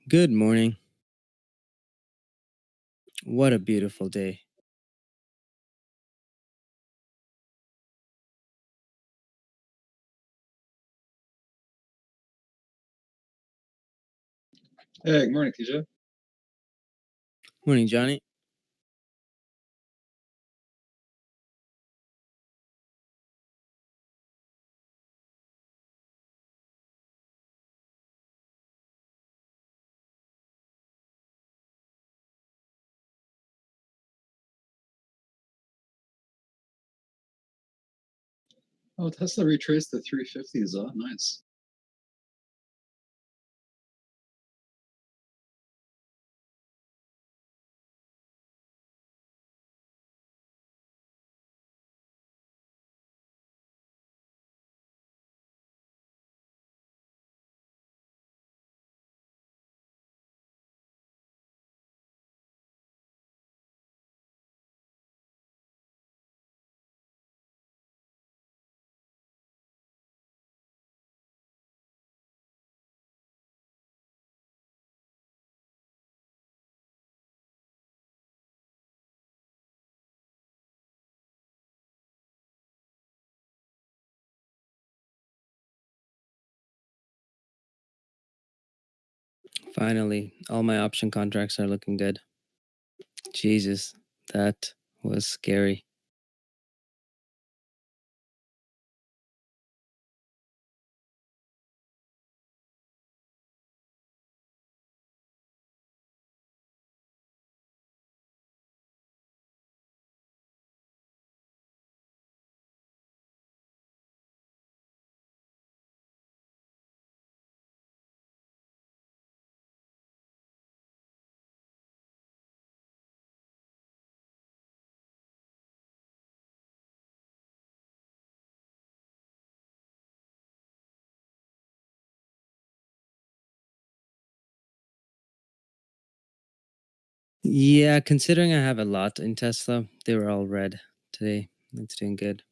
Good morning. What a beautiful day. Hey, good morning, TJ. Morning, Johnny. Oh, Tesla retraced the 350s. Oh, nice. Finally, all my option contracts are looking good. Jesus, that was scary. Yeah, considering I have a lot in Tesla, they were all red today. It's doing good.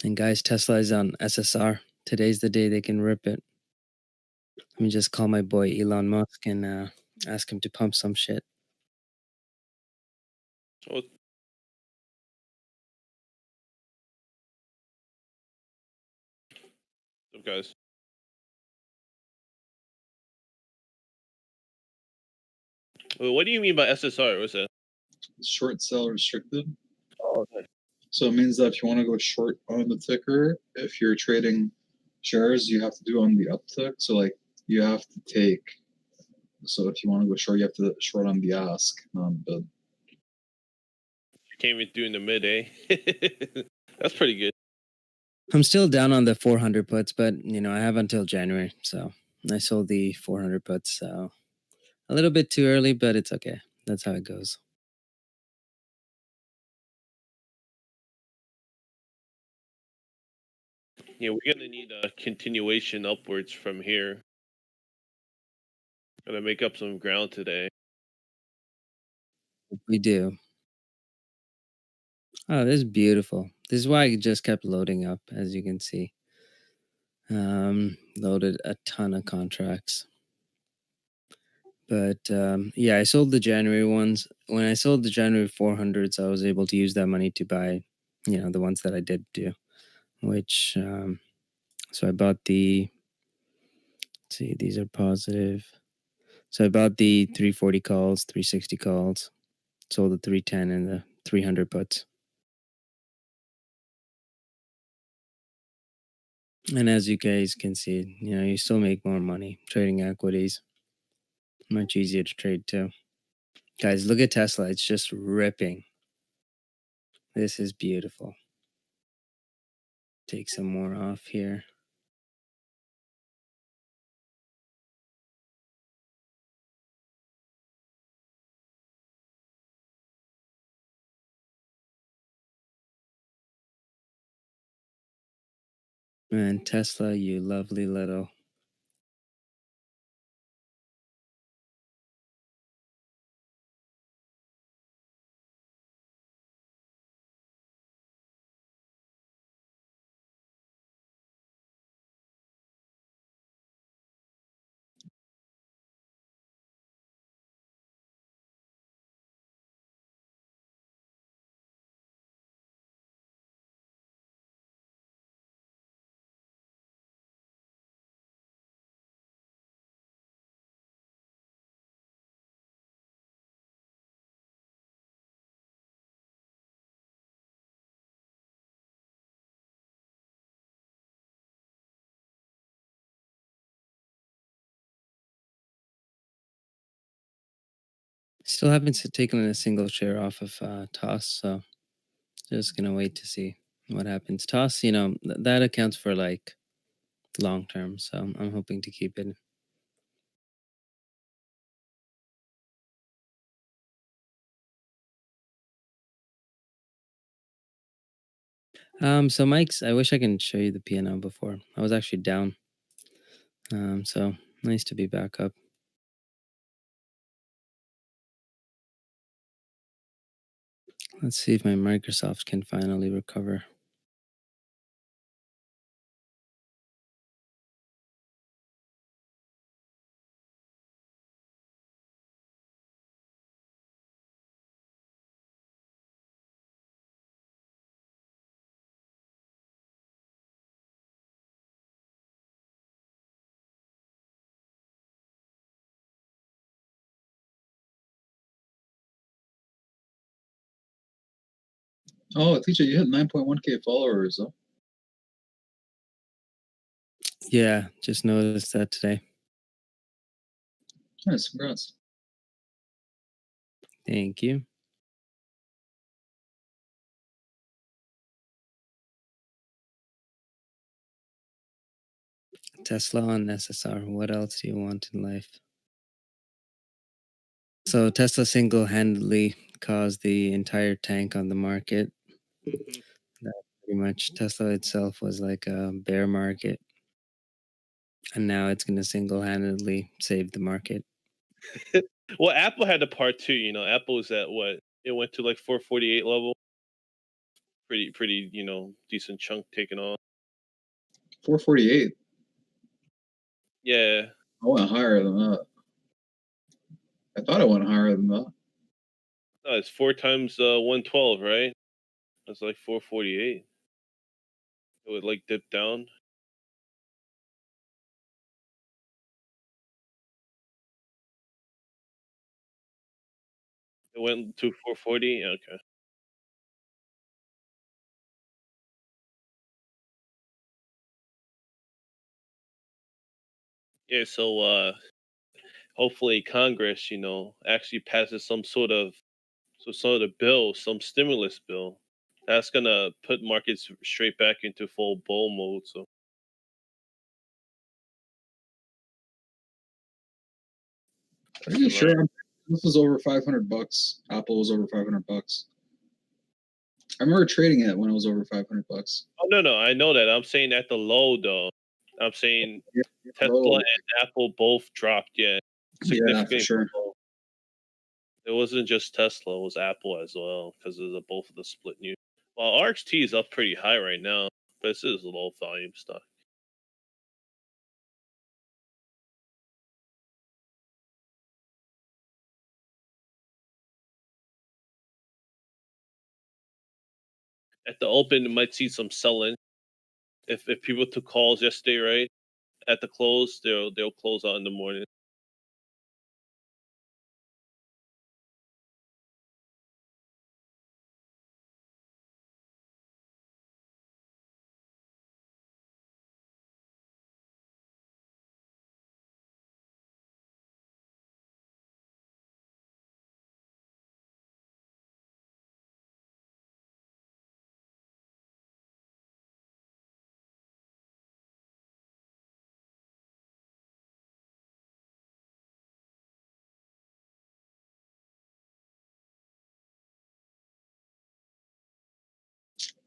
And guys, Tesla is on SSR. Today's the day they can rip it. Let me just call my boy Elon Musk and ask him to pump some shit. What's up, guys? What do you mean by SSR? What's that? Short sell restricted. Oh, okay. So it means that if you want to go short on the ticker, if you're trading shares, you have to do on the uptick. So like you have to take. So if you want to go short, you have to short on the ask, not on bid. You came in doing the mid, eh? That's pretty good. I'm still down on the 400 puts, but I have until January, so I sold the 400 puts. So a little bit too early, but it's okay. That's how it goes. Yeah, we're gonna need a continuation upwards from here. Gonna make up some ground today. We do. Oh, this is beautiful. This is why it just kept loading up, as you can see. Loaded a ton of contracts. But yeah, I sold the January ones. When I sold the January 400s, I was able to use that money to buy, the ones that I did do. Which, so I bought let's see, these are positive. So I bought the 340 calls, 360 calls, sold the 310 and the 300 puts. And as you guys can see, you still make more money trading equities. Much easier to trade too. Guys, look at Tesla. It's just ripping. This is beautiful. Take some more off here. Man, Tesla, you lovely little. Still haven't taken a single share off of Toss, so just gonna wait to see what happens. Toss, that accounts for like long term, so I'm hoping to keep it. So Mike's, I wish I can show you the piano before. I was actually down. So nice to be back up. Let's see if my Microsoft can finally recover. Oh, teacher, you hit 9.1K followers. Huh? Yeah, just noticed that today. Nice, congrats. Thank you. Tesla on SSR. What else do you want in life? So Tesla single-handedly caused the entire tank on the market. Mhm. That pretty much Tesla itself was like a bear market, and now it's going to single-handedly save the market. Well, Apple had the part too. Apple was at what? It went to like 448 level. Pretty. Decent chunk taken off. 448. Yeah. I went higher than that. I thought I went higher than that. No, it's 4 times 112, right? That's like 448. It would like dip down. It went to 440. Okay. Yeah. So hopefully Congress, actually passes some sort of bill, some stimulus bill. That's gonna put markets straight back into full bull mode. So Are that's you another. sure? This was over $500. Apple was over $500. I remember trading it when it was over $500. Oh no, I know that. I'm saying at the low though. I'm saying Yeah, Tesla low. and Apple both dropped, yeah, Yeah, for significantly sure. below. It wasn't just Tesla; it was Apple as well because of both of the split news. Well, RXT is up pretty high right now, but this is low volume stuff. At the open, you might see some sell-in. If people took calls yesterday, right at the close, they'll close out in the morning.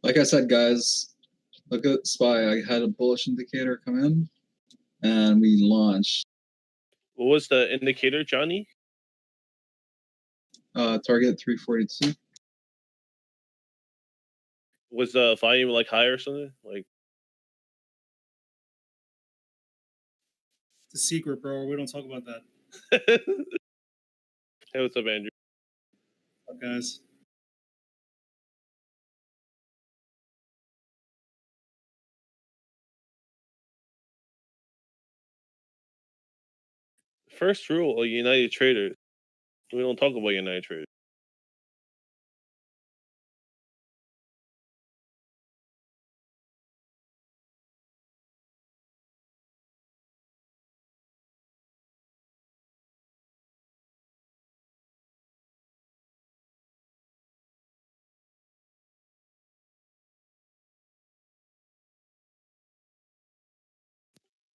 Like I said, guys, Look at SPY. I had a bullish indicator come in, and we launched. What was the indicator, Johnny? Target 342. Was the volume like high or something? Like, It's a secret, bro. We don't talk about that. hey, what's up, Andrew? Guys. First rule of United Traders: we don't talk about United Traders.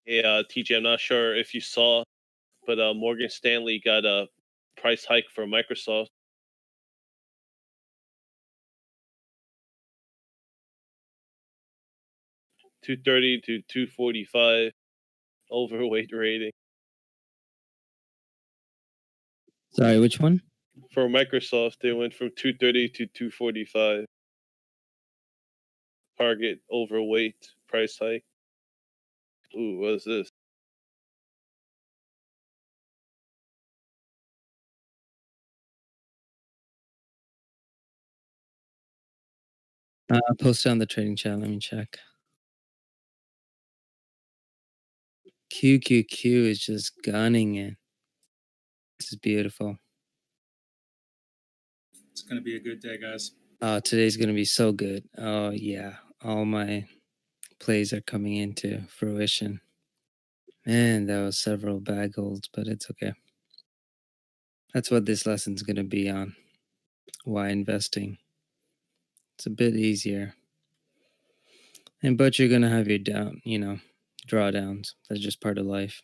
Yeah, TJ, I'm not sure if you saw, but Morgan Stanley got a price hike for Microsoft. $230 to $245 overweight rating Sorry, which one? for Microsoft. They went from 230 to 245. Target overweight price hike. Ooh, what is this? Post it on the trading channel. Let me check. QQQ is just gunning it. This is beautiful. It's going to be a good day, guys. Today's going to be so good. Oh, yeah. All my plays are coming into fruition. Man, that was several bag holds, but it's okay. That's what this lesson's going to be on. Why investing. It's a bit easier. But you're going to have your drawdowns. That's just part of life.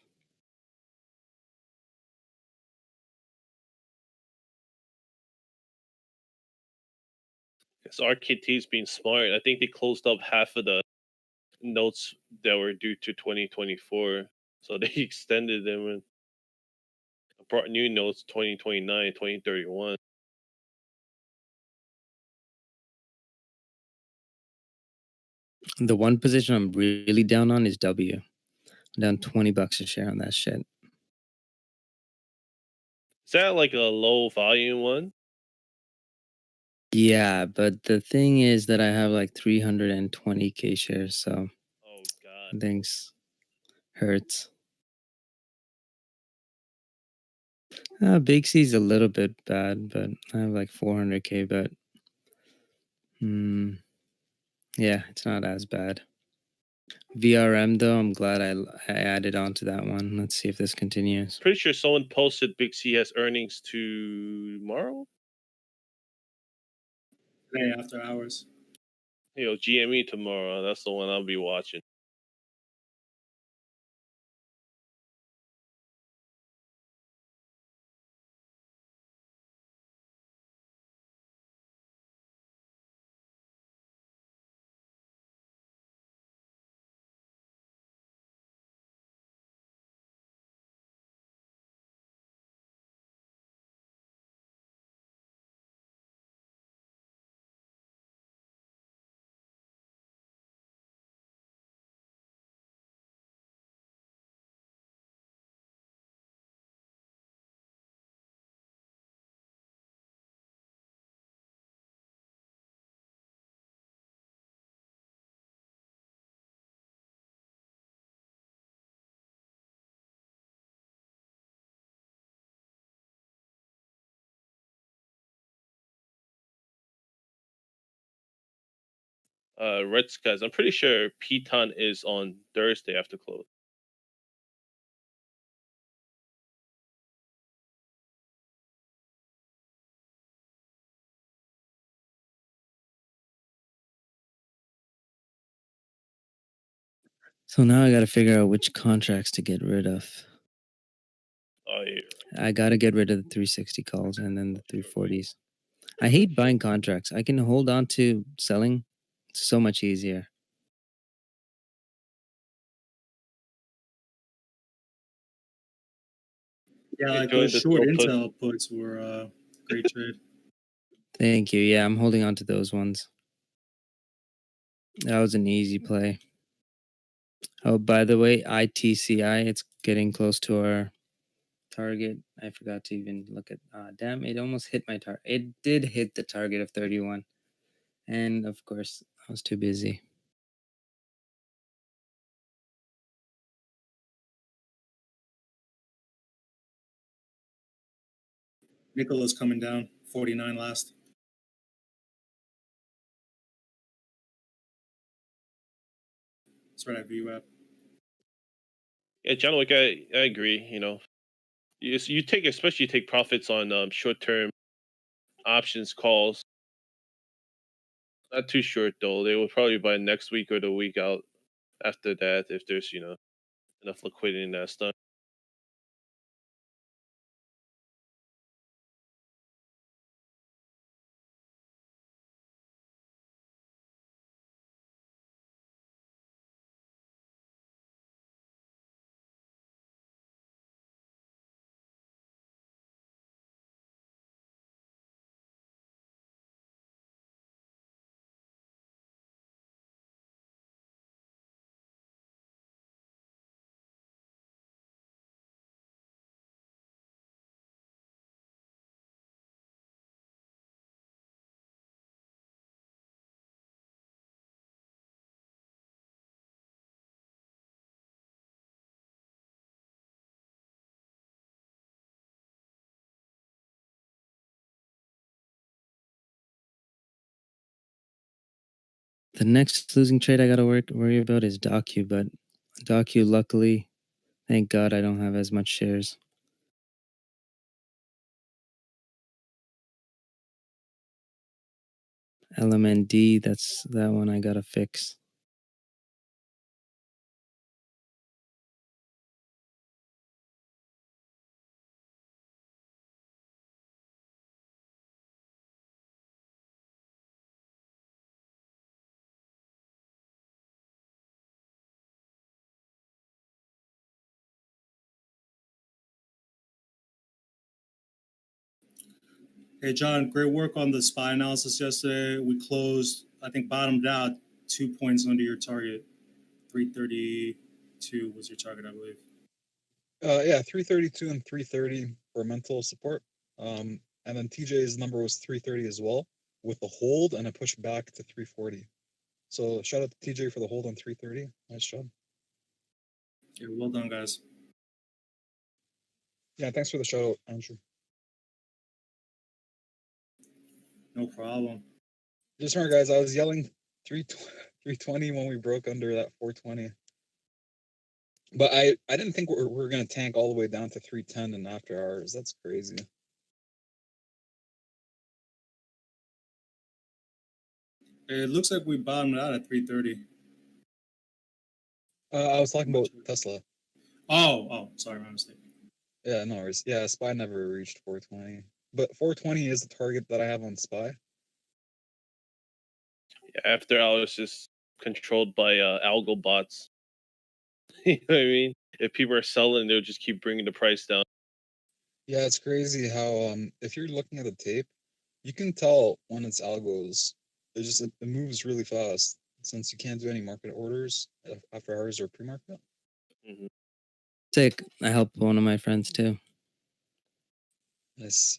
This RKT's being smart. I think they closed up half of the notes that were due to 2024. So they extended them and brought new notes 2029, 2031. The one position I'm really down on is W. I'm down $20 a share on that shit. Is that like a low volume one? Yeah, but the thing is that I have like 320K shares, so Oh god. things hurts. Big C's a little bit bad, but I have like 400K, but yeah, it's not as bad. VRM though, I'm glad I added on to that one. Let's see if this continues. Pretty sure someone posted Big C has earnings tomorrow. Today after hours. GME tomorrow. That's the one I'll be watching. Red Skies. I'm pretty sure Piton is on Thursday after close. So now I got to figure out which contracts to get rid of. Oh yeah. I got to get rid of the 360 calls and then the 340s. I hate buying contracts. I can hold on to selling. It's so much easier. Yeah, like enjoying those the short slow put. intel puts were great trade. Thank you. Yeah, I'm holding on to those ones. That was an easy play. Oh, by the way, ITCI, it's getting close to our target. I forgot to even look at. Damn, it almost hit my target. It did hit the target of 31. And of course, I was too busy. Nicola's coming down, 49 last. That's right at VWAP. Yeah, John Wick, I agree. You know, you take especially you take profits on short term options calls. Not too short though. They will probably buy next week or the week out after that if there's enough liquidity in that stuff. The next losing trade I got to worry about is Docu, but Docu, luckily, thank God I don't have as much shares. LMND, that's that one I got to fix. Hey, John, great work on the SPY analysis yesterday. We closed, I think, bottomed out 2 points under your target. 332 was your target, I believe. Yeah, 332 and 330 for mental support. And then TJ's number was 330 as well, with the hold and a push back to 340. So shout out to TJ for the hold on 330. Nice job. Yeah, well done, guys. Yeah, thanks for the shout out, Andrew. No problem. Just remember, guys, I was yelling 320 when we broke under that 420. But I didn't think we're going to tank all the way down to 310 and after hours. That's crazy. It looks like we bottomed out at 330. I was talking about Tesla. Oh, sorry, my mistake. Yeah, no worries. Yeah, SPY never reached 420. But 420 is the target that I have on SPY. Yeah, after hours is controlled by algo bots. You know what I mean? If people are selling, they'll just keep bringing the price down. Yeah, it's crazy how if you're looking at the tape, you can tell when it's algos. It moves really fast since you can't do any market orders after hours or pre-market. Hmm. Sick. I helped one of my friends too. Nice.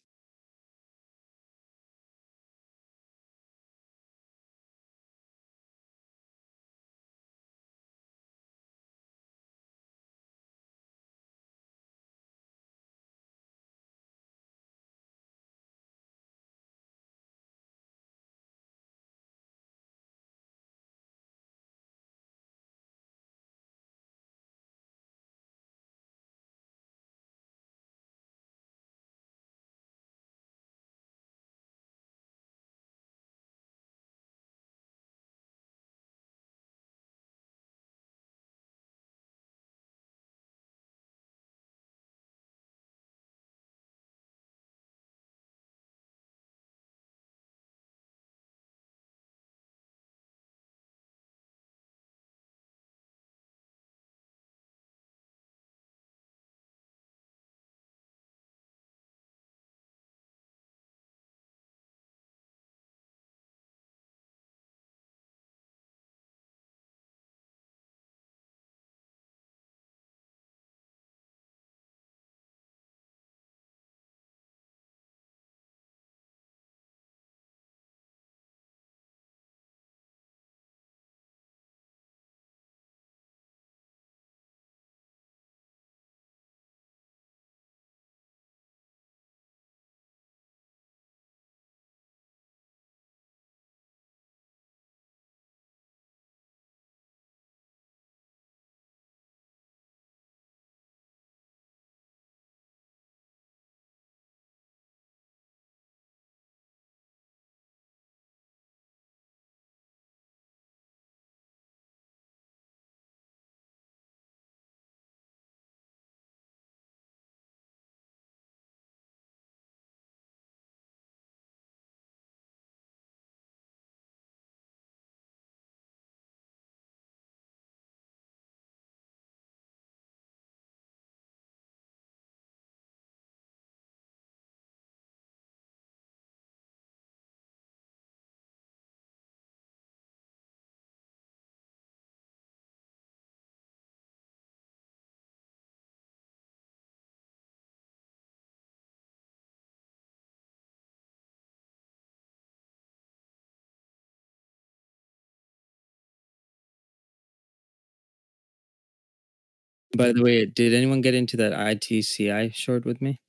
By the way, did anyone get into that ITCI short with me?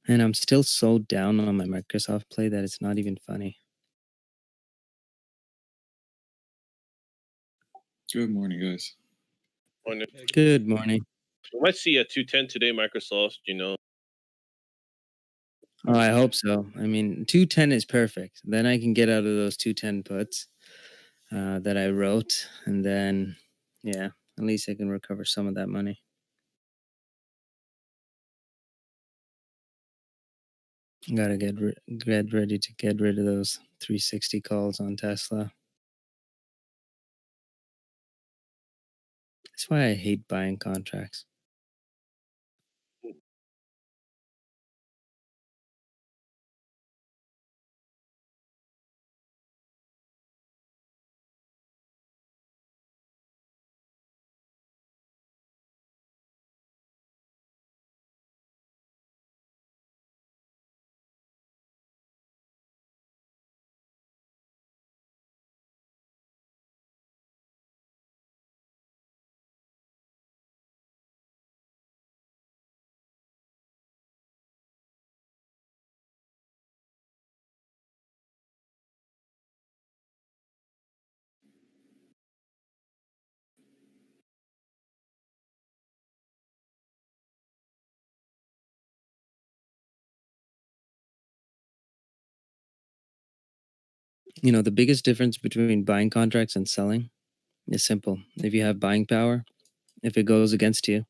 And I'm still so down on my Microsoft play that it's not even funny. Good morning, guys. On it. Good morning. We might see a 210 today, Microsoft. You know, Oh, I hope so. I mean, 210 is perfect. Then I can get out of those 210 puts that I wrote, and then, yeah, at least I can recover some of that money. Gotta get ready to get rid of those 360 calls on Tesla. That's why I hate buying contracts. You know, the biggest difference between buying contracts and selling is simple. If you have buying power, if it goes against you,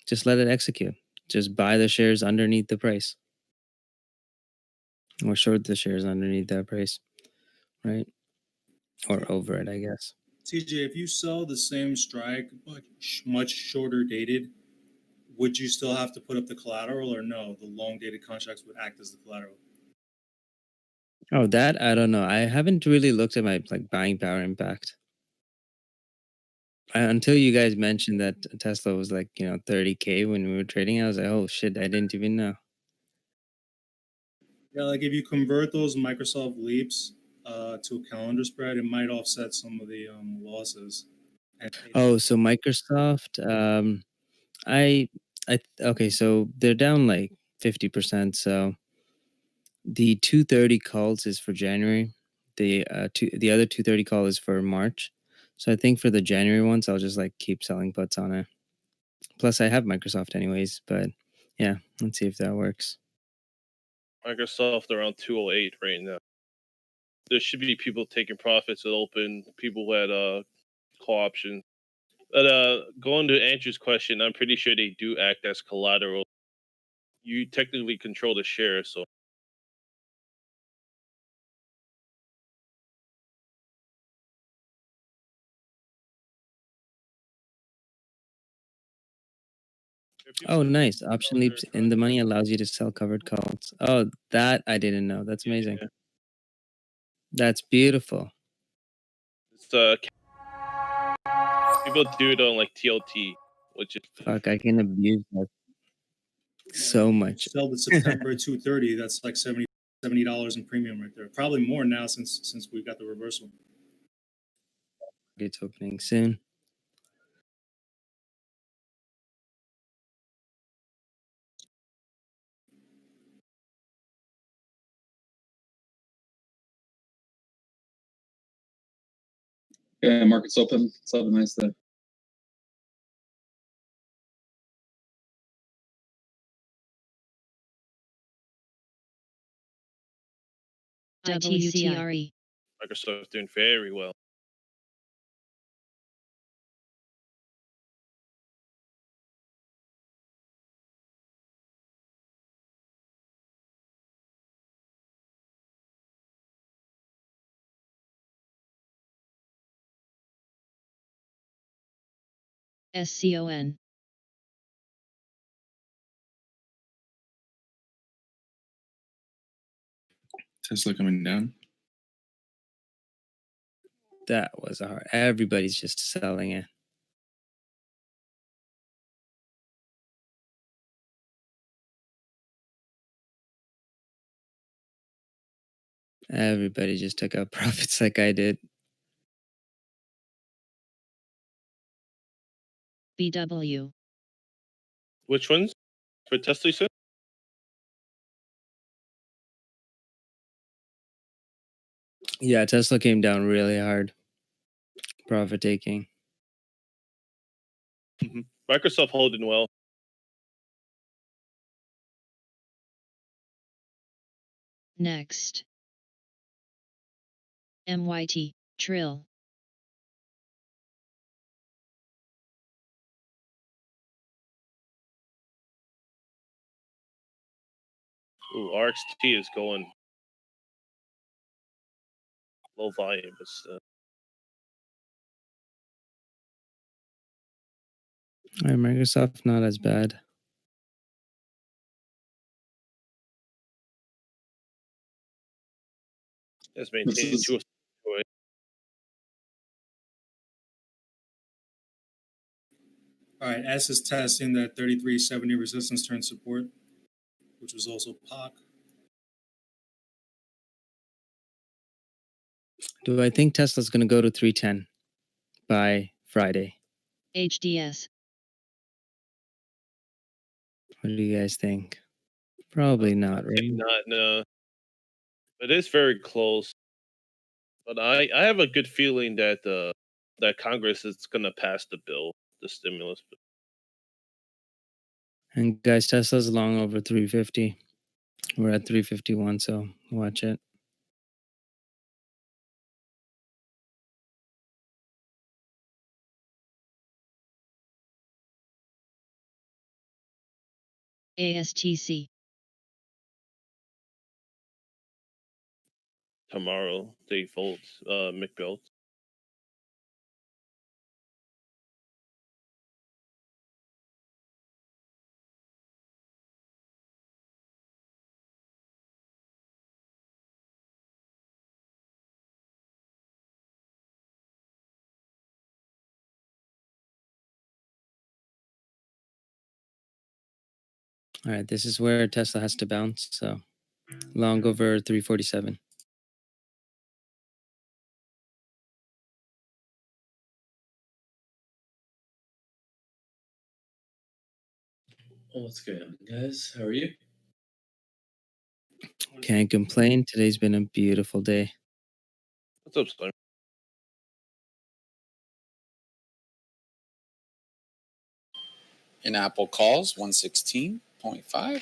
just let it execute. Just buy the shares underneath the price or short the shares underneath that price, right? Or over it, I guess. TJ, if you sell the same strike but much shorter dated, would you still have to put up the collateral, or no? The long dated contracts would act as the collateral. Oh, that I don't know. I haven't really looked at my like buying power impact. Until you guys mentioned that Tesla was like, 30K when we were trading, I was like, oh shit, I didn't even know. Yeah, like if you convert those Microsoft leaps to a calendar spread, it might offset some of the losses. Oh, so Microsoft, okay, so they're down like 50%. So the 230 calls is for January. The other 230 call is for March. So I think for the January ones, I'll just like keep selling puts on it. Plus, I have Microsoft anyways, but yeah, let's see if that works. Microsoft around 208 right now. There should be people taking profits at open. People who had call options. But going to Andrew's question, I'm pretty sure they do act as collateral. You technically control the share, so Oh, nice. Option leaps in the money allows you to sell covered calls. Oh, that I didn't know. That's amazing. Yeah. That's beautiful. It's people do it on like TLT, which is Fuck, I can abuse that. so much. Sell the September 230. That's like $70 in premium right there. Probably more now since we got the reversal. It's opening soon. Yeah, market's open. Let's have a nice day. WTRE. Microsoft doing very well. SCON. Tesla coming down. That was a hard. Everybody's just selling it. Everybody just took out profits like I did. BW. Which ones for Tesla? You said? Yeah, Tesla came down really hard. Profit taking. Microsoft holding well. Next. MYT. Trill. Ooh, RXT is going low volume, but still. Microsoft not as bad. It's This maintaining is 2. All right, S is testing that 3370 resistance turn support, which was also POC. Do I think Tesla's going to go to 310 by Friday? HDS. What do you guys think? Probably not, right? Not no. It is very close. But I have a good feeling that that Congress is gonna pass the bill, the stimulus bill. And guys, Tesla's long over 350. We're at 351, so watch it. ASTC. Tomorrow they fold McBelt. All right, this is where Tesla has to bounce. So long over 347. What's going on, guys? How are you? Can't complain. Today's been a beautiful day. What's up, Slim? In Apple calls 116.5.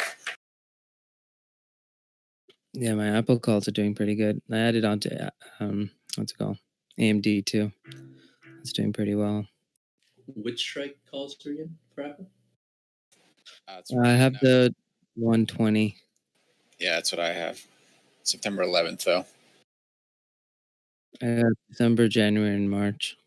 Yeah, my Apple calls are doing pretty good. I added on to what's it called? AMD too. It's doing pretty well. Which strike calls are again for Apple? I have the 120. Yeah, that's what I have. September 11th, though. I have December, January, and March.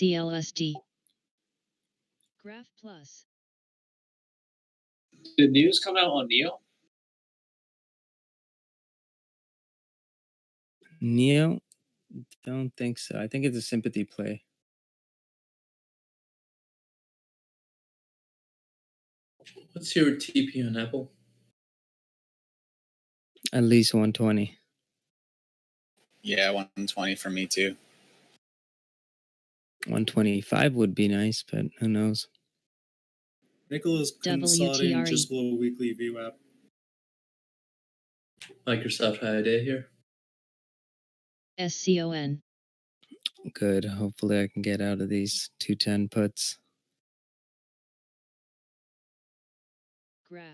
CLSD. Graph Plus. Did news come out on Neo? Neo, don't think so. I think it's a sympathy play. What's your TP on Apple? At least 120. Yeah, 120 for me too. 125 would be nice, but who knows? Nicholas consolidating WTRE. just below weekly VWAP. Microsoft had a day here. SCON. Good. Hopefully I can get out of these 210 puts. Graph.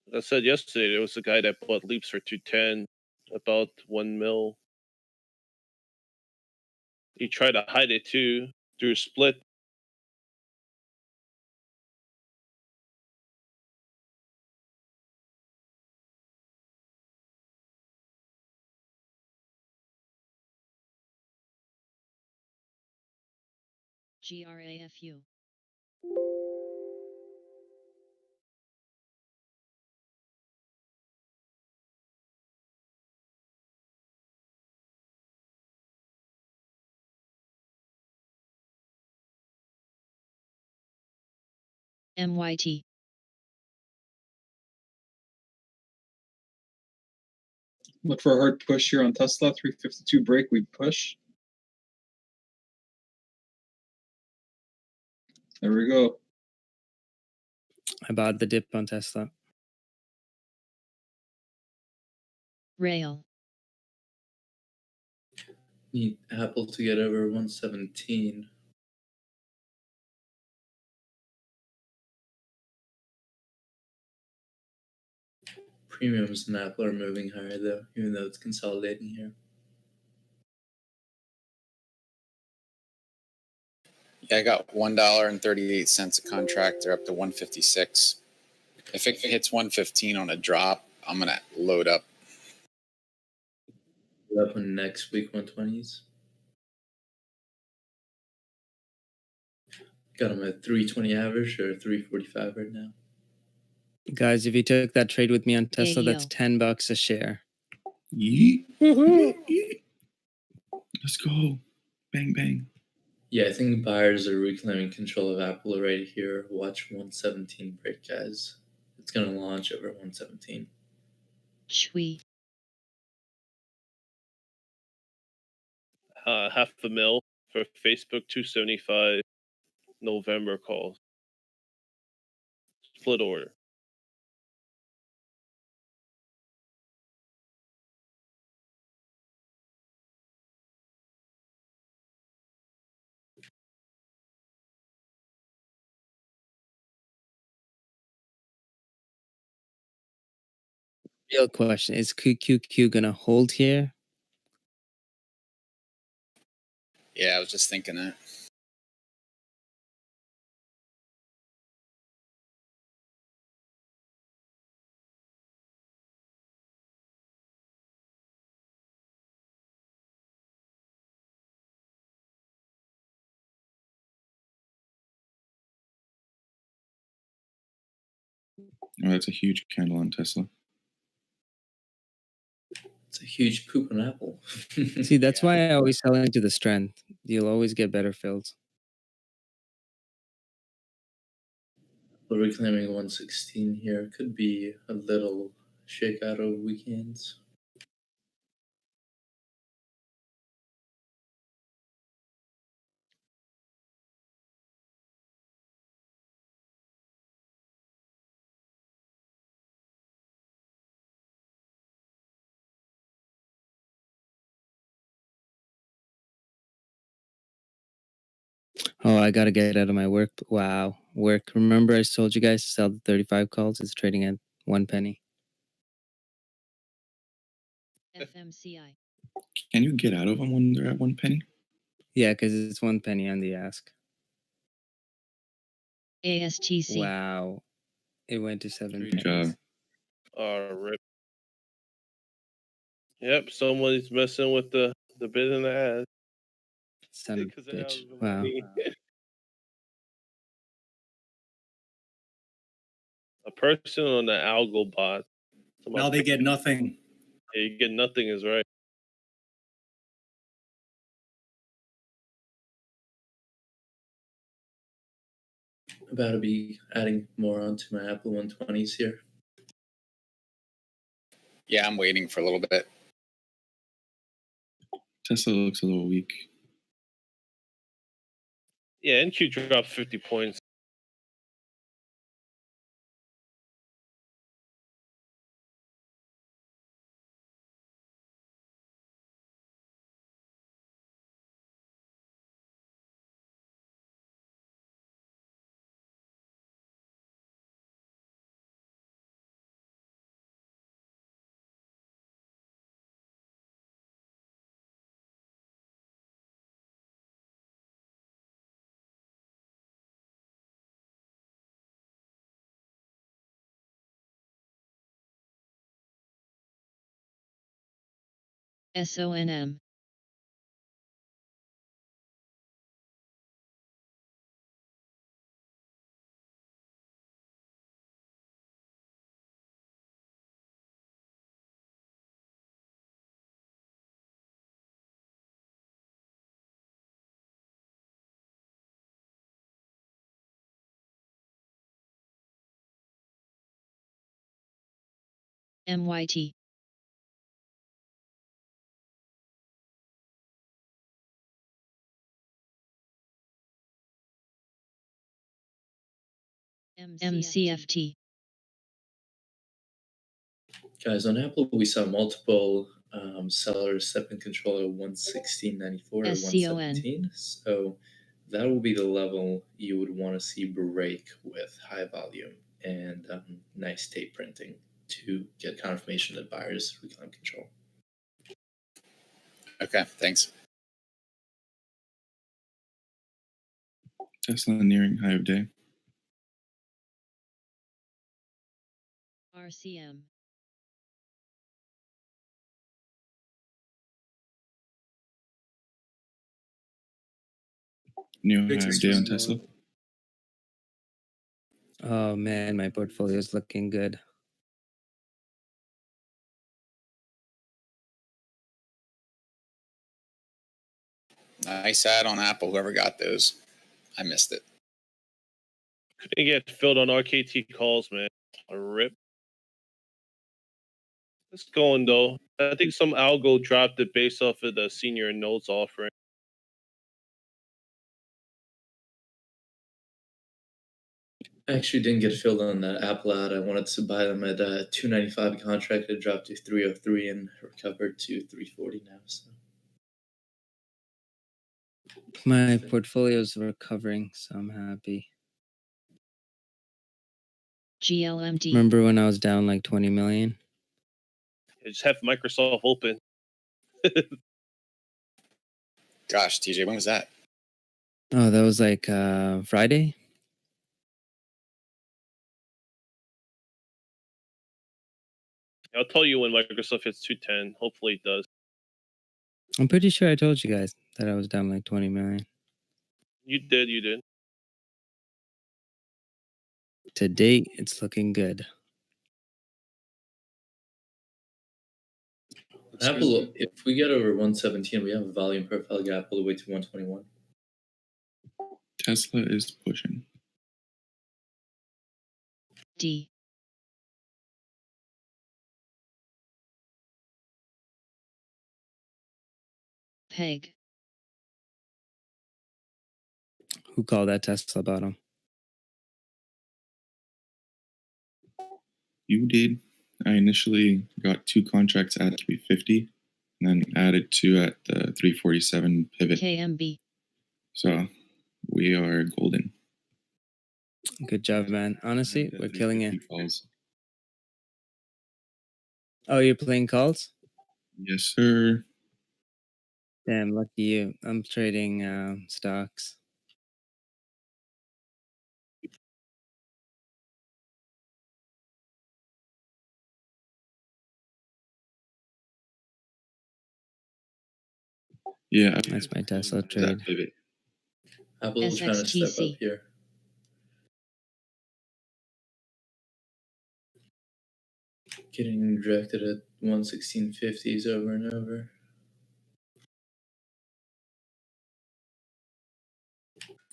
Like I said yesterday, there was a guy that bought leaps for 210, about 1 mil. He tried to hide it too through a split. GRAFU. MYT. Look for a hard push here on Tesla. 352 break. We push. There we go. I bought the dip on Tesla. Rail. Need Apple to get over 117. Premiums in Apple are moving higher though, even though it's consolidating here. Yeah, I got $1.38 a contract. They're up to 156. If it hits 115 on a drop, I'm gonna load up. Up on next week 120s. Got them at 320 average or 345 right now. Guys, if you took that trade with me on Tesla, yo. that's $10 a share. Yeet. Yeet. Let's go. Bang, bang. Yeah, I think buyers are reclaiming control of Apple right here. Watch 117 break, guys. It's gonna launch over 117. Chui. Half a mil for Facebook 275 November calls. Split order. Real question, is QQQ going to hold here? Yeah, I was just thinking that. Oh, that's a huge candle on Tesla. It's a huge poop on Apple. See, that's why I always sell into the strength. You'll always get better fills. We're reclaiming 116 here. Could be a little shakeout of weekends. Oh, I got to get out of my work. Wow. Work. Remember I told you guys to sell the 35 calls? It's trading at 1 penny. FMCI. Can you get out of them when they're at 1 penny? Yeah, because it's 1 penny on the ask. ASTC. Wow. It went to 7 Great pennies. job. Rip. Yep, someone's messing with the bid and the ad. Son of a 'Cause I have bitch. the Wow. money. A person on the algo bot. Now they get nothing. Yeah, you get nothing is right. About to be adding more onto my Apple 120s here. Yeah, I'm waiting for a little bit. Tesla looks a little weak. Yeah, NQ dropped 50 points. SONM. MYT. MCFT. Guys, on Apple, we saw multiple sellers step in control at 116.94 or SCON. 117. So that will be the level you would want to see break with high volume and nice tape printing to get confirmation that buyers reclaim control. Okay, thanks. Tesla nearing high of day. RCM. New high Fix of this day on was, Tesla. Oh man, my portfolio is looking good. Nice ad on Apple. Whoever got those, I missed it. Couldn't get filled on RKT calls, man. A rip. It's going though. I think some algo dropped it based off of the senior notes offering. I actually didn't get filled on that Apple ad. I wanted to buy them at 295 contract. It dropped to 303 and recovered to 340 now. So My portfolio's recovering, so I'm happy. GLMD. Remember when I was down like 20 million? I just have Microsoft open. Gosh, TJ, when was that? Oh, that was like Friday? I'll tell you when Microsoft hits 210. Hopefully it does. I'm pretty sure I told you guys that I was down like 20 million. You did, you did. To date, it's looking good. Apple, if we get over 117, we have a volume profile gap all the way to 121. Tesla is pushing. D. Peg. Who called that Tesla bottom? You did. I initially got 2 contracts at 350 and then added 2 at the 347 pivot. KMB. So we are golden. Good job, man. Honestly, The we're killing it. 350 calls. Oh, you're playing calls? Yes, sir. Damn, lucky you. I'm trading stocks. Yeah, That's my Tesla that trade. pivot. Apple trying to step SXTC. up here. Getting directed at 116.50s over and over.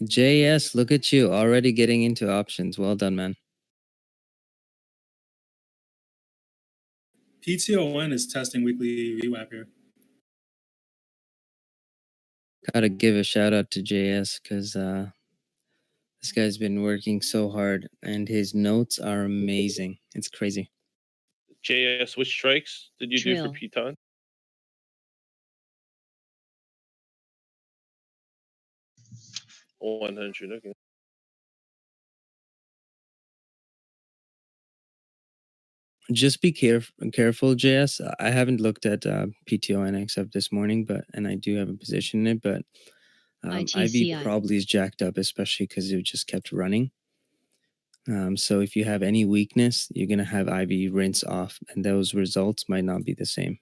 JS, look at you already getting into options. Well done, man. PTON is testing weekly VWAP here. Gotta give a shout out to JS because this guy's been working so hard and his notes are amazing. It's crazy. JS, which strikes did you do for Drill. Piton? Oh, 100. Okay. Just be careful, JS. I haven't looked at PTON except this morning, and I do have a position in it, but IV ITCI. probably is jacked up, especially because it just kept running. So if you have any weakness, you're gonna have IV rinse off, and those results might not be the same.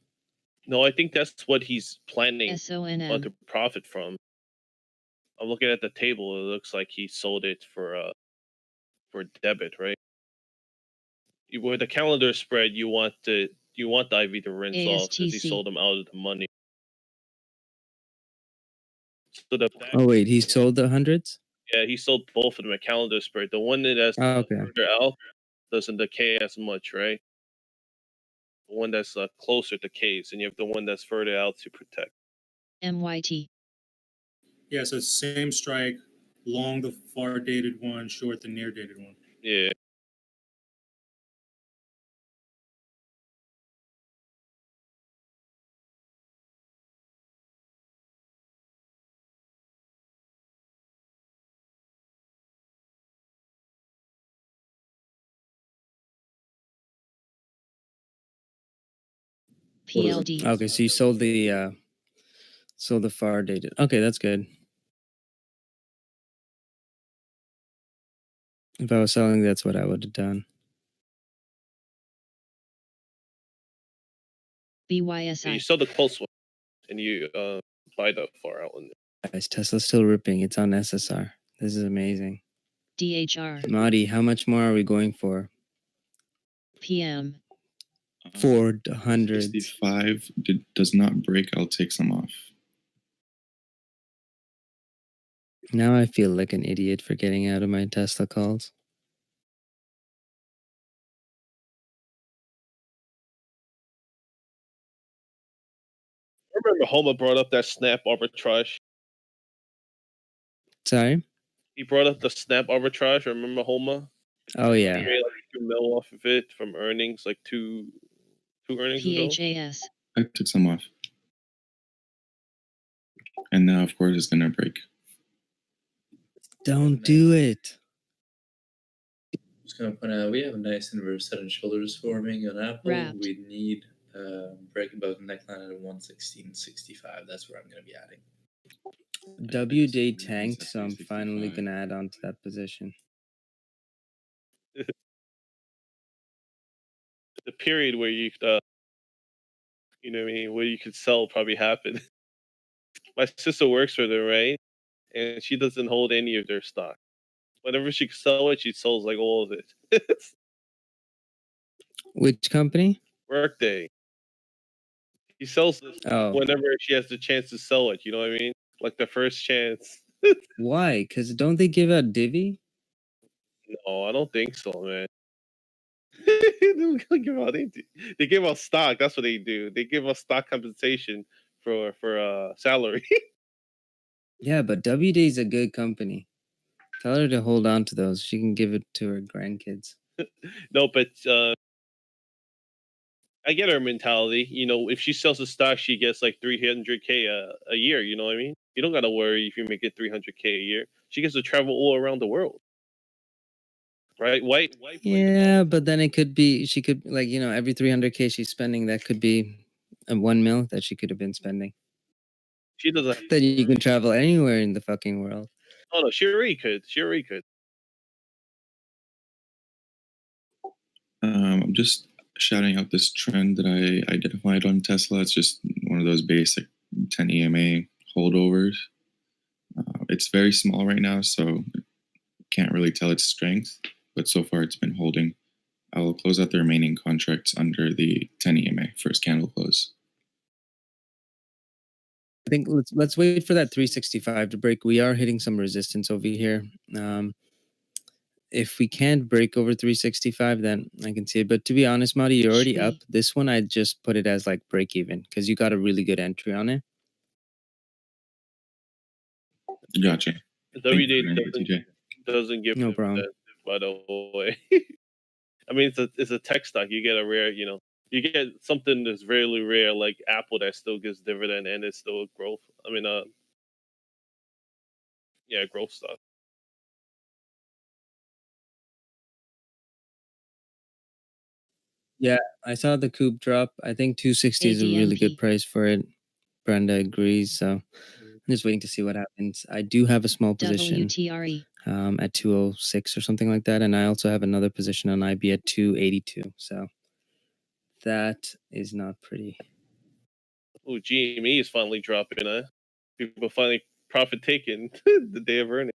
No, I think that's what he's planning SONM. to profit from. I'm looking at the table. It looks like he sold it for debit, right? With the calendar spread, you want the IV to rinse off because he ASTC. sold them out of the money. So the back, Oh wait, he sold the hundreds? yeah, he sold both of them at calendar spread. The one that has Oh, okay. further out doesn't decay as much, right? The one that's closer decays, and you have the one that's further out to protect. MYT. Yeah, so it's same strike, long the far dated one, short the near dated one. Yeah. PLD. Okay, so you sold the far dated. Okay, that's good. If I was selling, that's what I would have done. You BYSI. sell the close one, and you buy the far out one. Guys, Tesla's still ripping. It's on SSR. This is amazing. DHR. Marty, how much more are we going for? PM. 400. 65 does not break. I'll take some off. Now I feel like an idiot for getting out of my Tesla calls. I remember Homa brought up that snap arbitrage. Sorry? He brought up the snap arbitrage. Remember Homa? Oh, He yeah. made like 2 mil off of it from earnings, like two earnings ago. PHAS. I took some off. And now, of course, it's going to break. Don't do it. Just gonna point out we have a nice inverse head and shoulders forming on Apple. Wrapped. We need break above the neckline at 116.65. That's where I'm gonna be adding. WD tanked, so I'm finally going to add on to that position. The period where you you know what I mean, where you could sell probably happened. My sister works for them, right? And she doesn't hold any of their stock. Whenever she sell it, she sells like all of it. Which company? Workday. He sells this Oh. whenever she has the chance to sell it. You know what I mean? Like the first chance. Why? Because don't they give out divvy? No, I don't think so, man. They don't give out anything. They give out stock. That's what they do. They give us stock compensation for salary. Yeah, but WD is a good company. Tell her to hold on to those. She can give it to her grandkids. No, but I get her mentality. You know, if she sells the stock, she gets like 300K a year. You know what I mean? You don't gotta worry if you make it 300K a year. She gets to travel all around the world, right? White. Yeah, but then it could be, she could, like, you know, every 300K she's spending, that could be a 1 mil that she could have been spending. She doesn't. Then you can travel anywhere in the fucking world. Oh no, she already could. She already could. I'm just shouting out this trend that I identified on Tesla. It's just one of those basic 10 EMA holdovers. It's very small right now, so can't really tell its strength, but so far it's been holding. I will close out the remaining contracts under the 10 EMA first candle close. I think let's wait for that 365 to break. We are hitting some resistance over here. If we can't break over 365, then I can see it. But to be honest, Marty, you're already up. This one, I just put it as like break even because you got a really good entry on it. Gotcha. WD Thank you, TJ. doesn't give No an problem. incentive, by the way. I mean, it's a tech stock. You get a rare, you get something that's really rare like Apple that still gives dividend and it's still a growth. I mean, growth stock. Yeah, I saw the coupe drop. I think 260 is a really good ADMP. price for it. Brenda agrees. So I'm just waiting to see what happens. I do have a small position WTRE. at 206 or something like that. And I also have another position on IB at 282. So that is not pretty. Oh, GME is finally dropping. People finally profit taking the day of earnings.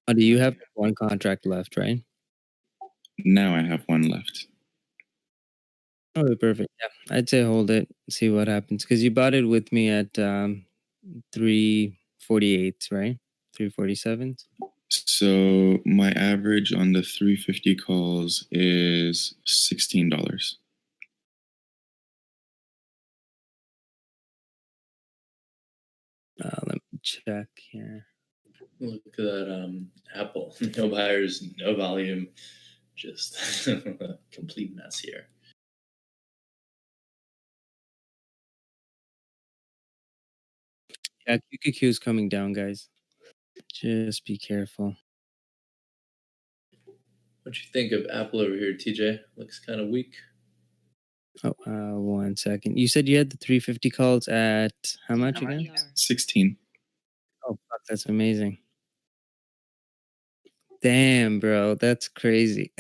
Oh, do you have one contract left, right? Now I have one left. Oh, perfect. Yeah, I'd say hold it, see what happens, because you bought it with me at 348, right? 347. So my average on the 350 calls is $16. Let me check here. Look at that Apple. No buyers, no volume. Just a complete mess here. Yeah, QQQ is coming down, guys. Just be careful. What you think of Apple over here, TJ? Looks kind of weak. Oh, 1 second. You said you had the 350 calls at how much again? 16. Oh, fuck, that's amazing. Damn, bro, that's crazy.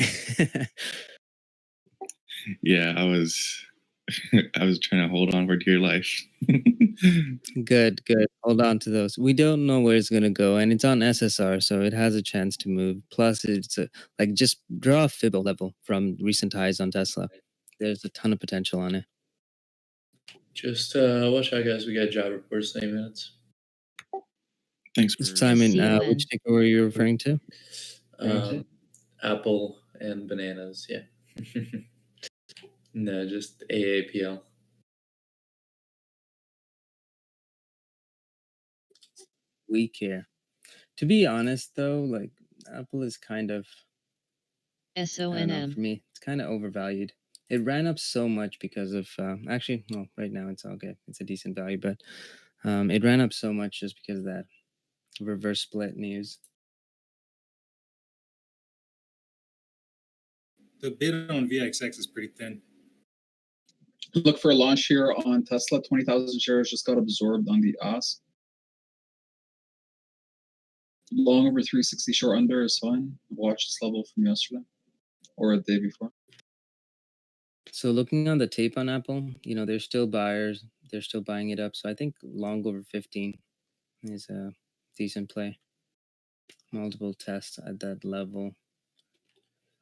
Yeah, I was trying to hold on for dear life. Good. Hold on to those. We don't know where it's gonna go, and it's on SSR, so it has a chance to move. Plus, it's like just draw a Fibbo level from recent highs on Tesla. There's a ton of potential on it. Just watch out, guys. We got job reports in 8 minutes. Thanks for Simon, SCON. which ticker were you referring to? Apple and bananas. Yeah. No, just AAPL. Weak here. To be honest, though, like Apple is kind of I don't know, SONM. for me, it's kind of overvalued. It ran up so much because of actually, no, right now it's all good. It's a decent value, but it ran up so much just because of that reverse split news. The bid on VXX is pretty thin. Look for a launch here on Tesla. 20,000 shares just got absorbed on the ask. Long over 360, short under is fine. Watch this level from yesterday or the day before. So looking on the tape on Apple, there's still buyers. They're still buying it up. So I think long over 15 is a decent play. Multiple tests at that level.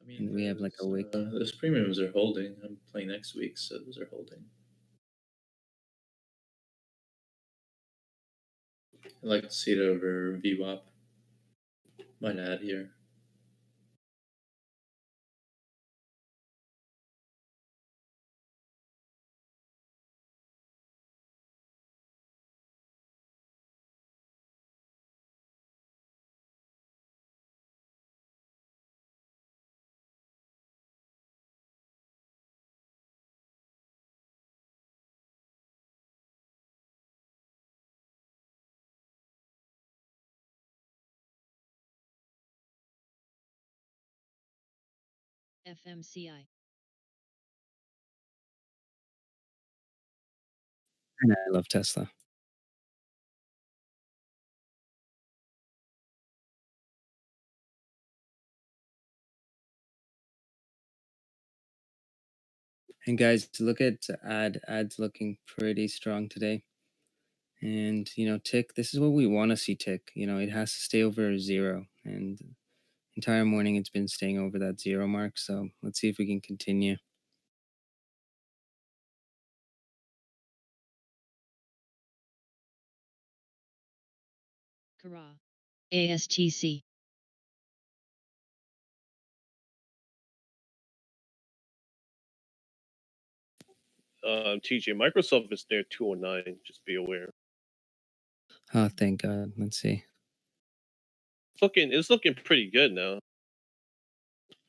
I mean, And we have like a wick. Those premiums are holding. I'm playing next week, so those are holding. I'd like to see it over VWAP. Might add here. FMCI. And I love Tesla. And guys, look at ad's looking pretty strong today. And tick, this is what we want to see tick. It has to stay over 0, and entire morning it's been staying over that 0 mark. So let's see if we can continue. Kara. ASTC. TJ, Microsoft is near 209. Just be aware. Oh, thank God. Let's see. It's looking pretty good now.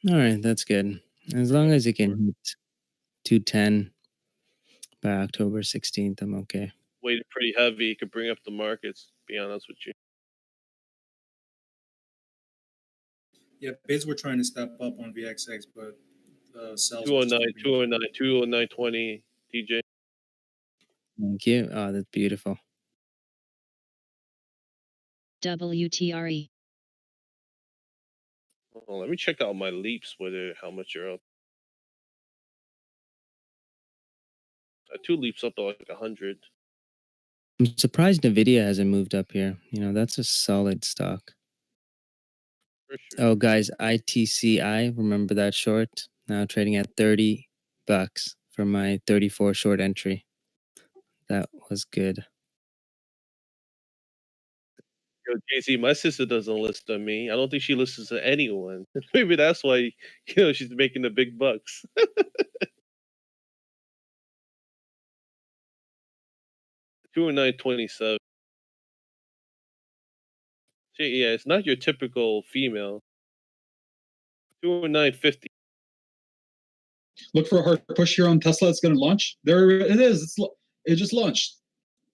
All right, that's good. As long as it can hit 210 by October 16th, I'm okay. Weighted pretty heavy. Could bring up the markets. To be honest with you. Yeah, bids were trying to step up on VXX, but sales. 209, 209, 209.20. TJ. Thank you. Oh, that's beautiful. WTRE. Oh, let me check out my leaps. How much you're up. 2 leaps up to like 100. I'm surprised Nvidia hasn't moved up here. That's a solid stock. For sure. Oh, guys, ITCI, remember that short? Now trading at $30 for my 34 short entry. That was good. Yo, JC, my sister doesn't listen to me. I don't think she listens to anyone. Maybe that's why she's making the big bucks. $209.27. Yeah, it's not your typical female. $209.50. Look for a hard push here on Tesla. It's going to launch. There it is. It just launched.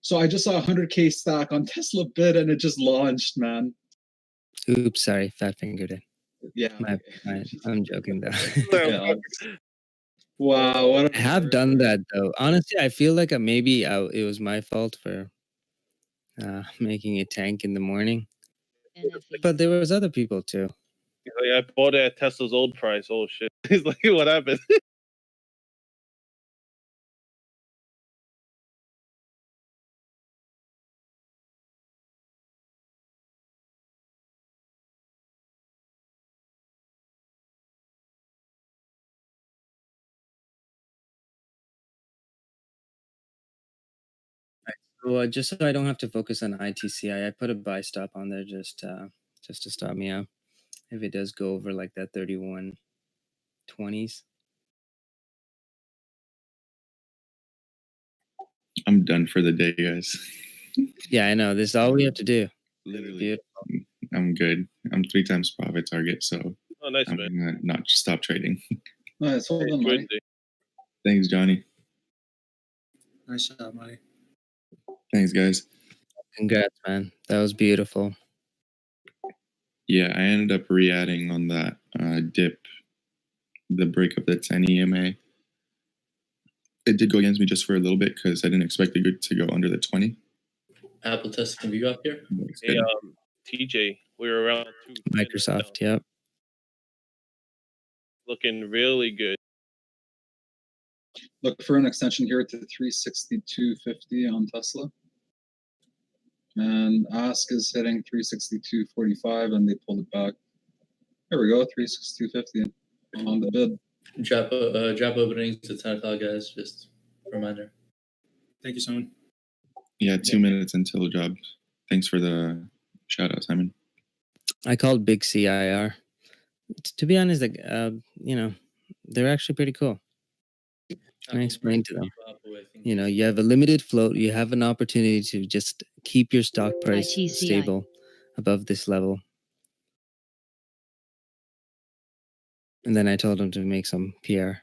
So I just saw a 100K stack on Tesla bid, and it just launched, man. Oops, sorry, fat fingered it. Yeah. I'm joking though. Yeah. Wow. What I have done that though. Honestly, I feel like maybe it was my fault for making a tank in the morning. NFE. But there was other people too. He's like, I bought it at Tesla's old price. Oh shit. He's like, what happened? So just so I don't have to focus on ITCI, I put a buy stop on there just to stop me out if it does go over like that 31.20s. I'm done for the day, guys. Yeah, I know. This is all we have to do. Literally, Beautiful. I'm good. I'm 3 times profit target, so Oh, nice, I'm man. gonna not stop trading. Nice. Hold on, Enjoy Mike. the day. Thanks, Johnny. Nice shot, money. Thanks, guys. Congrats, man. That was beautiful. Yeah, I ended up re-adding on that dip, the break of the 10 EMA. It did go against me just for a little bit because I didn't expect it to go under the 20. Apple testing view up here. It's Hey, good. TJ, we're around 210 right Microsoft, now. yep. Looking really good. Look for an extension here to 362.50 on Tesla. And ask is hitting 362.45, and they pulled it back. There we go, 362.50 on the bid. Drop openings to 10 o'clock, guys. Just a reminder. Thank you, Simon. Yeah, 2 minutes until job. Thanks for the shout out, Simon. I called Big CIR. To be honest, like they're actually pretty cool. I explained to them. You have a limited float. You have an opportunity to just keep your stock price ITCI. stable above this level. And then I told them to make some PR.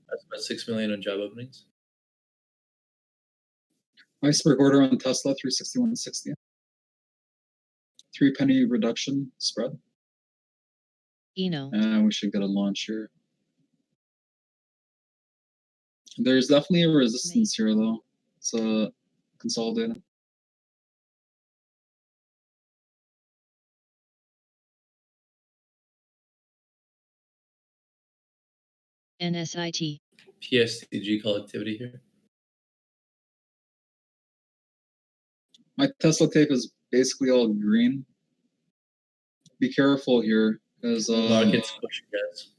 That's about 6 million on job openings. Iceberg order on Tesla, 361.60. 3 penny reduction spread. Eno. And we should get a launch here. There's definitely a resistance here, though. It's consolidating. NSIT. PSTG call activity here. My Tesla tape is basically all green. Be careful here, because Market's pushing, guys.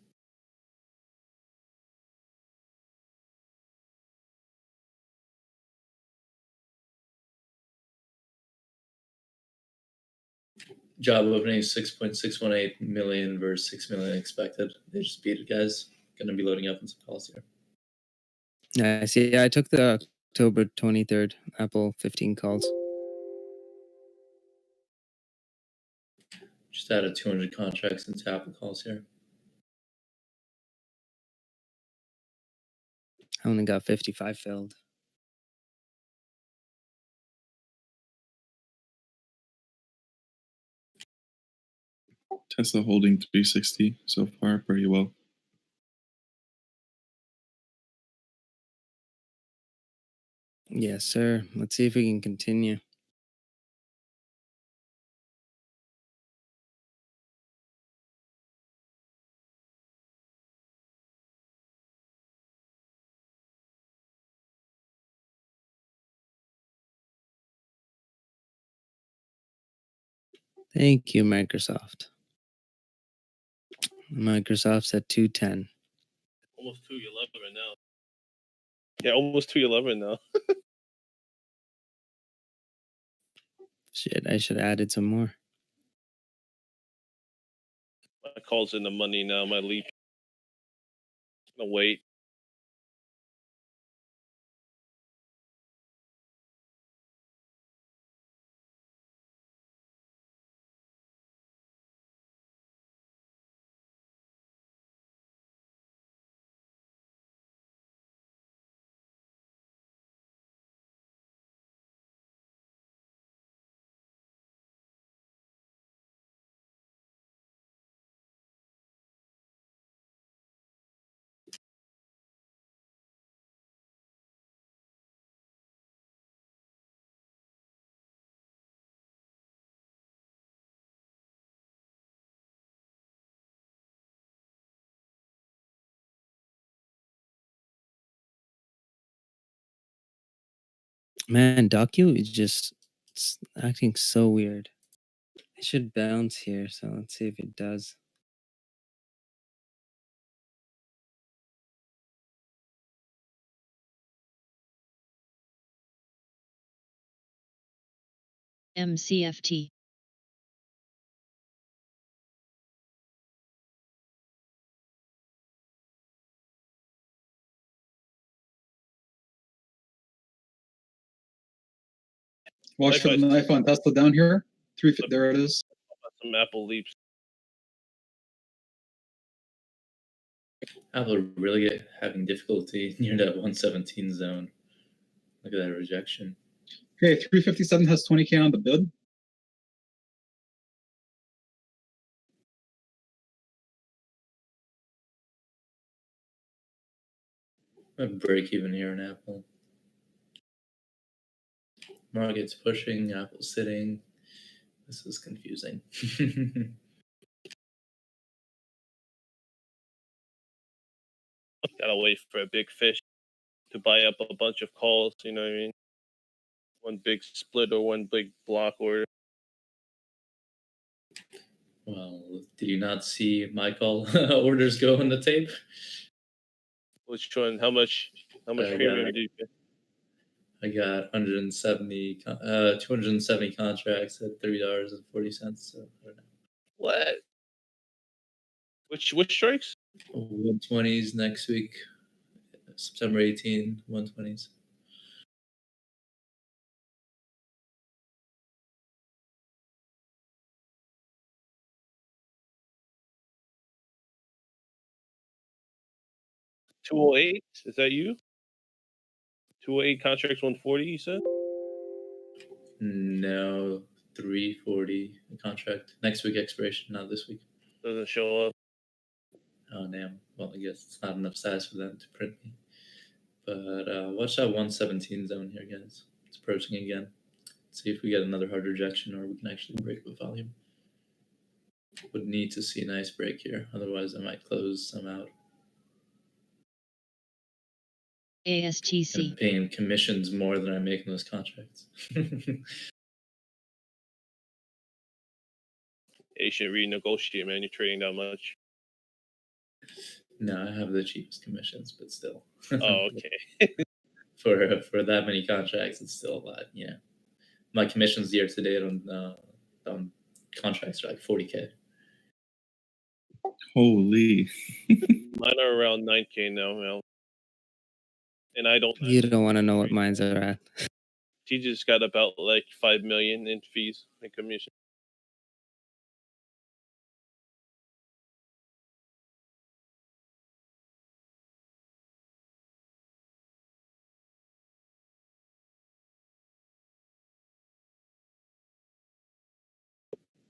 Job opening 6.618 million versus 6 million expected. They just beat it, guys. Gonna be loading up in some calls here. I see. I took the October 23rd Apple 15 calls. Just added 200 contracts into Apple calls here. I only got 55 filled. Tesla holding 360 so far pretty well. Yes, sir. Let's see if we can continue. Thank you, Microsoft. Microsoft's at 210. Almost 211 now. Yeah, almost 211 now. Shit, I should have added some more. My call's in the money now. My leap. Gonna wait. Man, Docu is just acting so weird. It should bounce here, so let's see if it does. MCFT. watch for the knife on Tesla down here. There it is. Some Apple leaps. Apple really having difficulty near that 117 zone. Look at that rejection. Okay, 357 has 20K on the bid. A break even here in Apple. Market's pushing, Apple sitting. This is confusing. Gotta wait for a big fish to buy up a bunch of calls. You know what I mean? One big split or one big block order. Well, did you not see my call orders go on the tape? Which one? How much premium did you get? I got 270 contracts at $3.40. So I don't know. What? Which strikes? 120s next week, September 18, 120s. $208? Is that you? 208 contracts 140, you said? No, 340 contract. Next week expiration, not this week. Doesn't show up. Oh, damn. Well, I guess it's not enough size for them to print me. But watch that 117 zone here, guys. It's approaching again. Let's see if we get another hard rejection or we can actually break with volume. Would need to see a nice break here. Otherwise, I might close some out. I'm ASTC. paying commissions more than I make in those contracts. You should renegotiate, man. You're trading that much. No, I have the cheapest commissions, but still. Oh, okay. For that many contracts, it's still a lot. Yeah, my commissions year to date on contracts are like 40K. Holy. Mine are around 9K now, Mel. And I don't. You don't want to know what mines are at. He just got about like 5 million in fees and commission.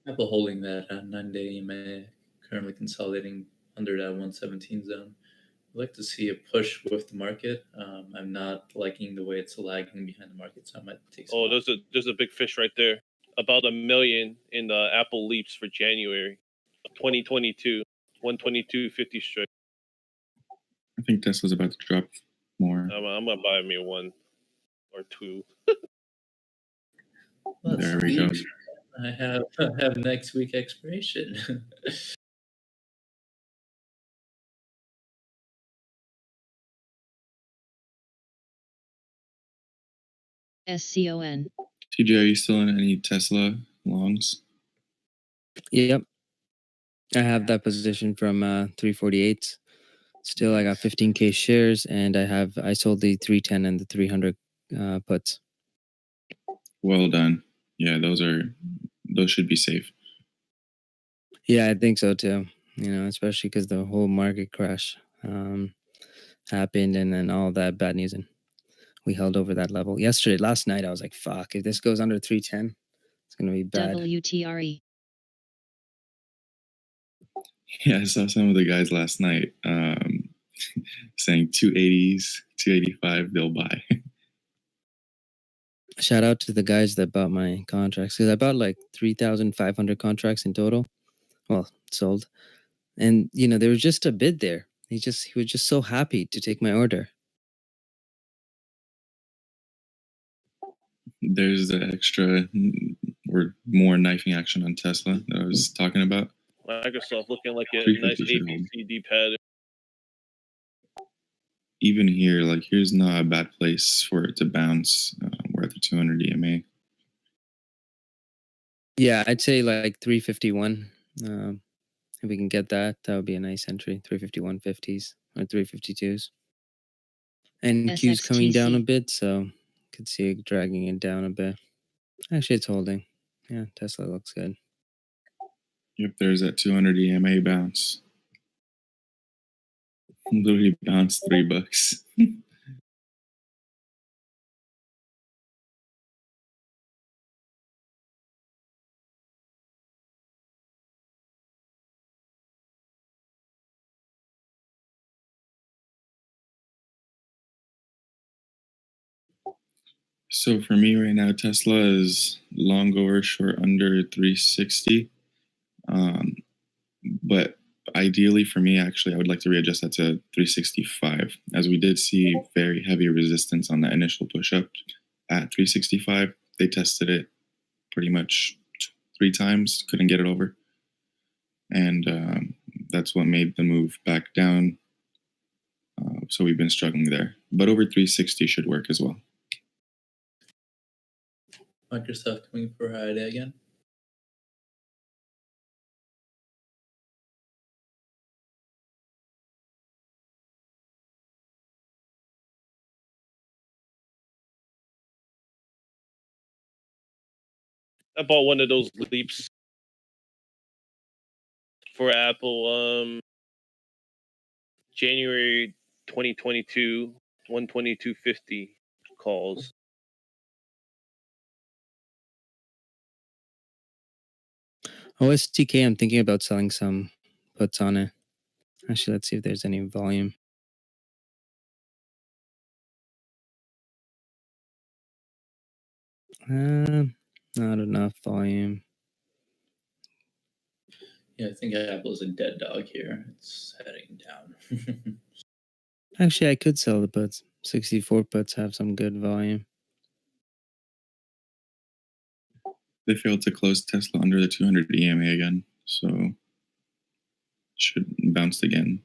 Apple holding that 9-day EMA, currently consolidating under that 117 zone. I'd like to see a push with the market. I'm not liking the way it's lagging behind the market, so I might take some. Oh, there's a big fish right there. About 1 million in the Apple leaps for January 2022. 122.50 strike. I think Tesla's about to drop more. I'm gonna buy me one or two. Let's There we go. see. I have next week expiration. SCON. TJ, are you still in any Tesla longs? Yep. I have that position from 348. Still, I got 15K shares, and I sold the 310 and the 300 puts. Well done. Yeah, those should be safe. Yeah, I think so too. You know, especially because the whole market crash happened, and then all that bad news, and we held over that level. Last night, I was like, "Fuck! If this goes under 310, it's gonna be bad." WTRE. Yeah, I saw some of the guys last night saying 280s, 285, they'll buy. Shout out to the guys that bought my contracts, because I bought like 3,500 contracts in total. Well, sold, and you know there was just a bid there. He was just so happy to take my order. There's the extra or more knifing action on Tesla that I was talking about. Microsoft looking like a 350 nice should hold. ABCD pattern. Even here, like here's not a bad place for it to bounce. We're at the 200 EMA. Yeah, I'd say like 351. If we can get that, that would be a nice entry. 351.50s or 352s. And Q's coming down a SXTC. bit, so could see it dragging it down a bit. Actually, it's holding. Yeah, Tesla looks good. Yep, there's that 200 EMA bounce. Literally bounced $3. So for me right now, Tesla is long over, short under 360. But ideally for me, actually, I would like to readjust that to 365, as we did see very heavy resistance on that initial push up at 365. They tested it pretty much 3 times, couldn't get it over. And that's what made the move back down. So we've been struggling there. But over 360 should work as well. Microsoft coming for Friday again. I bought one of those leaps for Apple. January 2022, 122.50 calls. OSTK, I'm thinking about selling some puts on it. Actually, let's see if there's any volume. Not enough volume. Yeah, I think Apple's a dead dog here. It's heading down. Actually, I could sell the puts. 64 puts have some good volume. They failed to close Tesla under the 200 EMA again, so should bounce again.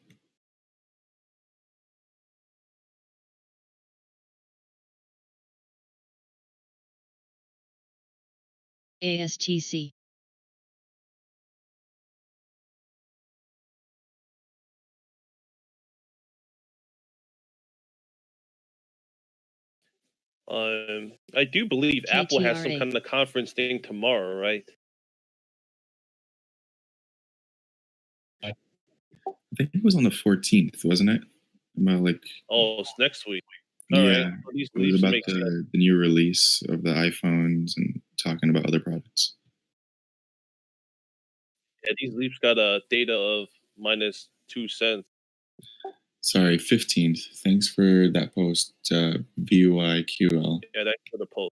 ASTC. I do believe Apple has some KTRA. kind of conference thing tomorrow, right? I think it was on the 14th, wasn't it? About like Oh, it's next week. All right. yeah, Well, these it was leaps about make sense. the new release of the iPhones and talking about other products. Yeah, these leaps got a data of -2 cents. Sorry, 15th. Thanks for that post, VUIQL. Yeah, that's for the post.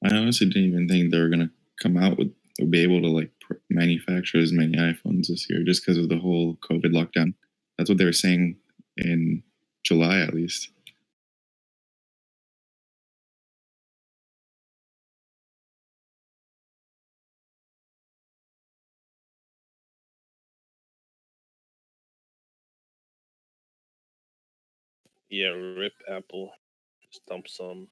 I honestly didn't even think they were gonna come out with or be able to like manufacture as many iPhones this year, just because of the whole COVID lockdown. That's what they were saying in July, at least. Yeah, rip Apple. Just dump some.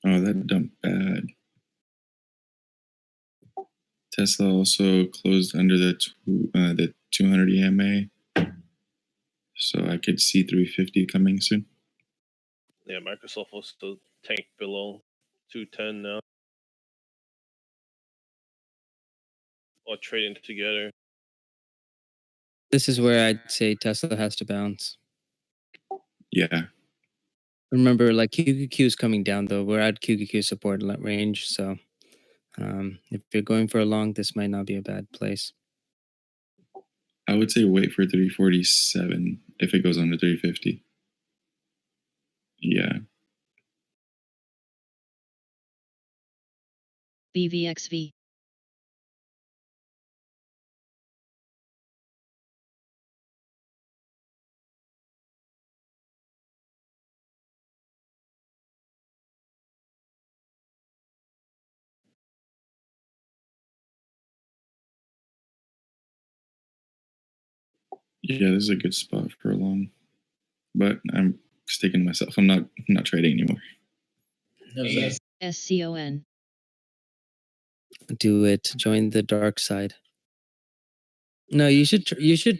Oh, that dumped bad. Tesla also closed under the 200 EMA, so I could see 350 coming soon. Yeah, Microsoft also tanked below 210 now. Or trading together. This is where I'd say Tesla has to bounce. Yeah, Remember, like QQQ is coming down though. We're at QQQ support range, so if you're going for a long, this might not be a bad place. I would say wait for 347 if it goes under 350. Yeah, BVXV. yeah, this is a good spot for a long, but I'm sticking to myself. I'm not trading anymore. SCON. Do it. Join the dark side. No, you should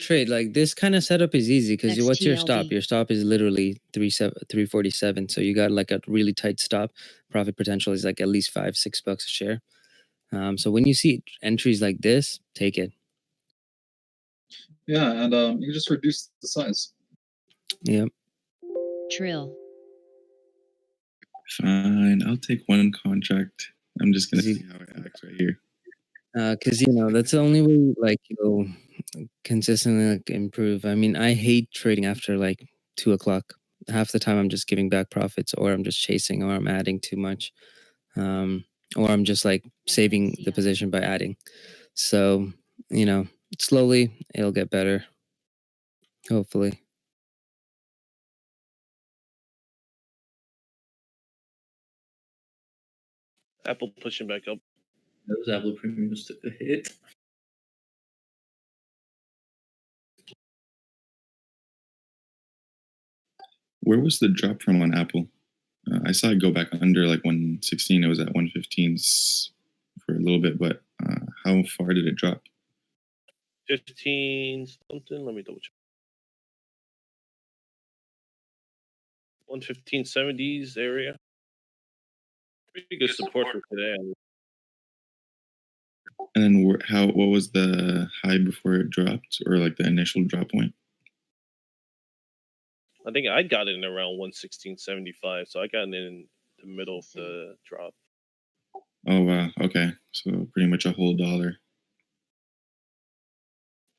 trade. Like this kind of setup is easy because what's your stop? XTLD. Your stop is literally 347. So you got like a really tight stop. Profit potential is like at least $5-6 a share. So when you see entries like this, take it. Yeah, and you can just reduce the size. Yep. Trill. Fine, I'll take one contract. I'm just gonna Easy. see how it acts right here. Because that's the only way like you'll consistently like improve. I mean, I hate trading after like 2:00. Half the time I'm just giving back profits, or I'm just chasing, or I'm adding too much, or I'm just like saving the position by adding. So slowly it'll get better. Hopefully. Apple pushing back up. Those Apple premiums took a hit. Where was the drop from on Apple? I saw it go back under like 116. It was at 115 for a little bit, but how far did it drop? 15 something. Let me double check. 115.70s area. Pretty good support for today. And then what was the high before it dropped, or like the initial drop point? I think I got it in around 116.75, so I got it in the middle of the drop. Oh wow, okay, so pretty much a whole dollar.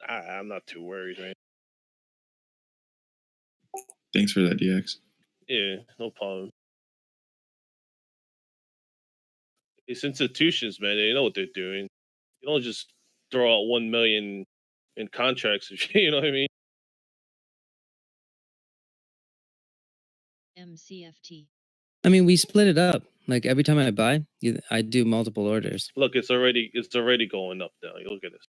I'm not too worried, right? Thanks for that, DX. Yeah, no problem. These institutions, man, they know what they're doing. You don't just throw out 1 million in contracts. You know what I mean? MCFT. I mean, we split it up. Like every time I buy, I do multiple orders. Look, it's already going up now. You look at this.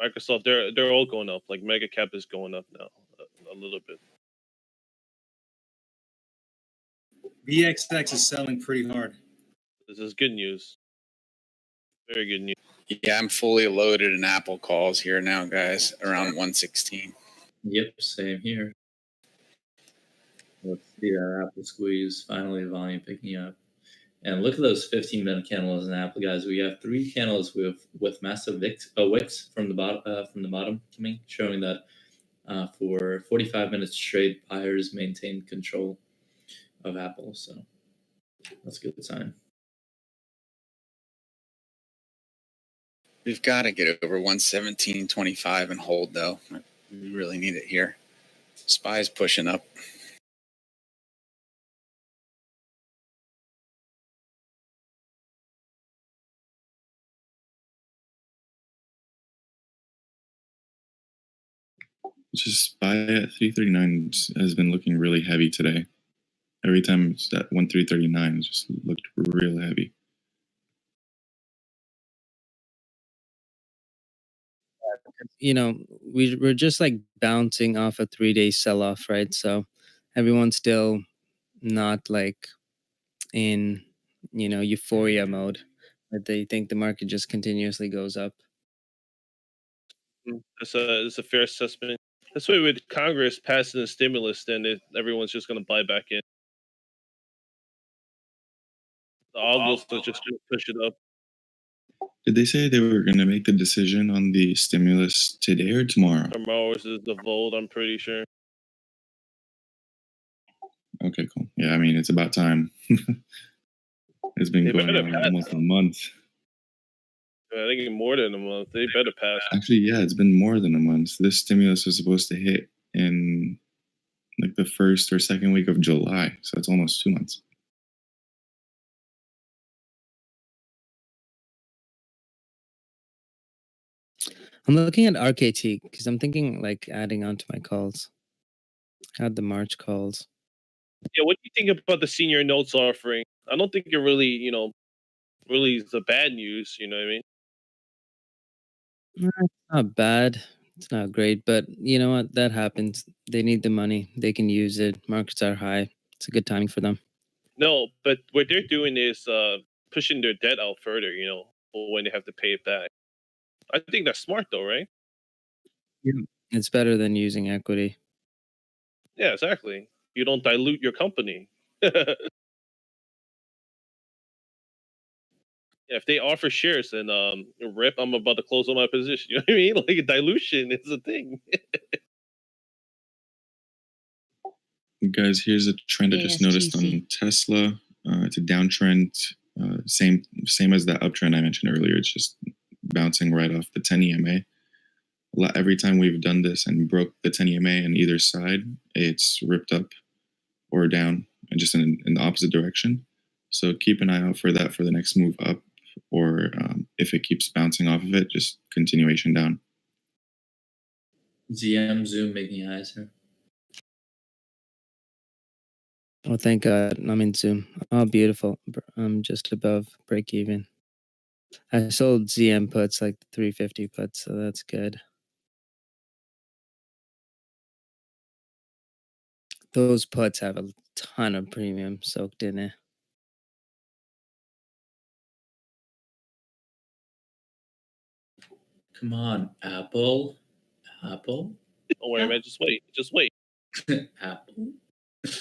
Microsoft, they're all going up. Like mega cap is going up now a little bit. VXX is selling pretty hard. This is good news. Very good news. Yeah, I'm fully loaded in Apple calls here now, guys, around 116. Yep, same here. Let's see that Apple squeeze. Finally, volume picking up. And look at those 15-minute candles in Apple, guys. We have 3 candles with massive wicks from the bottom coming, showing that for 45 minutes straight, buyers maintained control of Apple. So that's a good sign. We've got to get over 117.25 and hold, though. We really need it here. SPY's pushing up. Just SPY at 339 has been looking really heavy today. Every time it's at 1339, it just looked real heavy. You know, we're just like bouncing off a 3-day sell-off, right? So everyone's still not like in, you know, euphoria mode. But they think the market just continuously goes up. That's a fair assessment. That's why with Congress passing the stimulus, then everyone's just going to buy back in. The algos are just going to push it up. Did they say they were going to make the decision on the stimulus today or tomorrow? Tomorrow is the vote, I'm pretty sure. Okay, cool. Yeah, I mean, it's about time. It's been going on almost a month. I think more than a month. They better pass. Actually, yeah, it's been more than a month. This stimulus was supposed to hit in like the first or second week of July. So it's almost 2 months. I'm looking at RKT because I'm thinking like adding on to my calls. Add the March calls. Yeah, what do you think about the senior notes offering? I don't think it really, really is the bad news. You know what I mean? It's not bad. It's not great, but you know what? That happens. They need the money. They can use it. Markets are high. It's a good timing for them. No, but what they're doing is pushing their debt out further. For when they have to pay it back. I think that's smart, though, right? It's better than using equity. Yeah, exactly. You don't dilute your company. Yeah, if they offer shares, then rip, I'm about to close on my position. You know what I mean? Like dilution is a thing. Guys, here's a trend I just noticed on Tesla. It's a downtrend, same as that uptrend I mentioned earlier. It's just bouncing right off the 10 EMA. Every time we've done this and broke the 10 EMA on either side, it's ripped up or down, and just in the opposite direction. So keep an eye out for that for the next move up, or if it keeps bouncing off of it, just continuation down. ZM Zoom making highs here. Oh, thank God. I'm in Zoom. Oh, beautiful. I'm just above break even. I sold ZM puts, like 350 puts, so that's good. Those puts have a ton of premium soaked in it. Come on, Apple. Apple? Don't worry, man. Just wait. Just wait. Apple? Did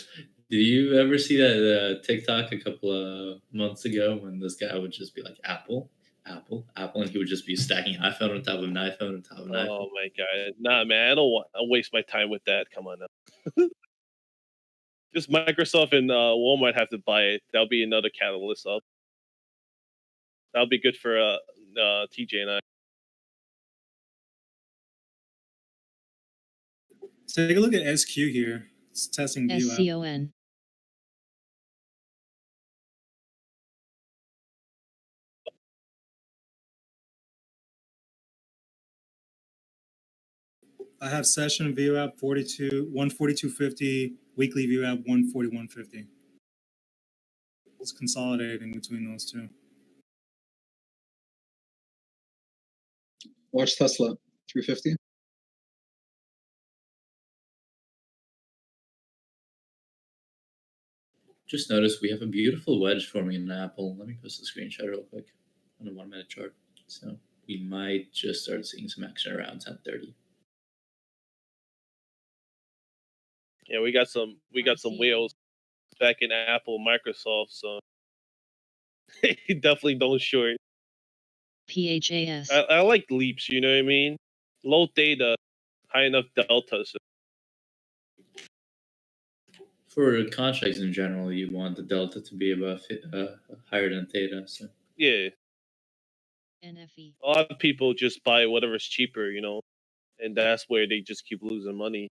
you ever see that TikTok a couple of months ago when this guy would just be like, Apple, Apple, Apple, and he would just be stacking iPhone on top of an iPhone on top of an iPhone? Oh, my God. Nah, man. I don't want to waste my time with that. Come on now. Just Microsoft and Walmart have to buy it. That'll be another catalyst up. That'll be good for TJ and I. Take a look at SQ here. It's testing view out. SCON. I have session VWAP 142.50, weekly VWAP 141.50. It's consolidating between those two. Watch Tesla 350. Just noticed we have a beautiful wedge forming in Apple. Let me post the screenshot real quick on a 1 minute chart. So we might just start seeing some action around 10:30. Yeah, we got some RCM. whales back in Apple, Microsoft, so definitely don't short. PHAS. I like leaps, you know what I mean? Low theta, high enough delta. So For contracts in general, you want the delta to be above higher than theta. So yeah, NFE. a lot of people just buy whatever's cheaper, you know, and that's where they just keep losing money.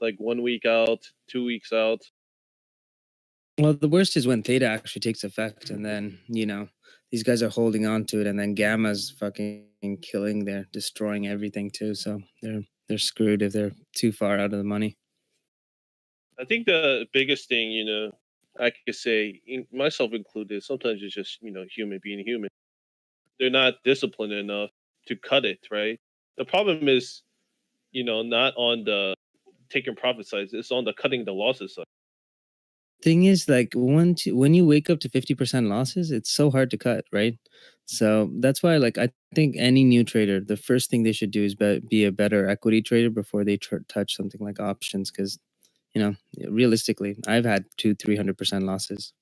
Like 1 week out, 2 weeks out. Well, the worst is when theta actually takes effect, and then these guys are holding on to it, and then gamma's fucking killing. They're destroying everything too. So they're screwed if they're too far out of the money. I think the biggest thing, you know, I could say, myself included, sometimes it's just, you know, human being human. They're not disciplined enough to cut it, right? The problem is, you know, not on the taking profit side, it's on the cutting the losses side. Thing is, like when you wake up to 50% losses, it's so hard to cut, right? So that's why, like, I think any new trader, the first thing they should do is be a better equity trader before they touch something like options, because realistically, I've had 200-300% losses.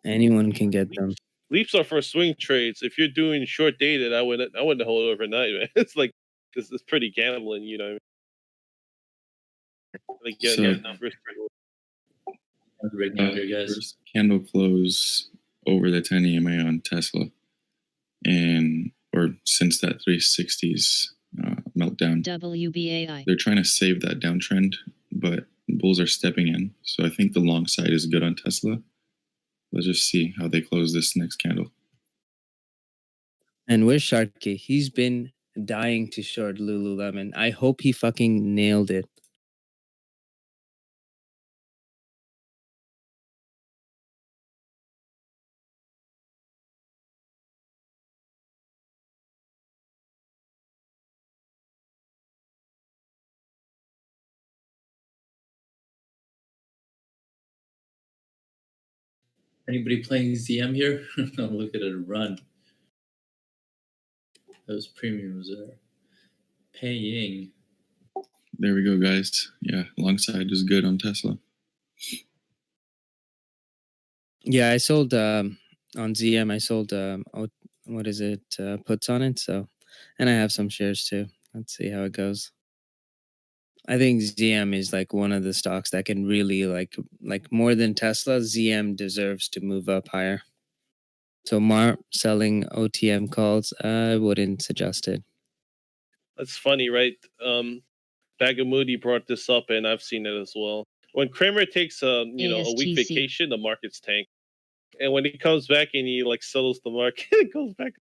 Anyone can get them. Leaps are for swing trades. If you're doing short dated, I wouldn't hold it overnight, man. It's like this is pretty gambling, you know. Like getting So- numbers. right now here, guys. First candle close over the 10 EMA on Tesla, or since that 360s meltdown. WBAI. They're trying to save that downtrend, but bulls are stepping in. So I think the long side is good on Tesla. Let's just see how they close this next candle. And where's Sharky? He's been dying to short Lululemon. I hope he fucking nailed it. Anybody playing ZM here? Look at it run. Those premiums are paying. There we go, guys. Yeah, long side is good on Tesla. Yeah, I sold on ZM. I sold puts on it. So, and I have some shares too. Let's see how it goes. I think ZM is like one of the stocks that can really like more than Tesla. ZM deserves to move up higher. So Mar selling OTM calls, I wouldn't suggest it. That's funny, right? Bagamoody brought this up, and I've seen it as well. When Kramer takes a week ASTC. vacation, the markets tank, and when he comes back and he like settles the market, it goes back.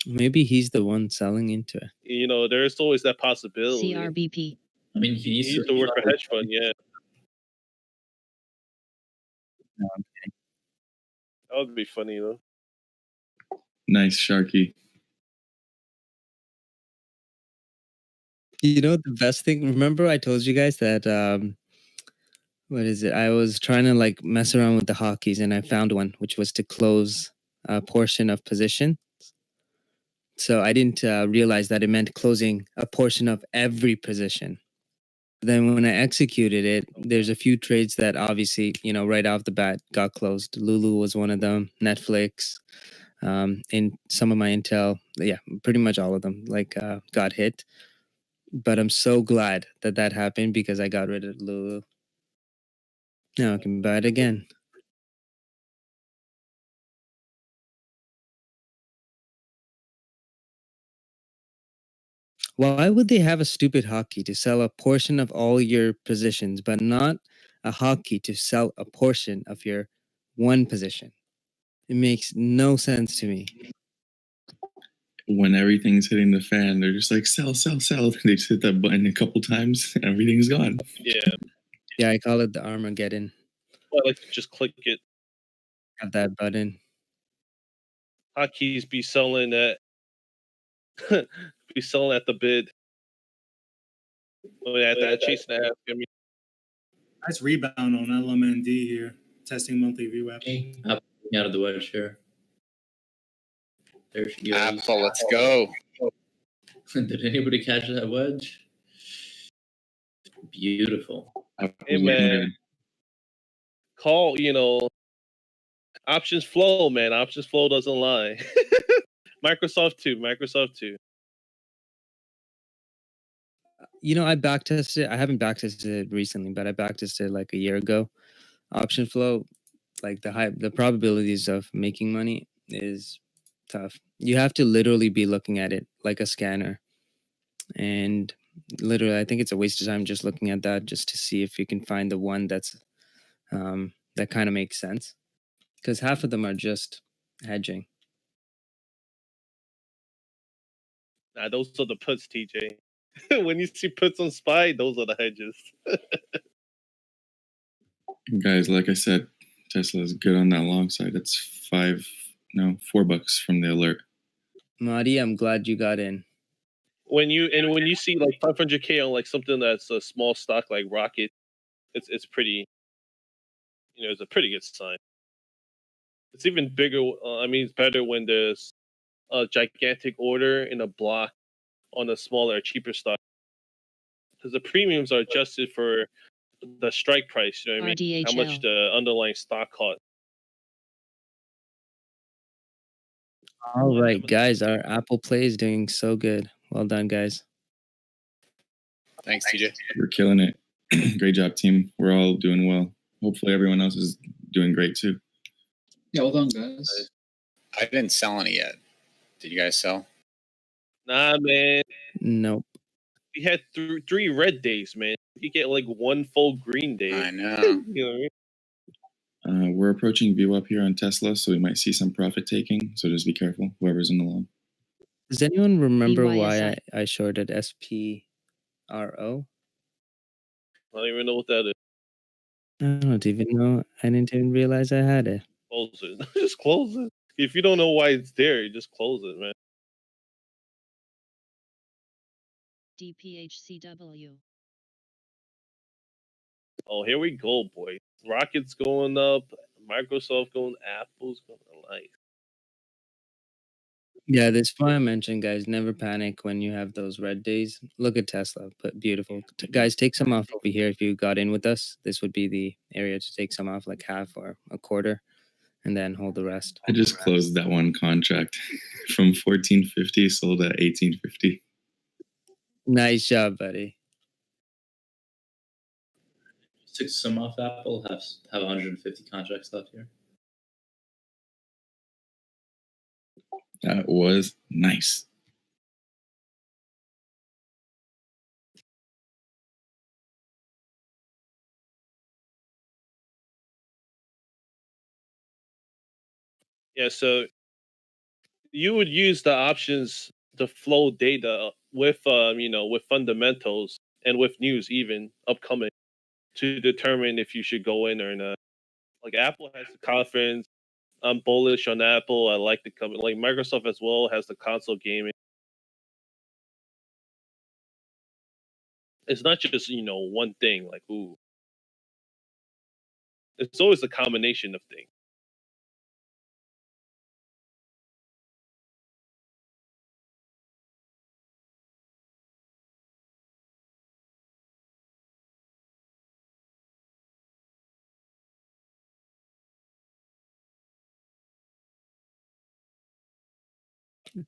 Maybe he's the one selling into it. You know, there's always that possibility. CRBP. I mean, He used to work for hedge fund, yeah. That would be funny though. Nice, Sharky. You know the best thing? Remember I told you guys that what is it? I was trying to like mess around with the hockeys, and I found one, which was to close a portion of position. So I didn't realize that it meant closing a portion of every position. Then when I executed it, there's a few trades that obviously, right off the bat got closed. Lulu was one of them, Netflix, in some of my Intel, yeah, pretty much all of them got hit. But I'm so glad that happened because I got rid of Lulu. Now I can buy it again. Why would they have a stupid hockey to sell a portion of all your positions, but not a hockey to sell a portion of your one position? It makes no sense to me. when everything's hitting the fan, they're just like sell, sell, sell. They just hit that button a couple times, and everything's gone. Yeah, Yeah, I call it the Armageddon. I like to just click it. Have that button. Hotkeys be selling at the bid. Oh, yeah, that chasing the ass. I mean, Nice rebound on LMND here. Testing monthly VWAP. Apple out of the wedge here. There she goes. Apple, let's go. Did anybody catch that wedge? Beautiful. Hey, man. call, options flow, man. Options flow doesn't lie. Microsoft too. I backtested. I haven't backtested it recently, but I backtested like a year ago. Option flow, like the probabilities of making money is tough. You have to literally be looking at it like a scanner, and literally, I think it's a waste of time just looking at that just to see if you can find the one that's that kind of makes sense, because half of them are just hedging. Nah, those are the puts, TJ. When you see puts on SPY, those are the hedges. Guys, like I said, Tesla is good on that long side. It's $4 from the alert. Marty, I'm glad you got in. When you see like 500K on like something that's a small stock like Rocket, it's pretty, it's a pretty good sign. It's even bigger. It's better when there's a gigantic order in a block on a smaller, cheaper stock, because the premiums are adjusted for the strike price. You know what I mean? How much RDHL. the underlying stock cost. All right, guys, our Apple Play is doing so good. Well done, guys. Thanks, TJ. We're killing it. Great job, team. We're all doing well. Hopefully, everyone else is doing great too. Yeah, well done, guys. I didn't sell any yet. Did you guys sell? Nah, man. Nope. We had 3 red days, man. You get like 1 full green day. I know. You know what I mean? We're approaching VWAP here on Tesla, so we might see some profit taking. So just be careful, whoever's in the long. Does anyone remember why BYSI. I shorted SPRO? I don't even know what that is. I don't even know. I didn't even realize I had it. Close it. Just close it. If you don't know why it's there, you just close it, man. DPHCW. Oh, here we go, boy. Rocket's going up. Microsoft going. Apple's going. Nice. Yeah, that's why I mentioned, guys, never panic when you have those red days. Look at Tesla, but beautiful. Guys, take some off over here if you got in with us. This would be the area to take some off, like half or a quarter, and then hold the rest. I just closed that one contract from 1450, sold at 1850. Nice job, buddy. Took some off Apple. Have 150 contracts left here. That was nice. Yeah, so you would use the options to flow data with with fundamentals and with news even upcoming to determine if you should go in or not. Like Apple has the conference. I'm bullish on Apple. I like the company. Like Microsoft as well has the console gaming. It's not just one thing. Like ooh, it's always a combination of things.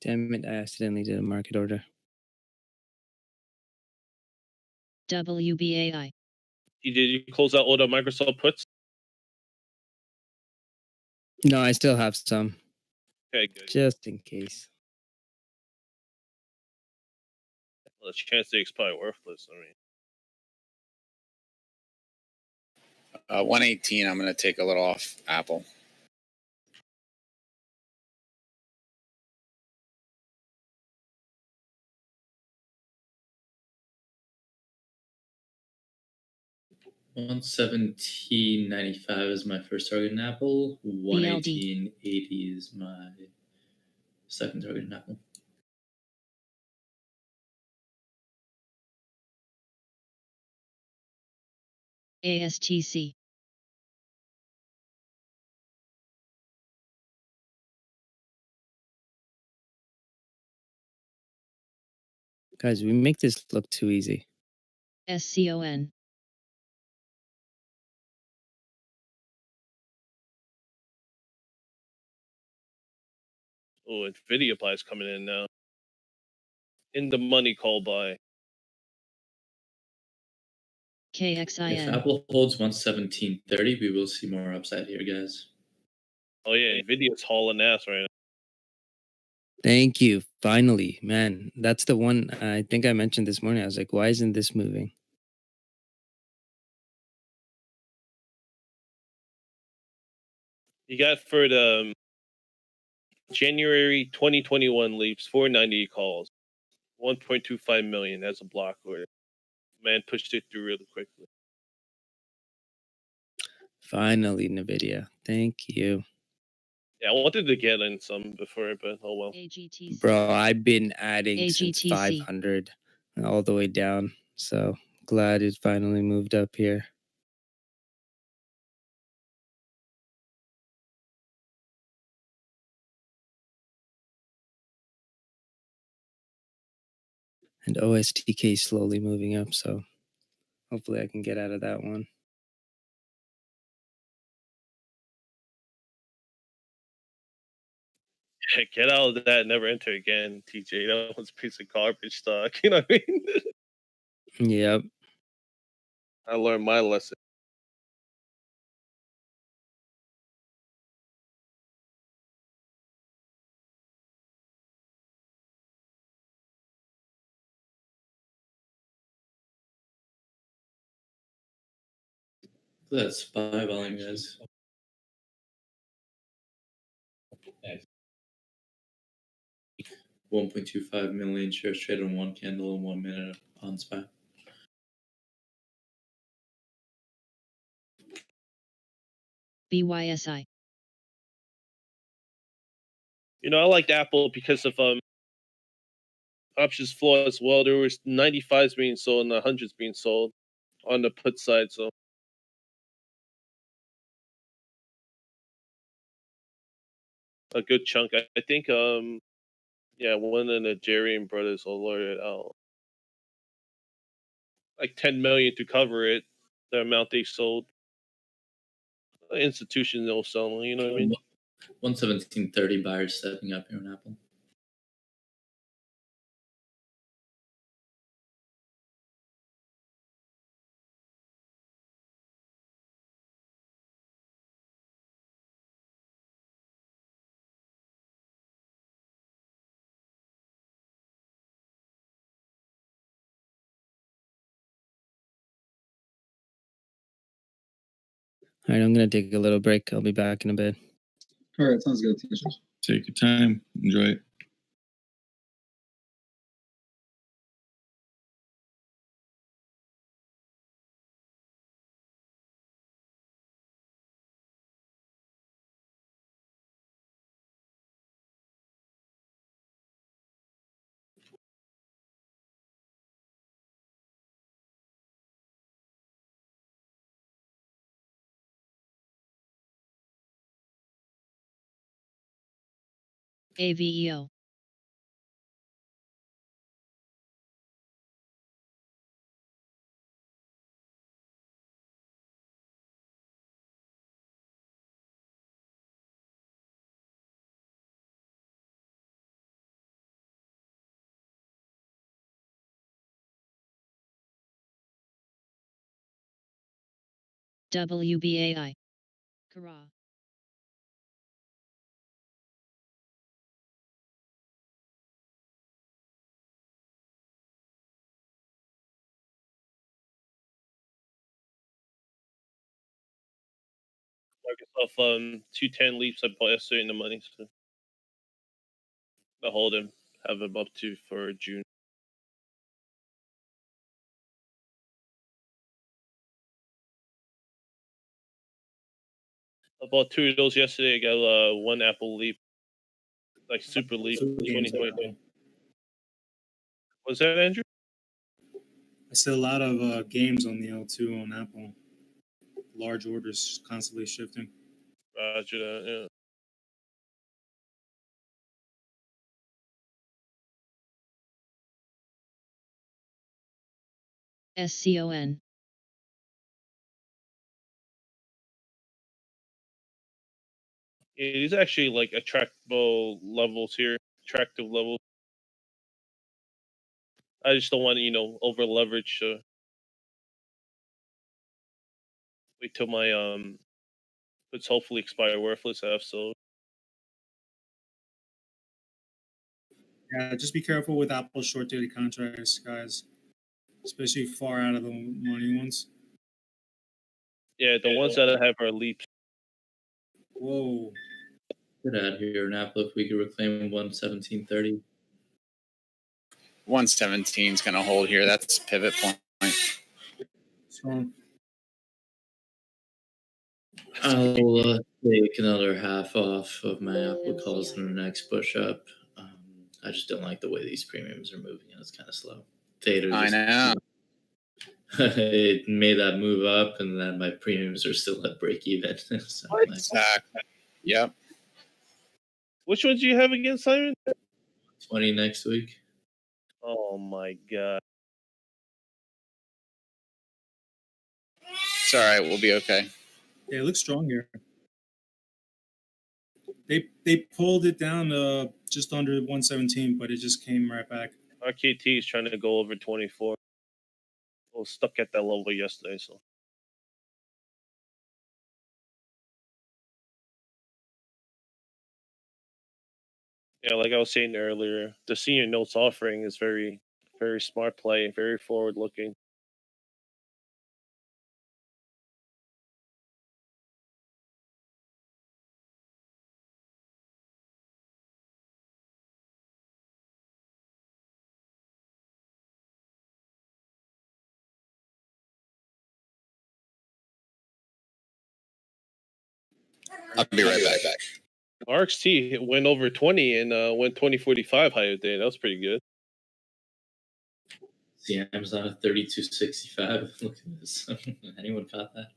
Damn it, I accidentally did a market order. WBAI. Did you close out all the Microsoft puts? No, I still have some, Okay, good. just in case. Well, the chance they expire worthless. I mean, 118, I'm going to take a little off Apple. 117.95 is my first target in Apple. 118.80 is my second target in Apple. ASTC. Guys, we make this look too easy. SCON. Oh, Nvidia buys coming in now. In the money call buy. If KXIN. Apple holds 117.30, we will see more upside here, guys. Oh yeah, Nvidia's hauling ass right now. Thank you. Finally, man. That's the one I think I mentioned this morning. I was like, why isn't this moving? You got for the January 2021 leaps 490 calls, 1.25 million as a block order. Man pushed it through really quickly. Finally, NVIDIA. Thank you. Yeah, I wanted to get in some before, but oh well. AGTC. Bro, I've been adding since AGTC. 500 all the way down. So glad it finally moved up here. And OSTK is slowly moving up. So hopefully I can get out of that one. Get out of that, never enter again, TJ. That was a piece of garbage stock. You know what I mean? Yep. I learned my lesson. That's SPY volume, guys. Nice. 1.25 million shares traded on one candle in 1 minute on SPY. BYSI. You know, I liked Apple because of options flow as well. There was 95s being sold and the hundreds being sold on the put side. So a good chunk. I think yeah, one of the Nigerian brothers alerted out like 10 million to cover it, the amount they sold. Institutional selling, you know what I mean? 117.30 buyers stepping up here on Apple. All right, I'm going to take a little break. I'll be back in a bit. All right, sounds good. TJ. Take your time. Enjoy it. AVEO. WBAI. Kara. Microsoft 210 leaps. I bought yesterday in the money, so I hold him, have him up to for June. I bought 2 of those yesterday. I got one Apple Leap, like Super Leap Super games 2020. Apple. Was that Andrew? I see a lot of games on the L2 on Apple. Large orders constantly shifting. Roger that. Yeah. SCON. It is actually like attractable levels here. Attractive levels. I just don't want to, over leverage. Wait till my puts hopefully expire worthless F. So Yeah, just be careful with Apple short dated contracts, guys. Especially far out of the money ones. yeah, the ones that I have are leaps. Whoa. Get out of here, Apple. If we could reclaim 117.30. 117 is going to hold here. That's pivot point. Strong. I'll take another half off of my Apple calls in the next push up. I just don't like the way these premiums are moving, and it's kind of slow. Theta I just know. it made that move up, and then my premiums are still at break even. So I'm like, Exactly. Yep. Which ones do you have again, Simon? 20 next week. Oh my god. It's all right. We'll be okay. Yeah, it looks strong here. They pulled it down to just under 117, but it just came right back. RKT is trying to go over 24. I was stuck at that level yesterday, so. Yeah, like I was saying earlier, the senior notes offering is very, very smart play, very forward looking. I'll be right back. RXT went over 20 and went 2045 higher day. That was pretty good. See, Amazon at 32.65. Look at this. Anyone caught that?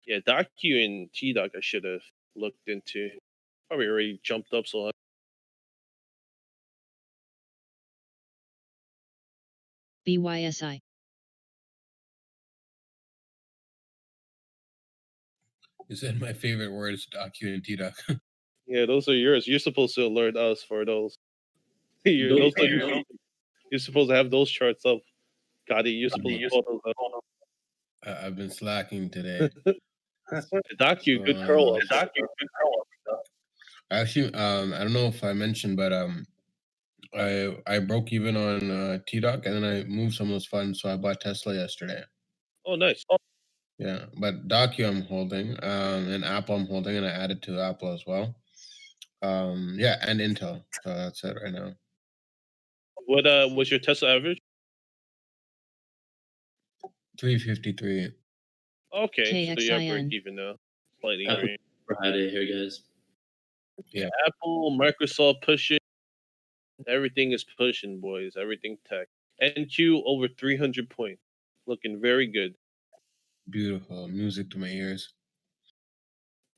Yeah, DocQ and TDoc I should have looked into. Probably already jumped up so high. BYSI. You said my favorite words, docu and T-Doc. Yeah, those are yours. You're supposed to alert us for those. Those are You're supposed to have those charts up. Got it. You're supposed to pull those up. I've been slacking today. DocQ, good So, curl up. Actually, I don't know if I mentioned, but I broke even on T-Doc, and then I moved some of those funds, so I bought Tesla yesterday. Oh, nice. Yeah, but Docu I'm holding, and Apple I'm holding, and I added to Apple as well. Yeah, and Intel. So that's it right now. What was your Tesla average? 353. Okay, so you're break KXIN. even now. Slightly Apple green. Friday here, guys. Yeah. Apple, Microsoft pushing. Everything is pushing, boys. Everything tech. NQ over 300 points. Looking very good. Beautiful. Music to my ears.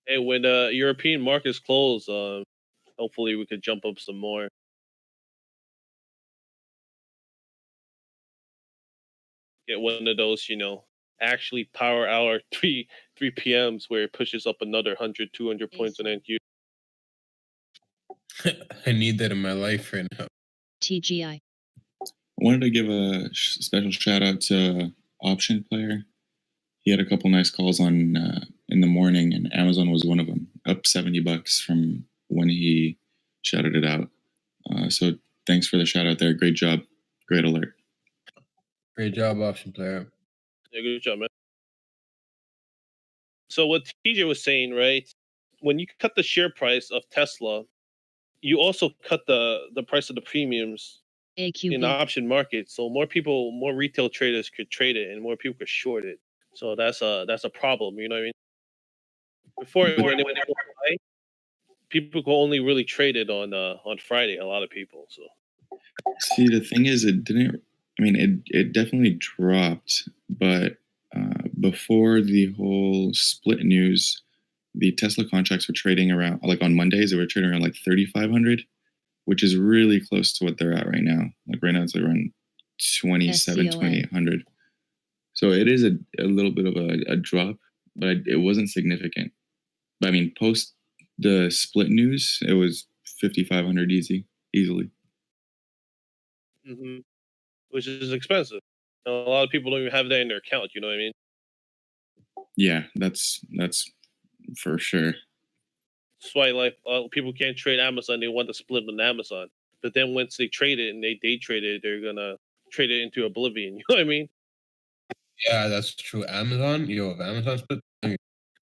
Hey, when European markets close, hopefully we could jump up some more. Get one of those, actually power hour 3 p.m.s where it pushes up another 100, 200 points on NQ. I need that in my life right now. TGI. I wanted to give a special shout out to Option Player. He had a couple nice calls on in the morning, and Amazon was one of them, up $70 from when he shouted it out. So thanks for the shout out there. Great job. Great alert. Great job, Option Player. Yeah, good job, man. So what TJ was saying, right? When you cut the share price of Tesla, you also cut the price of the premiums in the AQB. option market, so more retail traders could trade it, and more people could short it. So that's a problem. You know what I mean? Before when it was high, people could only really trade it on Friday. A lot of people. So See, the thing is, it didn't. I mean, it definitely dropped, but before the whole split news, the Tesla contracts were trading around, like on Mondays, they were trading around like 3,500, which is really close to what they're at right now. Like right now, it's like around 27, SCON. 2,800. So it is a little bit of a drop, but it wasn't significant. But I mean, post the split news, it was 5,500 easily. hmm which is expensive. A lot of people don't even have that in their account. You know what I mean? Yeah, that's for sure. That's why like people can't trade Amazon. They want to split on Amazon, but then once they trade it and they day trade it, they're gonna trade it into oblivion. You know what I mean? Yeah, that's true. Amazon, if Amazon split,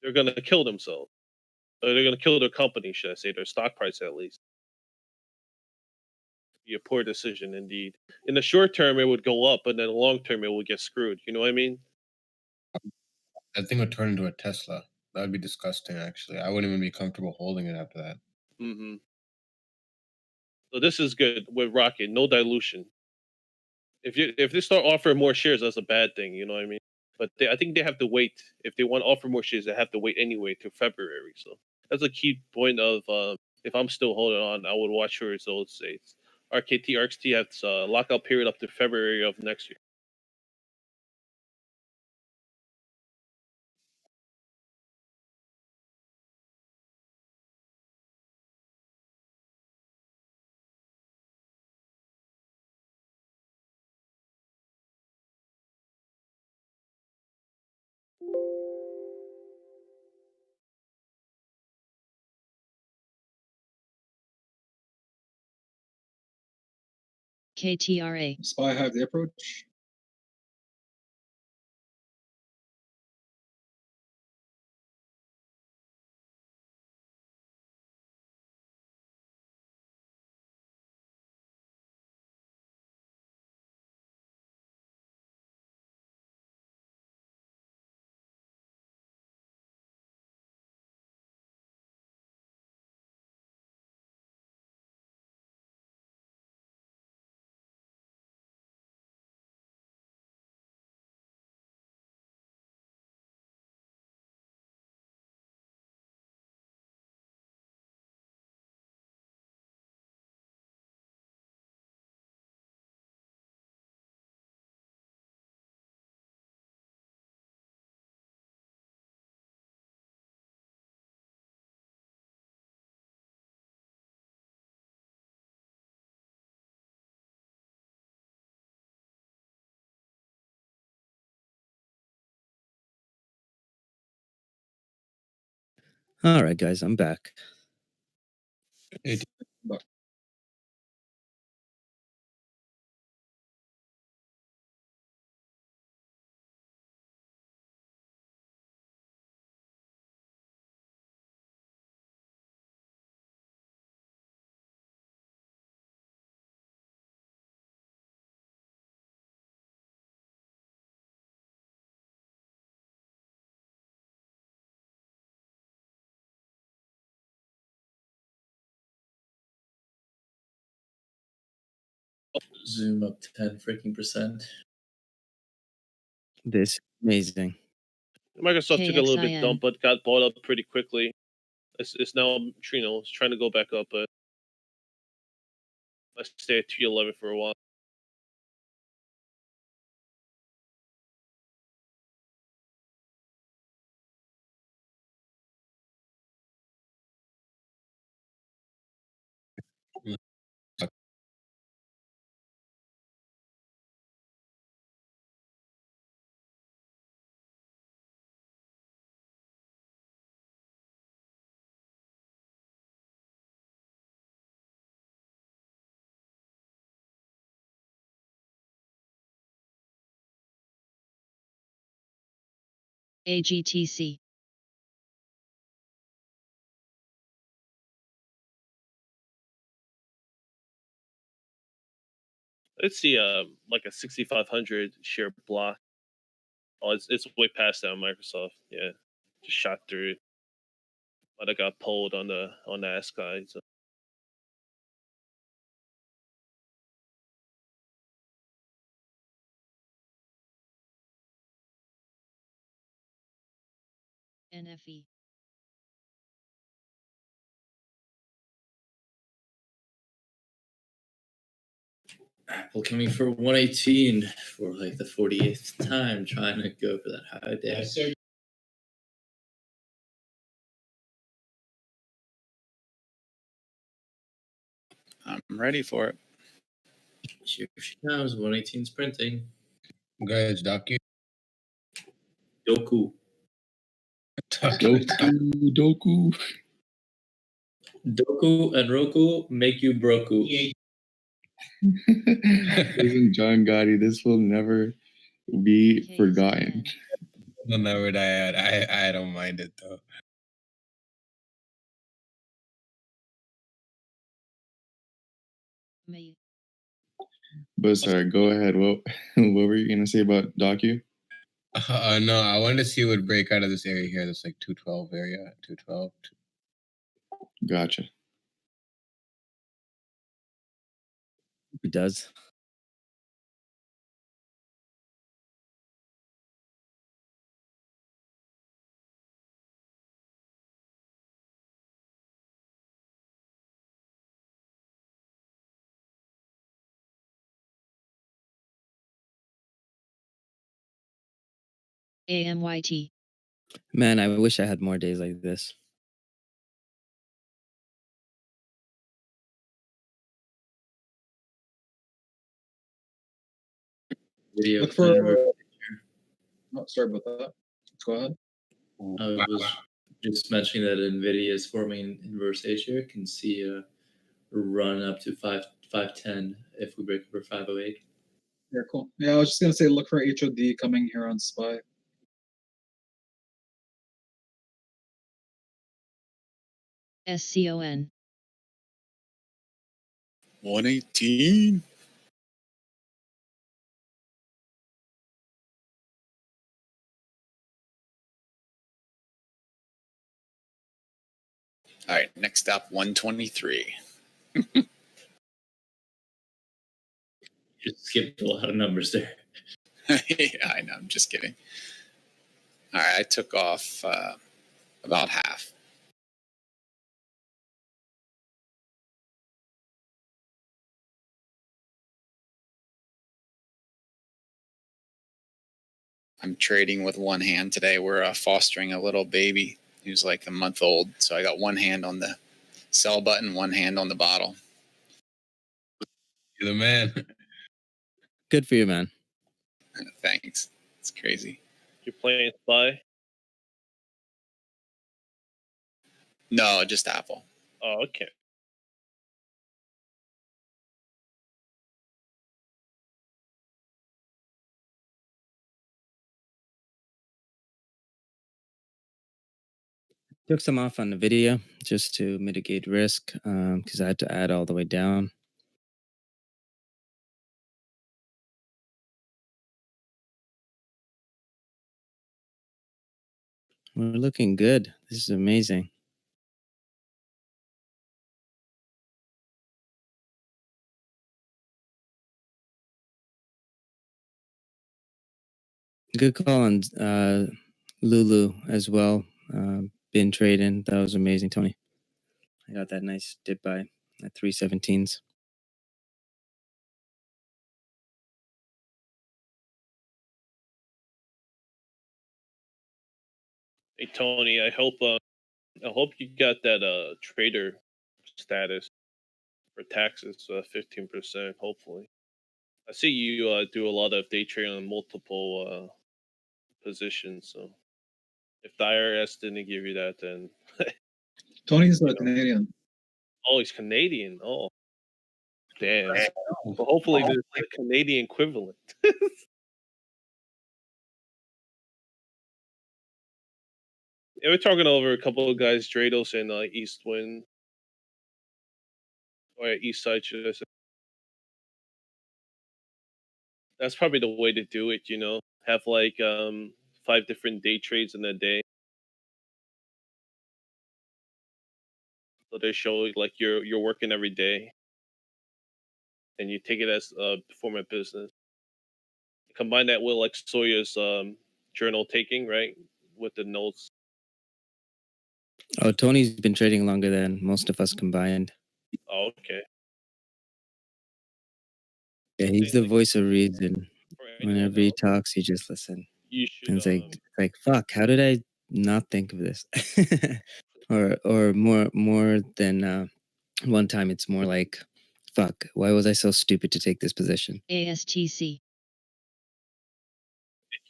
They're gonna kill themselves. Or they're gonna kill their company, should I say, their stock price at least. Be a poor decision indeed. In the short term, it would go up, but in the long term, it would get screwed. You know what I mean? that thing would turn into a Tesla. That would be disgusting. Actually, I wouldn't even be comfortable holding it after that. hmm So this is good with Rocket. No dilution. If they start offering more shares, that's a bad thing. You know what I mean? But I think they have to wait. If they want to offer more shares, they have to wait anyway till February. So that's a key point of if I'm still holding on, I would watch for results. It's RXT has a lockout period up to February of next year. KTRA. SPY have the approach. All right, guys, I'm back. Zoom up 10 freaking percent. This is amazing. Microsoft took a little bit KXIN. dump, but got bought up pretty quickly. It's now, it's trying to go back up, but let's stay at 211 for a while. AGTC. Let's see, like a 6,500 share block. Oh, it's way past that on Microsoft. Yeah, just shot through. But I got pulled on the ASCII. So. NFE. Apple coming for 118 for like the 48th time, trying to go for that high day. I'm ready for it. Here she comes. 118's printing. Guys, Docu. Doku. Doku. Doku and Roku make you broku. Listen, John Gotti, this will never be forgotten. Will never die out. I don't mind it though. May. But sorry, go ahead. What were you gonna say about Docu? No, I wanted to see what would break out of this area here. This like 212 area, 212. Gotcha. He does. AMYT. Man, I wish I had more days like this. Video. Look for. Oh, sorry about that. Go ahead. I was just mentioning that NVIDIA is forming inverse H here. Can see a run up to 510 if we break over 508. Yeah, cool. Yeah, I was just gonna say look for HOD coming here on SPY. SCON. 118. All right, next up, 123. Just skipped a lot of numbers there. Yeah, I know. I'm just kidding. All right, I took off about half. I'm trading with one hand today. We're fostering a little baby who's like a month old. So I got one hand on the sell button, one hand on the bottle. You're the man. Good for you, man. Thanks. It's crazy. You're playing SPY? No, just Apple. Oh, okay. Took some off on the video just to mitigate risk because I had to add all the way down. We're looking good. This is amazing. Good call on Lulu as well. Been trading. That was amazing, Tony. I got that nice dip by at 317s. Hey Tony, I hope you got that trader status for taxes, 15%. Hopefully, I see you do a lot of day trading on multiple positions. So if the IRS didn't give you that, then Tony's Canadian. oh, he's Canadian. Oh, damn. Well, hopefully there's a Canadian equivalent. Yeah, we're talking over a couple of guys, Drados and Eastwind. Or East Side, should I say. That's probably the way to do it. Have like 5 different day trades in a day, so they show like you're working every day, and you take it as a form of business. Combine that with like Sawyer's journal taking, right, with the notes. Oh, Tony's been trading longer than most of us combined. Oh, okay. Yeah, he's the voice of reason. For anyone Whenever he else, talks, you just listen. you And should it's like fuck, how did I not think of this? or more than one time, it's more like, fuck, why was I so stupid to take this position? ASTC.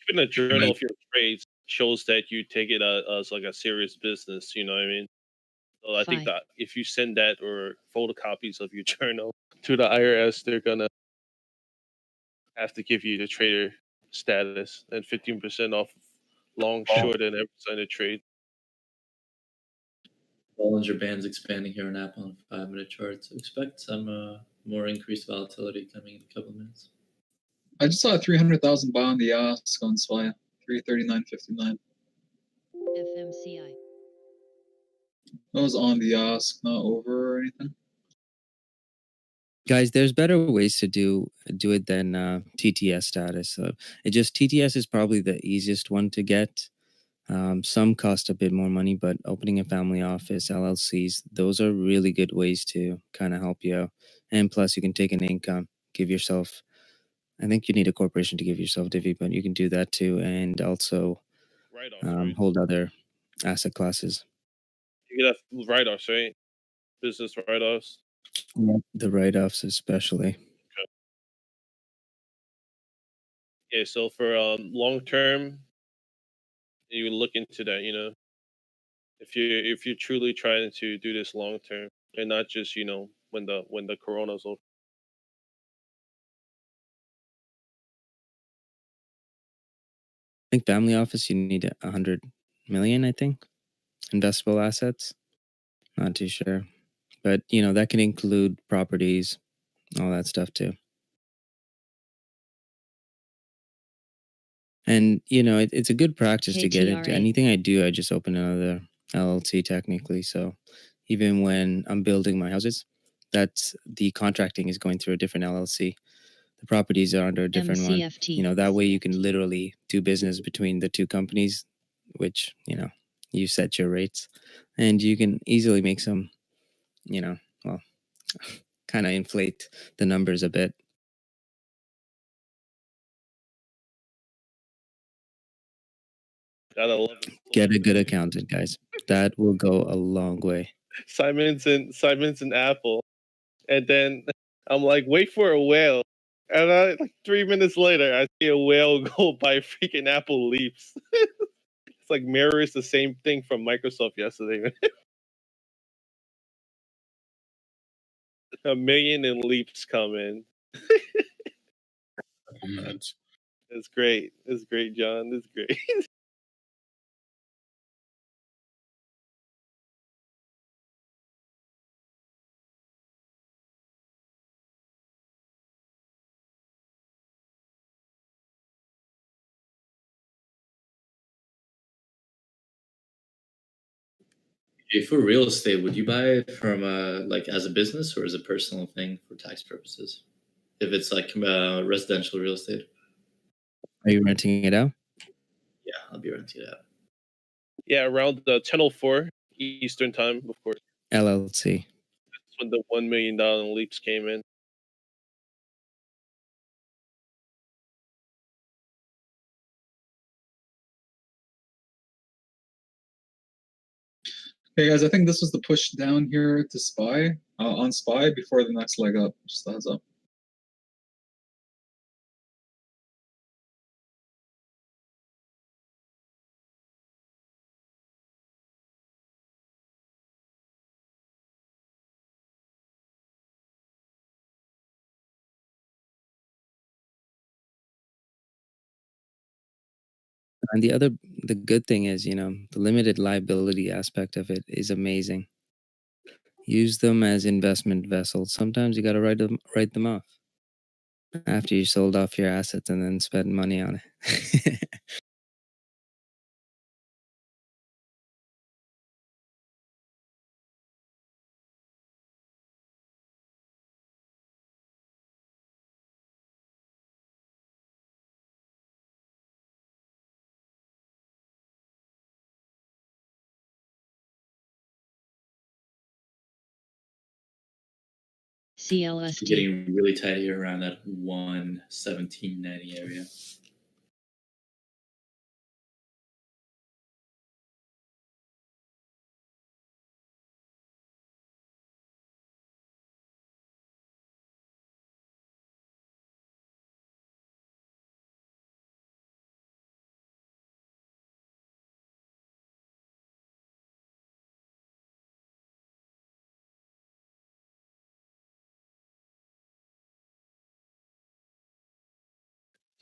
keeping a journal of your trades shows that you take it as like a serious business. You know what I mean? So I think Fine. that if you send that or photocopies of your journal to the IRS, they're gonna have to give you the trader status and 15% off long, short, and every percent of trade. Bollinger Band's expanding here on app on 5-minute chart, so expect some more increased volatility coming in a couple of minutes. I just saw a 300,000 buy on the ask on SPY, 339.59. FMCI. That was on the ask, not over or anything. Guys, there's better ways to do it than TTS status. So TTS is probably the easiest one to get. Some cost a bit more money, but opening a family office, LLCs, those are really good ways to kind of help you out. And plus, you can take an income, give yourself. I think you need a corporation to give yourself divvy, but you can do that too, and also Write-offs, right? hold other asset classes. You get write-offs, right? Business write-offs. The write-offs, especially. Okay, so for long term, you look into that. If you're truly trying to do this long term and not just when the corona's over. I think family office, you need 100 million, I think, investable assets. Not too sure. But, that can include properties, all that stuff too. And, it's a good practice to get into. KTRA. Anything I do, I just open another LLC technically. So even when I'm building my houses, that's the contracting is going through a different LLC. The properties are under a different MCFT. one. That way you can literally do business between the two companies, which, you set your rates. And you can easily make some, kind of inflate the numbers a bit. Gotta love it. Get a good accountant, guys. That will go a long way. Simon's and Apple, and then I'm like, wait for a whale, and like 3 minutes later, I see a whale go by freaking Apple leaps. It's like mirrors the same thing from Microsoft yesterday. A million in leaps coming. Nuts. It's great. It's great, John. It's great. If for real estate, would you buy it from like as a business or as a personal thing for tax purposes? If it's like residential real estate, Are you renting it out? yeah, I'll be renting it out. Yeah, around the 10:04 Eastern time, of course. LLC. That's when the $1 million leaps came in. Hey guys, I think this was the push down here to SPY, on SPY before the next leg up. Just a heads up. And the good thing is, the limited liability aspect of it is amazing. Use them as investment vessels. Sometimes you got to write them off. after you sold off your assets and then spent money on it. It's CLST. getting really tight here around that 117.90 area.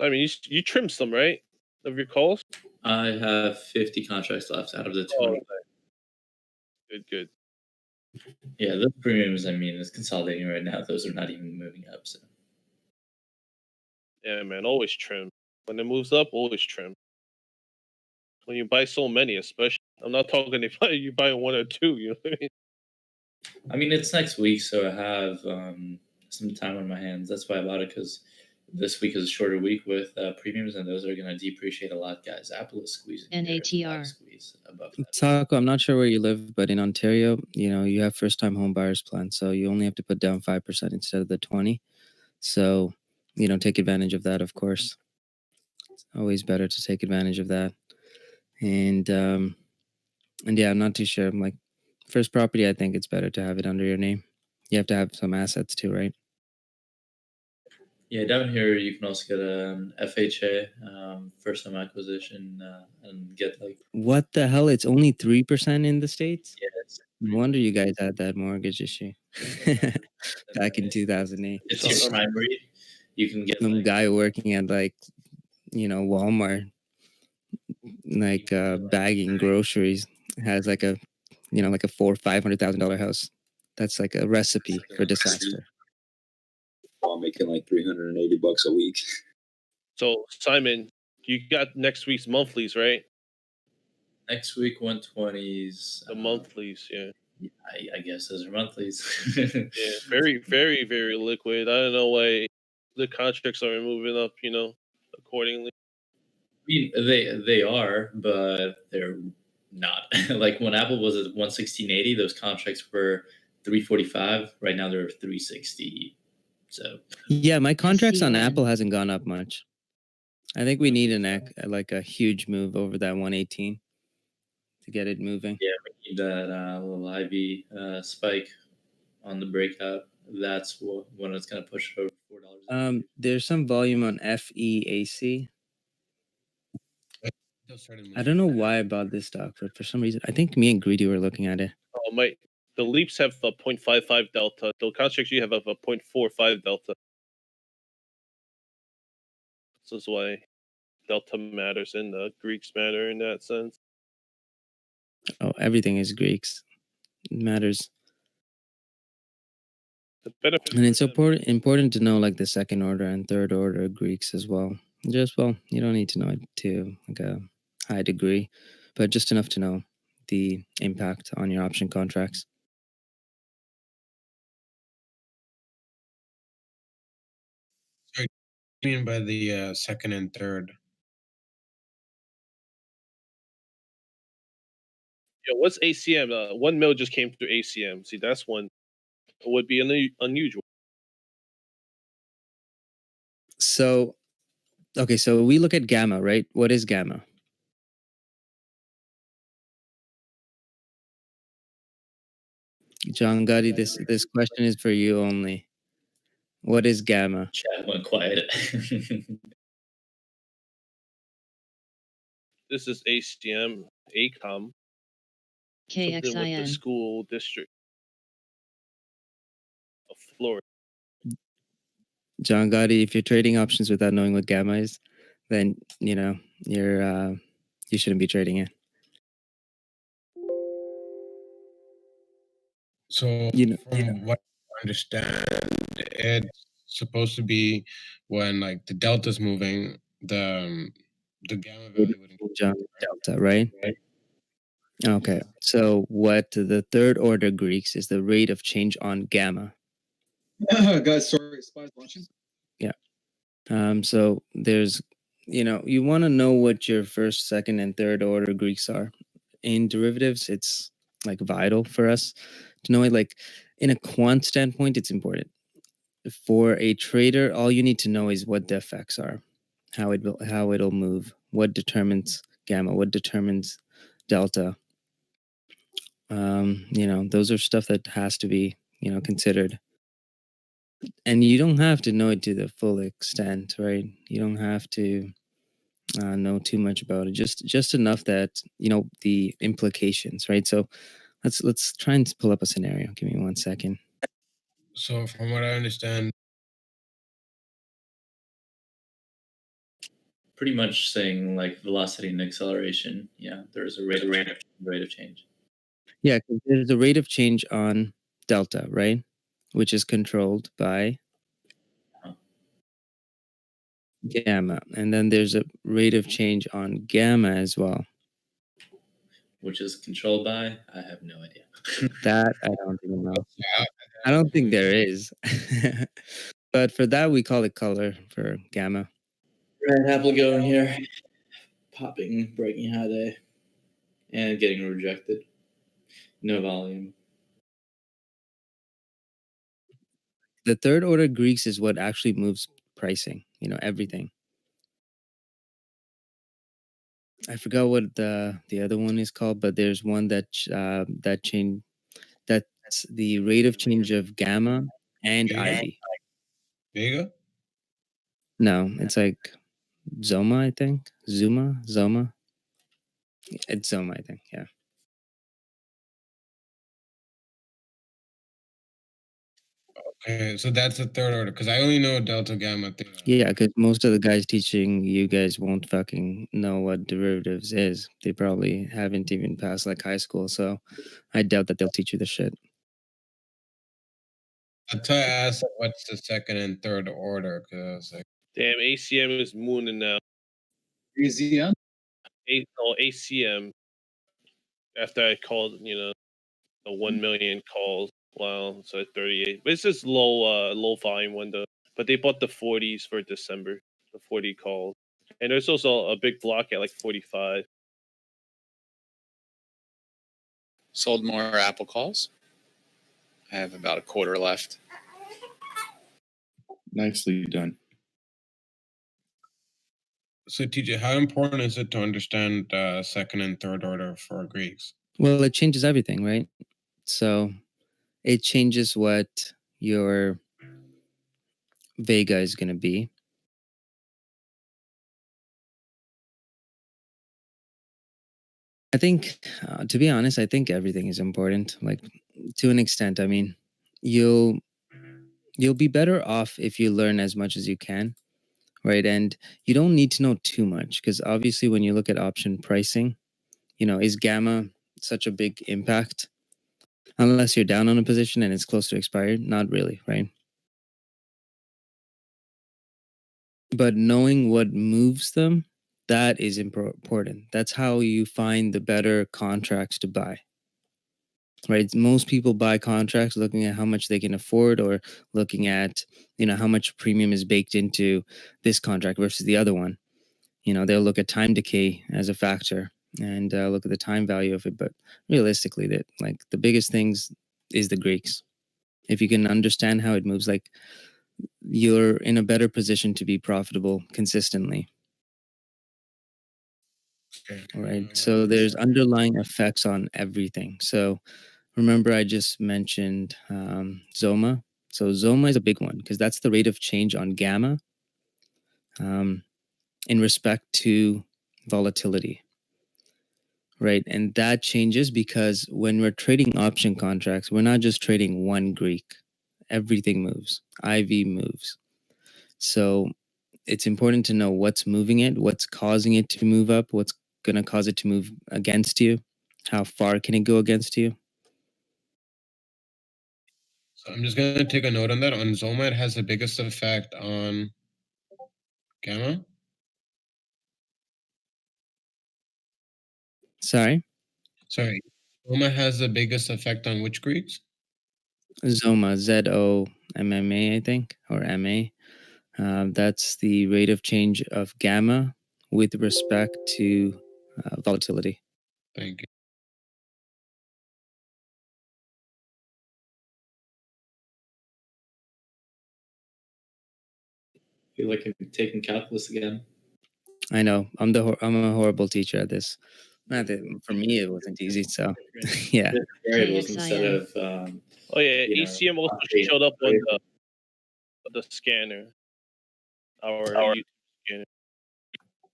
I mean, you trimmed some, right, of your calls? I have 50 contracts left out of the 20. Good. Yeah, those premiums, I mean, it's consolidating right now. Those are not even moving up. So Yeah, man, always trim. When it moves up, always trim. When you buy so many, especially, I'm not talking if you buy one or two. You know what I mean? I mean, it's next week, so I have some time on my hands. That's why I bought it, because this week is a shorter week with premiums, and those are going to depreciate a lot, guys. Apple is squeezing. NATR. Squeeze above that. Taco, I'm not sure where you live, but in Ontario, you have first-time home buyers plan, so you only have to put down 5% instead of the 20. So, take advantage of that, of course. It's always better to take advantage of that. And yeah, I'm not too sure. Like, first property, I think it's better to have it under your name. You have to have some assets too, right? Yeah, down here you can also get an FHA, first time acquisition, and get like. What the hell? It's only 3% in the States? Yeah, it's No wonder you guys had that mortgage issue back in 2008. It's your prime rate. You can get Some guy working at Walmart, bagging groceries, has like a $400,000-$500,000 house. That's like a recipe for disaster. While making like $380 a week. So, Simon, you got next week's monthlies, right? Next week, 120s. The monthlies, yeah. I guess those are monthlies. Yeah, very, very, very liquid. I don't know why the contracts aren't moving up, accordingly. I mean, they are, but they're not. Like when Apple was at 116.80, those contracts were 345. Right now they're 360. So yeah, my contracts on Apple hasn't gone up much. I think we need a huge move over that 118 to get it moving. Yeah, we need that little IV spike on the breakout. That's when it's going to push over $4. There's some volume on FEAC. I don't know why I bought this stock, but for some reason, I think me and Greedy were looking at it. Oh, the leaps have a 0.55 delta. The contracts you have a 0.45 delta. This is why delta matters and the Greeks matter in that sense. Oh, everything is Greeks. It matters. And it's important to know like the second order and third order Greeks as well. You don't need to know it to like a high degree, but just enough to know the impact on your option contracts. Sorry, what do you mean by the second and third? Yeah, what's ACM? 1 mil just came through ACM. See, that's one. It would be unusual. So, okay, so we look at gamma, right? What is gamma? John Gotti, this question is for you only. What is gamma? Chat went quiet. This is ACM, ACOM. Something with the KXIN. school district of Florida. John Gotti, if you're trading options without knowing what gamma is, then you shouldn't be trading it. So from what I understand, it's supposed to be when like the delta's moving, the gamma value would Change on delta, right? Okay. So what the third order Greeks is the rate of change on gamma. Guys, sorry, spies launching. So there's, you want to know what your first, second, and third order Greeks are. In derivatives, it's like vital for us to know it. Like in a quant standpoint, it's important. For a trader, all you need to know is what the effects are, how it'll move, what determines gamma, what determines delta. Those are stuff that has to be, considered. And you don't have to know it to the full extent, right? You don't have to know too much about it. Just enough that the implications, right? So let's try and pull up a scenario. Give me 1 second. So from what I understand, Pretty much saying like velocity and acceleration. Yeah, there's a rate of change. Yeah, 'cause there's a rate of change on delta, right? Which is controlled by gamma. And then there's a rate of change on gamma as well. Which is controlled by? I have no idea. That I don't even know. I don't think there is. But for that, we call it color for gamma. Right, Apple going here. Popping, breaking high day. And getting rejected. No volume. The third order Greeks is what actually moves pricing, everything. I forgot what the other one is called, but there's one that's the rate of change of gamma and Vega? IB. Vega? No, it's like Zoma, I think. Zoma. It's Zoma, I think. Yeah. Okay, so that's the third order because I only know delta, gamma, theta. Yeah, because most of the guys teaching you guys won't fucking know what derivatives is. They probably haven't even passed like high school, so I doubt that they'll teach you the shit. That's why I asked what's the second and third order because I was like, Damn, ACM is mooning now. AZM? ACM. After I called, a 1 million calls. Wow, so 38. But it's just low volume window. But they bought the 40s for December, the 40 calls. And there's also a big block at like 45. Sold more Apple calls. I have about a quarter left. Nicely done. so TJ, how important is it to understand second and third order for Greeks? Well, it changes everything, right? So it changes what your Vega is going to be. I think, to be honest, I think everything is important. Like to an extent. I mean, you'll be better off if you learn as much as you can, right? And you don't need to know too much because obviously, when you look at option pricing, is gamma such a big impact? Unless you're down on a position and it's close to expired, not really, right? But knowing what moves them, that is important. That's how you find the better contracts to buy. Right? Most people buy contracts looking at how much they can afford or looking at, how much premium is baked into this contract versus the other one. They'll look at time decay as a factor and look at the time value of it. But realistically, that like the biggest things is the Greeks. If you can understand how it moves, like you're in a better position to be profitable consistently. Okay. All right. So there's underlying effects on everything. So remember, I just mentioned Zoma. So Zoma is a big one because that's the rate of change on gamma in respect to volatility. Right. And that changes because when we're trading option contracts, we're not just trading one Greek. Everything moves. IV moves. So it's important to know what's moving it, what's causing it to move up, what's going to cause it to move against you, how far can it go against you. So I'm just gonna take a note on that. On Zoma, it has the biggest effect on Gamma. Sorry, Sorry, Zoma has the biggest effect on which Greeks? Zoma, ZOMMA, I think, or MA. That's the rate of change of gamma with respect to volatility. Thank you. I feel like I'm taking calculus again. I know I'm a horrible teacher at this. Not that for me it wasn't easy. So yeah, Variables instead KSIN. of Oh yeah, you know, ECM also update showed up on variable. the scanner. Our YouTube scanner.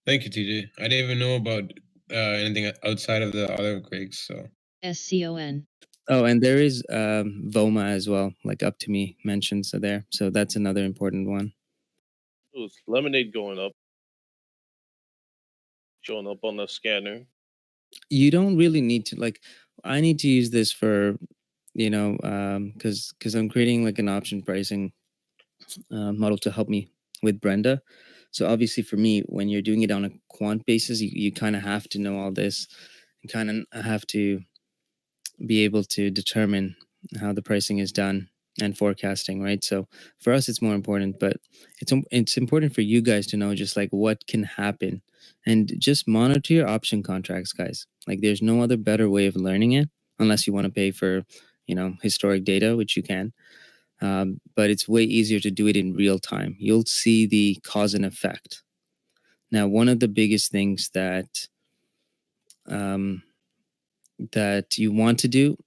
Thank you, TJ. I didn't even know about anything outside of the other Greeks. So SCON. Oh, and there is Voma as well, like up to me mentions are there. So that's another important one. It was lemonade going up, showing up on the scanner. You don't really need to like. I need to use this for, because I'm creating like an option pricing model to help me with Brenda. So obviously for me, when you're doing it on a quant basis, you kind of have to know all this. You kind of have to be able to determine how the pricing is done and forecasting, right? So for us, it's more important, but it's important for you guys to know just like what can happen, and just monitor your option contracts, guys. Like there's no other better way of learning it unless you want to pay for, historic data, which you can. But it's way easier to do it in real time. You'll see the cause and effect. Now, one of the biggest things that that you want to do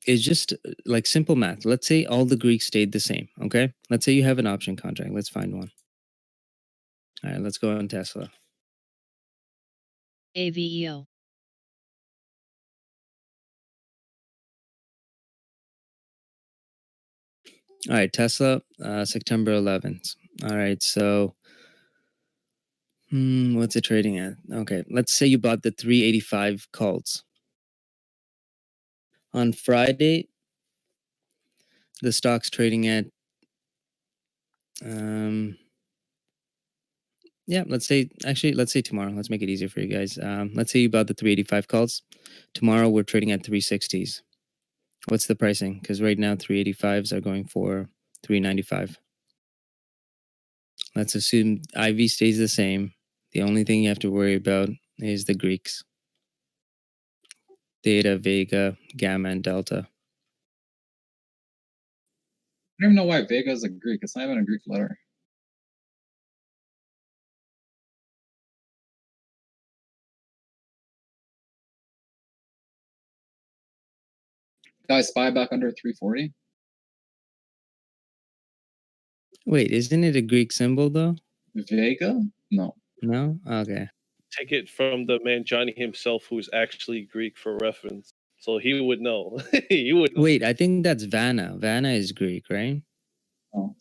is just like simple math. Let's say all the Greeks stayed the same. Okay. Let's say you have an option contract. Let's find one. All right. Let's go on Tesla. AVEO. All right. Tesla, September 11th. All right. So, what's it trading at? Okay. Let's say you bought the 385 calls. On Friday, the stock's trading at, let's say tomorrow. Let's make it easier for you guys. Let's say you bought the 385 calls. Tomorrow we're trading at 360s. What's the pricing? Because right now 385s are going for 395. Let's assume IV stays the same. The only thing you have to worry about is the Greeks. Theta, Vega, Gamma, and Delta. I don't even know why Vega is a Greek. It's not even a Greek letter. Guys, spy back under 340. Wait, isn't it a Greek symbol though? Vega? No. No? Okay. Take it from the man Johnny himself, who's actually Greek for reference. So he would know. He would know. Wait, I think that's Vanna. Vanna is Greek, right? Oh.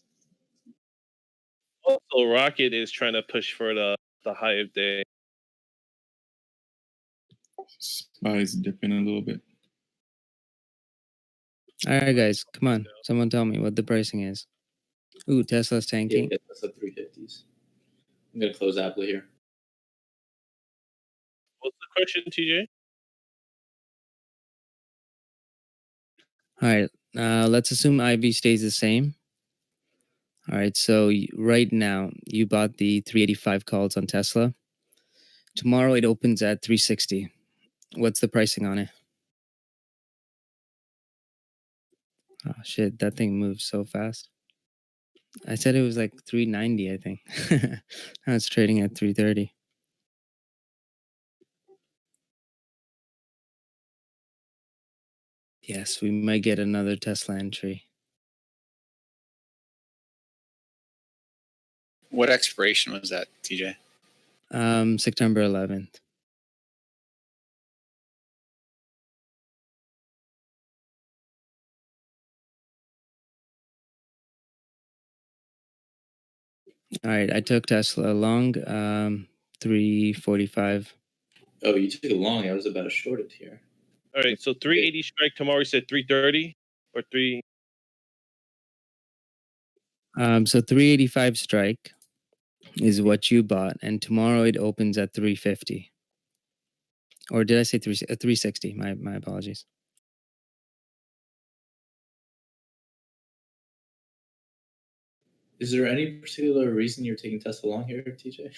Also, Rocket is trying to push for the high of day. SPY's dipping a little bit. All right, guys, come on. Someone tell me what the pricing is. Ooh, Tesla's tanking. Yeah, that's the 350s. I'm gonna close Apple here. What's the question, TJ? All right, let's assume IV stays the same. All right, so right now you bought the 385 calls on Tesla. Tomorrow it opens at 360. What's the pricing on it? Oh shit, that thing moves so fast. I said it was like 390, I think. Now it's trading at 330. Yes, we might get another Tesla entry. What expiration was that, TJ? September 11th. All right, I took Tesla long, 345. Oh, you took it long. I was about to short it here. All right, so 380 strike tomorrow. You said 330 or 3. So 385 strike is what you bought, and tomorrow it opens at 350. Or did I say 360? My apologies. Is there any particular reason you're taking Tesla long here, TJ?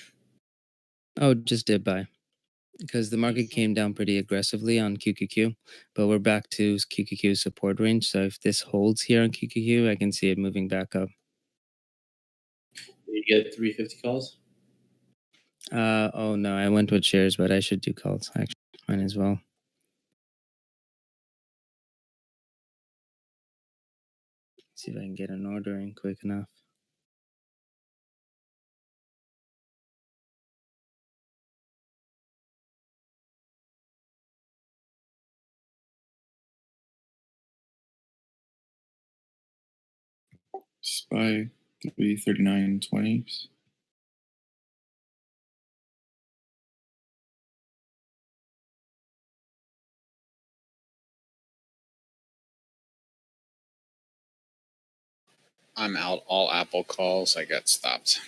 Oh, just did buy. Because the market came down pretty aggressively on QQQ, but we're back to QQQ support range. So if this holds here on QQQ, I can see it moving back up. Did you get 350 calls? Oh no, I went with shares, but I should do calls. Actually, mine as well. See if I can get an order in quick enough. SPY 339.20. I'm out all Apple calls. I got stopped.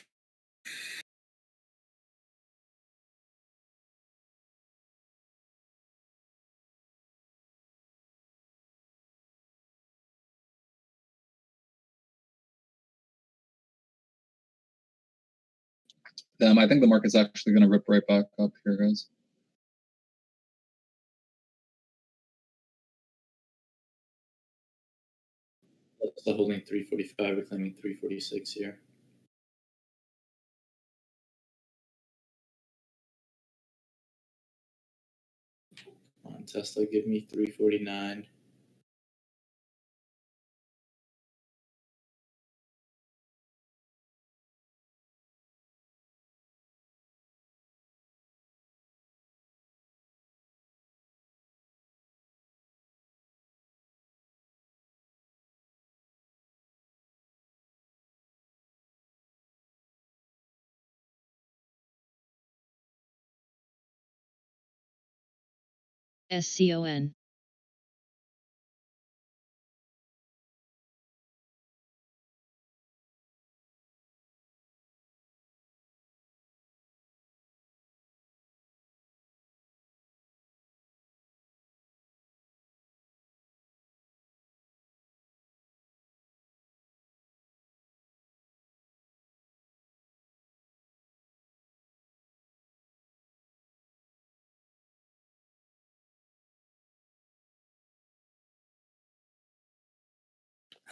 I think the market's actually going to rip right back up here, guys. Tesla holding 345, reclaiming 346 here. Come on, Tesla, give me 349. SCON.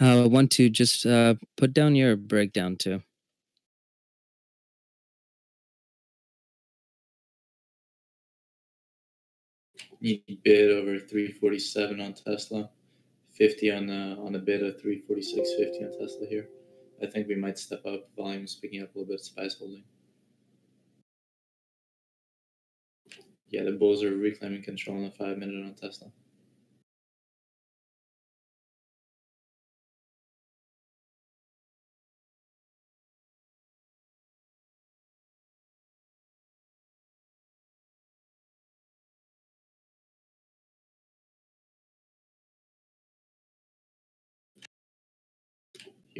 I want to just put down your breakdown too. Need bid over 347 on Tesla, 50 on the bid of 346.50 on Tesla here. I think we might step up. Volume's picking up a little bit. SPY's holding. Yeah, the bulls are reclaiming control in the 5-minute on Tesla.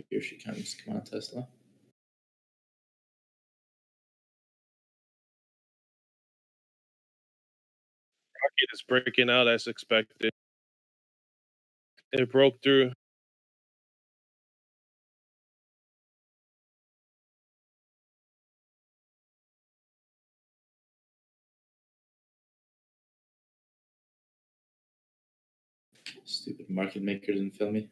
Here she comes. Come on, Tesla. Market is breaking out as expected. It broke through. Stupid market maker didn't fill me.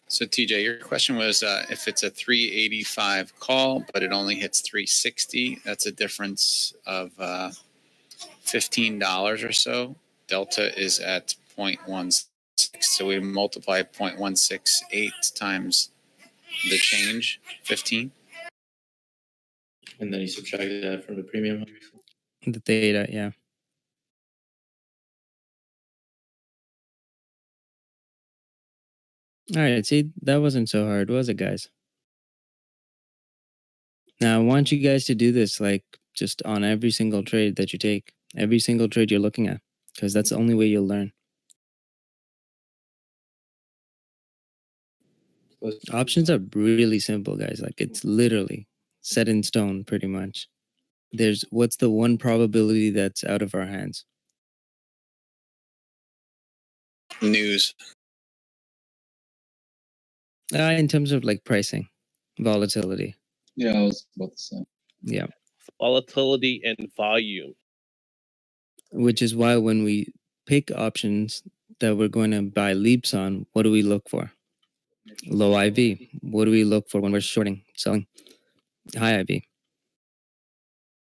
So TJ, your question was if it's a 385 call, but it only hits 360, that's a difference of $15 or so. Delta is at 0.16. So we multiply 0.168 times the change, 15. And then you subtract that from the premium. The theta, yeah. All right, see, that wasn't so hard, was it, guys? Now, I want you guys to do this, like, just on every single trade that you take, every single trade you're looking at, because that's the only way you'll learn. Options are really simple, guys. Like it's literally set in stone, pretty much. There's what's the one probability that's out of our hands? News. In terms of like pricing, volatility. Yeah, I was about to say. Yeah. Volatility and volume. Which is why when we pick options that we're going to buy leaps on, what do we look for? Low IV. What do we look for when we're shorting, selling? High IV.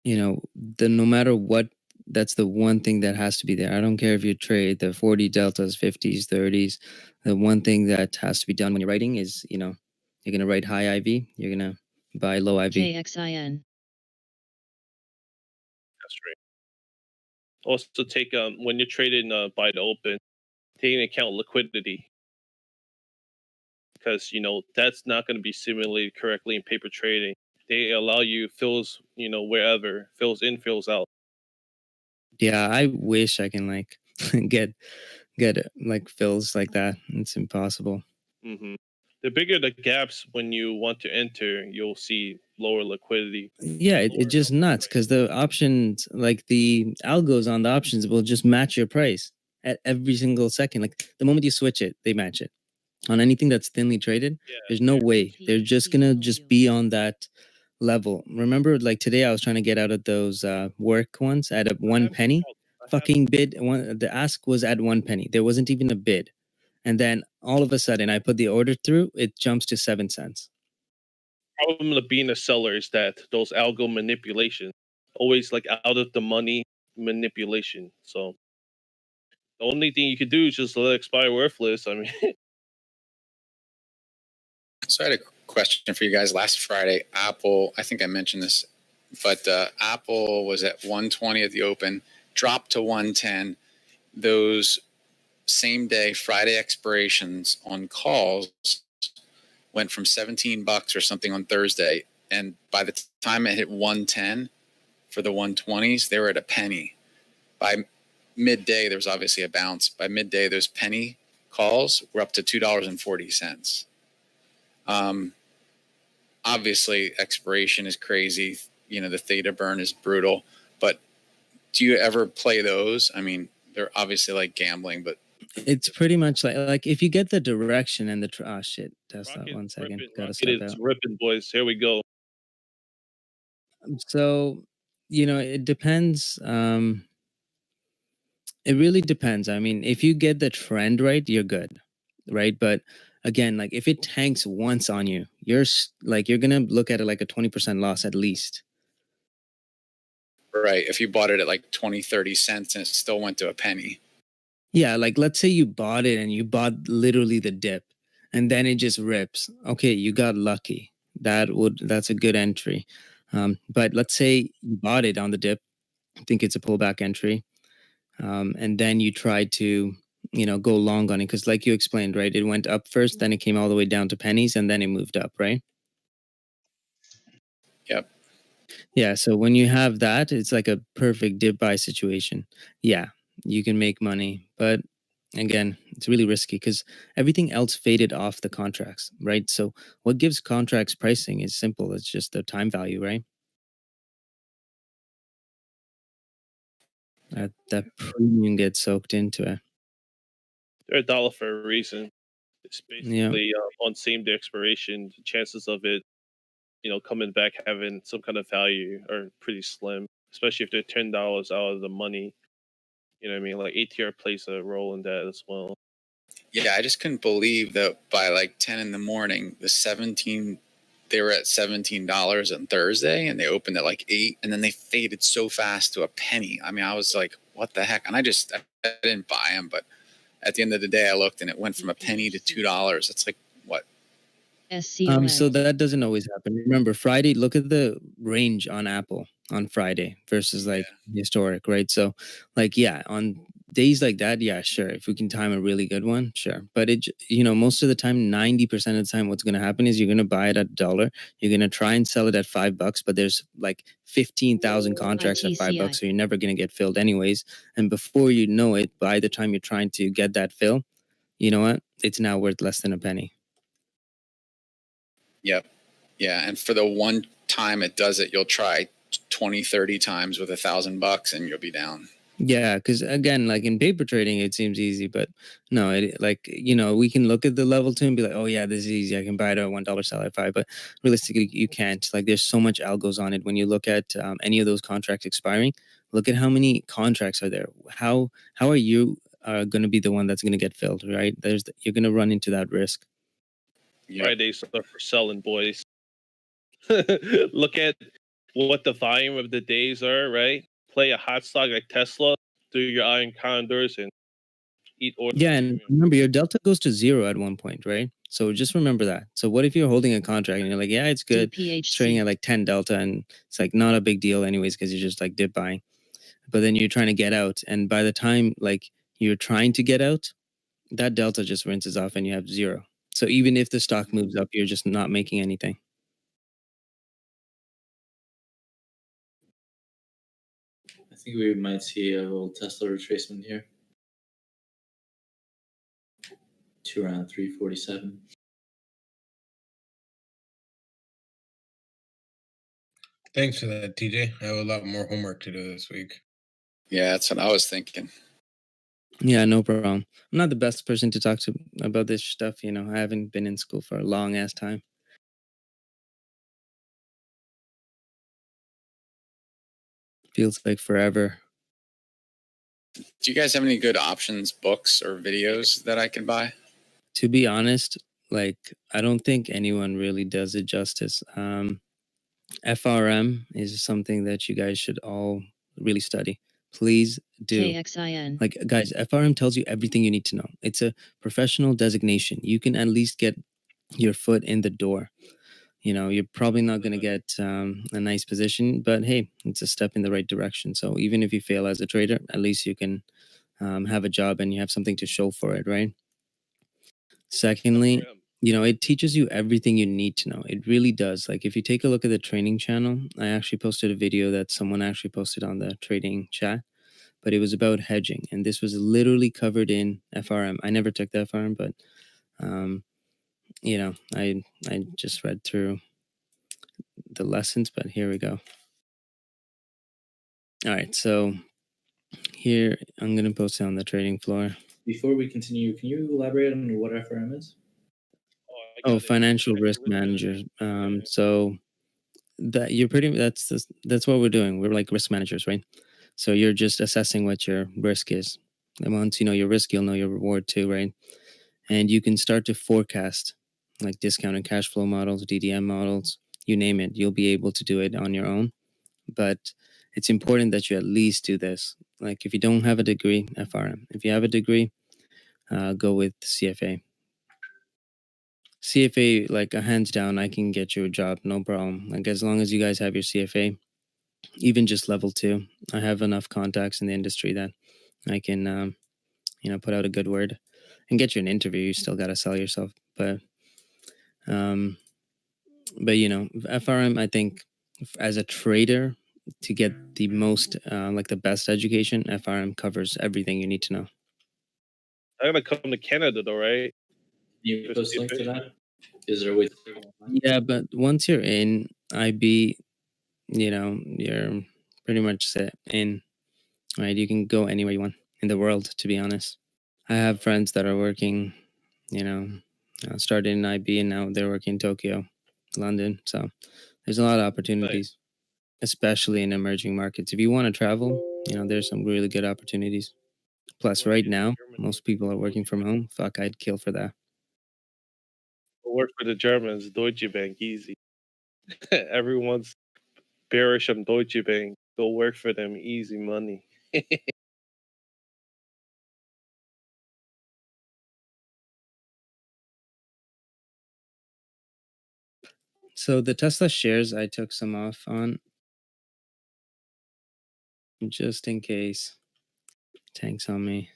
You know, no matter what, that's the one thing that has to be there. I don't care if you trade the 40 deltas, 50s, 30s. The one thing that has to be done when you're writing is, you know, you're going to write high IV, you're going to buy low IV. KXIN. That's right. Also take when you're trading by the open, take into account liquidity, because you know that's not going to be simulated correctly in paper trading. They allow you fills, you know, wherever fills in, fills out. Yeah, I wish I can like get like fills like that. It's impossible. Mm-hmm. The bigger the gaps when you want to enter, you'll see lower liquidity. Yeah, it just nuts because the options, like the algos on the options, will just match your price at every single second. Like the moment you switch it, they match it. On anything that's thinly traded, there's no way. They're just gonna just be on that level. Remember, like today, I was trying to get out of those work ones at a 1 penny. Fucking bid. The ask was at 1 penny. There wasn't even a bid. And then all of a sudden, I put the order through. It jumps to 7 cents. Problem of being a seller is that those algo manipulation, always like out of the money manipulation. So the only thing you could do is just let it expire worthless. I mean, So I had a question for you guys. Last Friday, Apple, I think I mentioned this, but Apple was at 120 at the open, dropped to 110. Those same day Friday expirations on calls went from $17 or something on Thursday, and by the time it hit 110 for the 120s, they were at a penny. By midday, there was obviously a bounce. By midday, those penny calls were up to $2.40. Obviously, expiration is crazy. You know, the theta burn is brutal. But do you ever play those? I mean, they're obviously like gambling, but it's pretty much like if you get the direction and the oh shit, Tesla. Rocket, 1 second, ripping, gotta Rocket step is out. ripping, boys. Here we go. So, you know, it depends. It really depends. I mean, if you get the trend right, you're good, right? But again, like if it tanks once on you, you're gonna look at it like a 20% loss at least. right, if you bought it at like 20, 30 cents and it still went to a penny. Yeah, like let's say you bought it and you bought literally the dip and then it just rips. Okay, you got lucky. That's a good entry. But let's say you bought it on the dip. I think it's a pullback entry. And then you try to, you know, go long on it because like you explained, right? It went up first, then it came all the way down to pennies and then it moved up, right? Yep. Yeah, so when you have that, it's like a perfect dip buy situation. Yeah, you can make money, but again, it's really risky because everything else faded off the contracts, right? So what gives contracts pricing is simple. It's just the time value, right? That premium gets soaked into it. They're $1 for a reason. It's basically on same day expiration. The chances of it, you know, coming back having some kind of value are pretty slim, especially if they're $10 out of the money. You know what I mean? Like ATR plays a role in that as well. Yeah, I just couldn't believe that by like 10 in the morning, they were at $17 on Thursday and they opened at like 8 and then they faded so fast to a penny. I mean, I was like, what the heck? And I didn't buy them, but at the end of the day, I looked and it went from a penny to $2. That's like what? So that doesn't always happen. Remember, Friday, look at the range on Apple on Friday versus like historic, right? So like, yeah, on days like that, yeah, sure. If we can time a really good one, sure. But most of the time, 90% of the time, what's going to happen is you're going to buy it at $1. You're going to try and sell it at $5, but there's like 15,000 contracts at $5, so you're never going to get filled anyways. And before you know it, by the time you're trying to get that fill, you know what? It's now worth less than a penny. Yep. Yeah. And for the one time it does it, you'll try 20, 30 times with $1,000 and you'll be down. Yeah, because again, like in paper trading, it seems easy, but no, it like we can look at the level two and be like, oh yeah, this is easy. I can buy it at $1, sell at $5, but realistically, you can't. Like, there's so much algos on it. When you look at any of those contracts expiring, look at how many contracts are there. How are you going to be the one that's going to get filled, right? You're going to run into that risk. Yep. Fridays are for selling, boys. Look at what the volume of the days are, right? Play a hot stock like Tesla, do your iron condors, and eat oil. Yeah, and remember, your delta goes to 0 at one point, right? So just remember that. So what if you're holding a contract and you're like, yeah, it's good. It's trading at like 10 delta, and it's like not a big deal anyways because you're just like dip buying. But then you're trying to get out, and by the time like you're trying to get out, that delta just rinses off and you have 0. So even if the stock moves up, you're just not making anything. I think we might see a little Tesla retracement here to around 347. Thanks for that, TJ. I have a lot more homework to do this week. Yeah, that's what I was thinking. Yeah, no problem. I'm not the best person to talk to about this stuff. I haven't been in school for a long ass time. Feels like forever. Do you guys have any good options, books, or videos that I can buy? To be honest, like, I don't think anyone really does it justice. FRM is something that you guys should all really study. Please do. KXIN. Like, guys, FRM tells you everything you need to know. It's a professional designation. You can at least get your foot in the door. You're probably not going to get a nice position, but hey, it's a step in the right direction. So even if you fail as a trader, at least you can have a job and you have something to show for it, right? Secondly, it teaches you everything you need to know. It really does. Like, if you take a look at the training channel, I actually posted a video that someone actually posted on the trading chat, but it was about hedging. And this was literally covered in FRM. I never took the FRM, but, I just read through the lessons, but here we go. All right. So here, I'm going to post it on the trading floor. Before we continue, can you elaborate on what FRM is? Oh, financial risk manager. So that you're that's what we're doing. We're like risk managers, right? So you're just assessing what your risk is. And once you know your risk, you'll know your reward too, right? And you can start to forecast like discounted cash flow models, DDM models, you name it. You'll be able to do it on your own. But it's important that you at least do this. Like, if you don't have a degree, FRM. If you have a degree, go with CFA. CFA, like, hands down, I can get you a job, no problem. Like, as long as you guys have your CFA, even just level 2, I have enough contacts in the industry that I can, put out a good word and get you an interview. You still got to sell yourself, but FRM, I think as a trader, to get the most, like the best education, FRM covers everything you need to know. I gotta come to Canada though, right? You post link to that? Is there a way to do it online? Yeah, but once you're in IB, you're pretty much set in, right? You can go anywhere you want in the world, to be honest. I have friends that are working, started in IB and now they're working in Tokyo, London. So there's a lot of opportunities, especially in emerging markets. If you want to travel, there's some really good opportunities. Plus, right now, most people are working from home. Fuck, I'd kill for that. Work for the Germans, Deutsche Bank, easy. Everyone's bearish on Deutsche Bank. Go work for them, easy money. So the Tesla shares, I took some off on just in case tanks on me.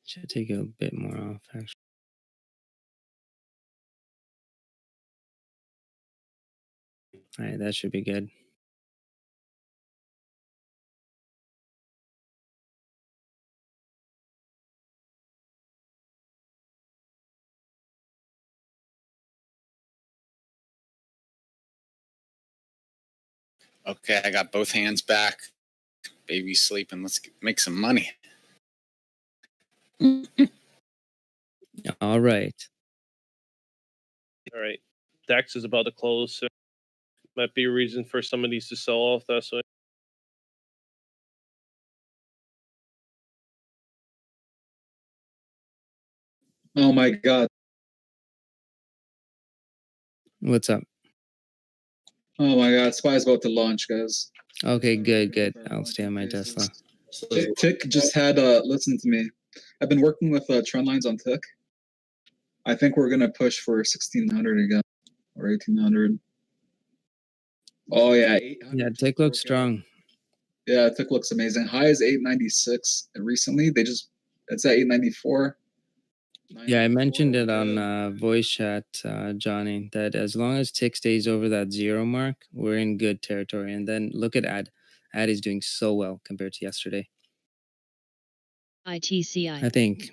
Should take a bit more off, actually. All right, that should be good. Okay, I got both hands back. Baby's sleeping. Let's make some money. All right. All right. DAX is about to close. So might be a reason for some of these to sell off. That's why. Oh my god. What's up? Oh my god. Spy's about to launch, guys. Okay, good. I'll stay on my Tesla. Tick just had listen to me. I've been working with trend lines on Tick. I think we're gonna push for 1600 again or 1800. Oh yeah, 800. Yeah, Tick looks strong. Yeah, Tick looks amazing. High is 896 recently. It's at 894. Yeah, I mentioned it on voice chat, Johnny, that as long as Tick stays over that 0 mark, we're in good territory. And then look at Ad. Ad is doing so well compared to yesterday. ITCI. I think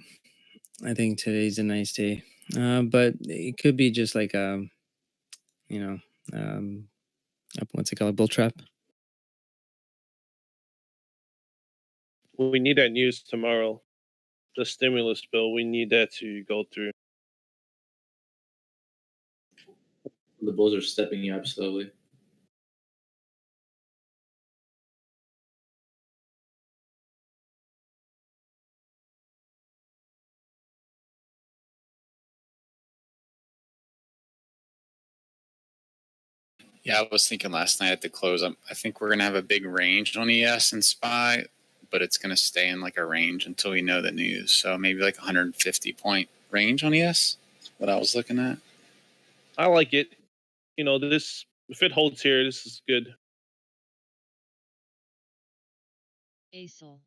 today's a nice day, but it could be just like what's it called, bull trap. We need that news tomorrow. The stimulus bill. We need that to go through. The bulls are stepping up slowly. Yeah, I was thinking last night at the close. I think we're gonna have a big range on ES and SPY, but it's gonna stay in like a range until we know the news. So maybe like 150 point range on ES. What I was looking at. I like it. You know, this if it holds here, this is good. ASOL.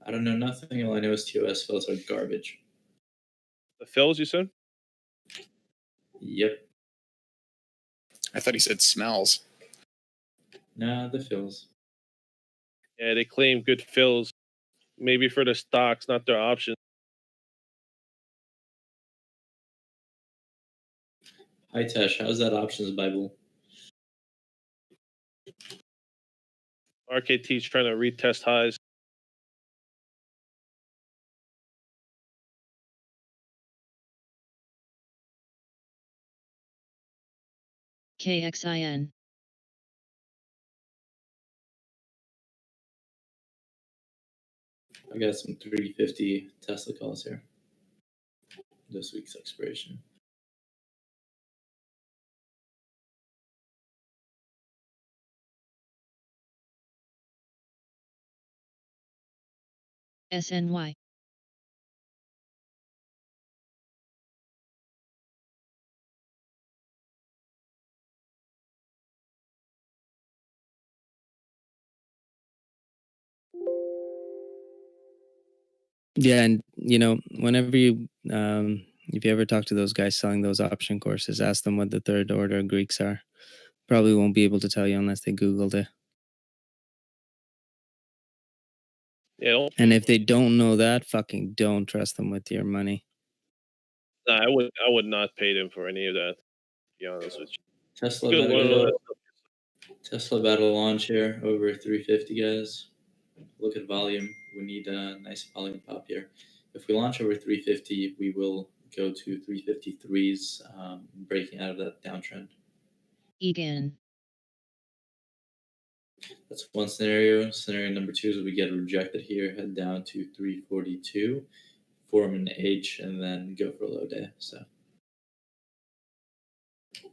I don't know nothing. All I know is TOS fills are garbage. The fills, you said? Yep. I thought he said smells. Nah, the fills. Yeah, they claim good fills. Maybe for the stocks, not their options. Hi Tesh, how's that options Bible? RKT's trying to retest highs. KXIN. I got some 350 Tesla calls here. This week's expiration. SNY. Yeah, and whenever if you ever talk to those guys selling those option courses, ask them what the third order Greeks are. Probably won't be able to tell you unless they Googled it. Yeah. And if they don't know that, fucking don't trust them with your money. Nah, I would not pay them for any of that. To be honest with you. Tesla Good about, one. Tesla about to launch here over 350, guys. Look at volume. We need a nice volume pop here. If we launch over 350, we will go to 353s, breaking out of that downtrend. EGAN. That's one scenario. Scenario number 2 is we get rejected here, head down to 342, form an H, and then go for a low day. So,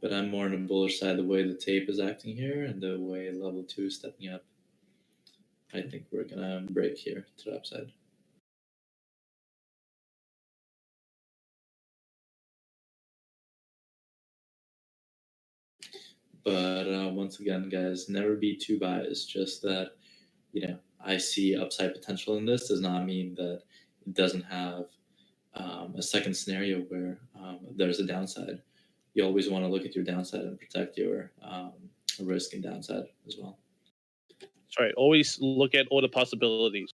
but I'm more on the bullish side the way the tape is acting here and the way level 2 is stepping up. I think we're gonna break here to the upside. But once again, guys, never be too biased. Just that, I see upside potential in this does not mean that it doesn't have a second scenario where there's a downside. You always want to look at your downside and protect your risk and downside as well. That's right. Always look at all the possibilities.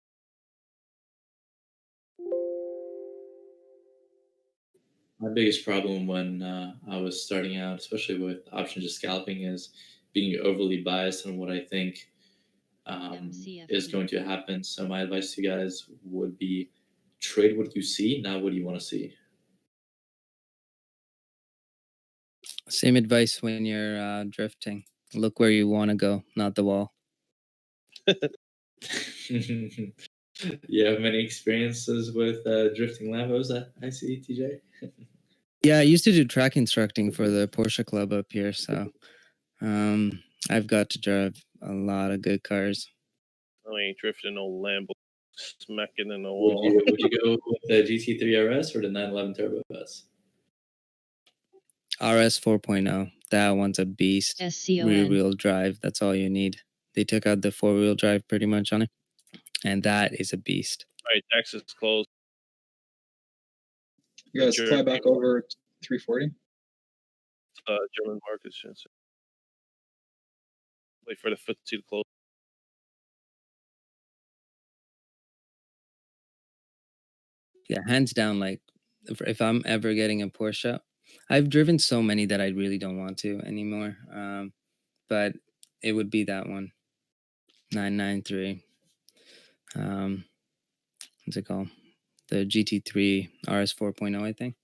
My biggest problem when I was starting out, especially with option just scalping, is being overly biased on what I think is MCFE. going to happen. So my advice to you guys would be trade what you see, not what you want to see. Same advice when you're drifting. Look where you want to go, not the wall. You have many experiences with drifting Lambos, I see, TJ. Yeah, I used to do track instructing for the Porsche Club up here, so I've got to drive a lot of good cars. I ain't drifting no Lambo, smacking in the Would wall. you go with the GT3 RS or the 911 Turbo S? RS 4.0, that one's a beast. Rear SCON. wheel drive, that's all you need. They took out the 4-wheel drive pretty much on it, and that is a beast. All right, Dax is closed. You guys Sure. fly back over 340. German market chance. Wait for the FTSE to close. Yeah, hands down, like if I'm ever getting a Porsche, I've driven so many that I really don't want to anymore. But it would be that one, 993. What's it called? The GT3 RS 4.0, I think.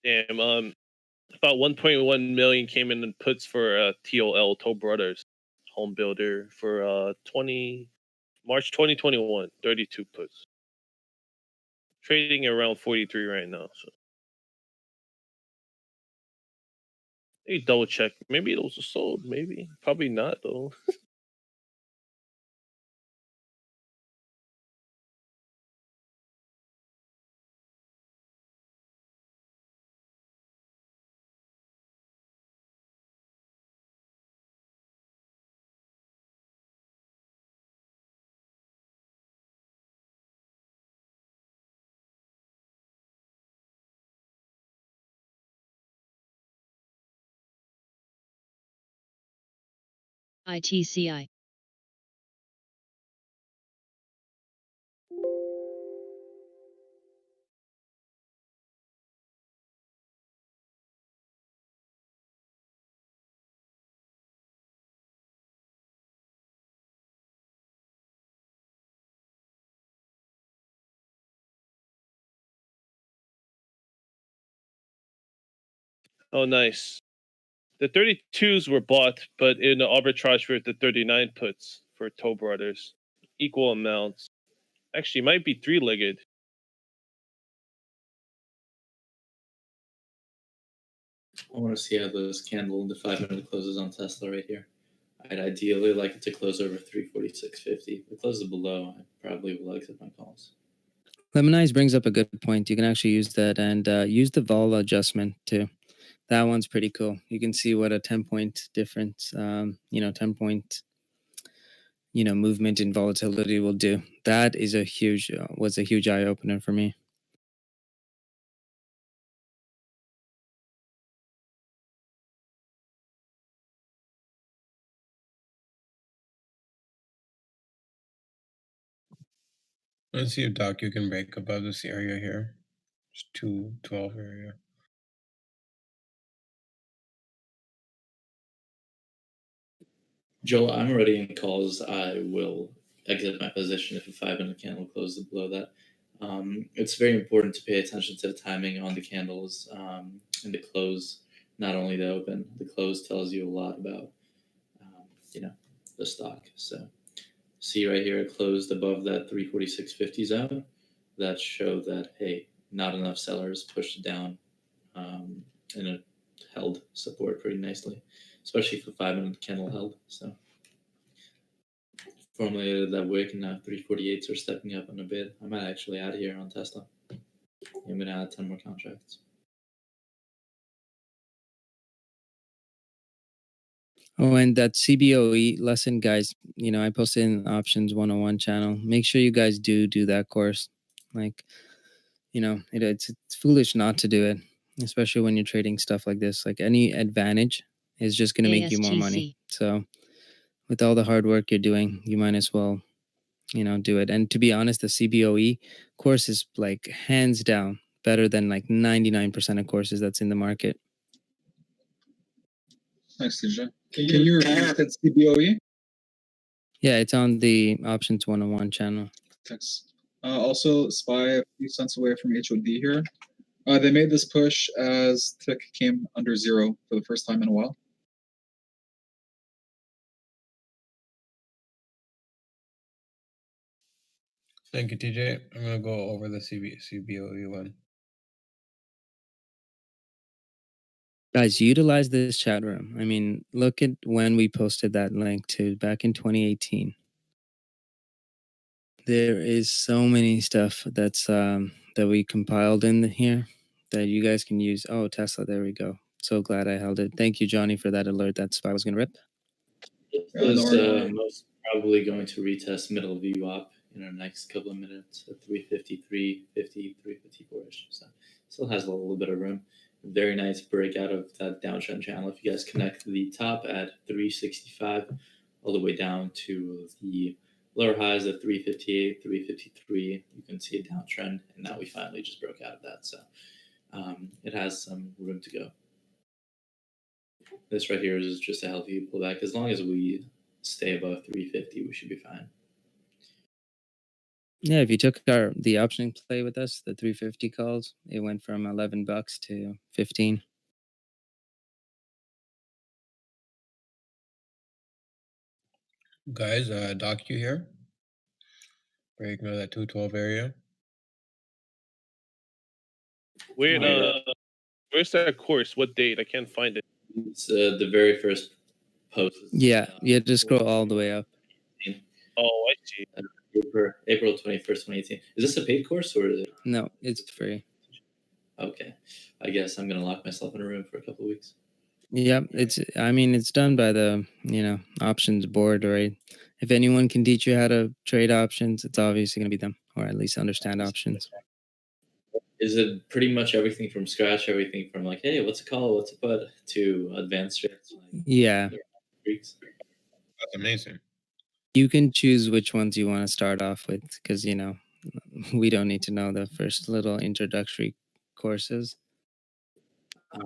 Damn. About 1.1 million came in and puts for TOL Toll Brothers home builder for March 2021. 32 puts. Trading around 43 right now. So maybe double check. Maybe those are sold. Maybe. Probably not though. ITCI. Oh, nice. The 32s were bought, but in the arbitrage for the 39 puts for Toll Brothers. Equal amounts. Actually, might be three-legged. I want to see how this candle in the 5-minute closes on Tesla right here. I'd ideally like it to close over 346.50. If it closes below, I probably will exit my calls. Lemonize brings up a good point. You can actually use that and use the vol adjustment too. That one's pretty cool. You can see what a 10-point difference, 10-point, movement in volatility will do. That is was a huge eye opener for me. Let's see if Doc you can break above this area here. It's 212 area. Joel, I'm already in calls. I will exit my position if a 5-minute candle closes below that. It's very important to pay attention to the timing on the candles and the close not only the open, the close tells you a lot about, the stock. So see right here, it closed above that 346.50 zone. That showed that, hey, not enough sellers pushed it down, and it held support pretty nicely, especially if the 5-minute candle held. So formulated that wick, and now 348s are stepping up in a bit. I might actually add here on Tesla. I'm going to add 10 more contracts. Oh, and that CBOE lesson, guys, I posted in Options 101 channel. Make sure you guys do that course. Like, it's foolish not to do it, especially when you're trading stuff like this. Like, any advantage is just going to make you more money. So with all the hard work you're doing, you might as well, do it. And to be honest, the CBOE course is like hands down better than like 99% of courses that's in the market. Thanks, TJ. Can you repeat that CBOE? Yeah, it's on the Options 101 channel. Thanks. Also, SPY a few cents away from HOD here. They made this push as tick came under 0 for the first time in a while. Thank you, TJ. I'm gonna go over the CBOE one. Guys, utilize this chat room. I mean, look at when we posted that link to back in 2018. There is so many stuff that's that we compiled in here that you guys can use. Oh, Tesla, there we go. So glad I held it. Thank you, Johnny, for that alert that SPY was going to rip. It's most probably going to retest middle VWAP in our next couple of minutes at 353, 50, 354-ish. So still has a little bit of room. Very nice breakout of that downtrend channel. If you guys connect the top at 365 all the way down to the lower highs at 358, 353, you can see a downtrend, and now we finally just broke out of that. So it has some room to go. This right here is just a healthy pullback. As long as we stay above 350, we should be fine. Yeah, if you took the option play with us, the 350 calls, it went from $11 to 15. Guys, docu here. Breaking out of that 212 area. Where's that course? What date? I can't find it. It's the very first post. Yeah, you have to scroll all the way up. Oh, I see. April 21st, 2018. Is this a paid course or is it? No, it's free. Okay. I guess I'm going to lock myself in a room for a couple of weeks. Yep, it's done by the, options board, right? If anyone can teach you how to trade options, it's obviously going to be them, or at least understand options. Is it pretty much everything from scratch, everything from like, hey, what's a call, what's a put, to advanced trades? Like, Yeah. That's amazing. You can choose which ones you want to start off with because, we don't need to know the first little introductory courses.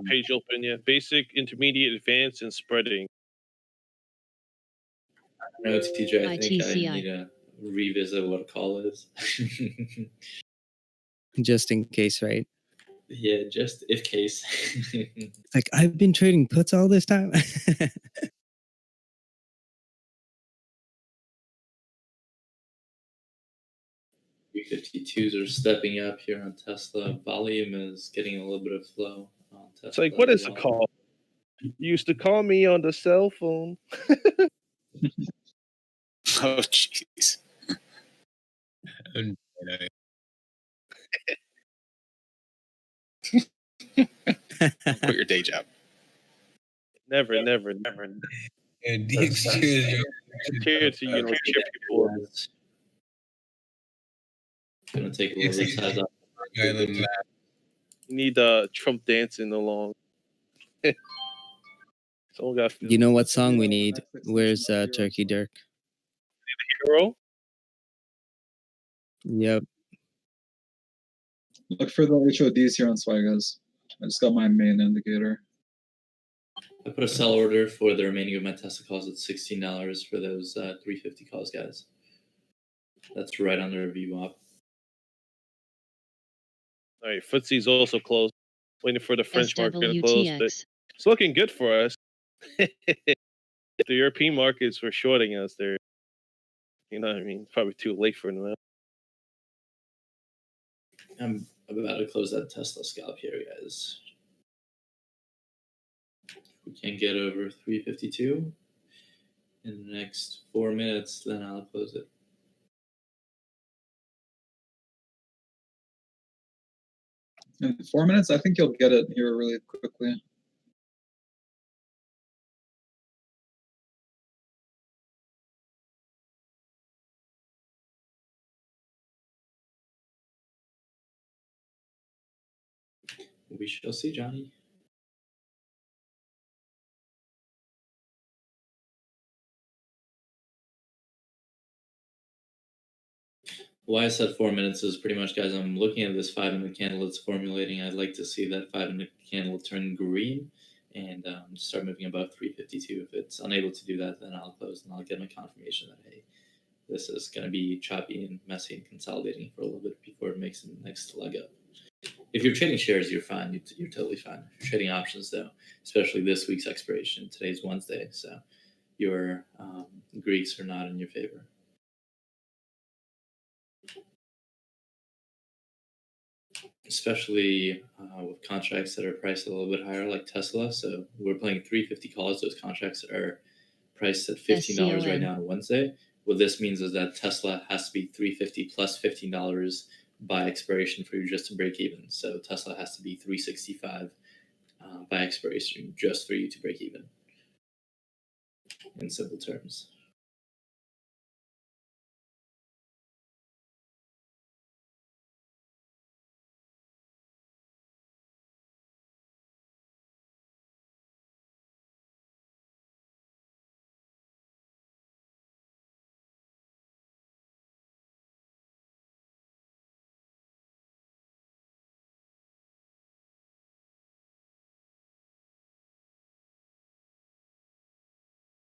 Page open, yeah. Basic, intermediate, advanced, and spreading. No, it's TJ. I think ITCI. I need to revisit what a call is. Just in case, right? Yeah, just if case. It's like, I've been trading puts all this time. 352s are stepping up here on Tesla. Volume is getting a little bit of flow on Tesla. It's like, what is a call? You used to call me on the cell phone. Oh, jeez. Quit your day job. Never. Cheers, Here to, cheer people. Gonna take a little bit of size off. You need Trump dancing along. Someone got. You know what song we need? Where's Turkey Dirk? Hero? Yep. Look for the HODs here on SPY, guys. I just got my main indicator. I put a sell order for the remaining of my Tesla calls at $16 for those 350 calls, guys. That's right under VWAP. All right, FTSE's also closed. Waiting for the French market to close. But It's looking good for us. The European markets were shorting us there. You know what I mean? Probably too late for them now. I'm about to close that Tesla scalp here, guys. We can't get over 352 in the next 4 minutes, then I'll close it. In 4 minutes, I think you'll get it here really quickly. We shall see, Johnny. Why I said 4 minutes is pretty much, guys, I'm looking at this 5-minute candle it's formulating. I'd like to see that 5-minute candle turn green and start moving above 352. If it's unable to do that, then I'll close and I'll get my confirmation that, hey, this is going to be choppy and messy and consolidating for a little bit before it makes the next leg up. If you're trading shares, you're fine. You're totally fine. If you're trading options, though, especially this week's expiration, today's Wednesday, so your Greeks are not in your favor. Especially with contracts that are priced a little bit higher, like Tesla. So we're playing 350 calls. Those contracts are priced at $15 right now on Wednesday. What this means is that Tesla has to be 350 plus $15 by expiration for you just to break even. So Tesla has to be 365 by expiration just for you to break even. In simple terms.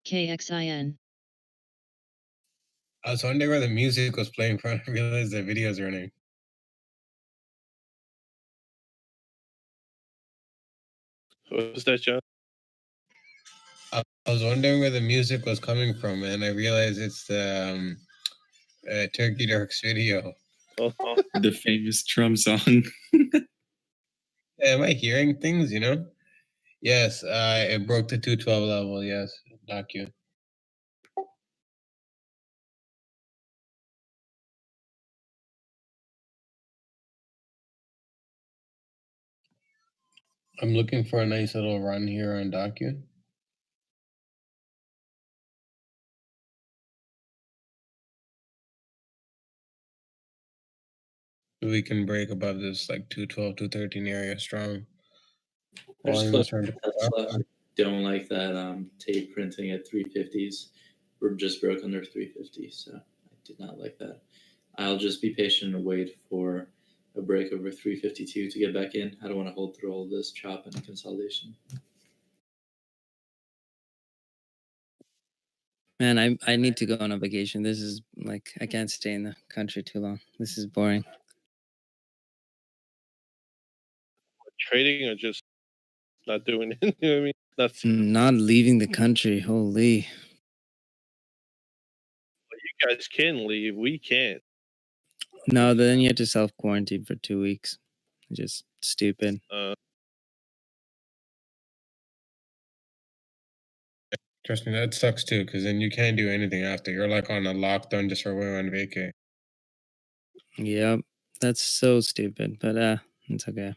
KXIN. I was wondering where the music was playing from. I realized the video's running. What was that, John? I was wondering where the music was coming from, and I realized it's the Turkey Darks video. Oh. The famous Trump song. Am I hearing things, you know? Yes, it broke the 212 level, yes. Knock you. I'm looking for a nice little run here on Docu. We can break above this like 212, 213 area strong. Volume is starting to pick up. Don't like that tape printing at 350s. We're just broke under 350, so I did not like that. I'll just be patient and wait for a break over 352 to get back in. I don't want to hold through all of this chop and consolidation. Man, I need to go on a vacation. This is like I can't stay in the country too long. This is boring. Trading or just not doing it? You know what I mean? That's Not leaving the country. Holy. you guys can leave. We can't. No, then you have to self quarantine for 2 weeks. Just stupid. Trust me, that sucks too, because then you can't do anything after. You're like on a lockdown just for going on vacay. Yep. That's so stupid. But it's okay.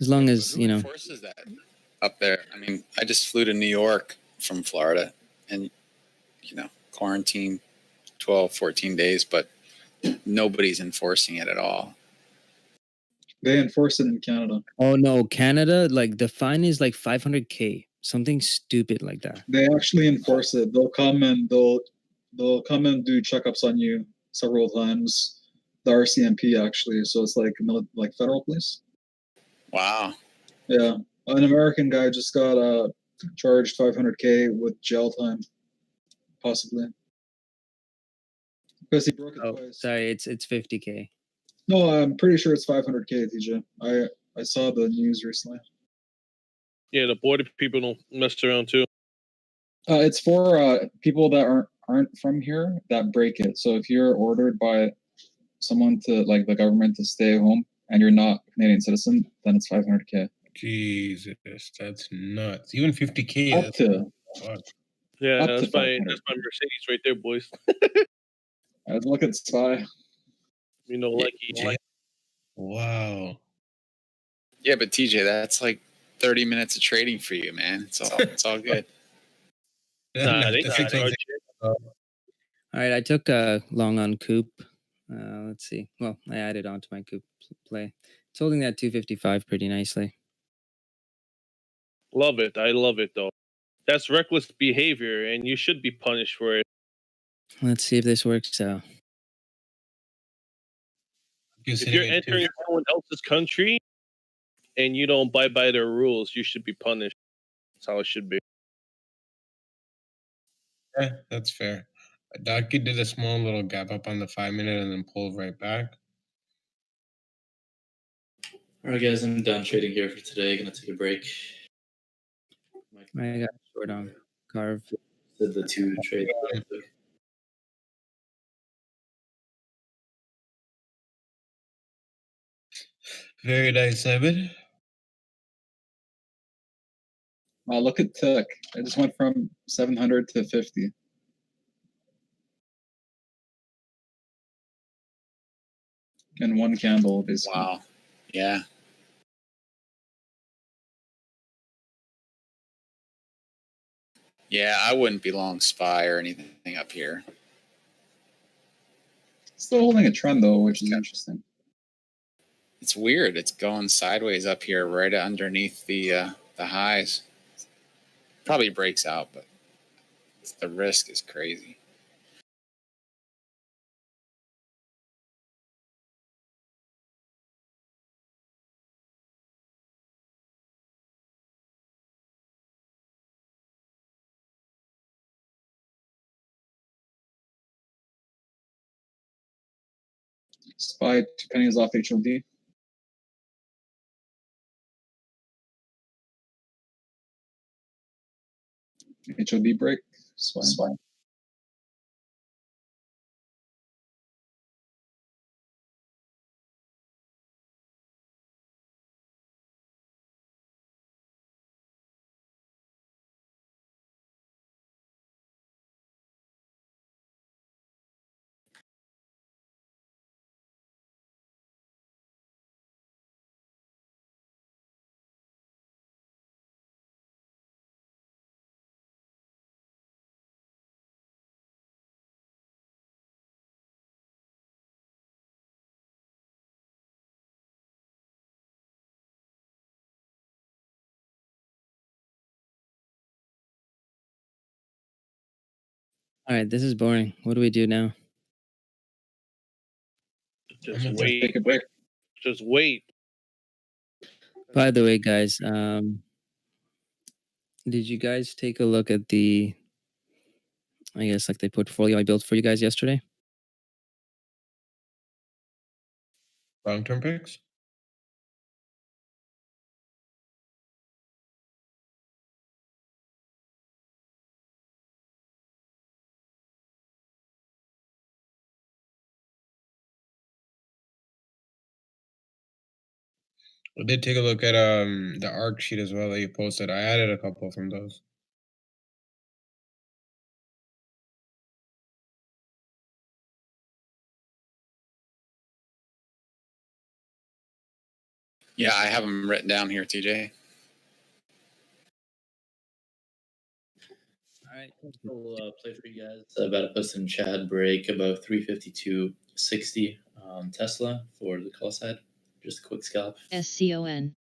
As long as, Who you know. enforces that up there? I mean, I just flew to New York from Florida and, you know, quarantine 12, 14 days, but nobody's enforcing it at all. They enforce it in Canada. Oh no, Canada, like the fine is like 500K. Something stupid like that. They actually enforce it. They'll come and do checkups on you several times. The RCMP actually, so it's like federal police. Wow. Yeah, an American guy just got charged 500K with jail time, possibly, because he broke it twice. Sorry, it's 50K. No, I'm pretty sure it's 500K, TJ. I saw the news recently. Yeah, the border people don't mess around too. It's for people that aren't from here that break it. So if you're ordered by someone to like the government to stay home and you're not a Canadian citizen, then it's 500K. Jesus, that's nuts. Even 50K. Up to Fuck. Yeah, Up to that's my 500. Mercedes right there, boys. I'd look at Spy. You know, like Wow. Yeah, but TJ, that's like 30 minutes of trading for you, man. It's all good. Nah, they That's can't like- charge All right, I took a long on Coop. Let's see. Well, I added on to my Coop play. It's holding that 255 pretty nicely. Love it. I love it though. That's reckless behavior, and you should be punished for it. Let's see if this works out. If you're entering someone else's country and you don't abide by their rules, you should be punished. That's how it should be. Yeah, that's fair. Docky did a small little gap up on the 5-minute and then pulled right back. All right, guys, I'm done trading here for today. Gonna take a break. I got short on Carve. Did the 2 trades that I took. Very nice, Simon. Look at Tick. I just went from 700 to 50. In one candle, basically. Wow. Yeah. Yeah, I wouldn't be long Spy or anything up here. Still holding a trend though, which is interesting. It's weird. It's going sideways up here, right underneath the highs. Probably breaks out, but the risk is crazy. Spy 2 pennies off HOD. HOD break. Spy. All right, this is boring. What do we do now? Just wait. Take a break. Just wait. By the way, guys, did you guys take a look at the, I guess, like the portfolio I built for you guys yesterday? Long-term picks? I did take a look at the arc sheet as well that you posted. I added a couple from those. Yeah, I have them written down here, TJ. All right. I'll play for you guys. About a post in Chad break above 352.60 on Tesla for the call side. Just a quick scalp. SCON.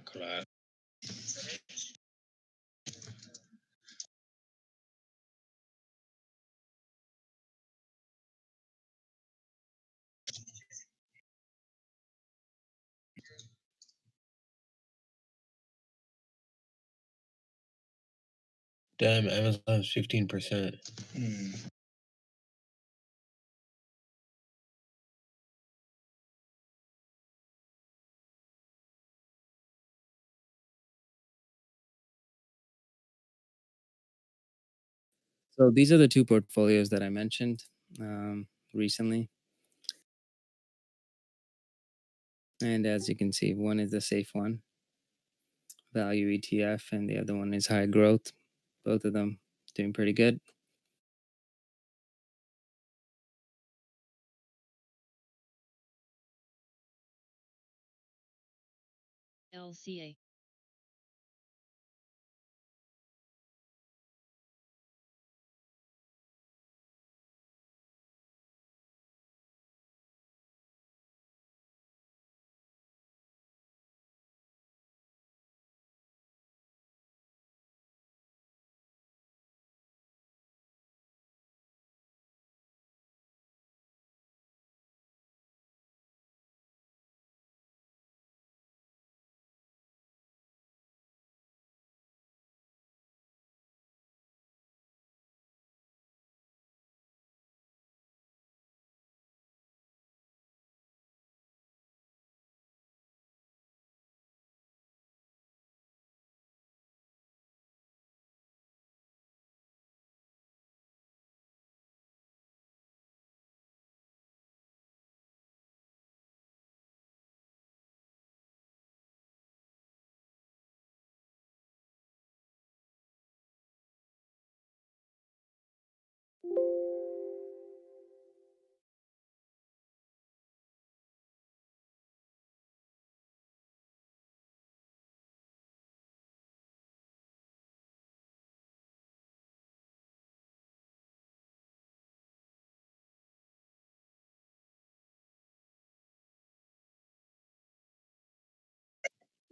Claro. Damn, Amazon's 15%. So these are the two portfolios that I mentioned recently. And as you can see, one is the safe one, value ETF, and the other one is high growth. Both of them doing pretty good. LCA.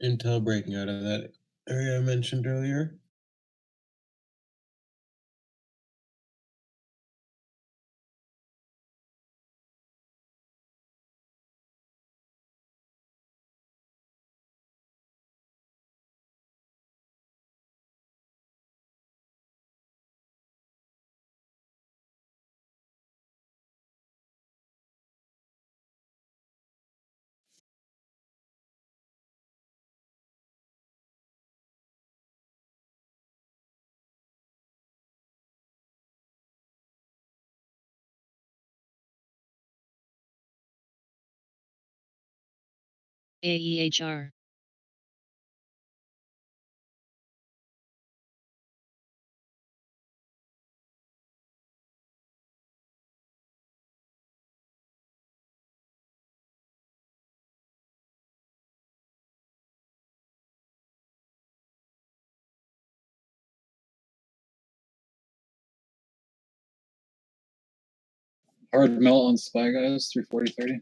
Intel breaking out of that area I mentioned earlier. AEHR. Hard melt on SPY guys, 340.30.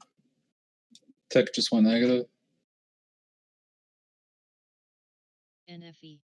Tech just went negative. NFE.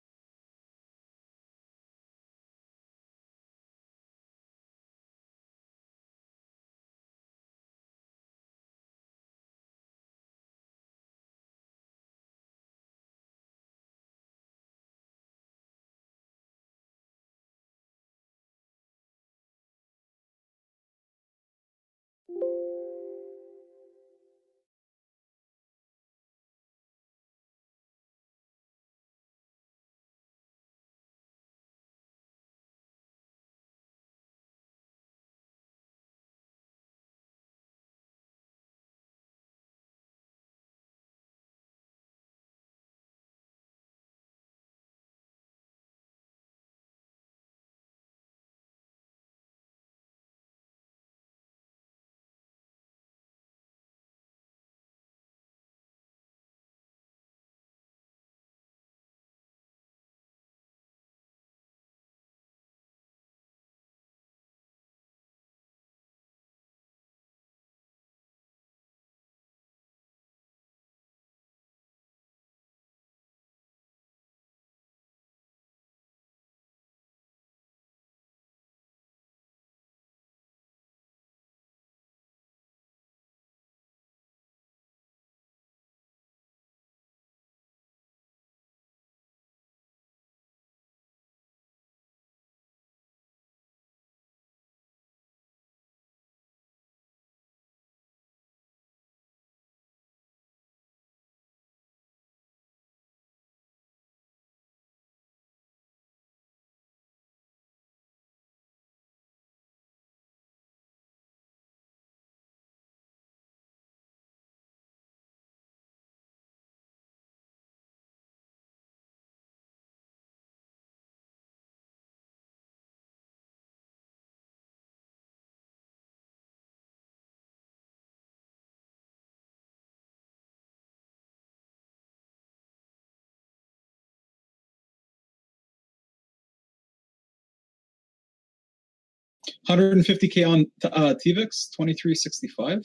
150K on TVIX, 2365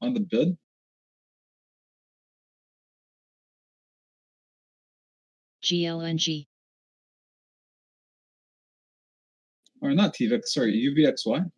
on the bid. GLNG. Or not TVIX, sorry, UVXY.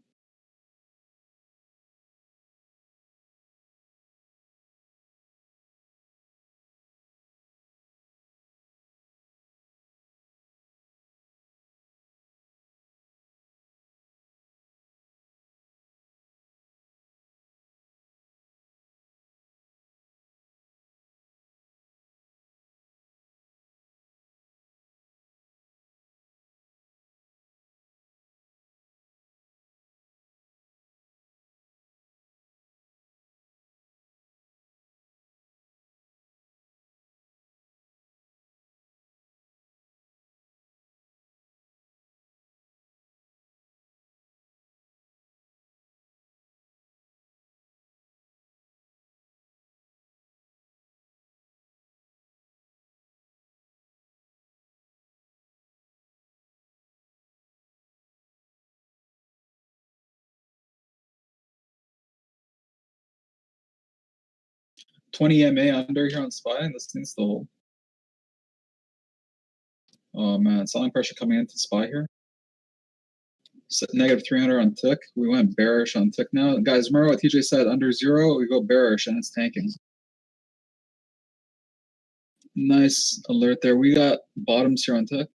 $20 MA under here on SPY, and this thing's still hold. Oh man, selling pressure coming into SPY here. Negative 300 on tick. We went bearish on tick now. Guys, remember what TJ said, under 0, we go bearish and it's tanking. Nice alert there. We got bottoms here on tick.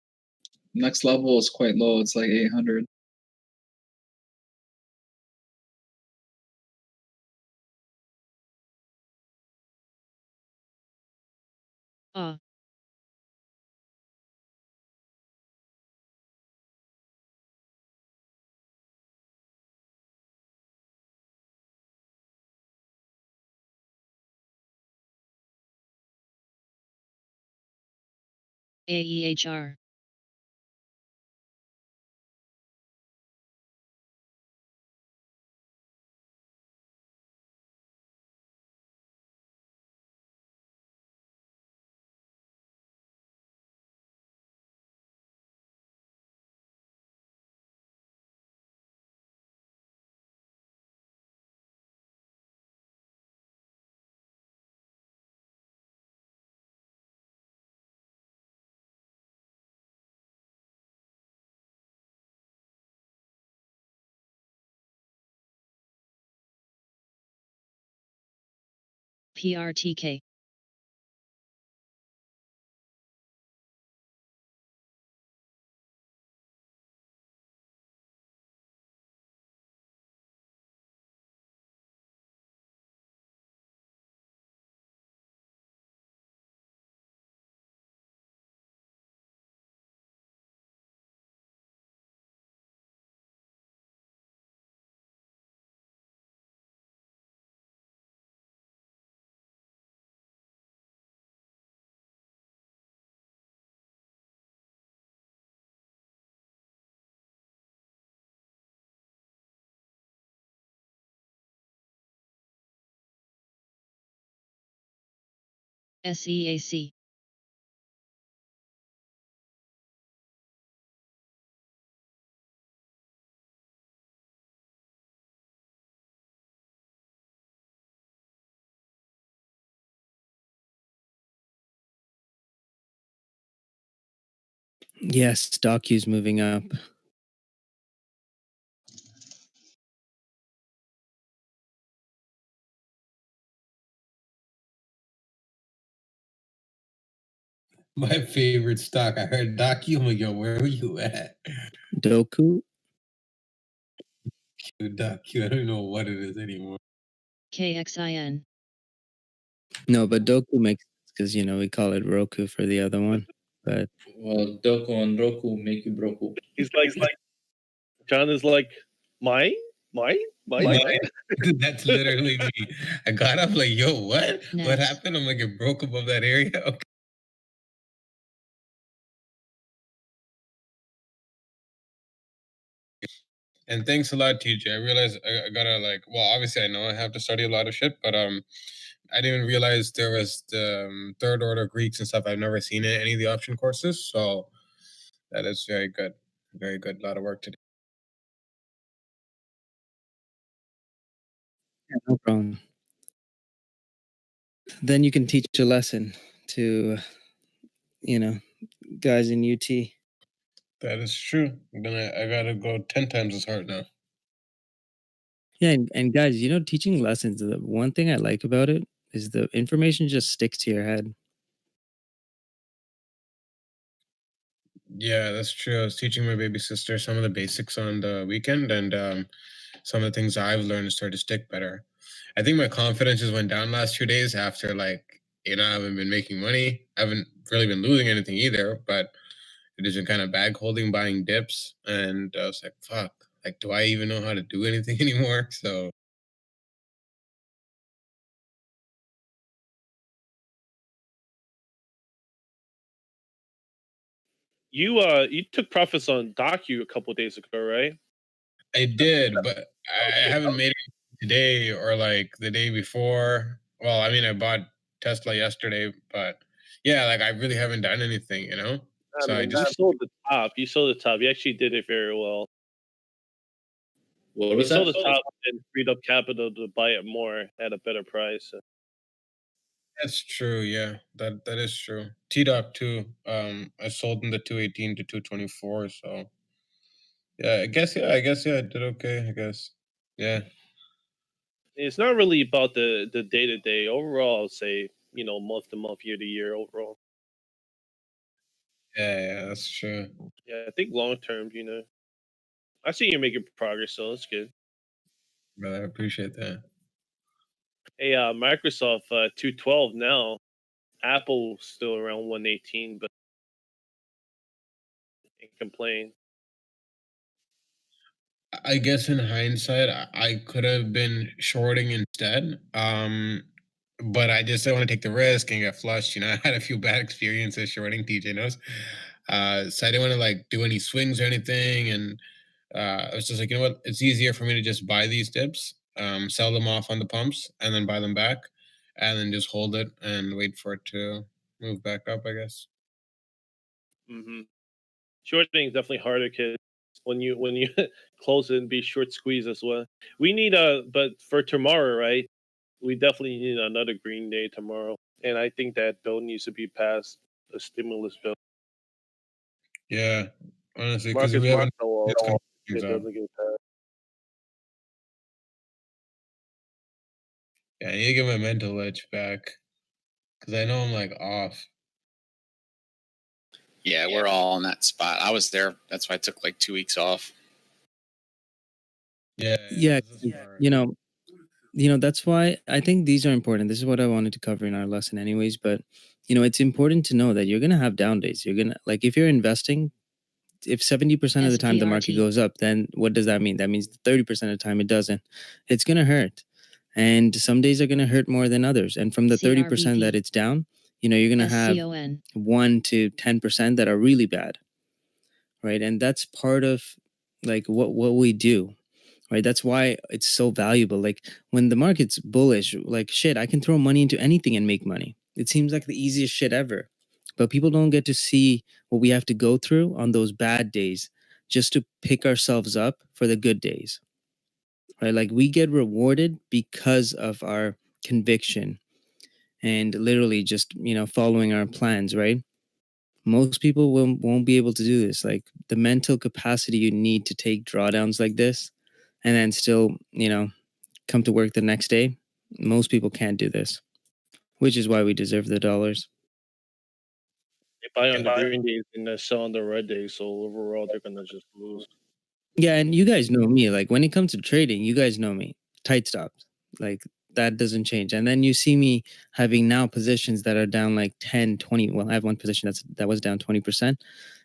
Next level is quite low. It's like 800. AEHR. PRTK. SEAC. Yes, DocQ's moving up. My favorite stock. I heard Docu. I'm like, yo, where were you at? Doku? Docu. I don't know what it is anymore. KXIN. No, but Doku makes sense because, you know, we call it Roku for the other one. But Well, Doku and Roku make you broku. He's like, John is like, mine? That's literally me. I got up like, yo, what? What Next. happened? I'm like, it broke above that area. Okay. And thanks a lot, TJ. I realized I gotta well, obviously I know I have to study a lot of shit, but I didn't even realize there was the third order Greeks and stuff. I've never seen it in any of the option courses, so that is very good. Very good. A lot of work to do. Yeah, no problem. Then you can teach a lesson to, you know, guys in UT. That is true. Then I gotta go 10 times as hard now. Yeah, and guys, you know, teaching lessons, the one thing I like about it is the information just sticks to your head. Yeah, that's true. I was teaching my baby sister some of the basics on the weekend, and some of the things I've learned started to stick better. I think my confidence just went down last 2 days after, like, I haven't been making money. I haven't really been losing anything either, but it has been kind of bag holding, buying dips, and I was like, fuck, like, do I even know how to do anything anymore? So You took profits on Docu a couple days ago, right? I did, but I haven't made it today or like the day before. Well, I mean, I bought Tesla yesterday, but yeah, like I really haven't done anything, you know? I So I mean, you just, sold the top. You sold the top. You actually did it very well. What You was sold that? the top and freed up capital to buy it more at a better price. that's true. Yeah, that is true. T-Doc too. I sold in the 218 to 224. So yeah, I guess, yeah, I did okay, I guess. Yeah. It's not really about the day to day. Overall, I would say, month to month, year to year overall. Yeah, that's true. Yeah, I think long term, I see you're making progress, so that's good. Brother, I appreciate that. Hey, Microsoft 212 now. Apple still around 118, but can't complain. I guess in hindsight, I could have been shorting instead. But I just didn't want to take the risk and get flushed. I had a few bad experiences shorting, TJ knows. So I didn't want to like do any swings or anything. And I was just like, you know what? It's easier for me to just buy these dips, sell them off on the pumps, and then buy them back, and then just hold it and wait for it to move back up, I guess. Mm-hmm. Shorting is definitely harder because when you close it and be short squeeze as well. We need but for tomorrow, right? We definitely need another green day tomorrow, and I think that bill needs to be passed, a stimulus bill. Yeah, honestly, because Marcus we haven't. Martel, It's coming it things out. doesn't get passed. Yeah, I need to get my mental edge back because I know I'm like off. Yeah, we're all in that spot. I was there. That's why I took like 2 weeks off. Yeah, Yeah, this is hard. that's why I think these are important. This is what I wanted to cover in our lesson anyways, but it's important to know that you're going to have down days. You're going to, like, if you're investing, if 70% of the time the market SPRT. goes up, then what does that mean? That means 30% of the time it doesn't. It's going to hurt. And some days are going to hurt more than others. And from the 30% that CRVP. it's down, you're going to have SCON. 1 to 10% that are really bad. Right? And that's part of like what we do. Right? That's why it's so valuable. Like when the market's bullish, like shit, I can throw money into anything and make money. It seems like the easiest shit ever. But people don't get to see what we have to go through on those bad days just to pick ourselves up for the good days. Right? Like we get rewarded because of our conviction and literally just, following our plans, right? Most people won't be able to do this. Like the mental capacity you need to take drawdowns like this and then still, come to work the next day. Most people can't do this, which is why we deserve the dollars. They buy on the green days and they sell on the red days, so overall they're gonna just lose. Yeah, and you guys know me. Like when it comes to trading, you guys know me. Tight stops. Like that doesn't change. And then you see me having now positions that are down like 10, 20. Well, I have one position that was down 20%.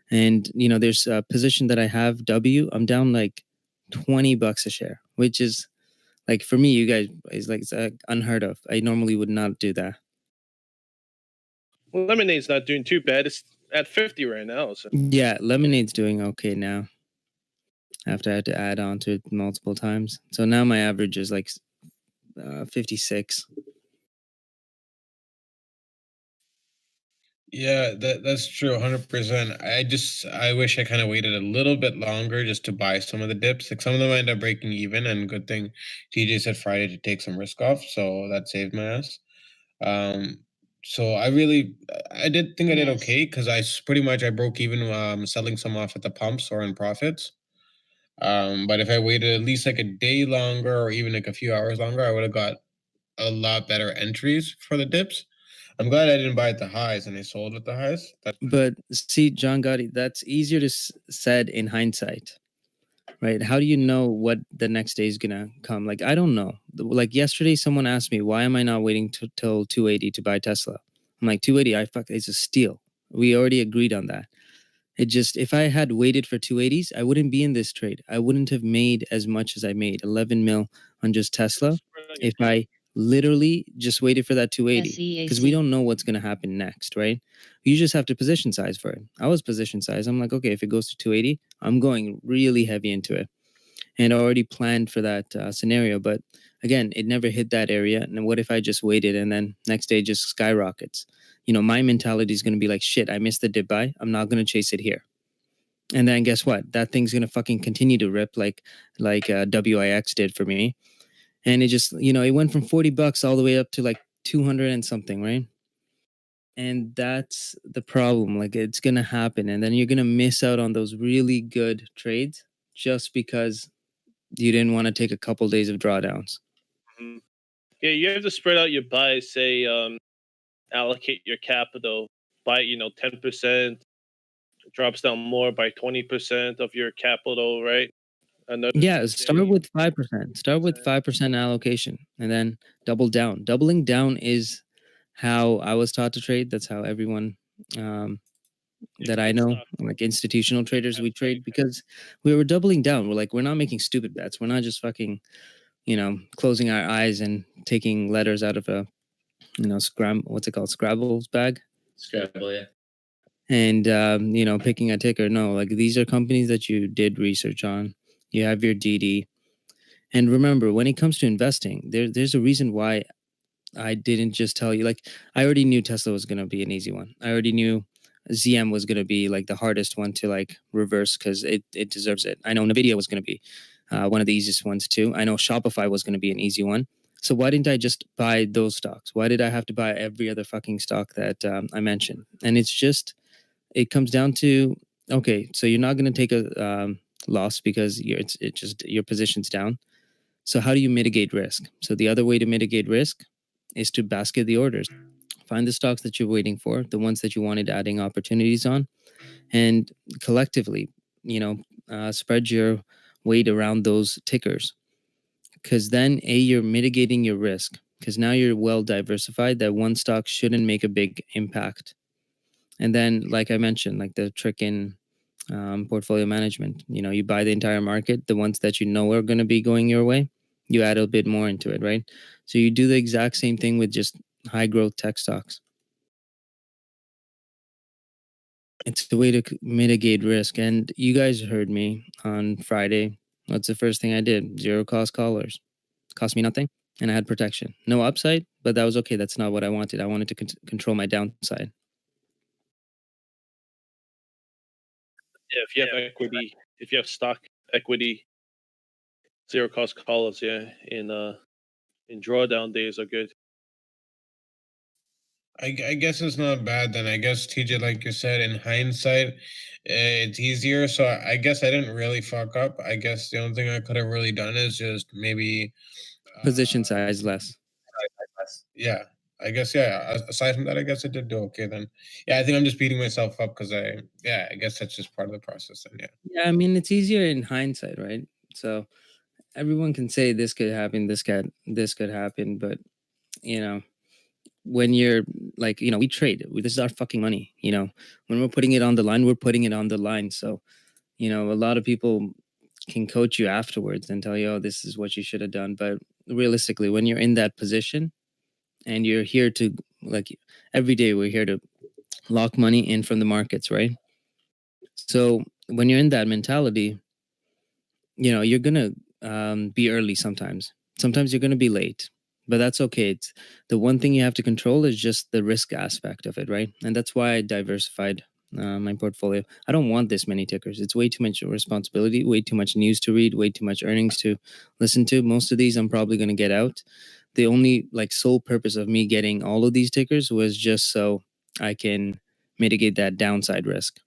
And there's a position that I have I'm down like $20 a share, which is like for me, you guys is like it's unheard of. I normally would not do that. Well, Lemonade's not doing too bad. It's at 50 right now. So Yeah, Lemonade's doing okay now. After I had to add on to it multiple times, so now my average is like 56. Yeah, that's true, 100%. I wish I kind of waited a little bit longer just to buy some of the dips. Like some of them end up breaking even, and good thing TJ said Friday to take some risk off, so that saved my ass. Um, so I did think I did Yes. okay because pretty much I broke even selling some off at the pumps or in profits. But if I waited at least like a day longer or even like a few hours longer, I would have got a lot better entries for the dips. I'm glad I didn't buy at the highs and I sold at the highs. But see, John Gotti, that's easier to said in hindsight, right? How do you know what the next day is gonna come? Like, I don't know. Like yesterday, someone asked me, why am I not waiting till 280 to buy Tesla? I'm like, 280, it's a steal. We already agreed on that. It just, if I had waited for 280s, I wouldn't be in this trade. I wouldn't have made as much as I made, 11 mil on just Tesla, if I literally just waited for that 280, because we SEAC. don't know what's going to happen next, right? You just have to position size for it. I was position size. I'm like, okay, if it goes to 280, I'm going really heavy into it, and I already planned for that scenario. But again, it never hit that area. And what if I just waited and then next day just skyrockets? You know, my mentality is going to be like, shit, I missed the dip buy. I'm not going to chase it here. And then guess what? That thing's going to fucking continue to rip like WIX did for me. And it just, you know, it went from $40 all the way up to like 200 and something, right? And that's the problem. Like, it's going to happen. And then you're going to miss out on those really good trades just because you didn't want to take a couple days of drawdowns. Mhm. Yeah, you have to spread out your buys. Say, allocate your capital. Buy, 10%. Drops down more by 20% of your capital, right? Yeah, start with 5%. Start with 5% allocation and then double down. Doubling down is how I was taught to trade. That's how everyone that I know, like institutional traders, we trade, because we were doubling down. We're like, we're not making stupid bets. We're not just fucking, closing our eyes and taking letters out of a, what's it called? Scrabble's bag. Scrabble, yeah. And, picking a ticker. No, like these are companies that you did research on. You have your DD. And remember, when it comes to investing, there's a reason why I didn't just tell you. Like, I already knew Tesla was going to be an easy one. I already knew ZM was going to be like the hardest one to like reverse because it deserves it. I know NVIDIA was going to be one of the easiest ones too. I know Shopify was going to be an easy one. So why didn't I just buy those stocks? Why did I have to buy every other fucking stock that I mentioned? And it comes down to, okay, so you're not going to take a loss because your position's down. So how do you mitigate risk? So the other way to mitigate risk is to basket the orders. Find the stocks that you're waiting for, the ones that you wanted adding opportunities on, and collectively, spread your weight around those tickers. Because then, you're mitigating your risk. Because now you're well diversified that one stock shouldn't make a big impact. And then, like I mentioned, like the trick in portfolio management, you buy the entire market, the ones that you know are going to be going your way, you add a bit more into it, right? So you do the exact same thing with just high growth tech stocks. It's the way to mitigate risk. And you guys heard me on Friday. What's the first thing I did? Zero cost collars. Cost me nothing. And I had protection. No upside, but that was okay. That's not what I wanted. I wanted to control my downside. Yeah, if you have equity, if you have stock equity, zero cost collars, yeah, in drawdown days are good. I guess it's not bad then. I guess TJ, like you said, in hindsight, it's easier. So I guess I didn't really fuck up. I guess the only thing I could have really done is just maybe Position size less. Yeah, I guess Aside from that, I guess I did do okay then. Yeah, I think I'm just beating myself up because I guess that's just part of the process then. Yeah. Yeah, I mean, it's easier in hindsight, right? So everyone can say this could happen, this could happen, but when you're like, we trade. This is our fucking money. When we're putting it on the line, we're putting it on the line. So, a lot of people can coach you afterwards and tell you, oh, this is what you should have done. But realistically, when you're in that position and you're here to, like, every day we're here to lock money in from the markets, right? So when you're in that mentality, you're going to be early sometimes. Sometimes you're going to be late. but that's okay. It's the one thing you have to control is just the risk aspect of it, right? And that's why I diversified my portfolio. I don't want this many tickers. It's way too much responsibility, way too much news to read, way too much earnings to listen to. Most of these I'm probably going to get out. The only like sole purpose of me getting all of these tickers was just so I can mitigate that downside risk.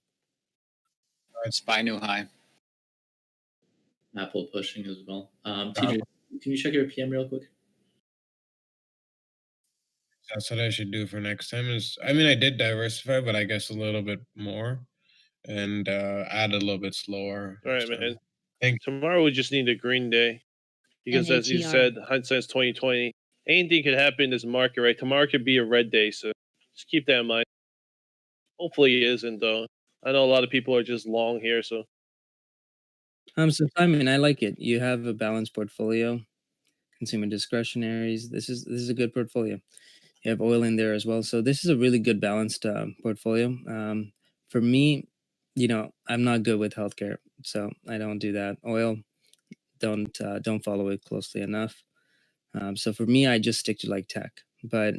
SPY new high. Apple pushing as well. TJ, can you check your PM real quick? That's what I should do for next time. Is I mean, I did diversify, but I guess a little bit more, and add a little bit slower. All right, So, man. thank Tomorrow we just need a green day because, as you NATR. said, hindsight's 2020. Anything could happen in this market, right? Tomorrow could be a red day, so just keep that in mind. Hopefully, it isn't though. I know a lot of people are just long here, so So Simon, I like it. You have a balanced portfolio, consumer discretionaries. This is a good portfolio. You have oil in there as well, so this is a really good balanced portfolio. For me, I'm not good with healthcare, so I don't do that. Oil, don't follow it closely enough. So for me, I just stick to like tech. But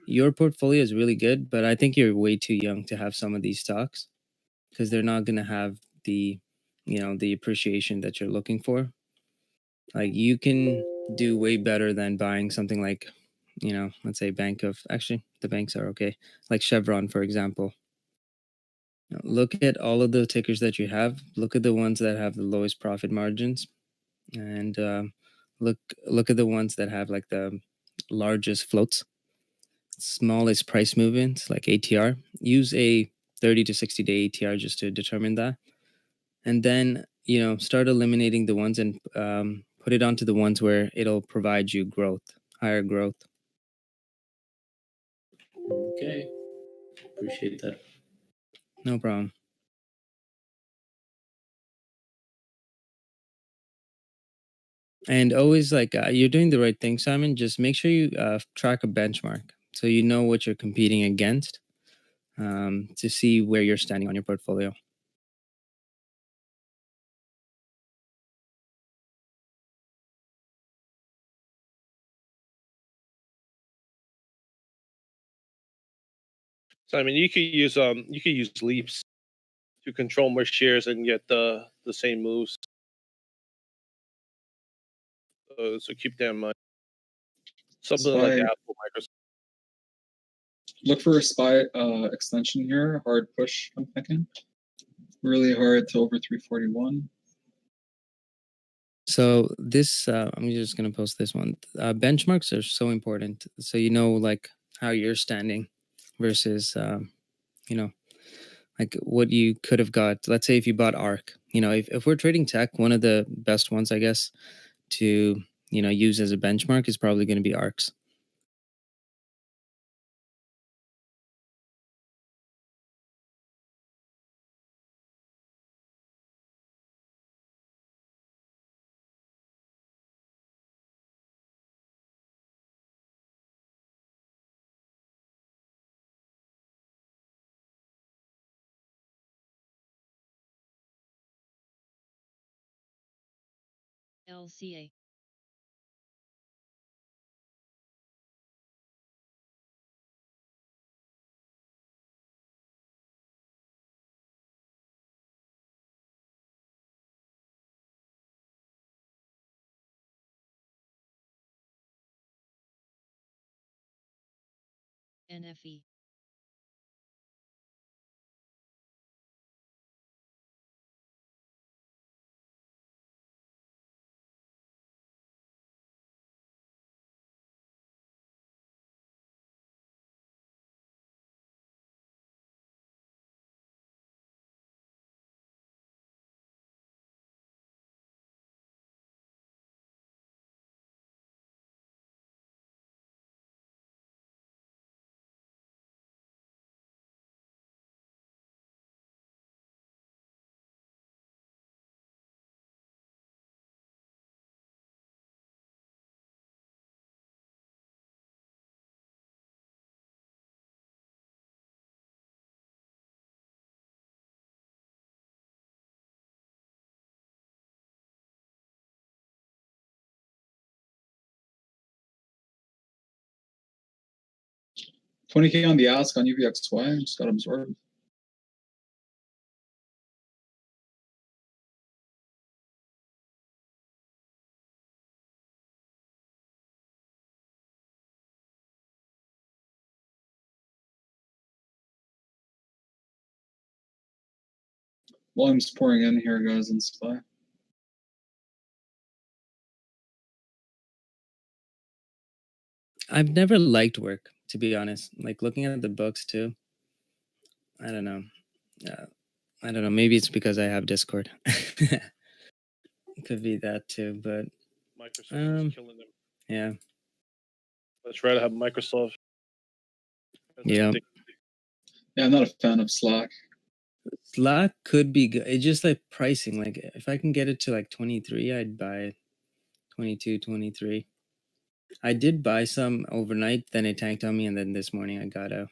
your portfolio is really good, but I think you're way too young to have some of these stocks because they're not going to have the appreciation that you're looking for. Like you can do way better than buying something like, let's say actually the banks are okay, like Chevron, for example. Look at all of the tickers that you have. Look at the ones that have the lowest profit margins, and look at the ones that have like the largest floats, smallest price movements, like ATR. Use a 30 to 60-day ATR just to determine that, and then start eliminating the ones and put it onto the ones where it'll provide you higher growth. Okay. Appreciate that. No problem. And always like you're doing the right thing, Simon. Just make sure you track a benchmark so you know what you're competing against, to see where you're standing on your portfolio. Simon, you could use leaps to control more shares and get the same moves. So keep that in mind. Something like SPY, Apple, Microsoft. look for a SPY extension here. Hard push, I'm thinking. Really hard to over 341. So this, I'm just gonna post this one. Benchmarks are so important, so like how you're standing versus like what you could have got. Let's say if you bought ARC, if we're trading tech, one of the best ones, I guess, to use as a benchmark is probably going to be ARCs. LCA. NFE. 20K on the ask on UVXY, just got absorbed. Volume's pouring in here, guys, on SPY. I've never liked work, to be honest. Like looking at the books too. I don't know. I don't know. Maybe it's because I have Discord. Could be that too, but Microsoft is killing them. yeah. Let's try to have Microsoft. Yeah. Yeah, I'm not a fan of Slack. Slack could be good. It's just like pricing. Like if I can get it to like 23, I'd buy it. 22, 23. I did buy some overnight, then it tanked on me, and then this morning I got out.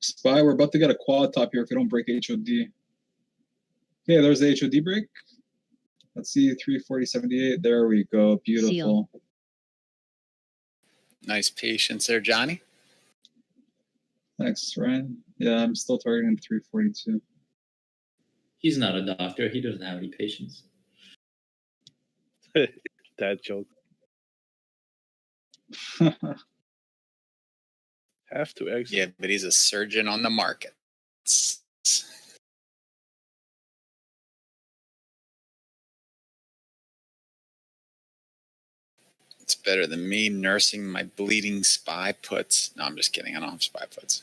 SPY, we're about to get a quad top here if we don't break HOD. Okay, there's the HOD break. Let's see, 340.78. There we go. Beautiful. Nice patience there, Johnny. Thanks, Ryan. Yeah, I'm still targeting 342. He's not a doctor. He doesn't have any patience. That joke. Have to exit. Yeah, but he's a surgeon on the market. It's better than me nursing my bleeding SPY puts. No, I'm just kidding. I don't have SPY puts.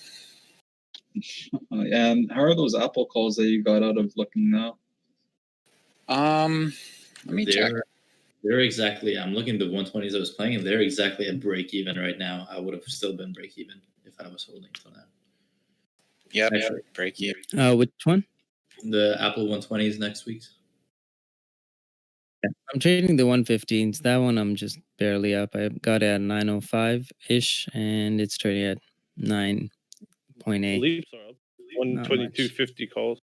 And how are those Apple calls that you got out of looking now? Let me check. They're exactly. I'm looking at the 120s I was playing, and they're exactly at break even right now. I would have still been break even if I was holding till now. Yep, Actually, break even. Which one? The Apple 120s next week. I'm trading the 115s. That one I'm just barely up. I got it at 905-ish, and it's trading at 9.8. Leaps are up. 122.50 calls.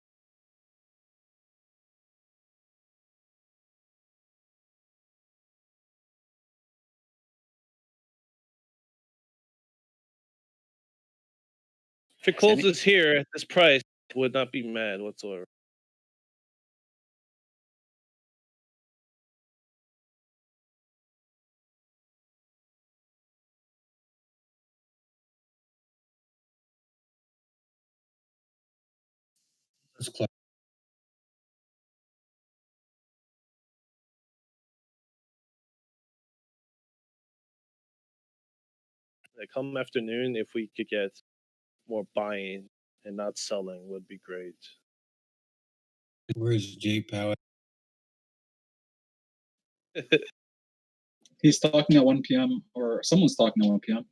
If it closes here at this price, I would not be mad whatsoever. Like come afternoon, if we could get more buying and not selling, would be great. Where's J Power? He's talking at 1 p.m. or someone's talking at 1 p.m.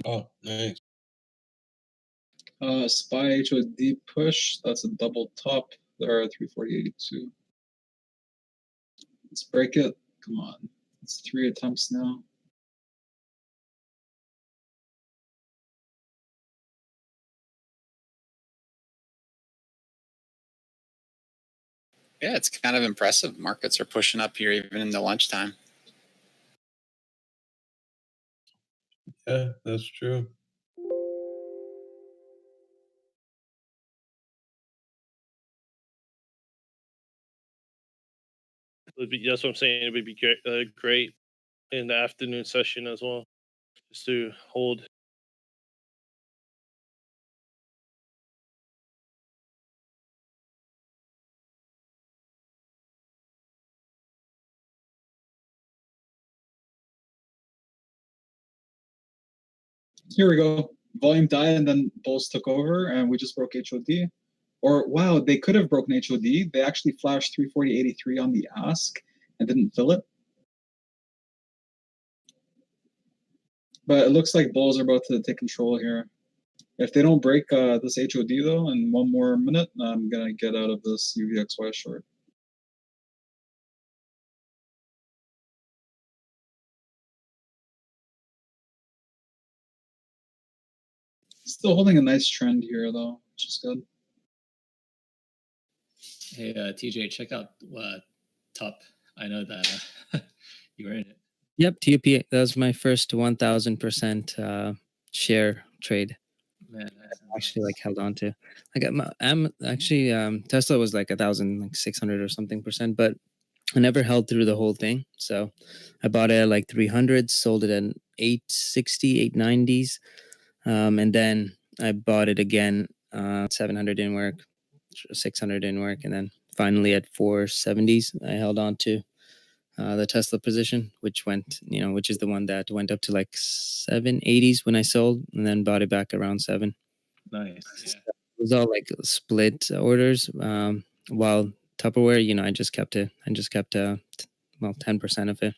Oh, nice. SPY HOD push. That's a double top. There are 340.82. Let's break it. Come on. It's 3 attempts now. Yeah, it's kind of impressive. Markets are pushing up here even in the lunchtime. Yeah, that's true. That's what I'm saying. It would be great in the afternoon session as well, just to hold. Here we go. Volume died and then bulls took over and we just broke HOD. Or wow, they could have broken HOD. They actually flashed 340.83 on the ask and didn't fill it. But it looks like bulls are about to take control here. If they don't break this HOD though in one more minute, I'm gonna get out of this UVXY short. Still holding a nice trend here though, which is good. Hey, TJ, check out Top. I know that you were in it. Yep, TUP. That was my first 1,000% share trade. Man, that's Actually, like held on to. Like I'm actually Tesla was like 1,600 or something percent, but I never held through the whole thing. So I bought it at like 300, sold it at 860, 890s, and then I bought it again. 700 didn't work, 600 didn't work, and then finally at 470s, I held on to the Tesla position, which went, which is the one that went up to like 780s when I sold, and then bought it back around 7. Nice. So it was all like split orders. While Tupperware, I just kept it. I just kept 10% of it.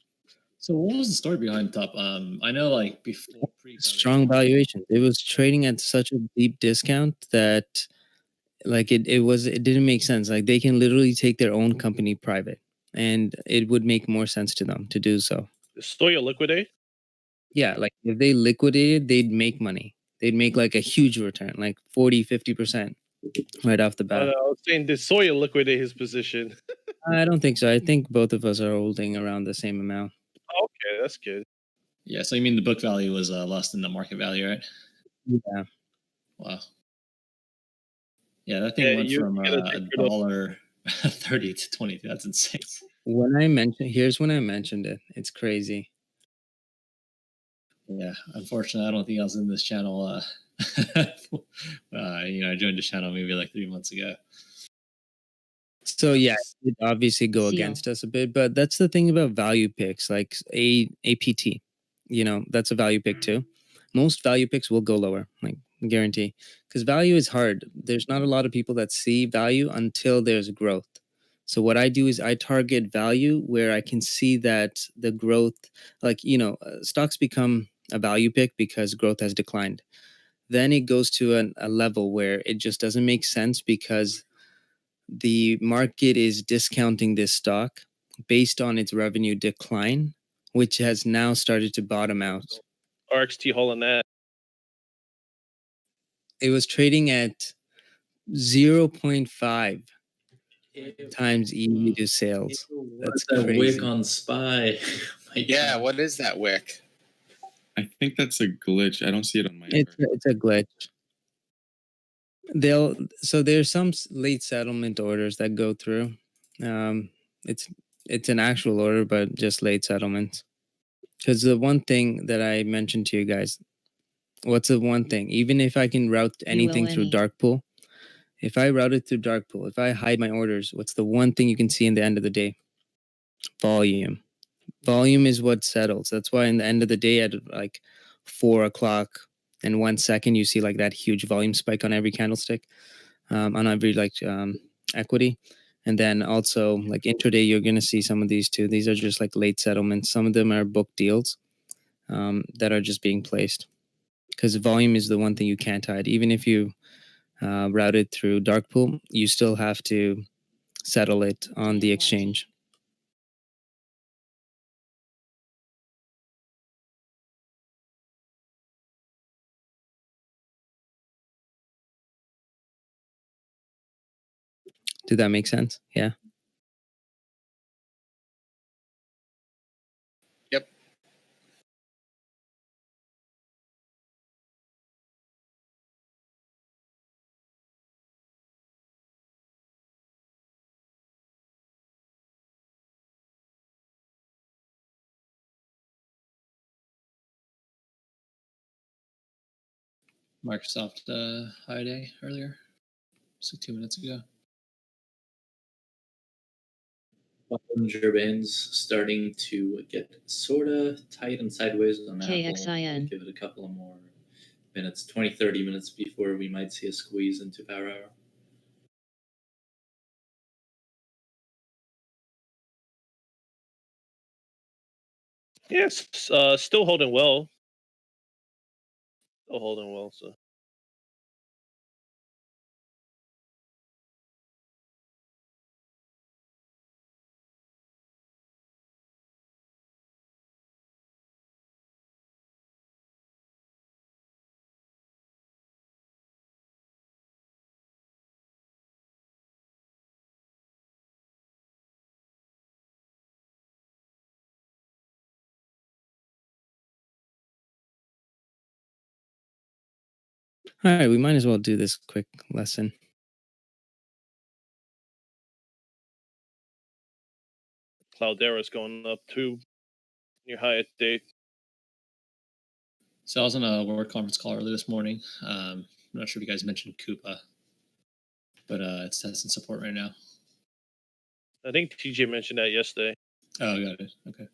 So what was the story behind Top? I know like before Strong valuation. It was trading at such a deep discount that like it didn't make sense. Like they can literally take their own company private, and it would make more sense to them to do so. The Stoya liquidate? Yeah, like if they liquidated, they'd make money. They'd make like a huge return, like 40, 50% right off the bat. I was saying, did Soya liquidate his position? I don't think so. I think both of us are holding around the same amount. Okay, that's good. Yeah, so you mean the book value was less than the market value, right? Yeah. Wow. Yeah, that thing went from $1.30 to 22. That's insane. Here's when I mentioned it. It's crazy. Yeah, unfortunately, I don't think I was in this channel. I joined this channel maybe like 3 months ago. So yeah, it obviously go against us a bit, but that's the thing about value picks, like APT. That's a value pick too. Most value picks will go lower, like guarantee, because value is hard. There's not a lot of people that see value until there's growth. So what I do is I target value where I can see that the growth, like stocks become a value pick because growth has declined. Then it goes to a level where it just doesn't make sense because the market is discounting this stock based on its revenue decline, which has now started to bottom out. RXT holding that. It was trading at 0.5 times EV to sales. That's that crazy. wick on SPY. Yeah, what is that wick? I think that's a glitch. I don't see it on my It's a glitch. So there's some late settlement orders that go through. It's an actual order, but just late settlements. Because the one thing that I mentioned to you guys, what's the one thing? Even if I can route anything through Darkpool, if I route it through Darkpool, if I hide my orders, what's the one thing you can see in the end of the day? Volume. Volume is what settles. That's why in the end of the day at like 4 o'clock and 1 second, you see like that huge volume spike on every candlestick, on every equity. And then also like intraday, you're going to see some of these too. These are just like late settlements. Some of them are book deals that are just being placed, because volume is the one thing you can't hide. Even if you route it through Darkpool, you still have to settle it on the exchange. Did that make sense? Yeah. Yep. Microsoft high day earlier, just like 2 minutes ago. Gerbain's starting to get sort of tight and sideways on Apple. KXIN. Give it a couple of more minutes, 20, 30 minutes before we might see a squeeze into power hour. Yes, still holding well. Still holding well, so. All right, we might as well do this quick lesson. Cloudera's going up too. Your highest date. So I was on a work conference call early this morning. I'm not sure if you guys mentioned Coupa, but it's testing support right now. I think TJ mentioned that yesterday. Oh, got it. Okay.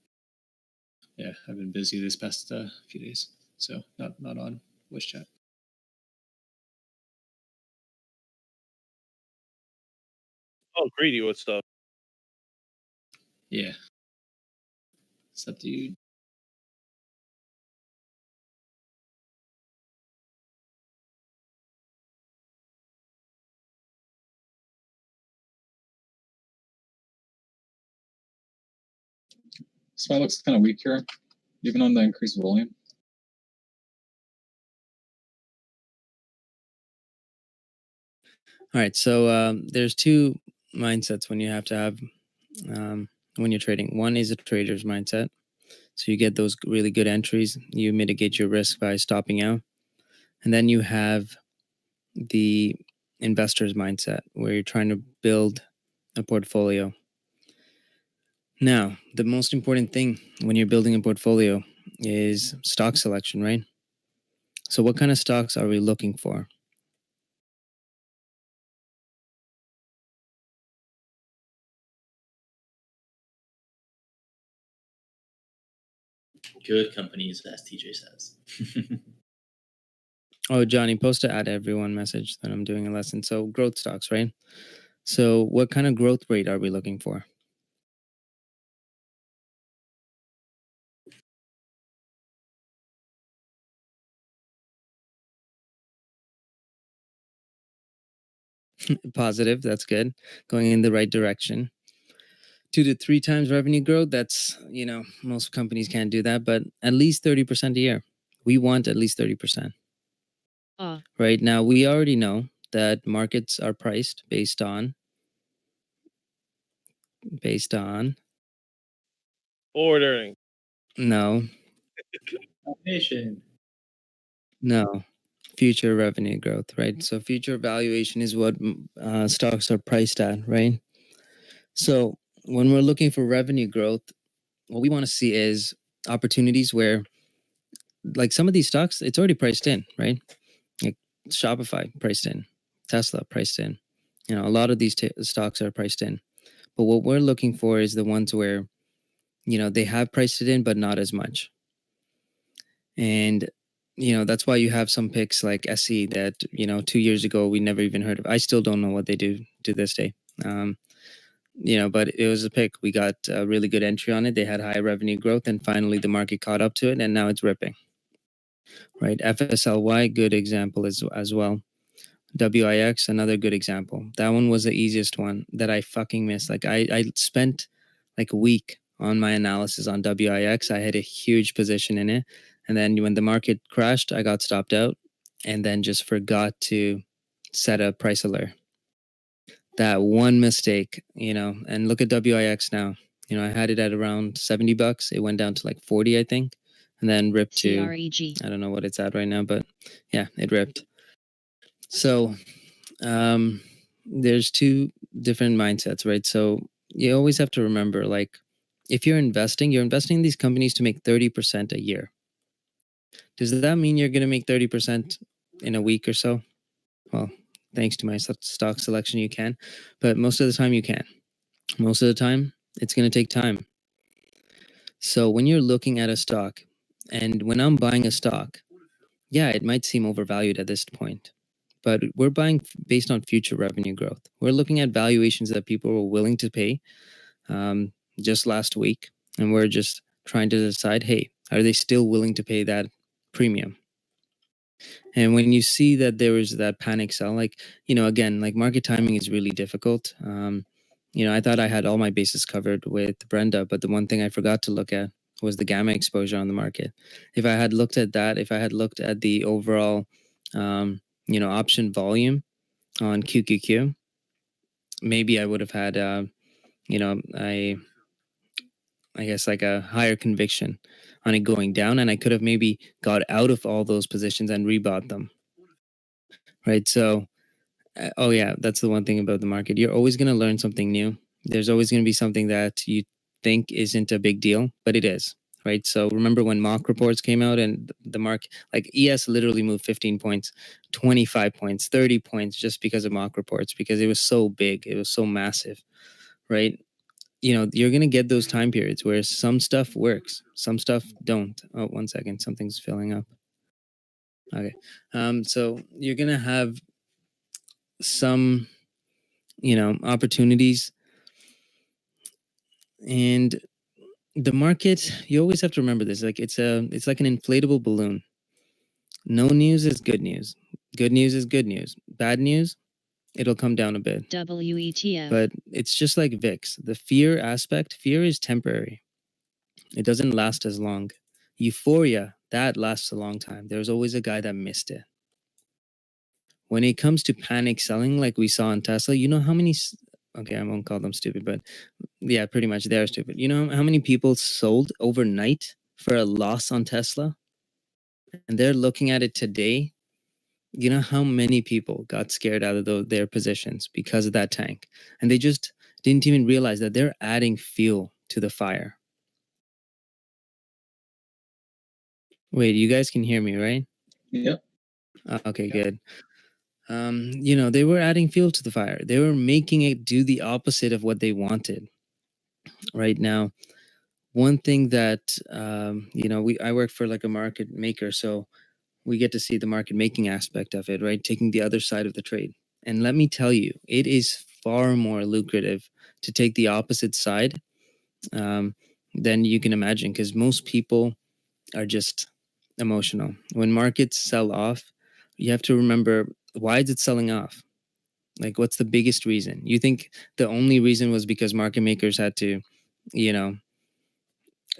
Yeah, I've been busy this past few days, so not on Wish Chat. Oh, greedy with stuff. Yeah. It's up to you. SPY looks kind of weak here, even on the increased volume. All right, so there's two mindsets when you have to have when you're trading. One is a trader's mindset. So you get those really good entries. You mitigate your risk by stopping out. And then you have the investor's mindset where you're trying to build a portfolio. Now, the most important thing when you're building a portfolio is stock selection, right? So what kind of stocks are we looking for? Good companies, as TJ says. Oh, Johnny, post to add everyone message that I'm doing a lesson. So growth stocks, right? So what kind of growth rate are we looking for? Positive, that's good. Going in the right direction. 2 to 3 times revenue growth, that's, most companies can't do that, but at least 30% a year. We want at least 30%. Right now, we already know that markets are priced based on Ordering. no, future revenue growth, right? So future valuation is what stocks are priced at, right? So when we're looking for revenue growth, what we want to see is opportunities where, like some of these stocks, it's already priced in, right? Like Shopify priced in, Tesla priced in. A lot of these stocks are priced in. But what we're looking for is the ones where, they have priced it in, but not as much. And, that's why you have some picks like SE that, 2 years ago we never even heard of. I still don't know what they do to this day. But it was a pick. We got a really good entry on it. They had high revenue growth, and finally the market caught up to it, and now it's ripping. Right? FSLY, good example as well. WIX, another good example. That one was the easiest one that I fucking missed. Like I spent like a week on my analysis on WIX. I had a huge position in it. And then when the market crashed, I got stopped out and then just forgot to set a price alert. That one mistake, and look at WIX now. I had it at around $70. It went down to like 40, I think, and then ripped to, I don't know what it's at right now, but yeah, it ripped. So there's two different mindsets, right? So you always have to remember, like, if you're investing in these companies to make 30% a year. Does that mean you're going to make 30% in a week or so? Well, thanks to my stock selection, you can. But most of the time, you can. Most of the time, it's going to take time. So when you're looking at a stock, and when I'm buying a stock, yeah, it might seem overvalued at this point. But we're buying based on future revenue growth. We're looking at valuations that people were willing to pay just last week. And we're just trying to decide, hey, are they still willing to pay that premium? And when you see that there is that panic sell, like, again, like market timing is really difficult. I thought I had all my bases covered with Brenda, but the one thing I forgot to look at was the gamma exposure on the market. If I had looked at that, if I had looked at the overall option volume on QQQ, maybe I would have had, I guess like a higher conviction on it going down, and I could have maybe got out of all those positions and rebought them. right? So, oh yeah, that's the one thing about the market. You're always going to learn something new. There's always going to be something that you think isn't a big deal, but it is, right? So remember when mock reports came out and the market, like ES literally moved 15 points, 25 points, 30 points just because of mock reports, because it was so big, it was so massive, right? You know, you're going to get those time periods where some stuff works, some stuff don't. Oh, 1 second, something's filling up. Okay. So you're going to have some, you know, opportunities, and the market, you always have to remember this, like it's like an inflatable balloon. No news is good news. Good news is good news. Bad news, it'll come down a bit. WETF. But it's just like VIX. The fear aspect, fear is temporary. It doesn't last as long. Euphoria, that lasts a long time. There's always a guy that missed it. When it comes to panic selling, like we saw in Tesla, you know how many, okay, I won't call them stupid, but yeah, pretty much they're stupid. You know how many people sold overnight for a loss on Tesla? And they're looking at it today. You know how many people got scared out of their positions because of that tank? And they just didn't even realize that they're adding fuel to the fire. Wait, you guys can hear me, right? Yep. Okay, good. You know, they were adding fuel to the fire. They were making it do the opposite of what they wanted. Right now, one thing that you know, I work for like a market maker, so we get to see the market making aspect of it, right? Taking the other side of the trade. And let me tell you, it is far more lucrative to take the opposite side than you can imagine, because most people are just emotional. When markets sell off, you have to remember, why is it selling off? Like, what's the biggest reason? You think the only reason was because market makers had to, you know,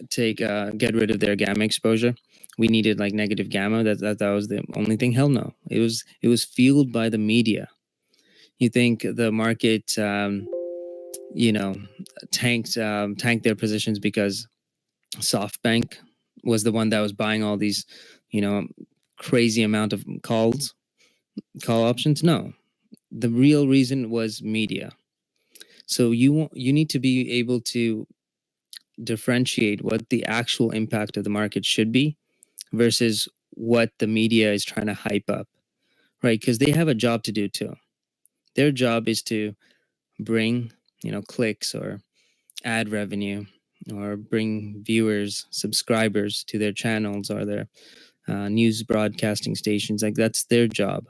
get rid of their gamma exposure? We needed like negative gamma. That was the only thing? Hell no. It was fueled by the media. You think the market, you know, tanked their positions because SoftBank was the one that was buying all these, you know, crazy amount of call options? No, the real reason was media. So you need to be able to differentiate what the actual impact of the market should be versus what the media is trying to hype up, right? Because they have a job to do too. Their job is to bring, you know, clicks or ad revenue, or bring viewers, subscribers to their channels or their news broadcasting stations. Like, that's their job.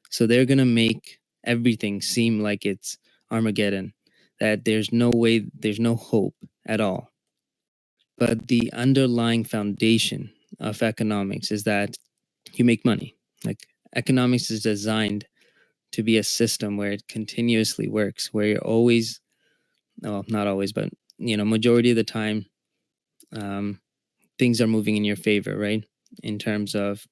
So they're going to make everything seem like it's Armageddon, that there's no way, there's no hope at all. But the underlying foundation of economics is that you make money. Like, economics is designed to be a system where it continuously works, where you're always, well, not always, but, you know, majority of the time, things are moving in your favor, right? In terms of,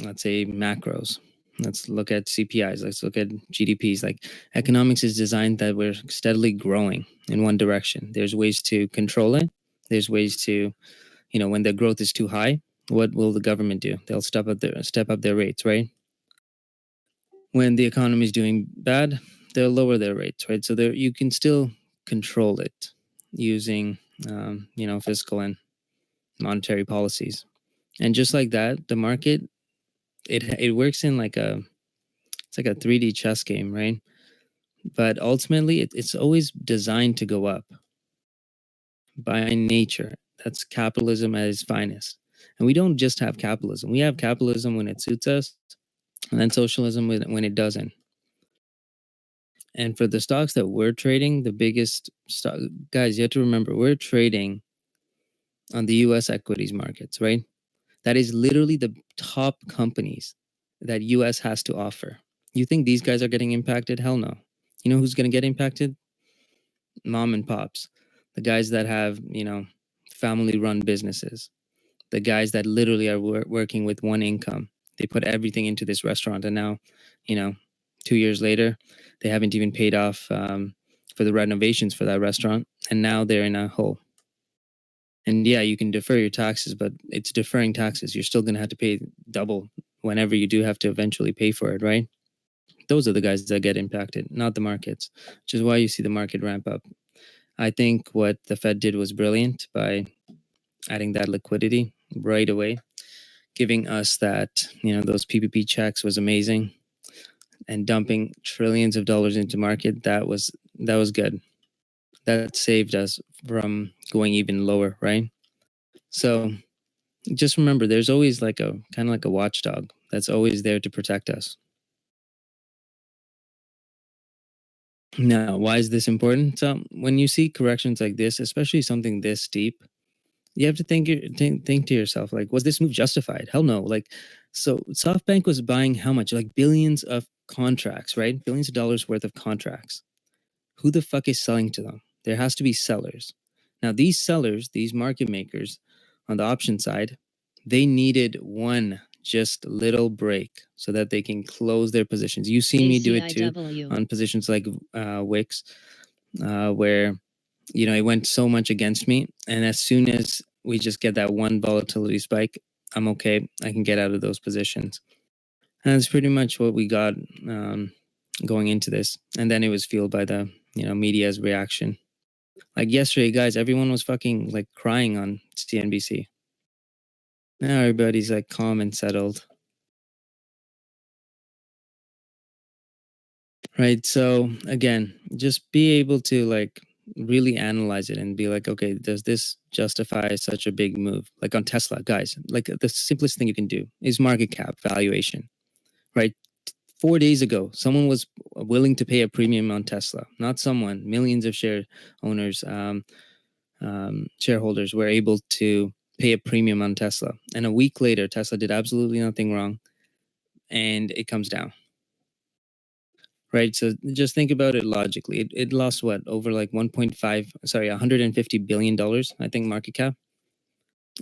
let's say, macros. Let's look at CPIs. Let's look at GDPs. Like, economics is designed that we're steadily growing in one direction. There's ways to control it. There's ways to, you know, when the growth is too high, what will the government do? They'll step up their rates, right? When the economy is doing bad, they'll lower their rates, right? So there, you can still control it using, you know, fiscal and monetary policies. And just like that, the market, it works in like it's like a 3D chess game, right? But ultimately, it's always designed to go up by nature. That's capitalism at its finest. And we don't just have capitalism. We have capitalism when it suits us, and then socialism when it doesn't. And for the stocks that we're trading, the biggest stock, guys, you have to remember, we're trading on the US equities markets, right? That is literally the top companies that US has to offer. You think these guys are getting impacted? Hell no. You know who's going to get impacted? Mom and pops. The guys that have, you know, family run businesses. The guys that literally are working with one income. They put everything into this restaurant, and now, you know, 2 years later, they haven't even paid off for the renovations for that restaurant, and now they're in a hole. And yeah, you can defer your taxes, but it's deferring taxes. You're still going to have to pay double whenever you do have to eventually pay for it, right? Those are the guys that get impacted, not the markets, which is why you see the market ramp up. I think what the Fed did was brilliant by adding that liquidity right away, giving us that, those PPP checks was amazing, and dumping trillions of dollars into market. That was good. That saved us from going even lower, right? So just remember, there's always like a kind of like a watchdog that's always there to protect us. Now, why is this important? So when you see corrections like this, especially something this steep, you have to think to yourself, like, was this move justified? Hell no. Like, so SoftBank was buying how much? Like billions of contracts, right? Billions of dollars worth of contracts. Who the fuck is selling to them? There has to be sellers. Now, these sellers, these market makers on the option side, they needed one just little break so that they can close their positions. You see me do it too on positions like Wix, where it went so much against me, and as soon as we just get that one volatility spike, I'm okay. I can get out of those positions, and that's pretty much what we got going into this. And then it was fueled by the media's reaction. Like yesterday, guys, everyone was fucking like crying on CNBC. Now everybody's like calm and settled. Right. So again, just be able to like really analyze it and be like, okay, does this justify such a big move? Like on Tesla, guys, like the simplest thing you can do is market cap valuation, right? 4 days ago, someone was willing to pay a premium on Tesla. Not someone, millions of share owners, shareholders were able to pay a premium on Tesla. And a week later, Tesla did absolutely nothing wrong, and it comes down. Right. So just think about it logically. It lost what, over like $150 billion, I think, market cap.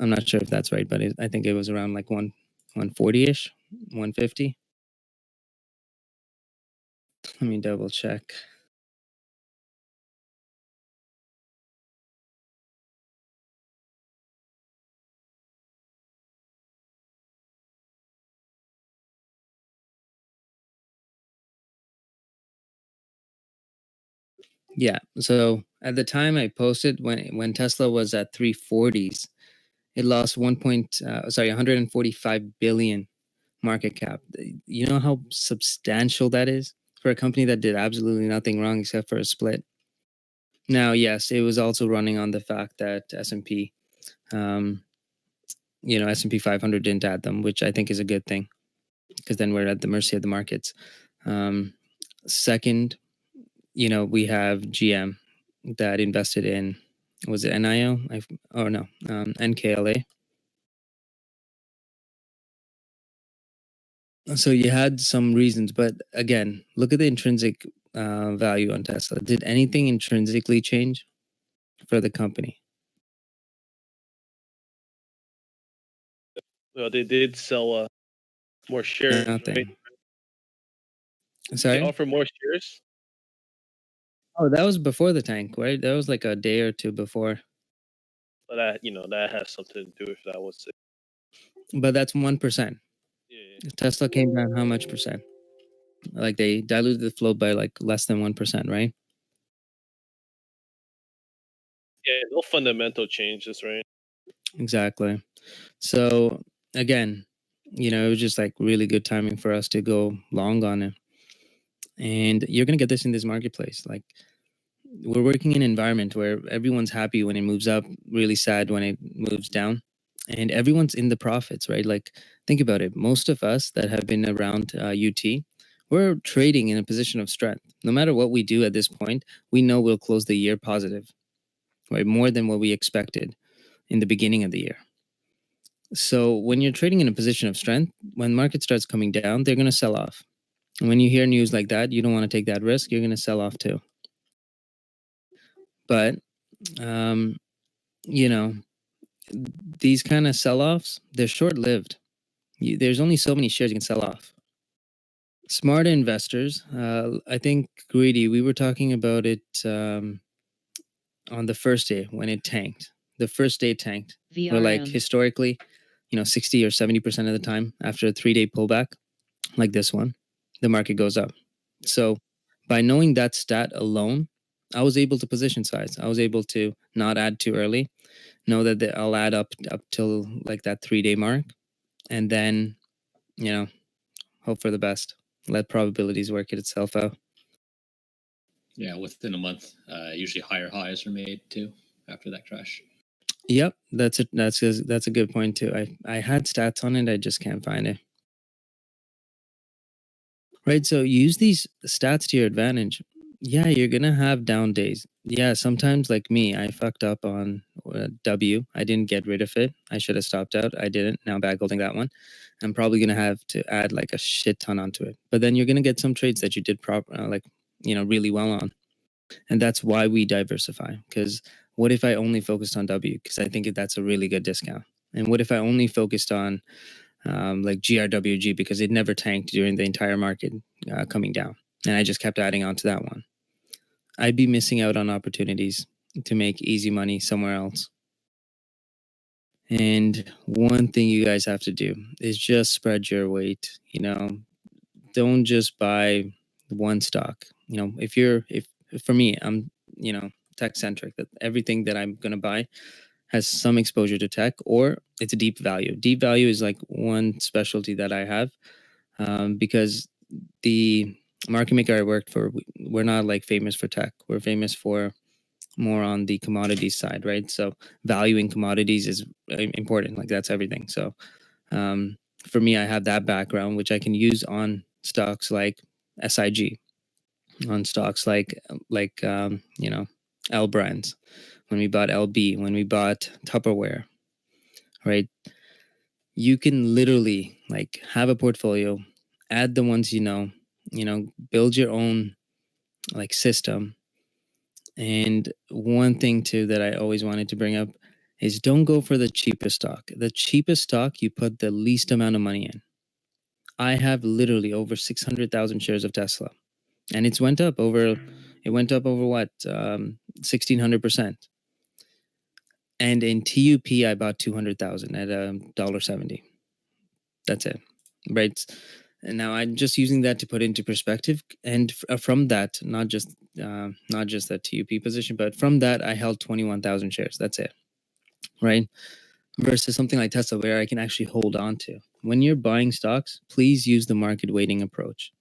I'm not sure if that's right, but I think it was around like 140-ish, 150. Let me double check. Yeah. So at the time I posted, when Tesla was at 340s, it lost 145 billion market cap. You know how substantial that is for a company that did absolutely nothing wrong except for a split. Now, yes, it was also running on the fact that S&P, S&P 500 didn't add them, which I think is a good thing, because then we're at the mercy of the markets. Second, we have GM that invested in, was it NIO? NKLA. So you had some reasons, but again, look at the intrinsic value on Tesla. Did anything intrinsically change for the company? Well, they did sell more shares, Nothing. right? Sorry? They offer more shares. Oh, that was before the tank, right? That was like a day or two before. But that has something to do with that. Was it? But that's 1%. Yeah. Tesla came down how much percent? Like they diluted the float by like less than 1%, right? Yeah, no fundamental changes, right? Exactly. So again, it was just like really good timing for us to go long on it. And you're going to get this in this marketplace. Like, we're working in an environment where everyone's happy when it moves up, really sad when it moves down, and everyone's in the profits, right? Like, think about it. Most of us that have been around UT, we're trading in a position of strength. No matter what we do at this point, we know we'll close the year positive, right? More than what we expected in the beginning of the year. So when you're trading in a position of strength, when the market starts coming down, they're going to sell off. And when you hear news like that, you don't want to take that risk. You're going to sell off too. But, these kind of sell-offs, they're short-lived. There's only so many shares you can sell off. Smart investors, I think Greedy, we were talking about it on the first day when it tanked. The first day it tanked. We're like, VRM. historically, 60 or 70% of the time after a 3-day pullback like this one, the market goes up. So by knowing that stat alone, I was able to position size. I was able to not add too early, know that I'll add up till like that 3-day mark, and then, hope for the best. Let probabilities work itself out. Yeah, within a month, usually higher highs are made too after that crash. Yep, that's a good point too. I had stats on it, I just can't find it. Right, so use these stats to your advantage. Yeah, you're gonna have down days. Yeah, sometimes like me, I fucked up on W. I didn't get rid of it. I should have stopped out. I didn't. Now bag holding that one. I'm probably gonna have to add like a shit ton onto it. But then you're gonna get some trades that you did really well on, and that's why we diversify. Because what if I only focused on W? Because I think that's a really good discount. And what if I only focused on like GRWG because it never tanked during the entire market coming down, and I just kept adding on to that one? I'd be missing out on opportunities to make easy money somewhere else. And one thing you guys have to do is just spread your weight. Don't just buy one stock. If for me, I'm tech centric. That everything that I'm gonna buy has some exposure to tech, or it's a deep value. Deep value is like one specialty that I have, because the market maker I worked for, we're not like famous for tech. We're famous for more on the commodities side, right? So valuing commodities is important. Like that's everything. So for me, I have that background, which I can use on stocks like SIG, on stocks like L Brands, when we bought LB, when we bought Tupperware, right? You can literally like have a portfolio, add the ones build your own like system. And one thing too that I always wanted to bring up is don't go for the cheapest stock. The cheapest stock, you put the least amount of money in. I have literally over 600,000 shares of Tesla, and it went up over what, 1,600%. And in TUP, I bought 200,000 at $1.70. That's it, right? And now I'm just using that to put into perspective. And from that, not just that TUP position, but from that, I held 21,000 shares. That's it, right? Versus something like Tesla, where I can actually hold on to. When you're buying stocks, please use the market weighting approach.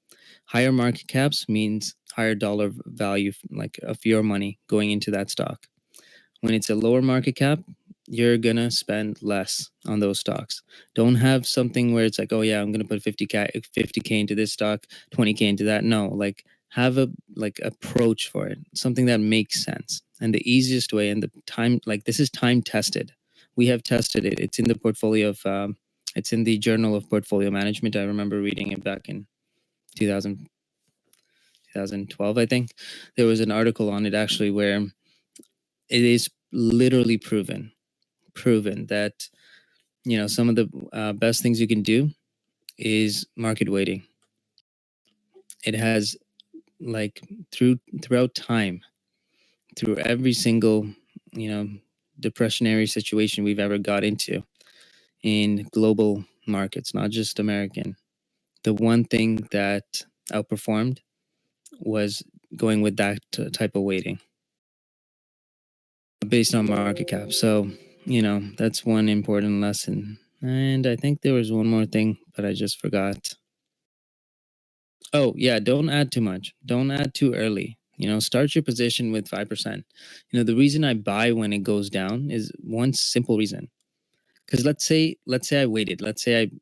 Higher market caps means higher dollar value, like of your money going into that stock. When it's a lower market cap, you're gonna spend less on those stocks. Don't have something where it's like, oh yeah, I'm gonna put 50K into this stock, 20K into that. No, like have a approach for it, something that makes sense. And the easiest way, and the time, like this is time tested. We have tested it. It's in the portfolio of, it's in the Journal of Portfolio Management. I remember reading it back in 2012, I think. There was an article on it actually where it is literally proven that some of the best things you can do is market weighting. It has like throughout time, through every single depressionary situation we've ever got into in global markets, not just American, the one thing that outperformed was going with that type of weighting based on market cap. So that's one important lesson. And I think there was one more thing, but I just forgot. Oh yeah, don't add too much. Don't add too early. Start your position with 5%. The reason I buy when it goes down is one simple reason. Because let's say I waited. Let's say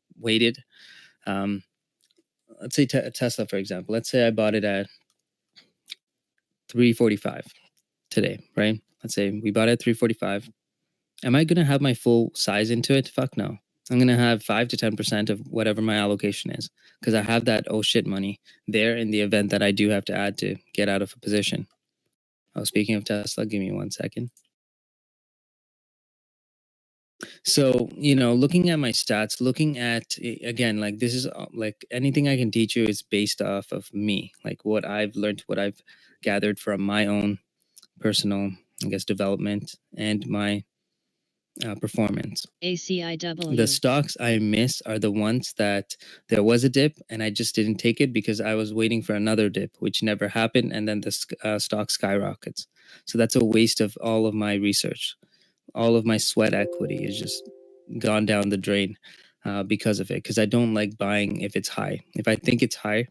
Tesla, for example. Let's say I bought it at 345 today, right? Let's say we bought it at 345. Am I going to have my full size into it? Fuck no. I'm going to have 5 to 10% of whatever my allocation is, because I have that oh shit money there in the event that I do have to add to get out of a position. Oh, speaking of Tesla, give me 1 second. So, looking at my stats, looking at, again, like this is like anything I can teach you is based off of me, like what I've learned, what I've gathered from my own personal, I guess, development and my performance. ACIW. The stocks I miss are the ones that there was a dip and I just didn't take it because I was waiting for another dip, which never happened, and then the stock skyrockets. So that's a waste of all of my research. All of my sweat equity is just gone down the drain because of it. Because I don't like buying if it's high. If I think it's high,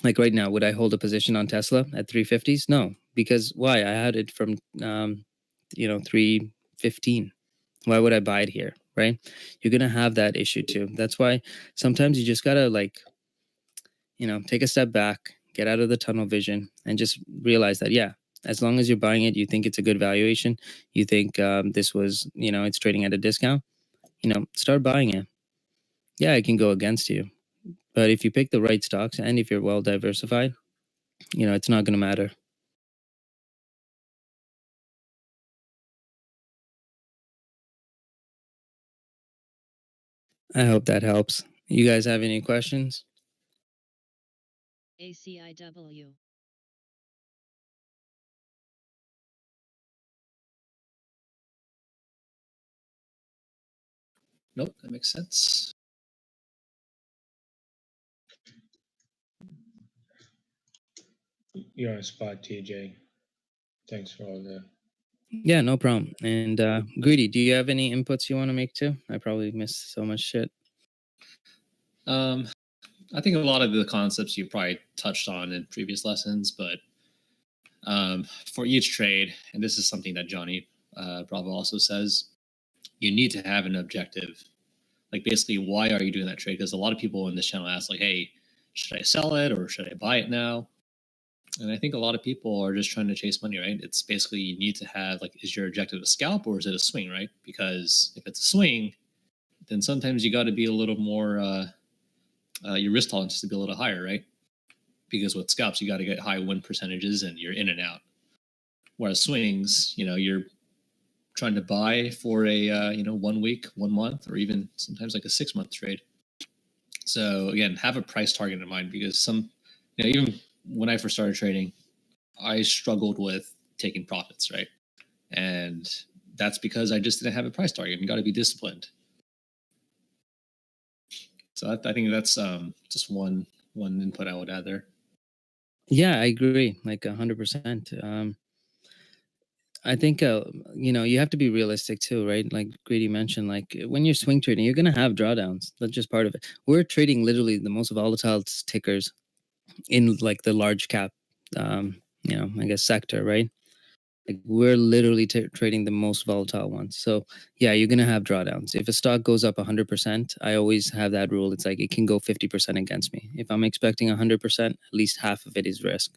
like right now, would I hold a position on Tesla at 350s? No, because why? I had it from 315. Why would I buy it here? Right? You're gonna have that issue too. That's why sometimes you just gotta take a step back, get out of the tunnel vision, and just realize that as long as you're buying it, you think it's a good valuation, you think this was it's trading at a discount, start buying it. Yeah, it can go against you, but if you pick the right stocks and if you're well diversified, it's not gonna matter. I hope that helps. You guys have any questions? ACIW. Nope, that makes sense. You're on the spot, TJ. Thanks for all the. Yeah, no problem. And Greedy, do you have any inputs you want to make too? I probably missed so much shit. I think a lot of the concepts you probably touched on in previous lessons, but for each trade, and this is something that Johnny Bravo also says, you need to have an objective. Like basically, why are you doing that trade? Because a lot of people in this channel ask like, hey, should I sell it or should I buy it now? And I think a lot of people are just trying to chase money, right? It's basically you need to have like, is your objective a scalp or is it a swing, right? Because if it's a swing, then sometimes you got to be a little more, your risk tolerance to be a little higher, right? Because with scalps, you got to get high win percentages and you're in and out. Whereas swings, you're trying to buy for a 1 week, 1 month, or even sometimes like a 6-month trade. So again, have a price target in mind because even when I first started trading, I struggled with taking profits, right? And that's because I just didn't have a price target and got to be disciplined. So I think that's just one input I would add there. Yeah, I agree, like 100%. I think you have to be realistic too, right? Like Greedy mentioned, like when you're swing trading, you're gonna have drawdowns. That's just part of it. We're trading literally the most volatile tickers in like the large cap, I guess sector, right? Like we're literally trading the most volatile ones. So yeah, you're gonna have drawdowns. If a stock goes up 100%, I always have that rule. It's like it can go 50% against me. If I'm expecting 100%, at least half of it is risk.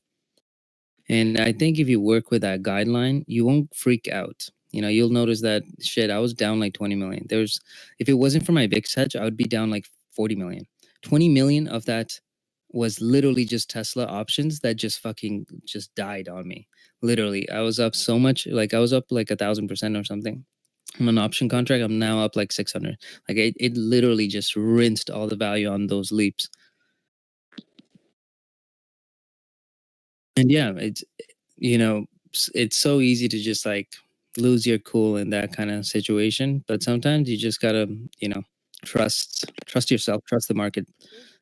And I think if you work with that guideline, you won't freak out. You'll notice that shit, I was down like 20 million. If it wasn't for my VIX hedge, I would be down like 40 million. 20 million of that was literally just Tesla options that just died on me. Literally, I was up so much, like I was up like 1,000% or something. I'm an option contract. I'm now up like 600. Like it literally just rinsed all the value on those leaps. And yeah, it's so easy to just like lose your cool in that kind of situation. But sometimes you just gotta, trust yourself, trust the market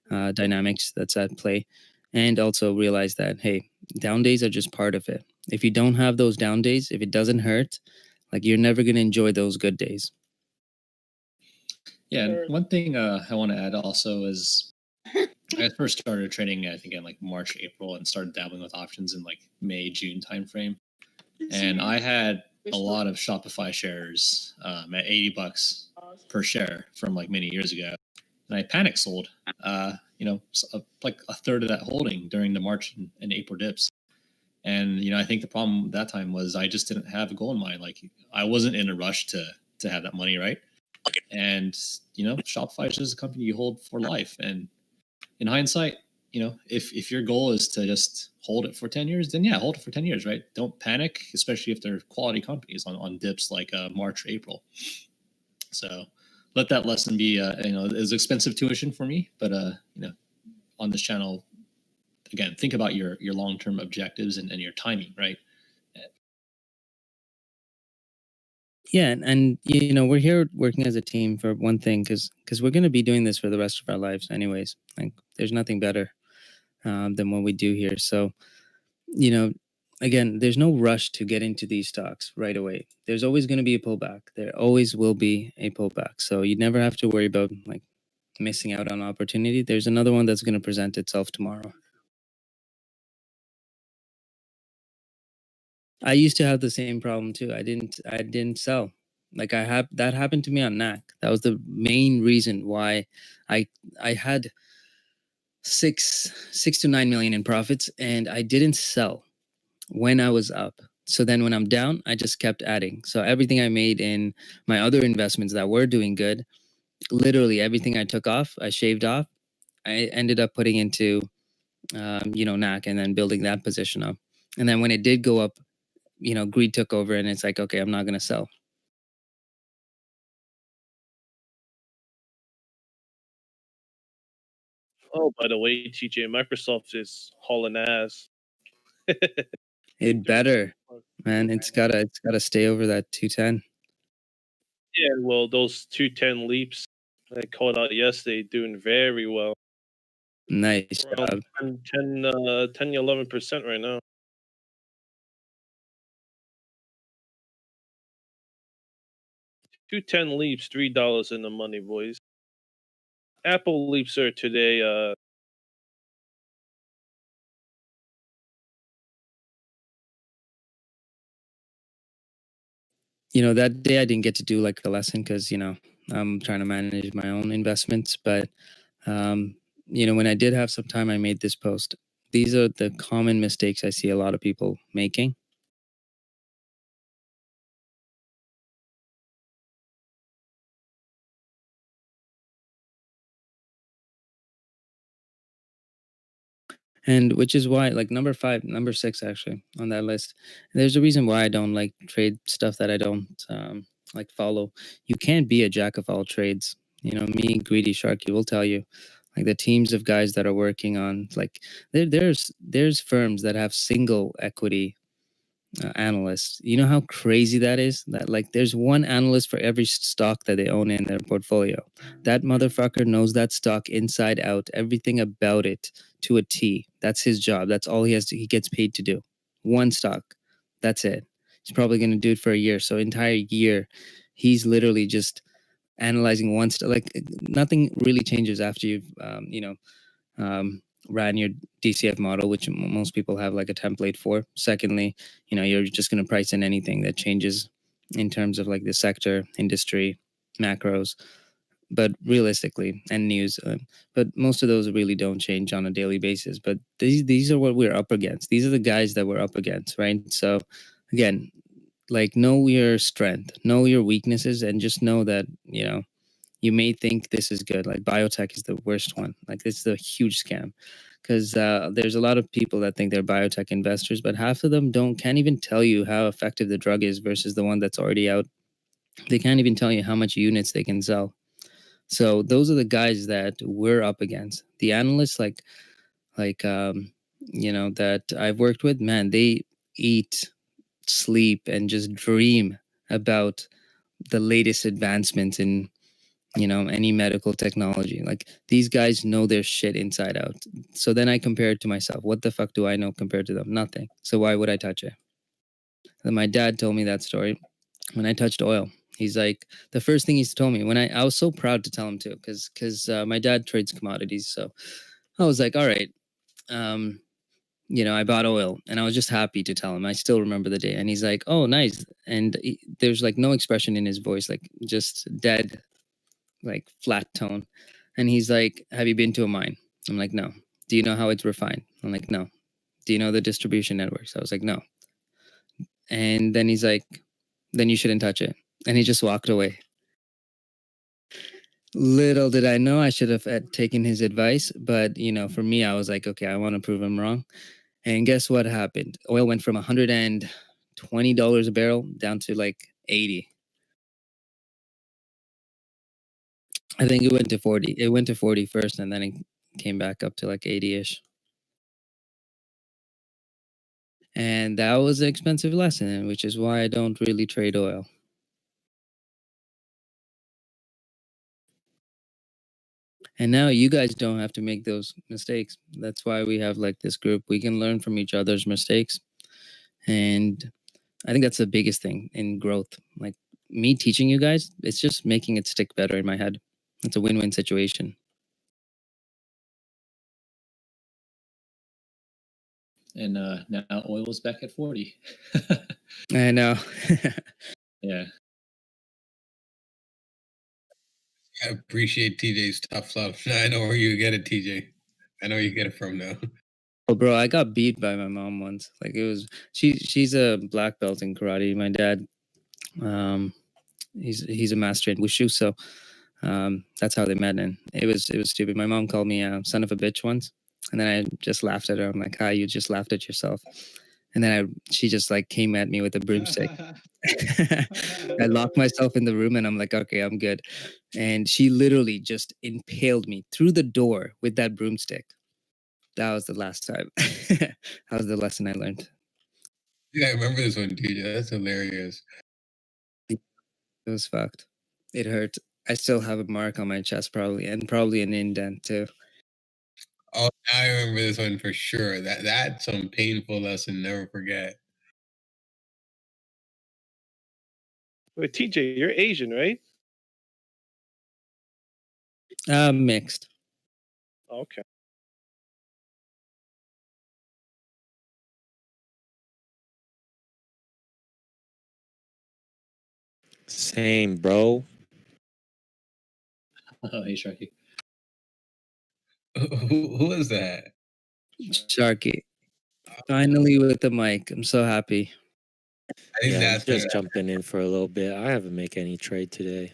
dynamics that's at play, and also realize that hey, down days are just part of it. If you don't have those down days, if it doesn't hurt, like you're never gonna enjoy those good days. Yeah, and one thing I want to add also is I first started trading, I think, in like March, April, and started dabbling with options in like May, June timeframe. And I had a lot of Shopify shares at $80 per share from like many years ago, and I panic sold. Like a third of that holding during the March and April dips. And I think the problem that time was I just didn't have a goal in mind. Like I wasn't in a rush to have that money, right? And Shopify is just a company you hold for life. And in hindsight, if your goal is to just hold it for 10 years, then yeah, hold it for 10 years, right? Don't panic, especially if they're quality companies on dips like March or April. So let that lesson be, is expensive tuition for me, but on this channel, again, think about your long-term objectives and your timing, right? Yeah, and you know, we're here working as a team for one thing, because we're going to be doing this for the rest of our lives anyways. Like, there's nothing better than what we do here. So, you know, again, there's no rush to get into these stocks right away. There's always going to be a pullback. There always will be a pullback. So you never have to worry about like missing out on opportunity. There's another one that's going to present itself tomorrow. I used to have the same problem too. I didn't sell. Like, that happened to me on NAC. That was the main reason why I had 6 to 9 million in profits, and I didn't sell when I was up. So then when I'm down, I just kept adding. So everything I made in my other investments that were doing good, literally everything I took off, I shaved off. I ended up putting into NAC, and then building that position up. And then when it did go up, greed took over, and it's like, okay, I'm not going to sell. Oh, by the way, TJ, Microsoft is hauling ass. It better, man. It's gotta stay over that 210. Yeah, well, those 210 leaps I called out yesterday doing very well. Nice Around job. 11% right now. 210 leaps, $3 in the money, boys. Apple leaps are today. That day I didn't get to do like a lesson because I'm trying to manage my own investments. But when I did have some time, I made this post. These are the common mistakes I see a lot of people making. And which is why, like, number 6 actually on that list, there's a reason why I don't like trade stuff that I don't like follow. You can't be a jack of all trades. Me, Greedy Sharky, will tell you, like, the teams of guys that are working on, like, there's firms that have single equity analysts. You know how crazy that is? That, like, there's one analyst for every stock that they own in their portfolio. That motherfucker knows that stock inside out, everything about it to a T. That's his job. That's all he gets paid to do. One stock. That's it. He's probably going to do it for a year. So entire year, he's literally just analyzing one stock. Like, nothing really changes after you've ran your DCF model, which most people have like a template for. Secondly, you're just going to price in anything that changes in terms of like the sector, industry, macros, but realistically, and news. But most of those really don't change on a daily basis. But these are what we're up against. These are the guys that we're up against, right? So again, like, know your strength, know your weaknesses, and just know that, you may think this is good. Like, biotech is the worst one. Like, it's a huge scam, because there's a lot of people that think they're biotech investors, but half of them can't even tell you how effective the drug is versus the one that's already out. They can't even tell you how much units they can sell. So those are the guys that we're up against. The analysts, that I've worked with, man, they eat, sleep, and just dream about the latest advancements in any medical technology. Like, these guys know their shit inside out. So then I compare it to myself. What the fuck do I know compared to them? Nothing. So why would I touch it? And my dad told me that story when I touched oil. He's like, the first thing he's told me, when I was so proud to tell him too, because my dad trades commodities. So I was like, all right, I bought oil, and I was just happy to tell him. I still remember the day. And he's like, oh, nice. And there's like no expression in his voice, like just dead, like flat tone. And he's like, have you been to a mine? I'm like, no. Do you know how it's refined? I'm like, no. Do you know the distribution networks? I was like, no. And then he's like, then you shouldn't touch it. And he just walked away. Little did I know I should have taken his advice. But, for me, I was like, okay, I want to prove him wrong. And guess what happened? Oil went from $120 a barrel down to like 80. I think it went to 40. It went to 40 first, and then it came back up to like 80-ish. And that was an expensive lesson, which is why I don't really trade oil. And now you guys don't have to make those mistakes. That's why we have like this group. We can learn from each other's mistakes. And I think that's the biggest thing in growth. Like me teaching you guys, it's just making it stick better in my head. It's a win-win situation. And now oil's back at 40. I know. Yeah. I appreciate TJ's tough love. I know where you get it, TJ. I know where you get it from now. Oh, bro, I got beat by my mom once. Like it was she's a black belt in karate. My dad, he's a master in wushu, so that's how they met. And it was stupid. My mom called me a son of a bitch once, and then I just laughed at her. I'm like, "Hi, you just laughed at yourself." And then she just like came at me with a broomstick. I locked myself in the room and I'm like, okay, I'm good. And she literally just impaled me through the door with that broomstick. That was the last time. That was the lesson I learned. Yeah, I remember this one, TJ. That's hilarious. It was fucked. It hurt. I still have a mark on my chest, probably, and probably an indent too. Oh, I remember this one for sure. That's some painful lesson. Never forget. Wait, TJ, you're Asian, right? Mixed. Okay. Same, bro. Oh, hey, Sharky. Who is that? Sharky. Finally with the mic. I'm so happy. Yeah, I'm just jumping in for a little bit. I haven't make any trade today.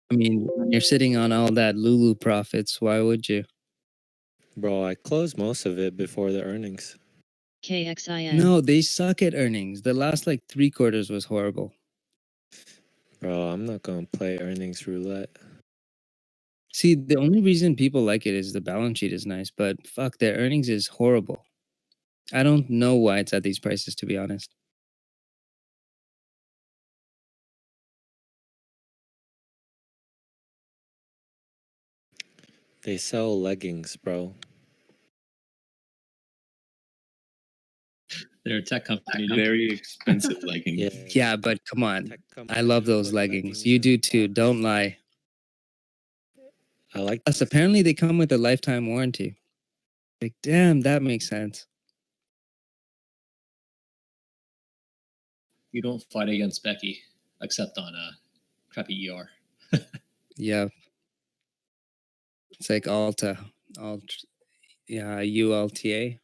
I mean, when you're sitting on all that Lulu profits, why would you? Bro, I closed most of it before the earnings. KXIN. No, they suck at earnings. The last like 3 quarters was horrible. Bro, I'm not gonna play earnings roulette. See, the only reason people like it is the balance sheet is nice, but fuck, their earnings is horrible. I don't know why it's at these prices, to be honest. They sell leggings, bro. They're a tech company. dude. Very expensive leggings. Yeah. Yeah, but come on. I love those leggings. You do too. Don't lie. I like Plus, apparently they come with a lifetime warranty. Like, damn, that makes sense. You don't fight against Becky, except on crappy ER. Yeah. It's like Ulta. Yeah, ULTA.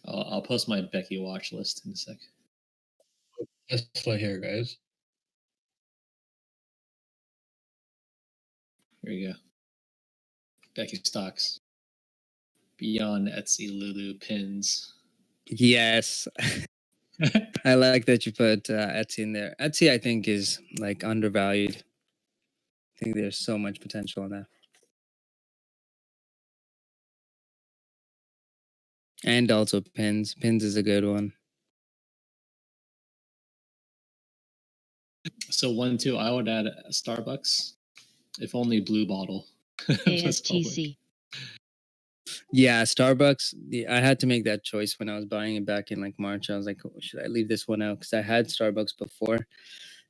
I'll post my Becky watch list in a sec. Tesla here, guys. Here you go. Becky stocks. Beyond Etsy, Lulu, pins. Yes. I like that you put Etsy in there. Etsy, I think, is like undervalued. I think there's so much potential in that. And also pins. Pins is a good one. So 1-2, I would add a Starbucks, if only Blue Bottle. was public. ASTC. Yeah, Starbucks. I had to make that choice when I was buying it back in like March. I was like, oh, should I leave this one out? Because I had Starbucks before,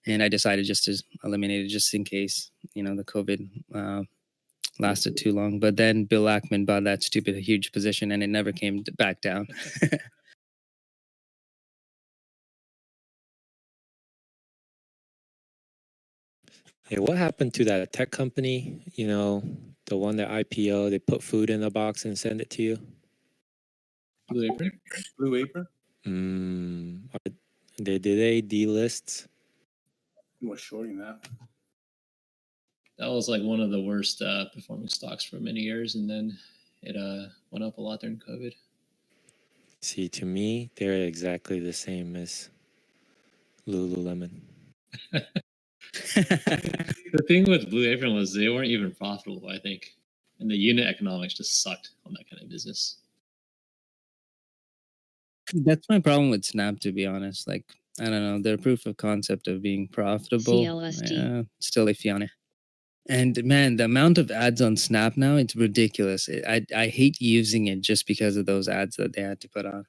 and I decided just to eliminate it just in case, you know, the COVID lasted too long. But then Bill Ackman bought that stupid huge position, and it never came back down. Hey, what happened to that tech company? You know, the one that IPO, they put food in the box and send it to you? Blue Apron? Blue Apron? Did they delist? Was shorting that. That was like one of the worst performing stocks for many years, and then it went up a lot during COVID. See, to me, they're exactly the same as Lululemon. The thing with Blue Apron was they weren't even profitable, I think. And the unit economics just sucked on that kind of business. That's my problem with Snap, to be honest. Like, I don't know, their proof of concept of being profitable, CLST. still iffy on it. And man, the amount of ads on Snap now, it's ridiculous. I hate using it just because of those ads that they had to put on.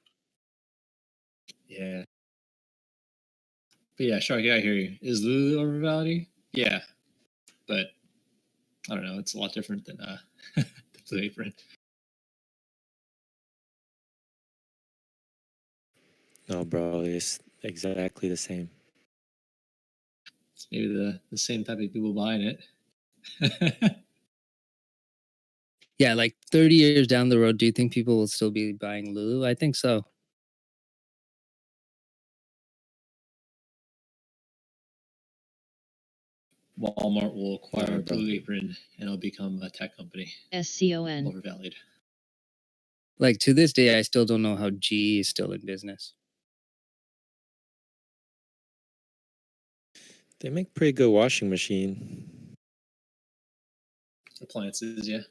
Yeah. But yeah, Shark, yeah, I hear you. Is Lulu overvalued? Yeah. But I don't know, it's a lot different than the Blue Apron. No, bro, it's exactly the same. It's maybe the same type of people buying it. Yeah, like 30 years down the road, do you think people will still be buying Lulu? I think so. Walmart will acquire Yeah, bro. Blue Apron and it'll become a tech company. SCON. Overvalued. Like to this day, I still don't know how GE is still in business. They make pretty good washing machine. Appliances, yeah.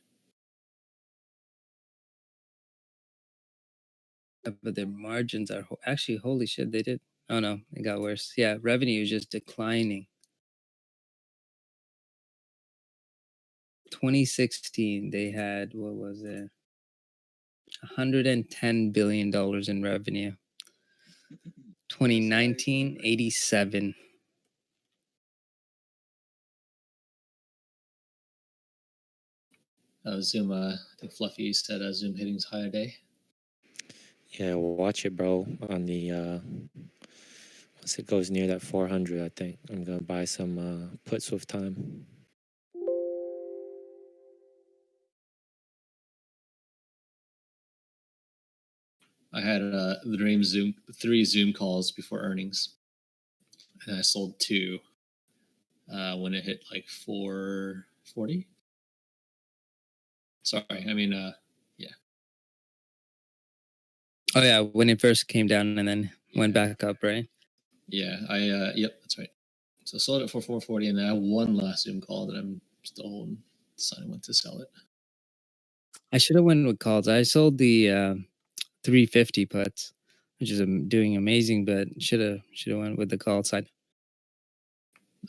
But their margins are actually, holy shit, they did. Oh no, it got worse. Yeah, revenue is just declining. 2016, they had, what was it? $110 billion in revenue. 2019, 87. Zoom, I think Fluffy said Zoom hitting his high day. Yeah, watch it, bro. On the once it goes near that 400, I think I'm gonna buy some puts with time. I had three Zoom calls before earnings, and I sold two when it hit like 440. Sorry, I mean, yeah. Oh yeah, when it first came down and then went back up, right? Yeah, yep, that's right. So I sold it for 440, and then I have one last Zoom call that I'm still holding, deciding when to sell it. I should have went with calls. I sold the 350 puts, which is doing amazing, but should have went with the call side.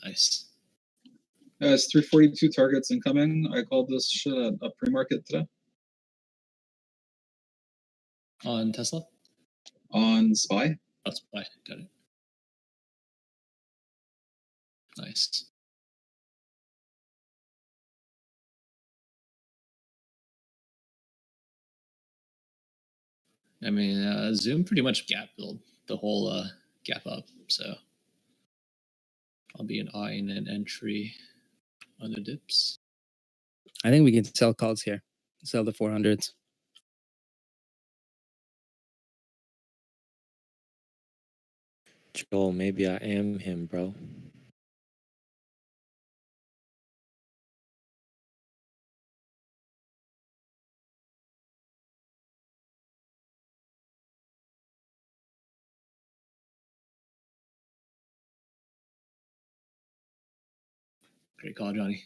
Nice. It's 342 targets incoming. I called this shit at a pre-market today On Tesla? on SPY. Oh, SPY. Got it. Nice. I mean, Zoom pretty much gap filled the whole gap up, so I'll be eyeing an entry on the dips. I think we can sell calls here. Sell the 400s. Joel, maybe I am him, bro. Great call, Johnny.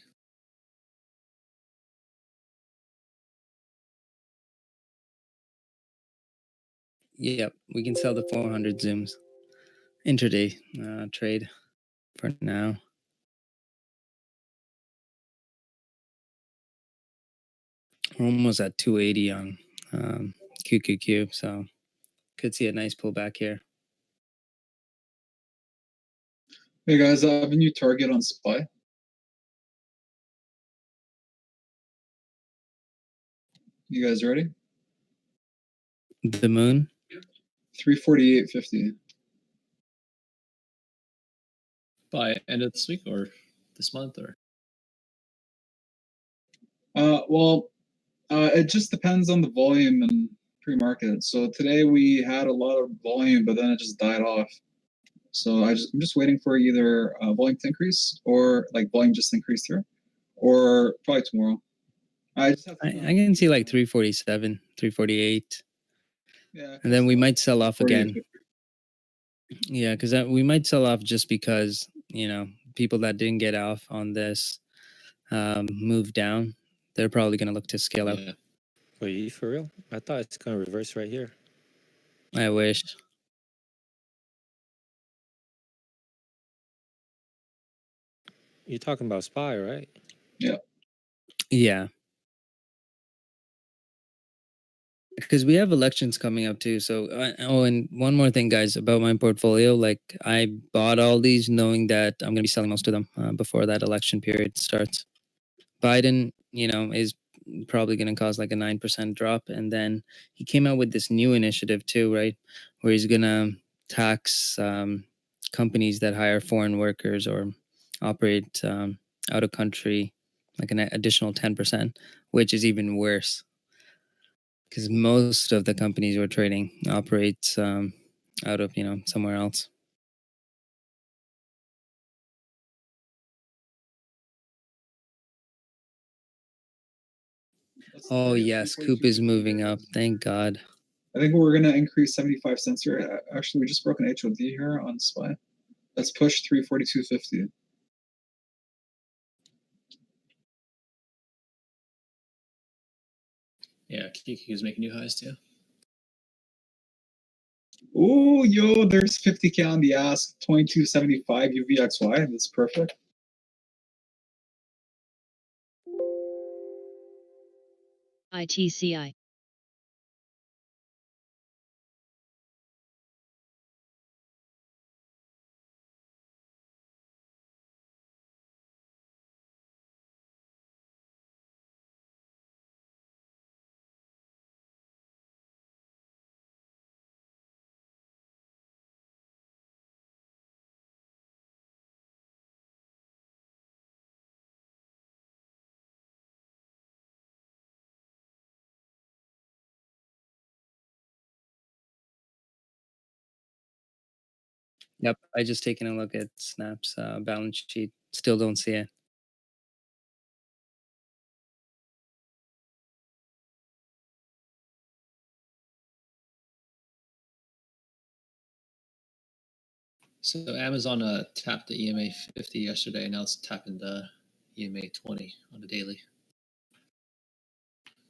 Yep, we can sell the 400 Zooms. Intraday trade for now. We're almost at 280 on QQQ, so could see a nice pullback here. Hey guys, I have a new target on SPY. You guys ready? The moon? 348.50. By end of this week or this month or? It just depends on the volume and pre-market. So today we had a lot of volume, but then it just died off. So I'm just waiting for either volume to increase or like volume just increased here, or probably tomorrow. I can see like 347, 348. Yeah. And then we might sell off 48, again. Yeah, because we might sell off just because, people that didn't get off on this move down. They're probably going to look to scale out. Wait, you for real? I thought it's gonna reverse right here. I wish. You're talking about SPY, right? Yeah. Yeah. Because we have elections coming up too. So, oh, and one more thing, guys, about my portfolio. Like, I bought all these knowing that I'm going to be selling most of them before that election period starts. Biden, is probably going to cause like a 9% drop. And then he came out with this new initiative too, right? Where he's going to tax companies that hire foreign workers or operate out of country, like an additional 10%, which is even worse because most of the companies we're trading operate out of somewhere else. Oh yes, Coop is moving up. Thank God. I think we're gonna increase 75 cents here. Actually, we just broke an HOD here on SPY. Let's push 342.50. Yeah, Kiki is making new highs too. Oh, yo, there's 50K on the ask. 22.75 UVXY. That's perfect. ITCI. Yep, I just taken a look at Snap's balance sheet. Still don't see it. So Amazon tapped the EMA 50 yesterday. Now it's tapping the EMA 20 on the daily.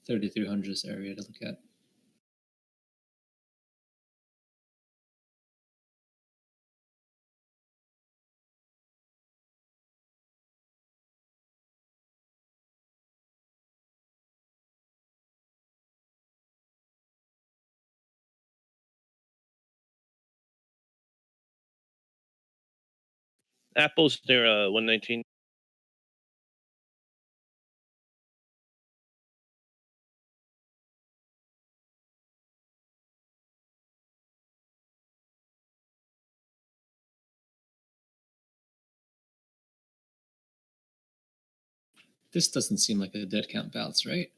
3,300 is the area to look at. Apple's near 119. This doesn't seem like a dead count bounce, right?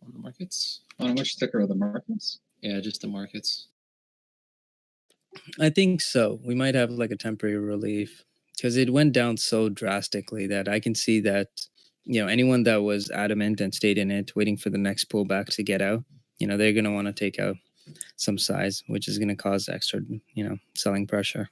On the markets? On which ticker are the markets? Yeah, just the markets. I think so. We might have like a temporary relief because it went down so drastically that I can see that, anyone that was adamant and stayed in it, waiting for the next pullback to get out, they're going to want to take out some size, which is going to cause extra, selling pressure.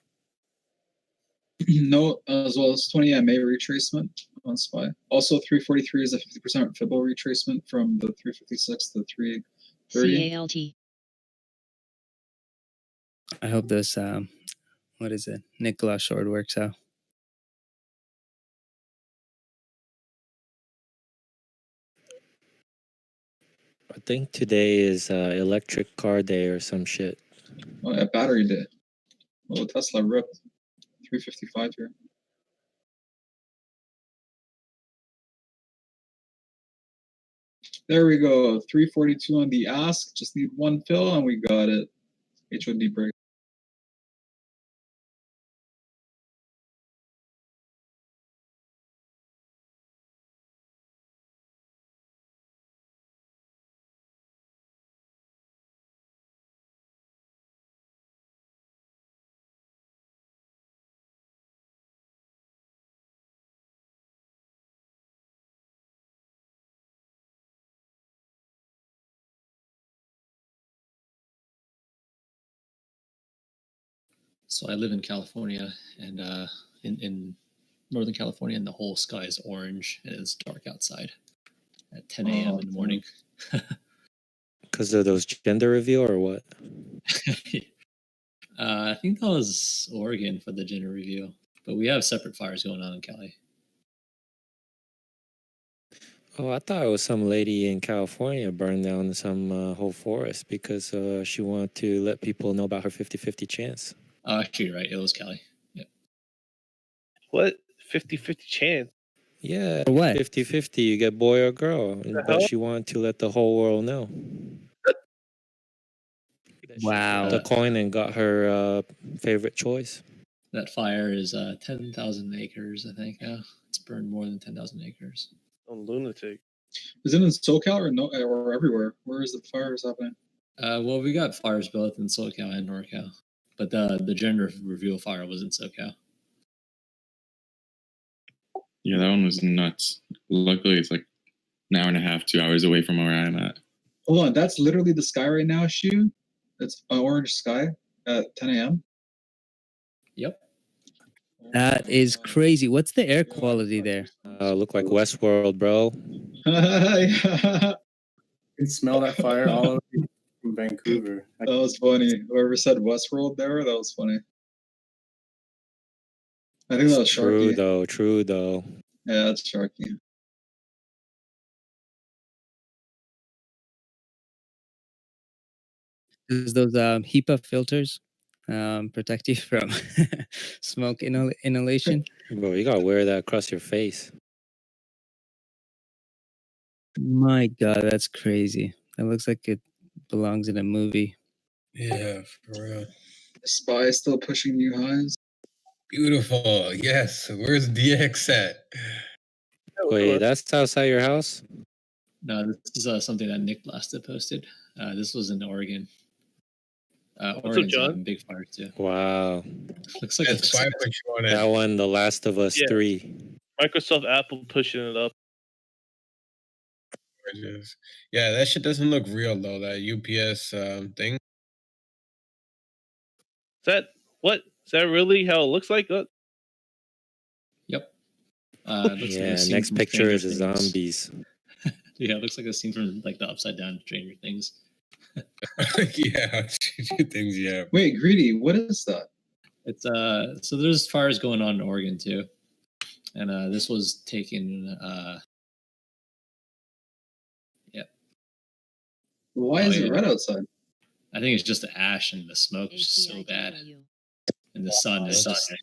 Note as well as 20 MA retracement on SPY. Also, 343 is a 50% Fibble retracement from the 356 to 330. CALT. I hope this, what is it? Nicola short works out. I think today is electric car day or some shit. Oh, yeah, battery day. Oh, Tesla ripped 355 here. There we go. 342 on the ask. Just need one fill and we got it. HOD break. So I live in California, and in Northern California, and the whole sky is orange, and it's dark outside at 10 a.m. in the morning. Because of those gender reveal or what? I think that was Oregon for the gender review, but we have separate fires going on in Cali. Oh, I thought it was some lady in California burned down some whole forest because she wanted to let people know about her 50-50 chance. Oh, actually, you're right. It was Cali. Yeah. What 50-50 chance? Yeah, For what? 50-50, you get boy or girl. The But hell? she wanted to let the whole world know. That she flipped Wow. the coin and got her favorite choice. That fire is 10,000 acres, I think. Yeah, it's burned more than 10,000 acres. Some lunatic. Is it in SoCal or no, or everywhere? Where is the fires happening? Well, we got fires both in SoCal and NorCal, but the gender reveal fire was in SoCal. Yeah, that one was nuts. Luckily, it's like an hour and a half, 2 hours away from where I'm at. Hold on, that's literally the sky right now, Shu. It's an orange sky at 10 a.m. Yep. That is crazy. What's the air quality there? Look like Westworld, bro. Yeah. You can smell that fire all over from Vancouver. That was funny. Whoever said Westworld there, that was funny. I think that was True Sharky. though. Yeah, that's Sharky. Does those HEPA filters protect you from smoke inhalation? Bro, you gotta wear that across your face. My God, that's crazy. That looks like it belongs in a movie. Yeah, for real. Spy still pushing new highs. Beautiful. Yes. Where's DX at? Wait, that's outside your house? No, this is something that Nick Blasta posted. This was in Oregon. up, Oregon's John? having big fires too. Wow. Looks like That's why I put you on it. That one, The Last of Us Yeah. 3. Microsoft, Apple pushing it up. Gorgeous. Yeah, that shit doesn't look real though. That UPS thing. Is that what? Is that really how it looks like? Yep. It looks like Yeah, a scene next from picture is Stranger the Things. zombies. Yeah, it looks like a scene from like the Upside Down Stranger Things. Yeah, things. Yeah. Wait, Greedy, what is that? It's so there's fires going on in Oregon too, and this was taken. Yeah, Why Oh, is it yeah. red outside? I think it's just the ash and the smoke is just so bad, and the sun is just.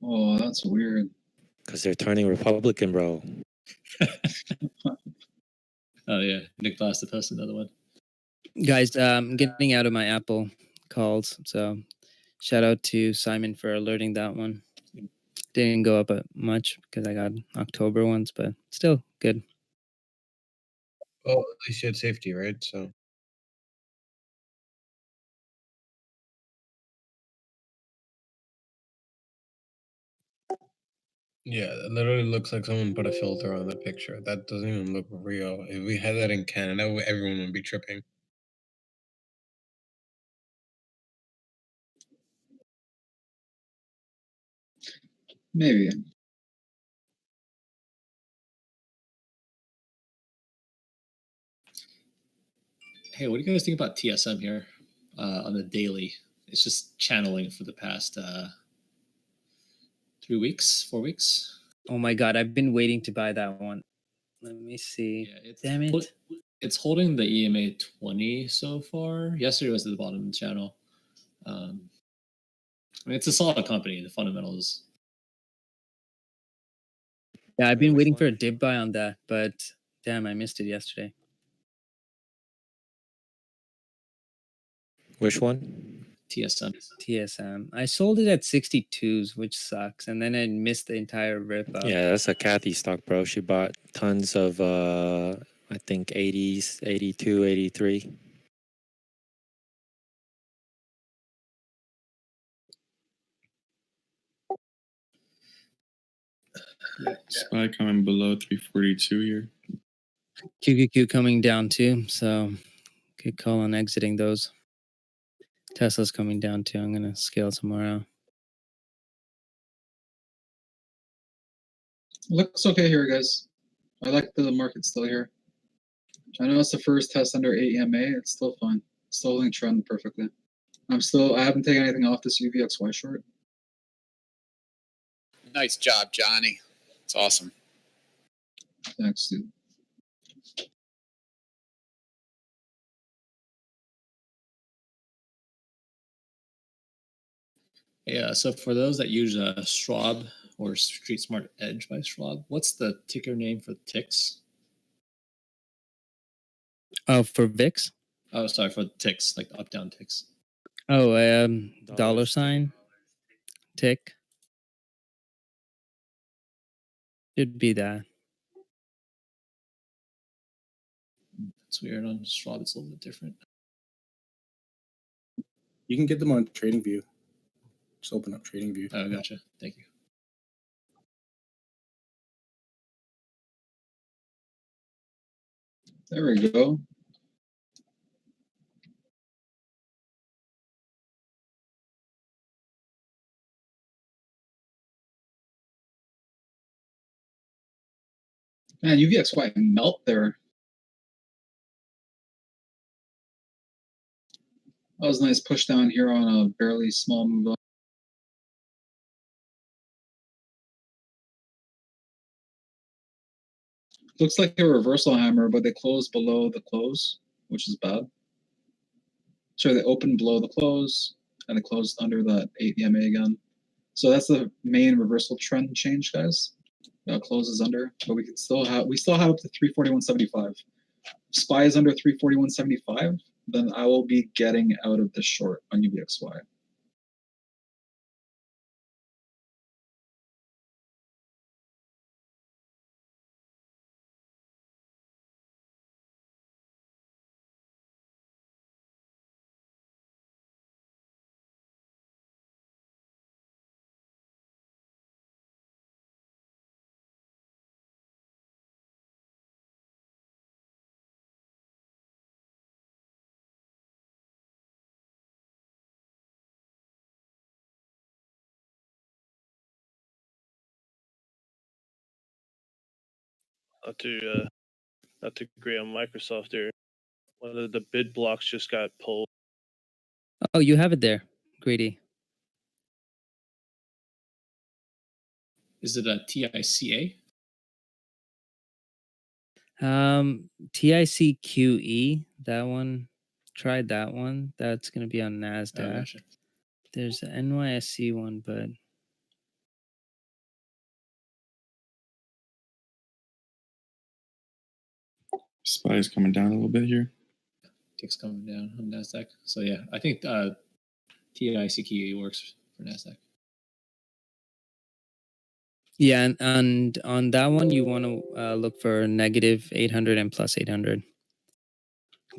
Oh, that's weird. Because they're turning Republican, bro. Oh yeah, Nick Blasta posted another one. Guys, I'm getting out of my Apple calls, so shout out to Simon for alerting that one. Didn't go up much because I got October ones, but still good. Well, at least you had safety, right? So. Yeah, it literally looks like someone put a filter on the picture. That doesn't even look real. If we had that in Canada, everyone would be tripping. Maybe. Hey, what do you guys think about TSM here on the daily? It's just channeling for the past 3 weeks, 4 weeks. Oh my God, I've been waiting to buy that one. Let me see. Damn it. It's holding the EMA 20 so far. Yesterday was at the bottom of the channel. I mean, it's a solid company. The fundamentals. Yeah, I've been waiting for a dip buy on that, but damn, I missed it yesterday. Which one? TSM. TSM. I sold it at 62s, which sucks, and then I missed the entire rip up. Yeah, that's a Kathy stock, bro. She bought tons of, I think, 80s, 82, 83. SPY coming below 342 here. QQQ coming down too, so good call on exiting those. Tesla's coming down too. I'm gonna scale somewhere out. Looks okay here, guys. I like the market still here. I know it's the first test under 8 EMA. It's still fine. Still holding trend perfectly. I haven't taken anything off this UVXY short. Nice job, Johnny. It's awesome. Thanks, dude. Yeah, so for those that use Schwab or Street Smart Edge by Schwab, what's the ticker name for ticks? Oh, for VIX? Oh, sorry, for ticks, like the up-down ticks. Oh, dollar sign tick. Should be that. It's weird. On Schwab, it's a little bit different. You can get them on TradingView. Just open up TradingView. Oh, gotcha. Thank you. There we go. Man, UVXY melt there. That was a nice push down here on a barely small move up. Looks like a reversal hammer, but they closed below the close, which is bad. Sorry, they opened below the close, and they closed under that 8 EMA again. So that's the main reversal trend change, guys. Closes under, but we still have up to 341.75. SPY is under 341.75, then I will be getting out of this short on UVXY. Not to agree on Microsoft there. One of the bid blocks just got pulled. Oh, you have it there, Greedy. Is it a TICA? TICQE, that one. Tried that one. That's gonna be on Oh, NASDAQ. gotcha. There's the NYSE one, but SPY is coming down a little bit here. Ticks coming down on NASDAQ. So yeah, I think TICA works for NASDAQ. yeah, and on that one you want to look for negative 800 and plus 800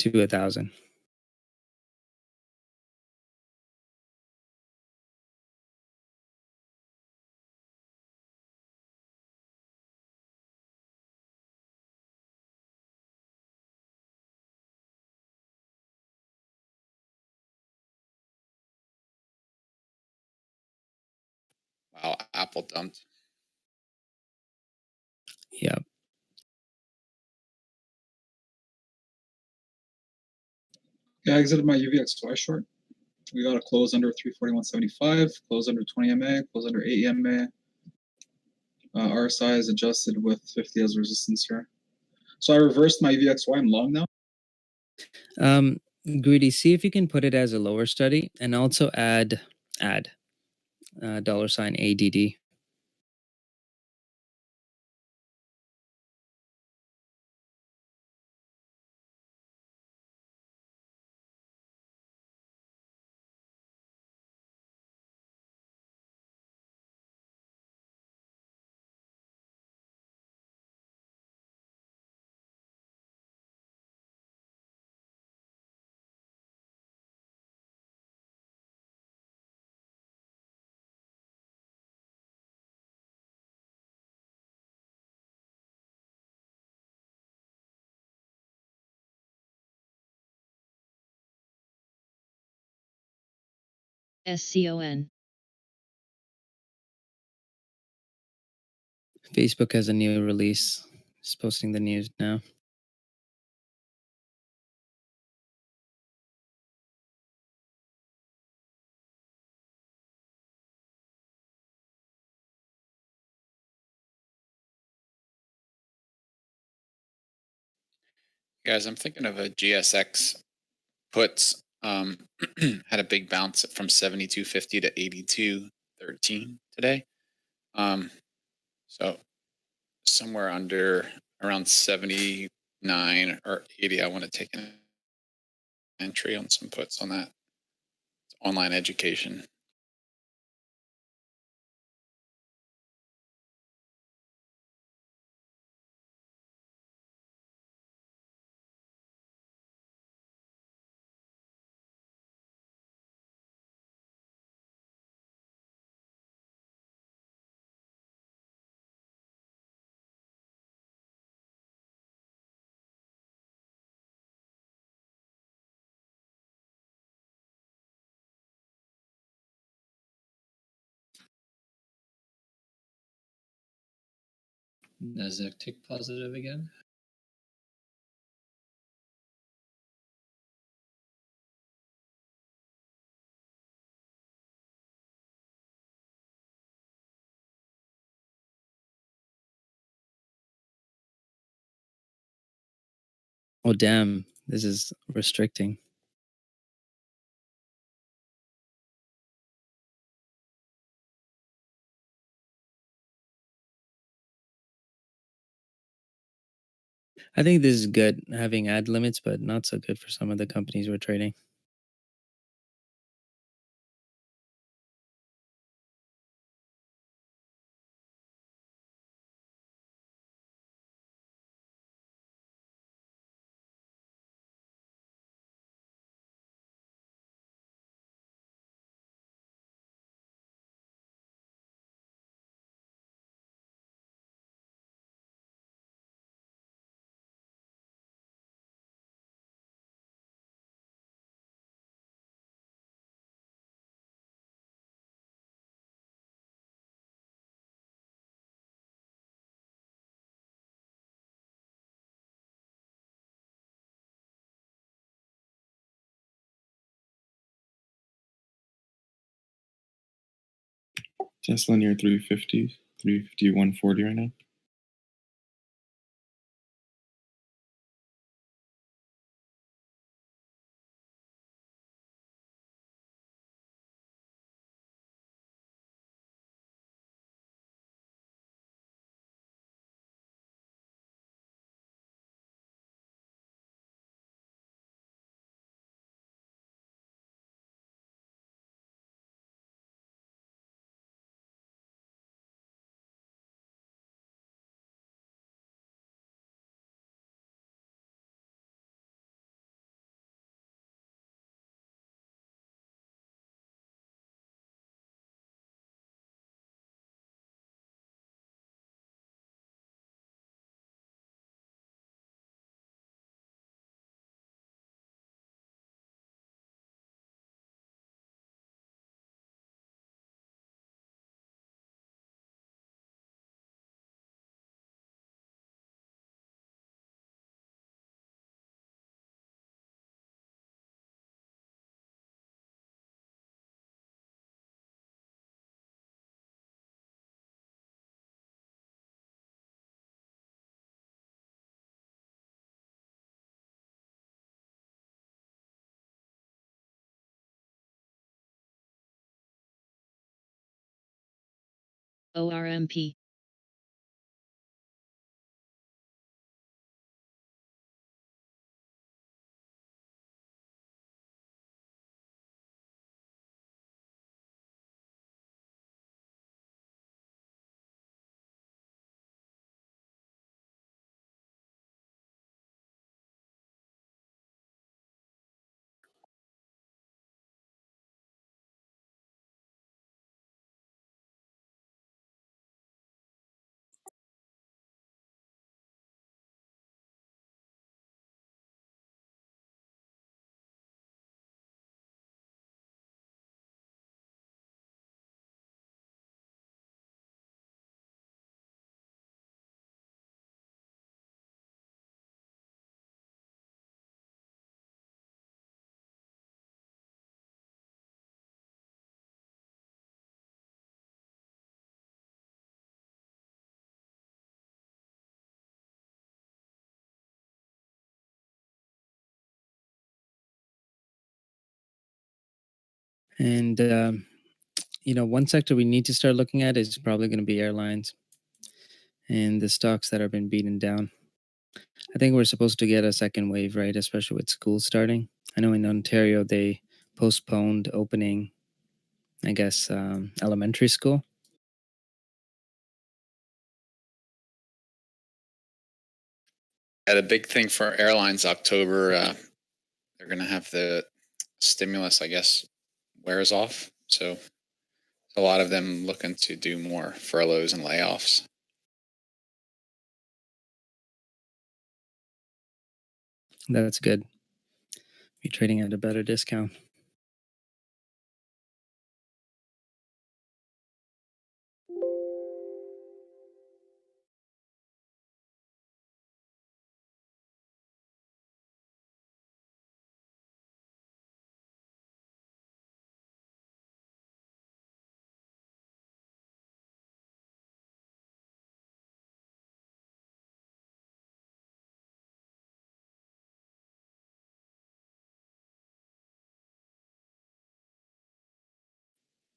to 1,000. Wow, Apple dumped. Yeah. Yeah, I exited my UVXY short. We got a close under 341.75, close under 20 MA, close under 8 EMA. RSI is adjusted with 50 as resistance here. So I reversed my UVXY. I'm long now. Greedy, see if you can put it as a lower study and also add dollar sign ADD. SCON. Facebook has a new release. It's posting the news now. Guys, I'm thinking of a GSX puts. Had a big bounce from 72.50 to 82.13 today. So somewhere under around 79 or 80, I want to take an entry on some puts on that. It's online education. Nasdaq tick positive again. Oh damn, this is restricting. I think this is good having ad limits, but not so good for some of the companies we're trading. Tesla near 350, 350, 140 right now. ORMP. And one sector we need to start looking at is probably going to be airlines and the stocks that have been beaten down. I think we're supposed to get a second wave, right? Especially with school starting. I know in Ontario they postponed opening, I guess, elementary school. Yeah, the big thing for airlines, October, they're going to have the stimulus, I guess, wears off. So a lot of them looking to do more furloughs and layoffs. That's good. Be trading at a better discount.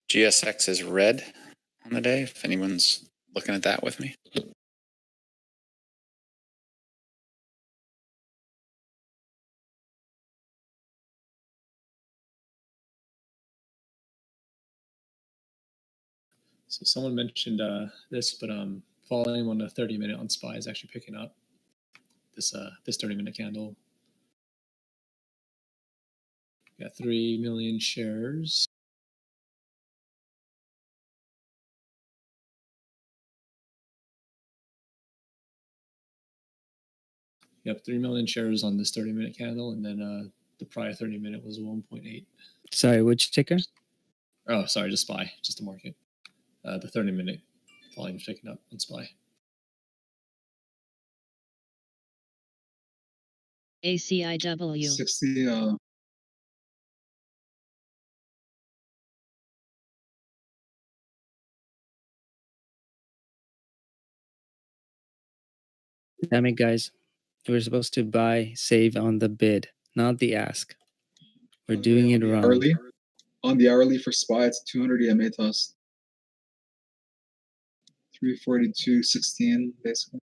GSX is red on the day, if anyone's looking at that with me. So someone mentioned this, but volume on the 30-minute on SPY is actually picking up. This 30-minute candle. Got 3 million shares. Yep, 3 million shares on this 30-minute candle, and then the prior 30-minute was 1.8. Sorry, which ticker? Oh, sorry, just SPY, just the market. The 30-minute volume picking up on SPY. ACIW. 60. Damn it, guys. We're supposed to buy, save on the bid, not the ask. We're doing it wrong. Hourly. On the hourly for SPY, it's 200 EMA toss. 342.16, basically.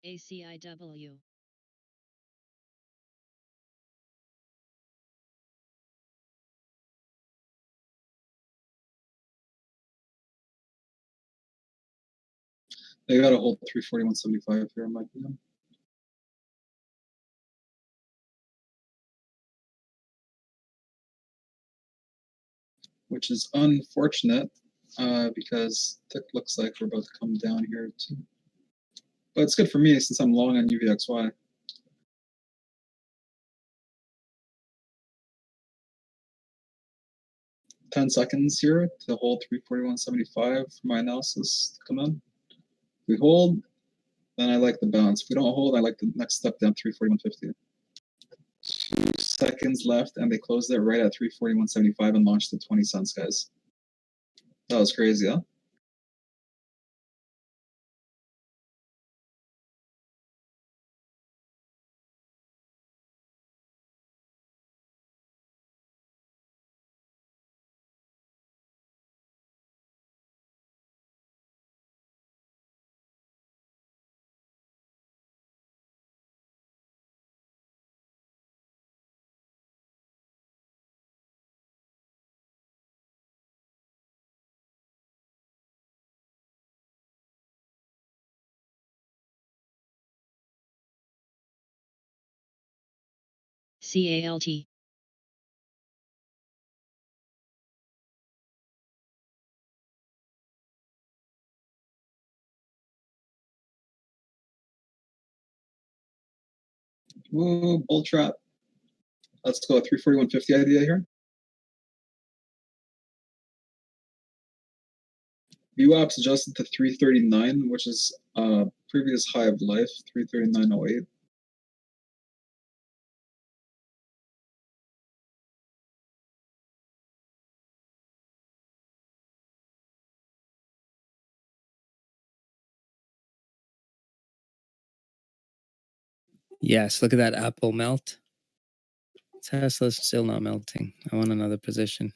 ACIW. They got to hold 341.75 here, in my opinion. Which is unfortunate because it looks like we're about to come down here too. But it's good for me since I'm long on UVXY. $10 here to hold 341.75 for my analysis to come in. If we hold, then I like the bounce. If we don't hold, I like the next step down 341.50. 2 seconds left, and they closed it right at 341.75 and launched at 20 cents, guys. That was crazy, huh? CALT. Whoa, bull trap. Let's go 341.50 idea here. VWAP's adjusted to 339, which is previous high of life, 339.08. Yes, look at that Apple melt. Tesla's still not melting. I want another position.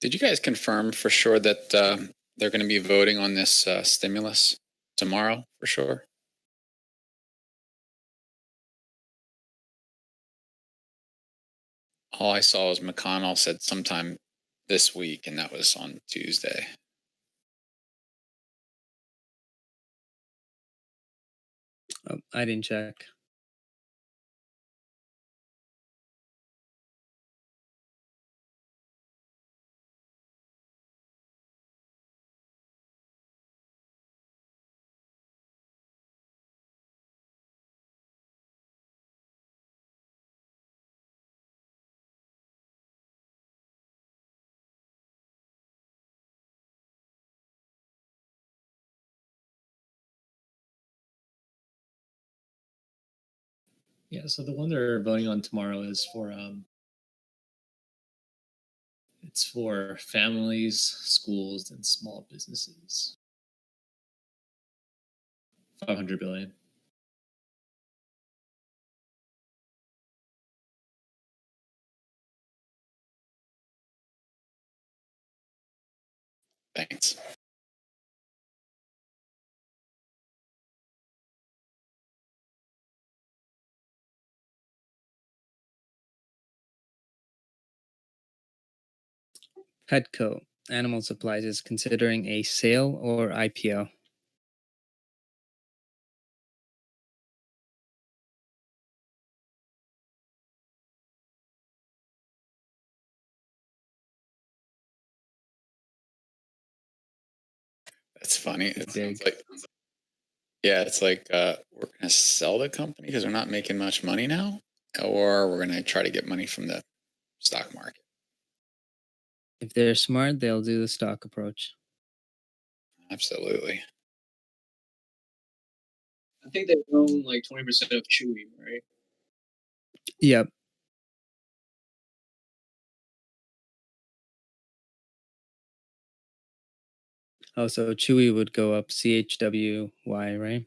Did you guys confirm for sure that they're going to be voting on this stimulus tomorrow for sure? All I saw was McConnell said sometime this week, and that was on Tuesday. Oh, I didn't check. Yeah, so the one they're voting on tomorrow is for it's for families, schools, and small businesses. 500 billion. Thanks. Petco Animal Supplies is considering a sale or IPO. That's funny. It sounds like, yeah, it's like we're going to sell the company because they're not making much money now, or we're going to try to get money from the stock market. If they're smart, they'll do the stock approach. Absolutely. I think they own like 20% of Chewy, right? Yep. Oh, so Chewy would go up CHWY, right?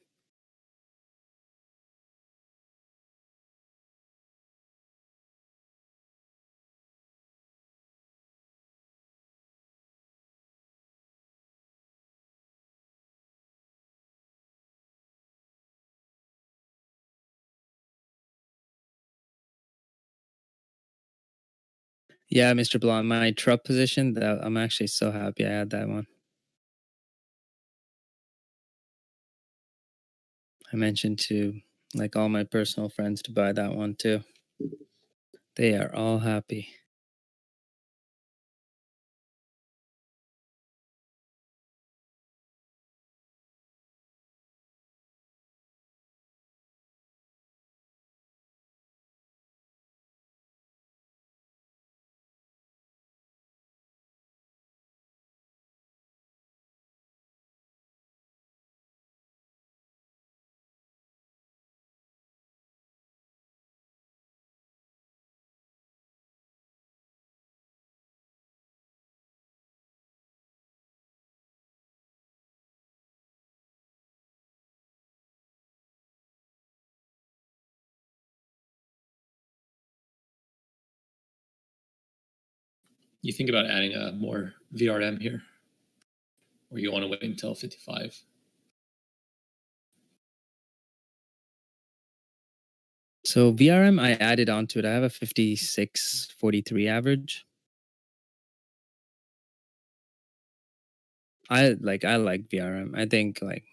Yeah, Mr. Blonde, my truck position, that I'm actually so happy I had that one. I mentioned to like all my personal friends to buy that one too. They are all happy. You think about adding more VRM here, or you want to wait until 55? So VRM, I added onto it. I have a 56.43 average. I like VRM. I think like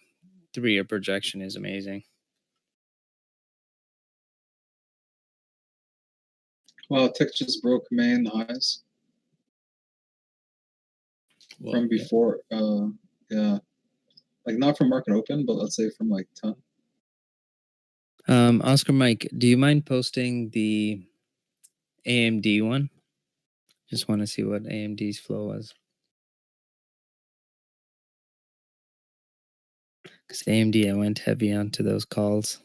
3-year projection is amazing. Wow, Tick just broke main highs Well, from before. Yeah, Like not from market open, but let's say from like 10. Oscar Mike, do you mind posting the AMD one? Just want to see what AMD's flow was. Because AMD, I went heavy onto those calls.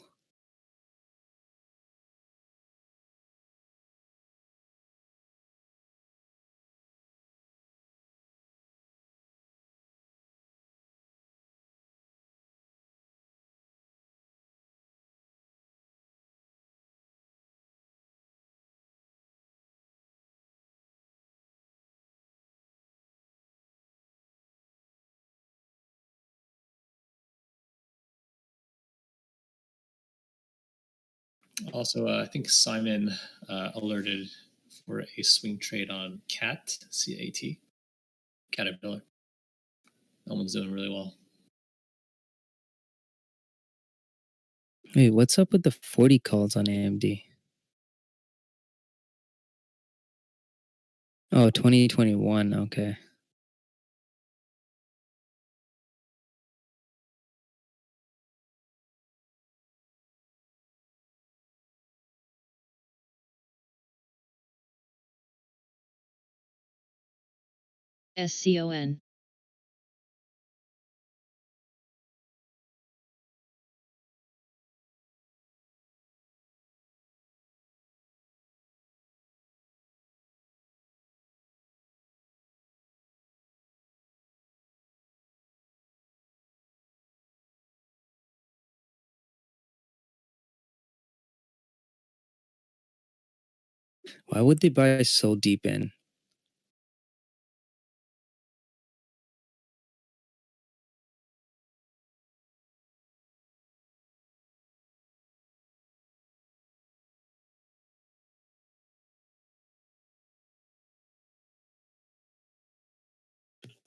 Also, I think Simon alerted for a swing trade on CAT, CAT, Caterpillar. That one's doing really well. Wait, what's up with the 40 calls on AMD? Oh, 2021. Okay. SCON. Why would they buy so deep in?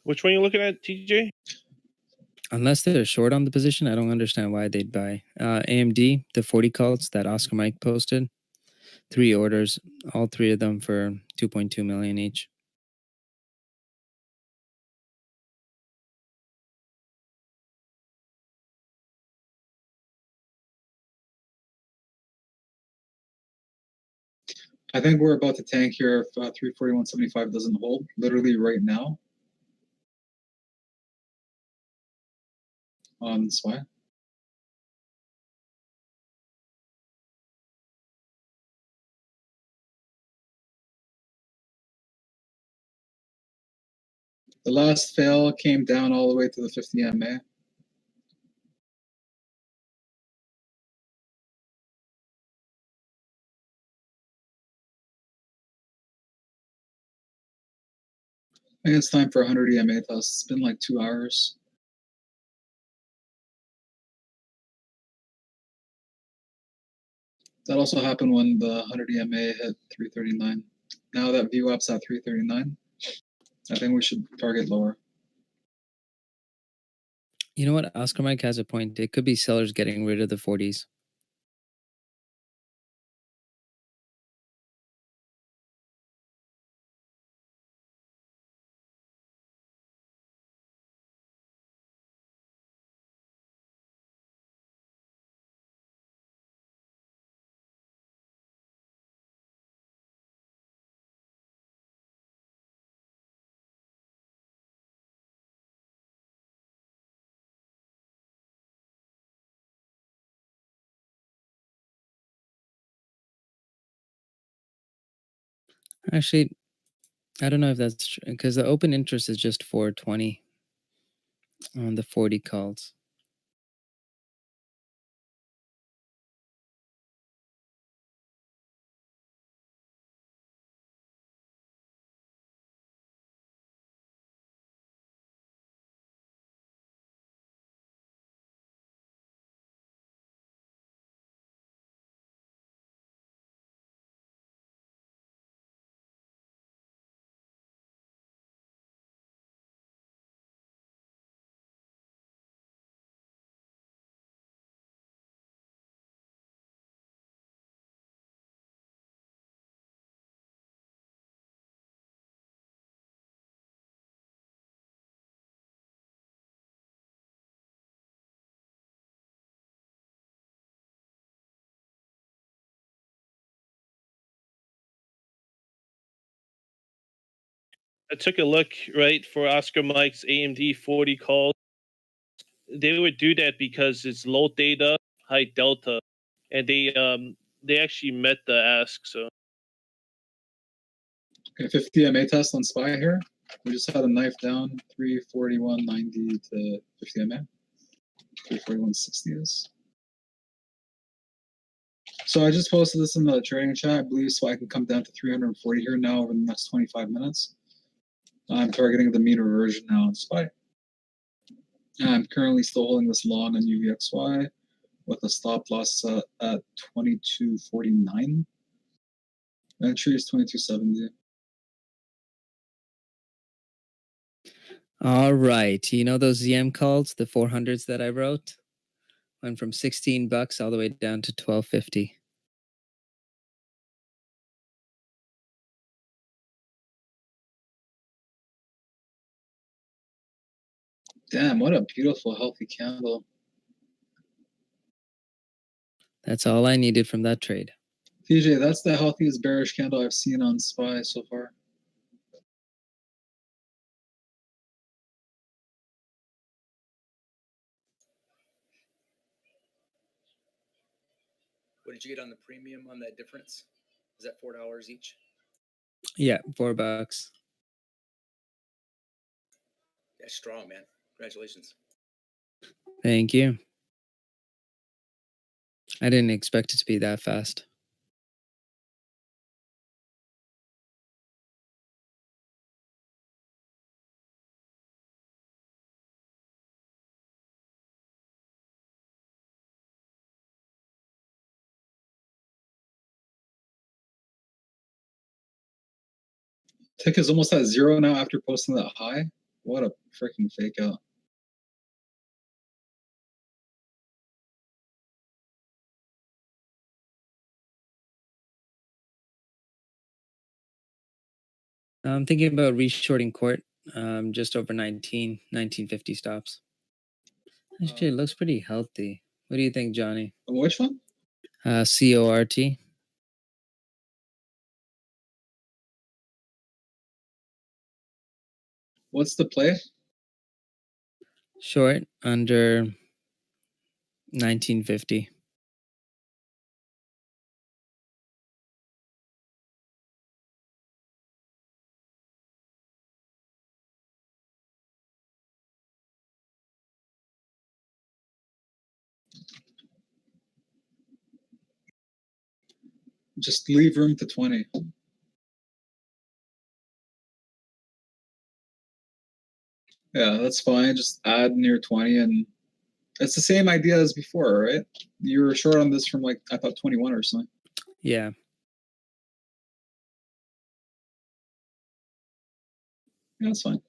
Which one you looking at, TJ? Unless they're short on the position, I don't understand why they'd buy. AMD, the 40 calls that Oscar Mike posted, 3 orders, all 3 of them for 2.2 million each. I think we're about to tank here if 341.75 doesn't hold. Literally right now. On SPY. The last fail came down all the way to the 50 MA. I think it's time for a 100 EMA test. It's been like 2 hours. That also happened when the 100 EMA hit 339. Now that VWAP's at 339, I think we should target lower. You know what? Oscar Mike has a point. It could be sellers getting rid of the 40s. Actually, I don't know if that's true because the open interest is just 420 on the 40 calls. I took a look right for Oscar Mike's AMD 40 calls. They would do that because it's low data, high delta, and they actually met the ask. So Okay, 50 MA test on SPY here. We just had a knife down 341.90 to 50 MA. 341.60 is. So I just posted this in the trading chat. I believe SPY could come down to 340 here now over the next 25 minutes. I'm targeting the mean reversion now on SPY. I'm currently still holding this long on UVXY with a stop loss at 22.49. Entry is 22.70. All right. You know those ZM calls, the 400s that I wrote? Went from $16 all the way down to $12.50. Damn, what a beautiful, healthy candle. That's all I needed from that trade. TJ, that's the healthiest bearish candle I've seen on SPY so far. What did you get on the premium on that difference? Is that $4 each? Yeah, $4. Yeah, strong, man. Congratulations. Thank you. I didn't expect it to be that fast. Tick is almost at zero now after posting that high. What a freaking fake out. I'm thinking about reshorting court, just over 1950 stops. Actually, it looks pretty healthy. What do you think, Johnny? Which one? CORT. What's the play? Short under 1950. Just leave room to 20. Yeah, that's fine. Just add near 20 and it's the same idea as before, right? You were short on this from like, I thought 21 or something. Yeah. Yeah, that's fine.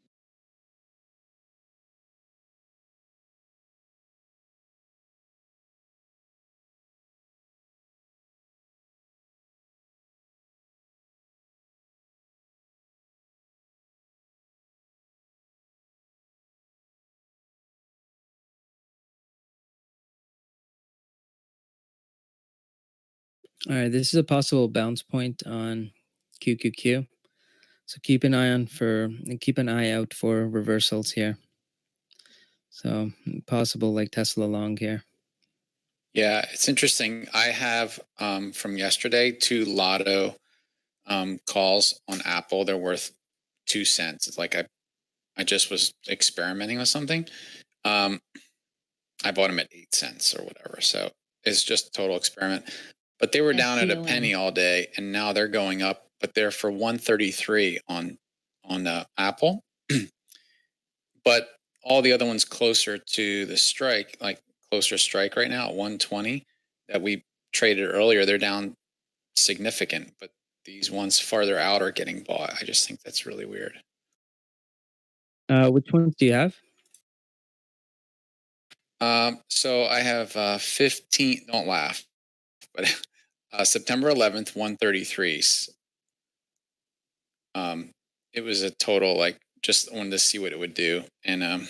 All right, this is a possible bounce point on QQQ. So keep an eye out for reversals here. So possible like Tesla long here. Yeah, it's interesting. I have from yesterday 2 Lotto calls on Apple. They're worth 2 cents. It's like I just was experimenting with something. I bought them at 8 cents or whatever. So it's just a total experiment. But they were down at a SCON. penny all day, and now they're going up. But they're for 133 on Apple. But all the other ones closer to the strike, like closer strike right now at 120 that we traded earlier, they're down significant. But these ones farther out are getting bought. I just think that's really weird. Which ones do you have? So I have 15. Don't laugh, but September 11th, 133. It was a total like just wanted to see what it would do, and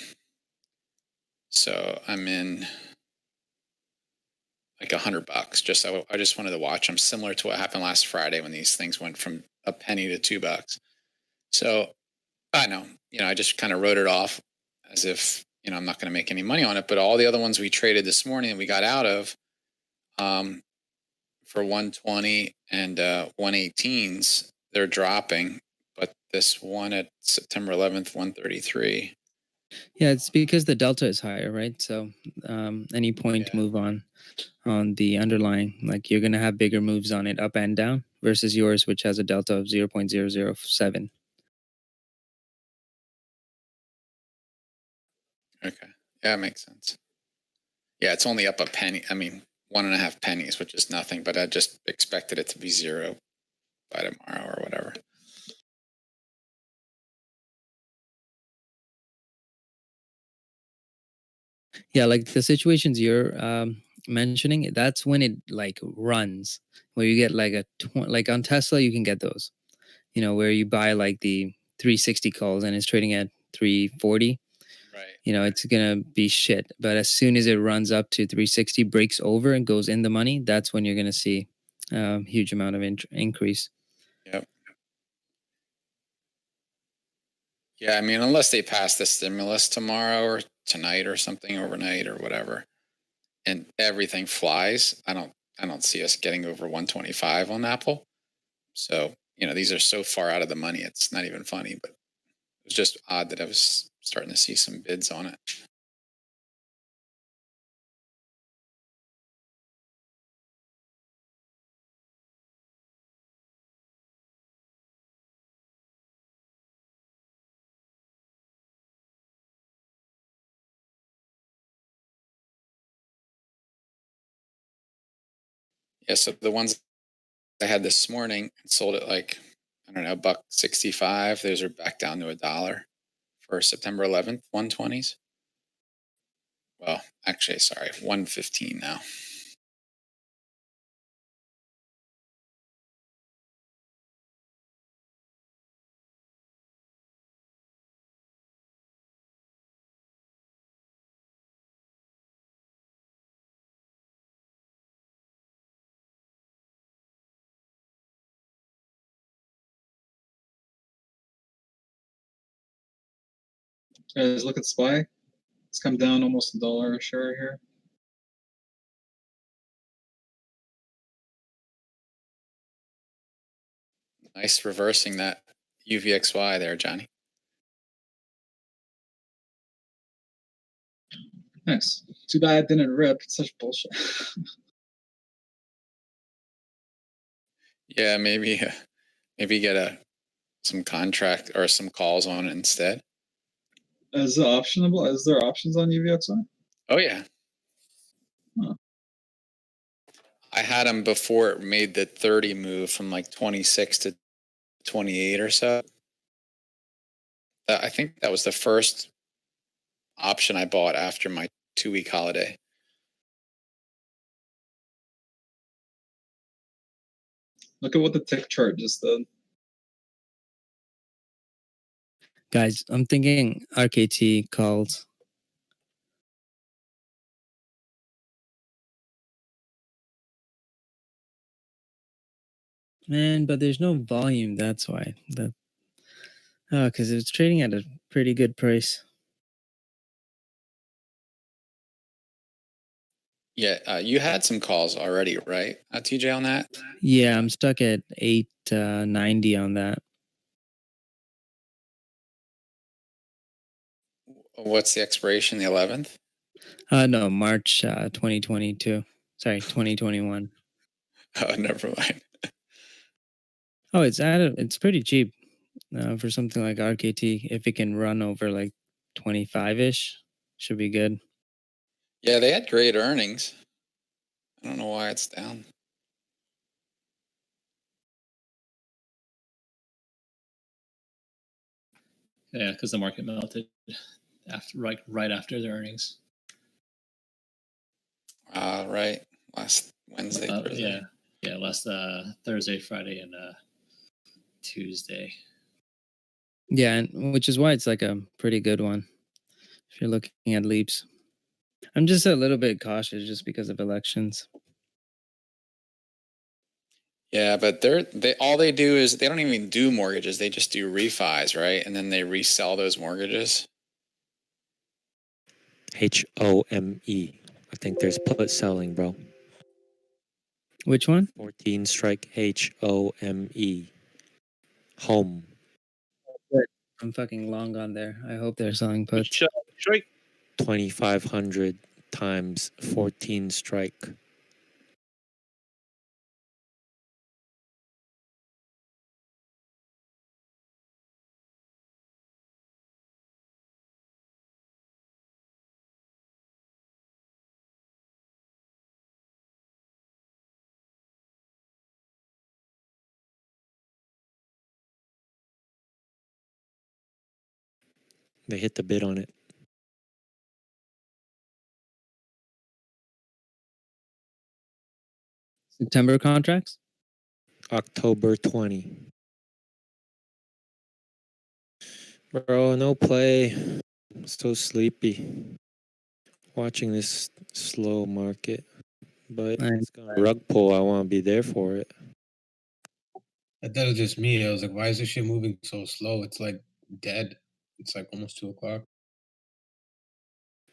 so I'm in like $100. Just I just wanted to watch them, similar to what happened last Friday when these things went from a penny to $2. So I know, I just kind of wrote it off as if, I'm not going to make any money on it. But all the other ones we traded this morning and we got out of for 120 and 118s, they're dropping. But this one at September 11th, 133. Yeah, it's because the delta is higher, right? So any point move on the underlying, like you're going to have bigger moves on it up and down versus yours, which has a delta of 0.007. Okay. Yeah, it makes sense. Yeah, it's only up a penny. I mean, 1.5 pennies, which is nothing, but I just expected it to be zero by tomorrow or whatever. Yeah, like the situations you're mentioning, that's when it like runs, where you get like like on Tesla, you can get those, where you buy like the 360 calls and it's trading at 340. Right. It's gonna be shit. But as soon as it runs up to 360, breaks over and goes in the money, that's when you're gonna see huge amount of increase. Yep. Yeah, I mean, unless they pass the stimulus tomorrow or tonight or something, overnight or whatever, and everything flies, I don't see us getting over 125 on Apple. So, these are so far out of the money, it's not even funny, but it was just odd that I was starting to see some bids on it. Yeah, so the ones I had this morning and sold at like, I don't know, $1.65. Those are back down to $1 for September 11th, 120s. Well, actually, sorry, 115 now. Guys, look at SPY. It's come down almost $1 a share here. Nice reversing that UVXY there, Johnny. Nice. Too bad it didn't rip. It's such bullshit. Yeah, maybe get some contract or some calls on it instead. Is it optionable? Is there options on UVXY? Oh yeah. Huh. I had them before it made the 30 move from like 26 to 28 or so. I think that was the first option I bought after my 2-week holiday. Look at what the tick chart just did. Guys, I'm thinking RKT calls. Man, but there's no volume. That's why. Because it's trading at a pretty good price. Yeah, you had some calls already, right, TJ, on that? Yeah, I'm stuck at 890 on that. What's the expiration? The 11th? No, March 2022. Sorry, 2021. Oh, never mind. Oh, it's pretty cheap for something like RKT. If it can run over like 25-ish, should be good. Yeah, they had great earnings. I don't know why it's down. Yeah, because the market melted right after their earnings. Right. Last Wednesday. Thursday. Yeah, last Thursday, Friday, and Tuesday. Yeah, and which is why it's like a pretty good one if you're looking at leaps. I'm just a little bit cautious just because of elections. Yeah, but they all they do is they don't even do mortgages. They just do refis, right? And then they resell those mortgages. HOME. I think there's put selling, bro. Which one? 14 strike HOME. Home. Good. I'm fucking long on there. I hope they're selling puts. Strike. 2,500 times 14 strike. They hit the bid on it. September contracts? October 20. Bro, no play. So sleepy. Watching this slow market. But it's gonna rug pull. I want to be there for it. I thought it was just me. I was like, why is this shit moving so slow? It's like dead. It's like almost 2:00.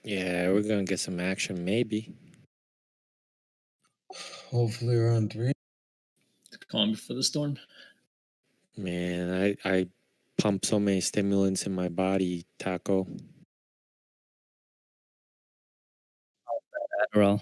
Yeah, we're gonna get some action, maybe. Hopefully around 3. Calm before the storm. Man, I pump so many stimulants in my body, Taco. Adderall.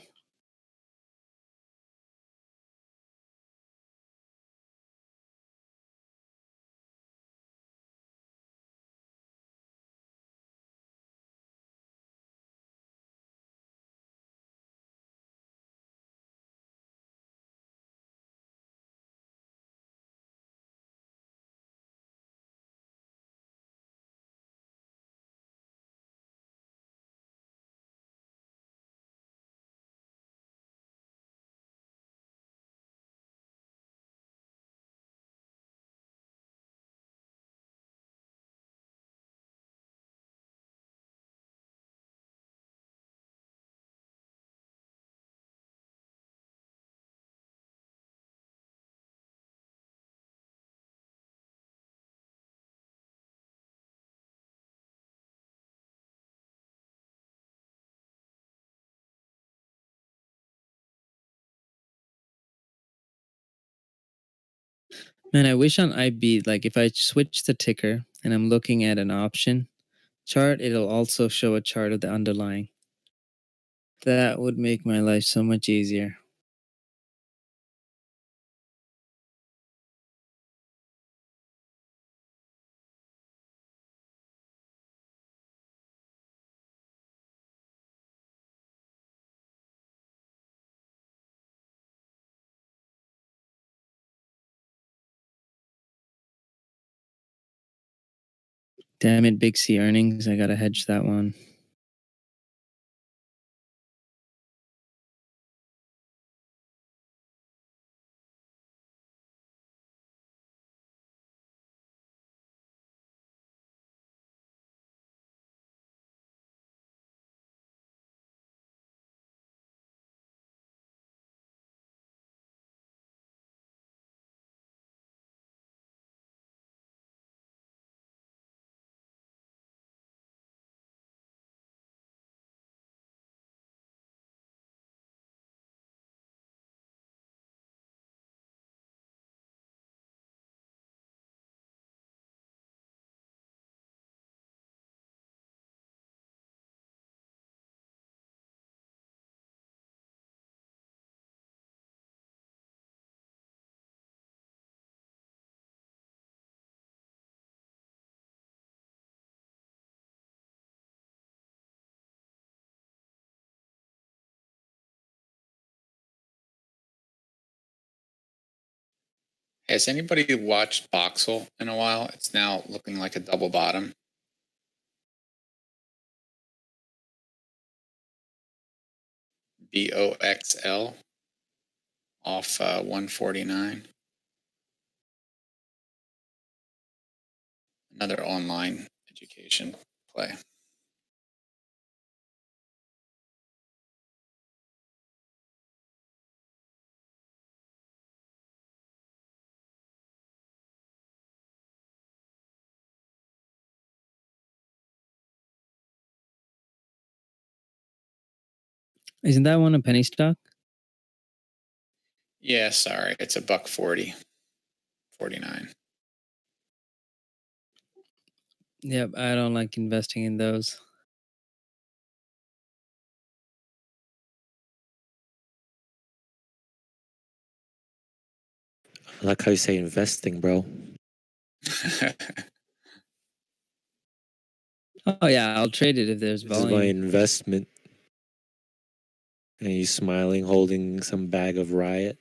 Man, I wish on IB, like if I switch the ticker and I'm looking at an option chart, it'll also show a chart of the underlying. That would make my life so much easier. Damn it, Big C earnings. I gotta hedge that one. Has anybody watched Voxel in a while? It's now looking like a double bottom. BOXL off 149. Another online education play. Isn't that one a penny stock? Yeah, sorry, it's a buck 40, 49. Yep, I don't like investing in those. I like how you say investing, bro. Oh yeah, I'll trade it if there's This is my volume. investment. And you smiling, holding some bag of Riot.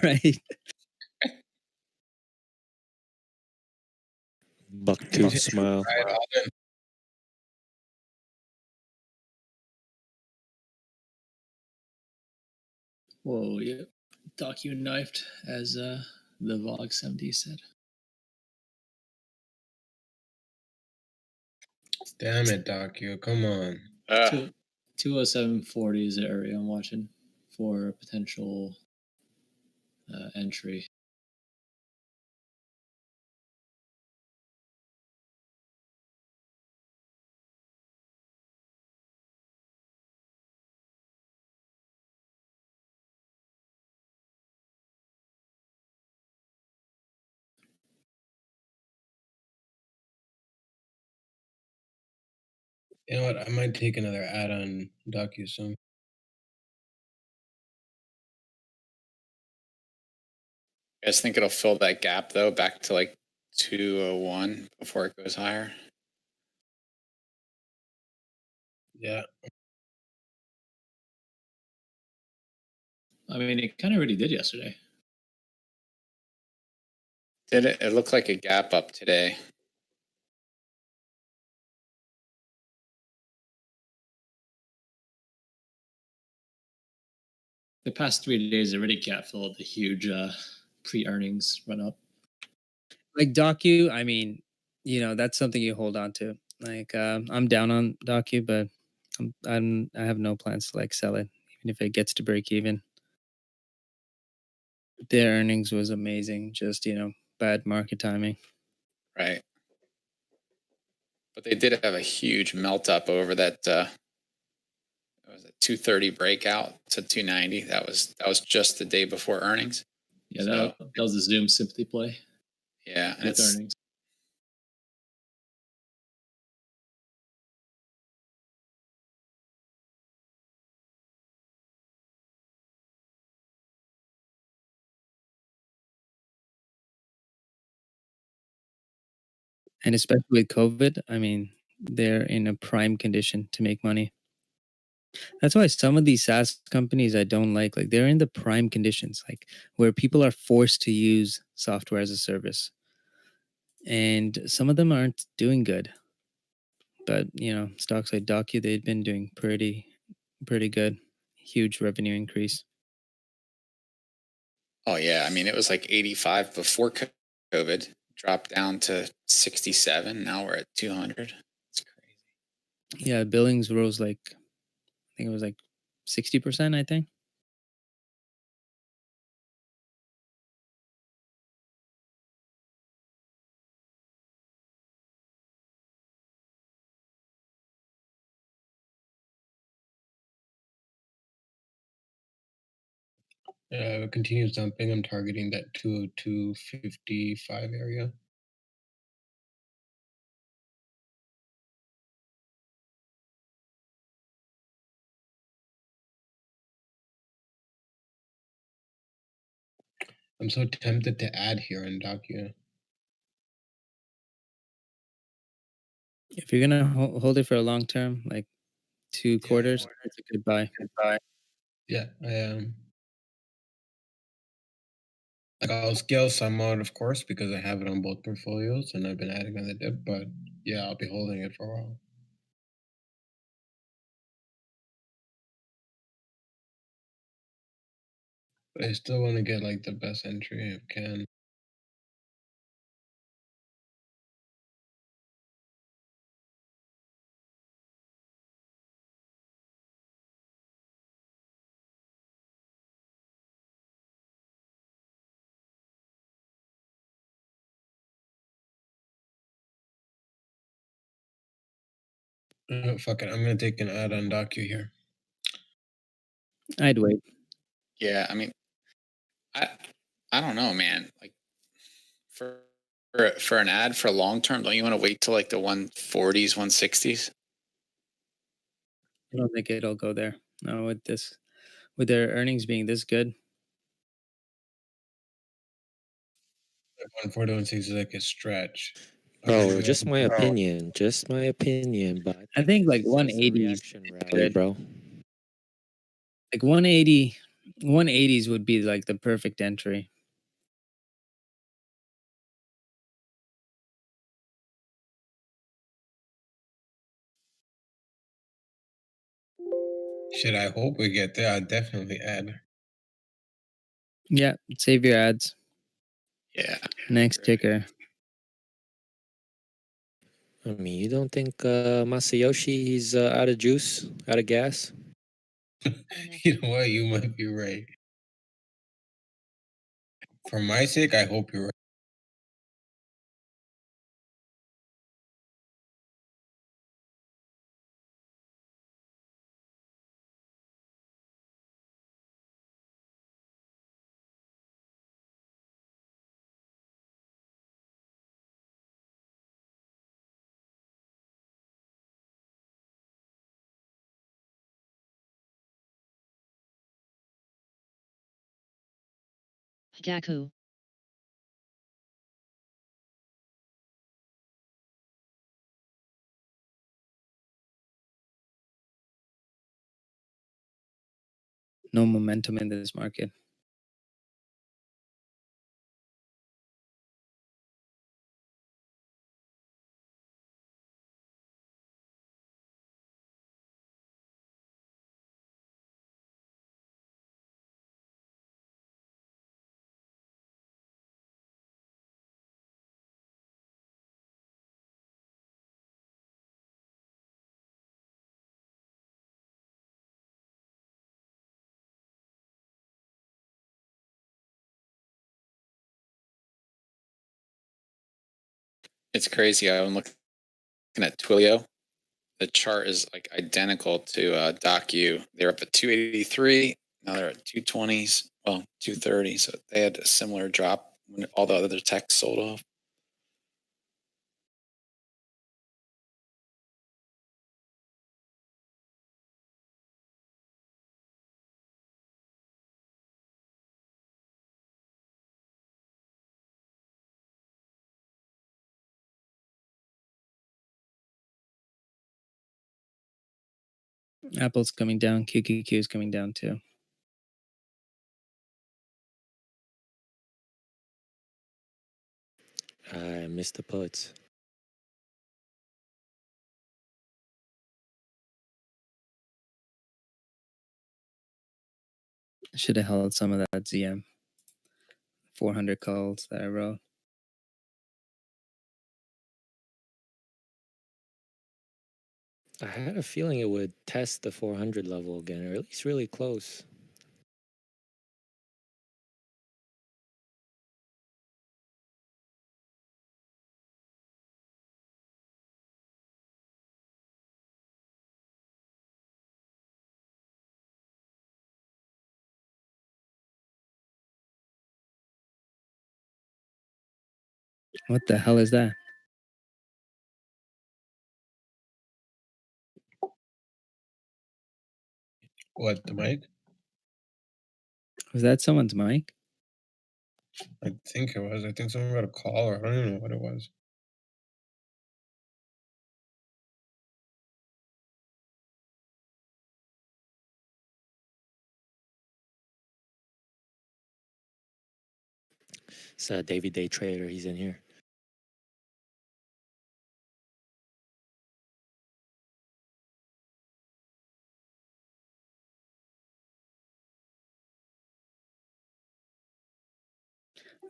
Right. Bucktooth smile. Right, all in. Whoa, yeah. Docu knifed, as the Vlog 70 said. Damn it, Docu. Come on. 207.40 is the area I'm watching for a potential entry. You know what? I might take another ad on Docu soon. You guys think it'll fill that gap though, back to like 201 before it goes higher? Yeah. I mean, it kind of already did yesterday. Did it? It looked like a gap up today. The past 3 days already cat filled the huge pre-earnings run up. Like Docu, I mean, that's something you hold on to. Like I'm down on Docu, but I have no plans to like sell it, even if it gets to break even. Their earnings was amazing. Just bad market timing. Right. But they did have a huge melt up over that what was it, 230 breakout to 290. That was just the day before earnings. Yeah, that was the Zoom sympathy play. Yeah, and with it's earnings. And especially with COVID, I mean, they're in a prime condition to make money. That's why some of these SaaS companies I don't like they're in the prime conditions, like where people are forced to use software as a service. And some of them aren't doing good. But, stocks like Docu, they've been doing pretty good. Huge revenue increase. oh yeah, I mean it was like 85 before COVID, dropped down to 67. Now we're at 200. Yeah, billings rose I think it was 60%, I think. It continues dumping. I'm targeting that 202.55 area. I'm so tempted to add here on Docu. If you're gonna hold it for a long term, like 2 quarters, it's a good buy. Yeah, I am. Like I'll scale some out, of course, because I have it on both portfolios and I've been adding on the dip. But yeah, I'll be holding it for a while. But I still want to get like the best entry I can. Fuck it, I'm gonna take an ad on Docu here. I'd wait. Yeah, I mean, I I don't know, man. Like for an ad for long term, don't you want to wait till like the 140s, 160s? I don't think it'll go there. No, with their earnings being this good. 140, 160 is like a stretch. Bro, just my opinion. Just my opinion. But I think like this is a 180 is reaction rally, good. bro. Like 180s would be like the perfect entry. Shit, I hope we get there. I'd definitely add. Yeah, save your ads. Yeah. Next ticker. I mean, you don't think Masayoshi he's out of juice, out of gas? You know what? You might be right. For my sake, I hope you're right. Hikaku. No momentum in this market. It's crazy. I'm looking at Twilio. The chart is like identical to DocU. They're up at 283. Now they're at 220s. Well, 230. So they had a similar drop when all the other tech sold off. Apple's coming down. QQQ is coming down too. I missed the puts. Should have held some of that ZM 400 calls that I wrote. I had a feeling it would test the 400 level again, or at least really close. What the hell is that? What, the mic? Was that someone's mic? I think it was. I think someone got a call, or I don't even know what it was. It's Davey Day Trader. He's in here.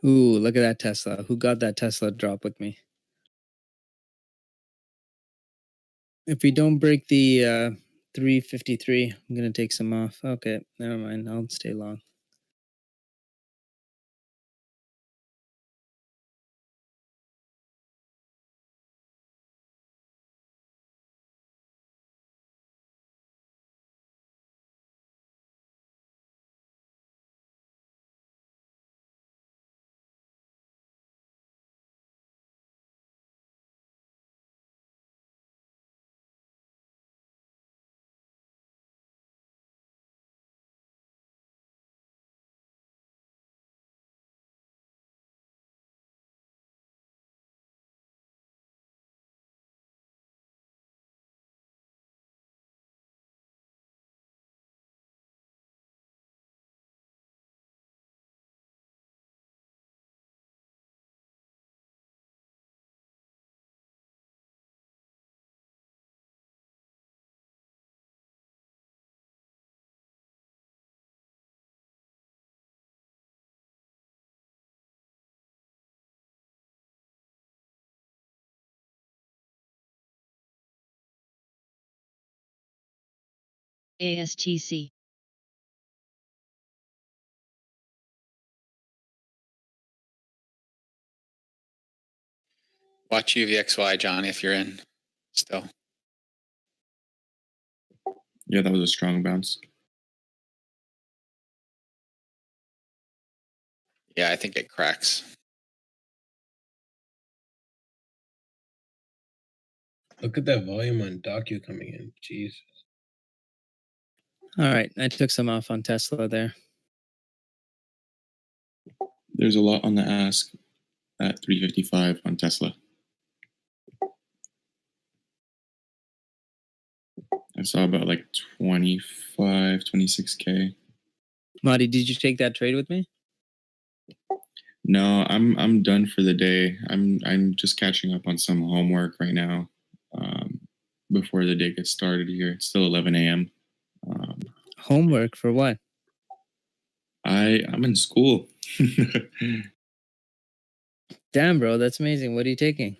Ooh, look at that Tesla. Who got that Tesla drop with me? If we don't break the 353, I'm going to take some off. Okay, never mind. I'll stay long. ASTC. Watch UVXY, John, if you're in still. Yeah, that was a strong bounce. Yeah, I think it cracks. Look at that volume on Docu coming in. Jeez. All right, I took some off on Tesla there. There's a lot on the ask at 355 on Tesla. I saw about like 25, 26K. Marty, did you take that trade with me? No, I'm done for the day. I'm just catching up on some homework right now. Before the day gets started here. It's still 11 a.m. Homework for what? I'm in school. Damn, bro, that's amazing. What are you taking?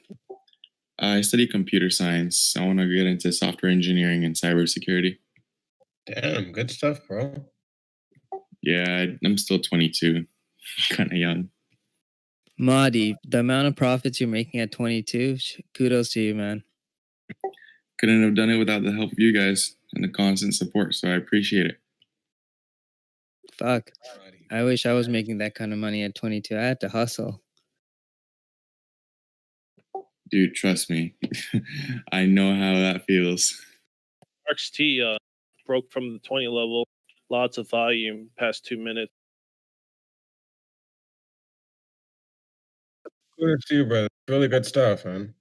I study computer science. I want to get into software engineering and cybersecurity. Damn, good stuff, bro. Yeah, I'm still 22, kind of young. Marty, the amount of profits you're making at 22, kudos to you, man. Couldn't have done it without the help of you guys and the constant support, so I appreciate it. Fuck. I wish I was making that kind of money at 22. I had to hustle. Dude, trust me. I know how that feels. RXT broke from the 20 level. Lots of volume past 2 minutes. Good to see you, brother. Really good stuff, man.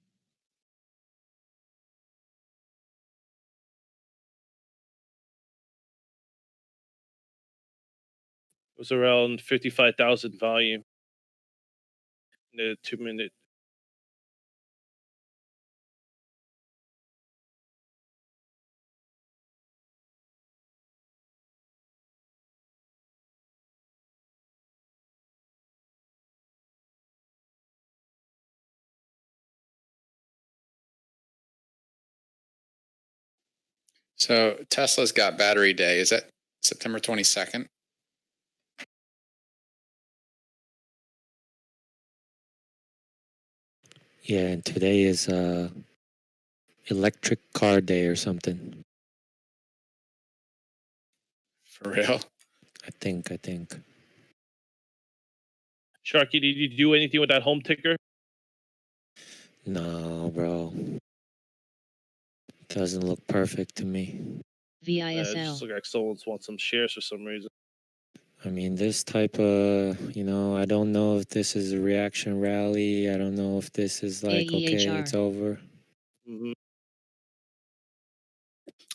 It was around 55,000 volume in the 2 minute. So Tesla's got battery day. Is that September 22nd? Yeah, and today is electric car day or something. For real? I think. Sharky, did you do anything with that home ticker? No, bro. Doesn't look perfect to me. It VISL. just look like someone wants some shares for some reason. I mean, this type of, I don't know if this is a reaction rally. I don't know if this is like, okay, AEHR. it's over. Mm-hmm.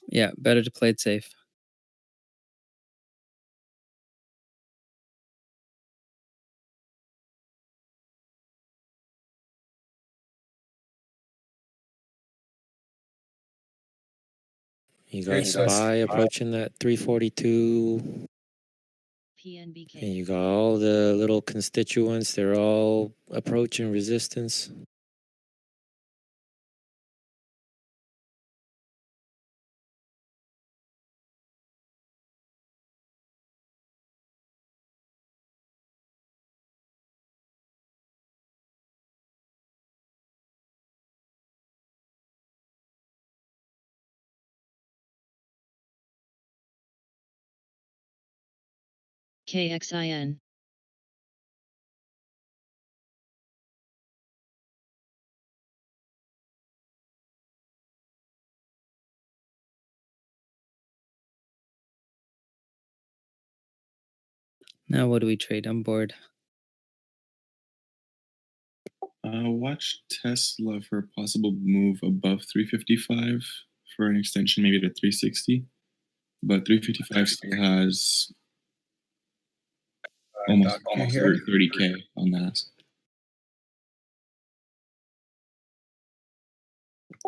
Yeah, better to play it safe. You got SPY approaching that 342. PNBK. And you got all the little constituents. They're all approaching resistance. KXIN. Now what do we trade? I'm bored. Watch Tesla for a possible move above 355 for an extension, maybe to 360. But 355 still has almost 30K on that.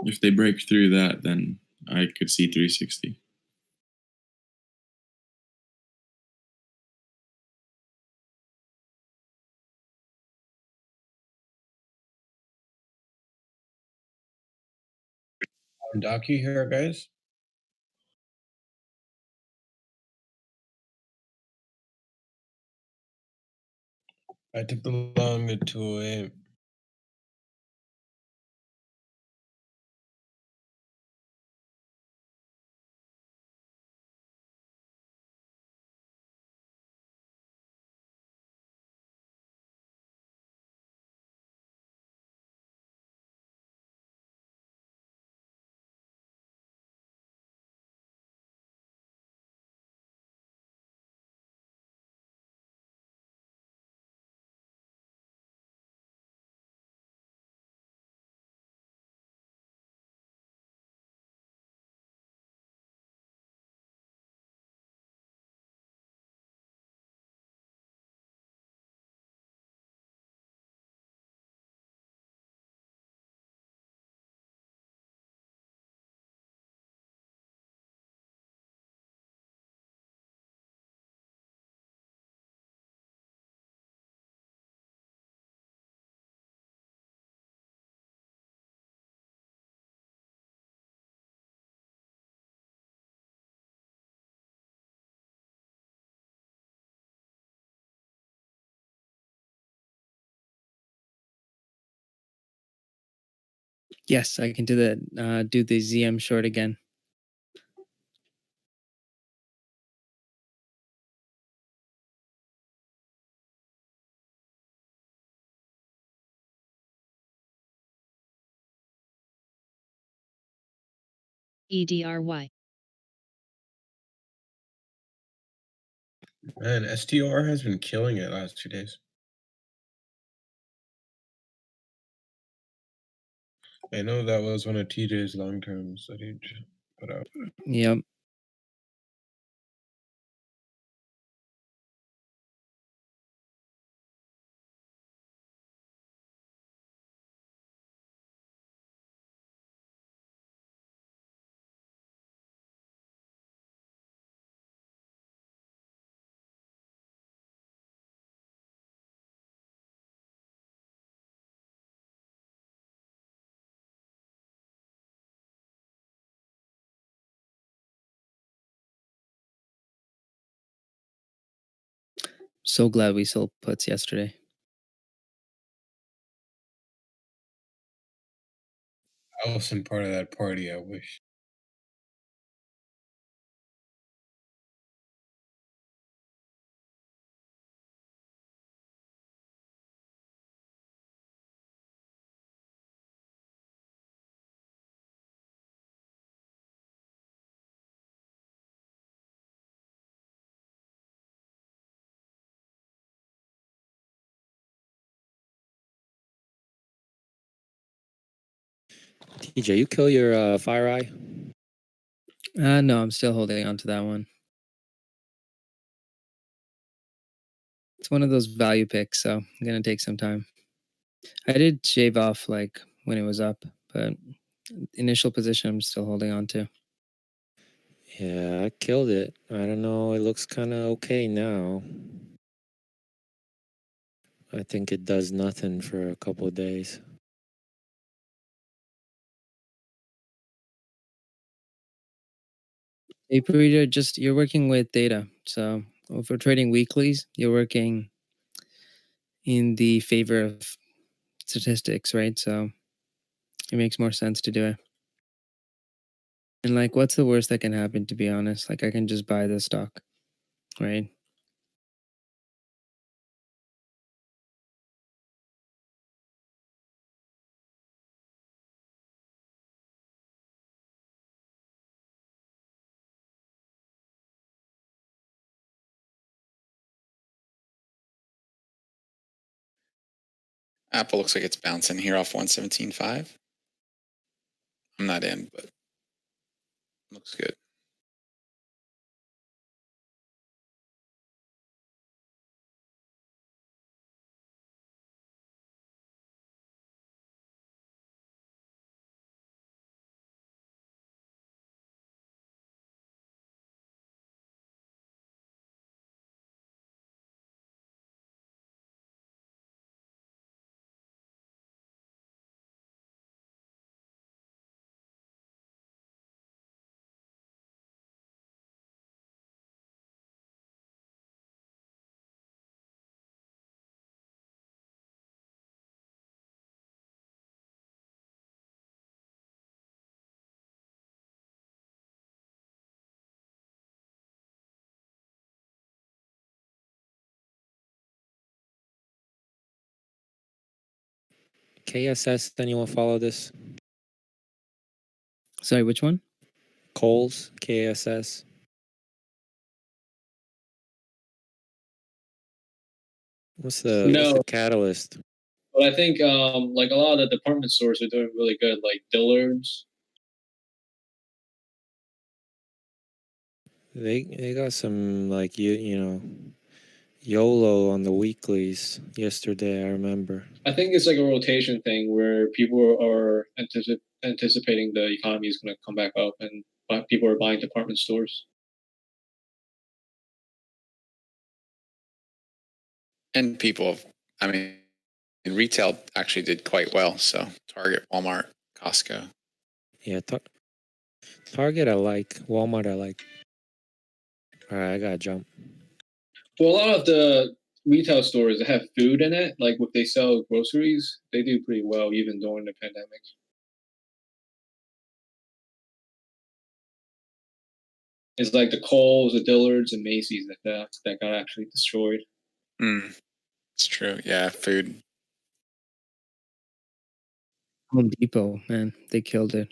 If they break through that, then I could see 360. Docu here, guys. I took the long at 208. Yes, I can do that. Do the ZM short again. EDRY. Man, STR has been killing it last 2 days. I know that was one of TJ's long terms that he put out. Yep. So glad we sold puts yesterday. I wasn't part of that party, I wish. TJ, you kill your fire eye? No, I'm still holding on to that one. It's one of those value picks, so I'm gonna take some time. I did shave off like when it was up, but initial position I'm still holding on to. Yeah, I killed it. I don't know. It looks kind of okay now. I think it does nothing for a couple of days. Hey, Purita, just you're working with data. So if we're trading weeklies, you're working in the favor of statistics, right? So it makes more sense to do it. And like, what's the worst that can happen, to be honest? Like, I can just buy the stock, right? Apple looks like it's bouncing here off 117.5. I'm not in, but looks good. KSS, anyone follow this? Sorry, which one? Coles, KSS. What's the catalyst? But I think like a lot of the department stores are doing really good, like Dillard's. They got some like you know YOLO on the weeklies yesterday. I remember. I think it's like a rotation thing where people are anticipating the economy is going to come back up, and people are buying department stores. And people, I mean, in retail actually did quite well. So Target, Walmart, Costco. Yeah, Target I like. Walmart I like. All right, I gotta jump. Well, a lot of the retail stores that have food in it, like if they sell groceries, they do pretty well even during the pandemic. It's like the Kohl's, the Dillards, and Macy's that got actually destroyed. It's true. Yeah, food. Home Depot, man, they killed it.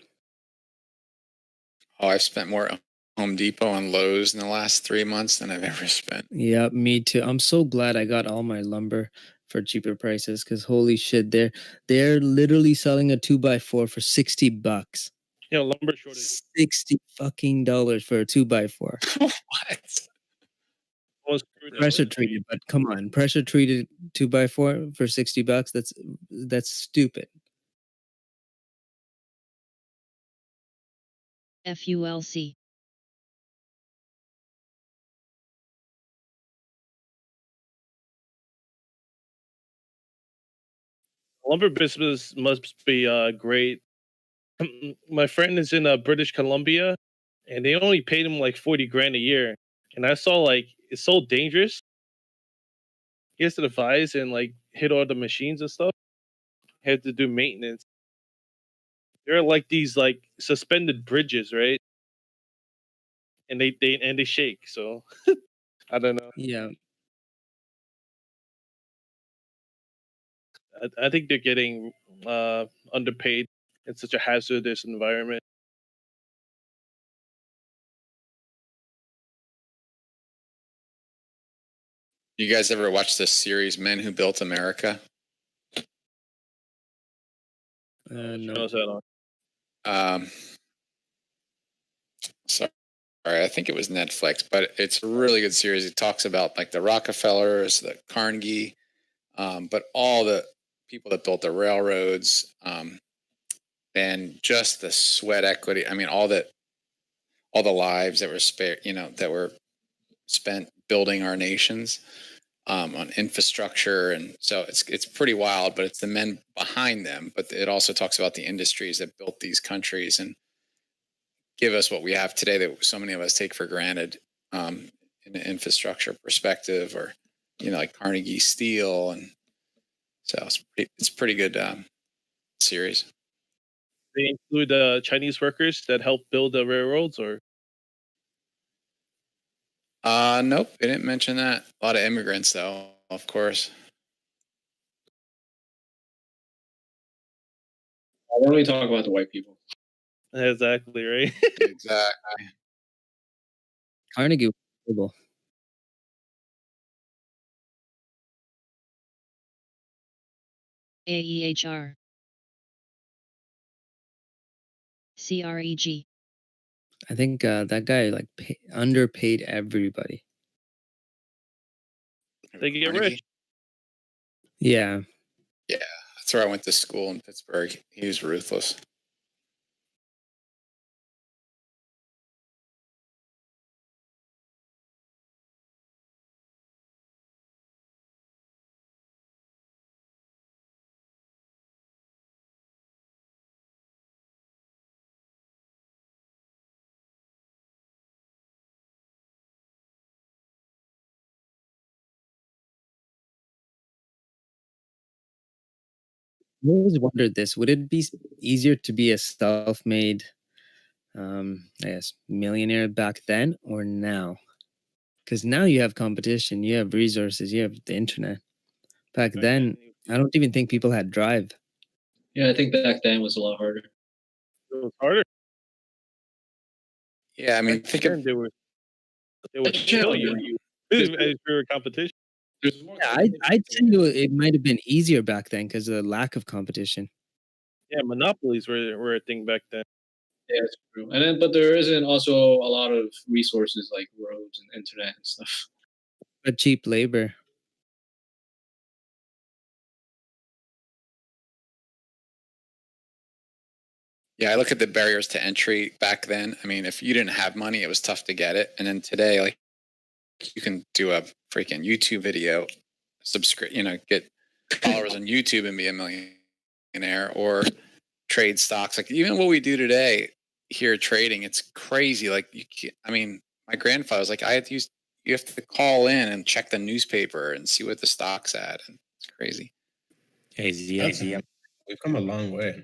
Oh, I've spent more at Home Depot and Lowe's in the last 3 months than I've ever spent. Yeah, me too. I'm so glad I got all my lumber for cheaper prices because holy shit, they're literally selling a 2x4 for $60. You know, lumber shortage. $60 for a 2x4. What? Pressure treated, but come on, pressure treated 2x4 for $60. That's stupid. FULC. Lumber business must be great. My friend is in British Columbia, and they only paid him like 40 grand a year. And I saw like it's so dangerous. He has to devise and like hit all the machines and stuff. He had to do maintenance. There are like these like suspended bridges, right? And they shake. So I don't know. Yeah. I think they're getting underpaid in such a hazardous environment. You guys ever watch this series, Men Who Built America? No. Sorry, I think it was Netflix, but it's a really good series. It talks about like the Rockefellers, the Carnegie, but all the people that built the railroads, and just the sweat equity. I mean, all the lives that were spared, that were spent building our nations, on infrastructure. And so it's pretty wild, but it's the men behind them. But it also talks about the industries that built these countries and give us what we have today that so many of us take for granted, in an infrastructure perspective, or, like Carnegie Steel. And so it's pretty good series. They include Chinese workers that helped build the railroads, or Nope, they didn't mention that. A lot of immigrants, though, of course. Why don't we talk about the white people? exactly right. Exactly. Carnegie was terrible. AEHR. CREG. I think that guy like underpaid everybody. They can get rich. Yeah. Yeah, that's where I went to school in Pittsburgh. He was ruthless. I always wondered this. Would it be easier to be a self-made, I guess, millionaire back then or now? Because now you have competition, you have resources, you have the internet. Back then, I don't even think people had drive. Yeah, I think back then was a lot harder. It was harder. Yeah, I mean, Back think then of they would kill you as if you were competition. Yeah, I'd say it might have been easier back then because of the lack of competition. Yeah, monopolies were a thing back then. Yeah, it's true. And then, but there isn't also a lot of resources like roads and internet and stuff. But cheap labor. Yeah, I look at the barriers to entry back then. I mean, if you didn't have money, it was tough to get it. And then today, like, you can do a freaking YouTube video, get followers on YouTube and be a millionaire, or trade stocks. Like, even what we do today here trading, it's crazy. Like, I mean, my grandfather was like, you have to call in and check the newspaper and see what the stock's at. And it's crazy. We've come a long way.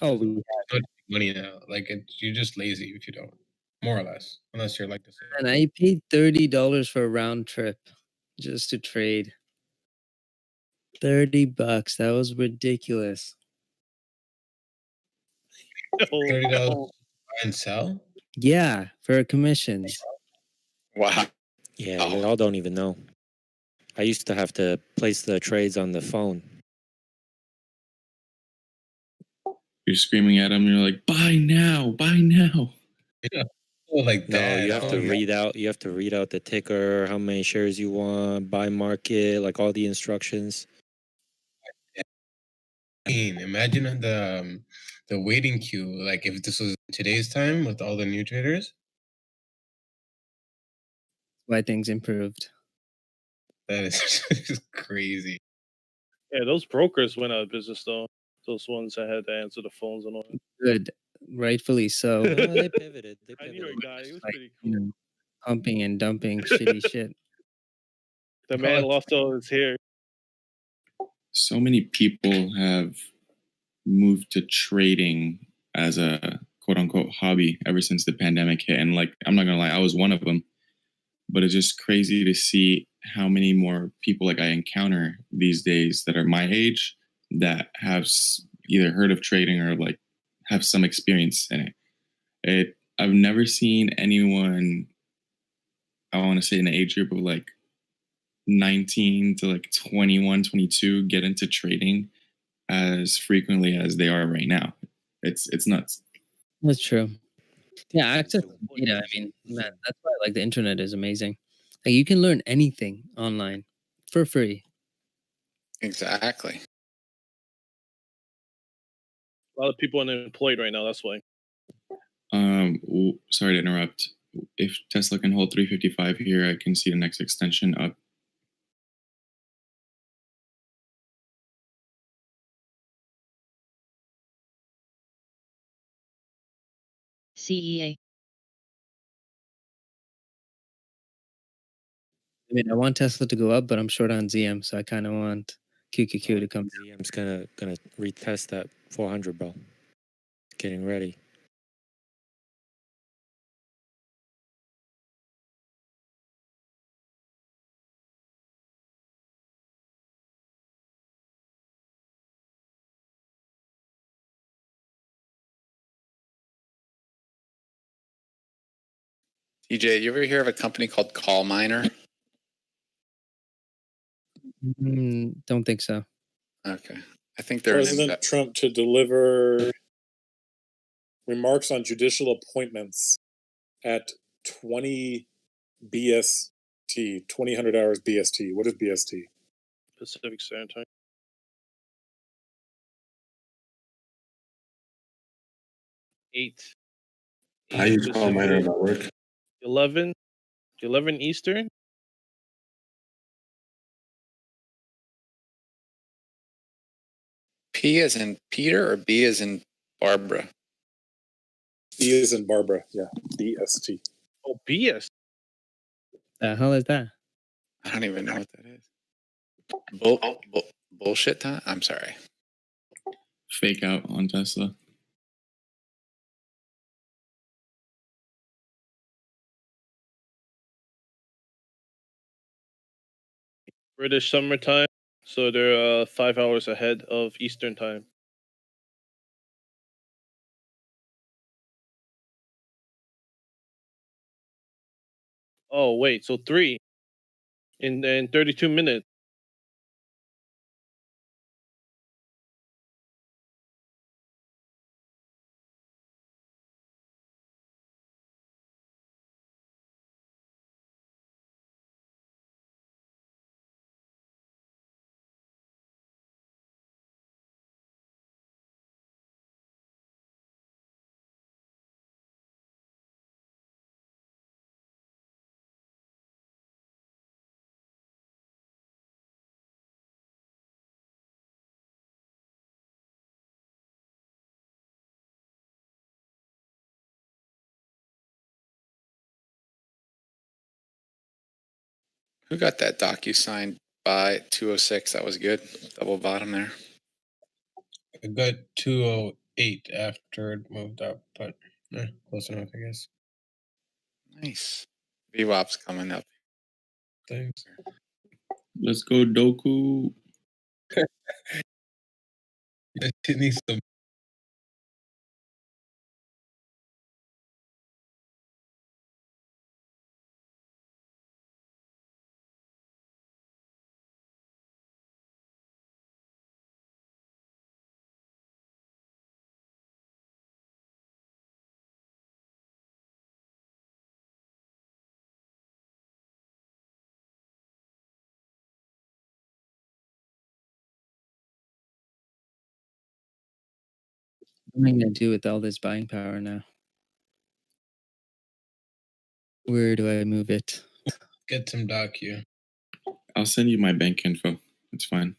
Oh, we Not money now. Like, you're just lazy if you don't, more or less, unless you're like the same. And I paid $30 for a round trip just to trade. $30. That was ridiculous. $30 buy and sell. Yeah, for commissions. Wow. Yeah, y'all don't even know. I used to have to place the trades on the phone. You're screaming at them. You're like, buy now, buy now. Yeah. Like No, that. you have to read out. You have to read out the ticker, how many shares you want, buy market, like all the instructions. Imagine the waiting queue. Like, if this was today's time with all the new traders. Why things improved. That is crazy. Yeah, those brokers went out of business though. Those ones that had to answer the phones and all that. Good, rightfully so. No, they pivoted. They I knew pivoted. a guy. He was Like, pretty cool. you know, pumping and dumping shitty shit. The man lost all his hair. So many people have moved to trading as a quote unquote hobby ever since the pandemic hit. And like, I'm not gonna lie, I was one of them. But it's just crazy to see how many more people like I encounter these days that are my age that have either heard of trading or like have some experience in it. I've never seen anyone, I want to say in the age group of like 19 to like 21, 22 get into trading as frequently as they are right now. It's nuts. That's true. Yeah, access to data. I mean, man, that's why like the internet is amazing. Like you can learn anything online for free. Exactly. A lot of people unemployed right now. That's why. Sorry to interrupt. If Tesla can hold 355 here, I can see the next extension up. CEA. I mean, I want Tesla to go up, but I'm short on ZM, so I kind of want QQQ to come down. ZM's gonna retest that 400, bro. Getting ready. TJ, you ever hear of a company called Call Miner? Don't think so. Okay. I think they're President Trump to deliver remarks on judicial appointments at 20 BST, 2000 hours BST. What is BST? Pacific Standard Time. 8. I use Call Miner at my work. 11 Eastern. P as in Peter or B as in Barbara? B as in Barbara. Yeah. BST. Oh, BS. The hell is that? I don't even know what that is. Bullshit time? I'm sorry. Fake out on Tesla. British summertime. So they're 5 hours ahead of Eastern time. Oh wait, so 3 in 32 minutes. Who got that DocuSign by 206? That was good. Double bottom there. I got 208 after it moved up, but close enough, I guess. Nice. VWAP's coming up. Thanks. Let's go, Doku. It needs some. What am I gonna do with all this buying power now? Where do I move it? Get some docu. I'll send you my bank info. It's fine.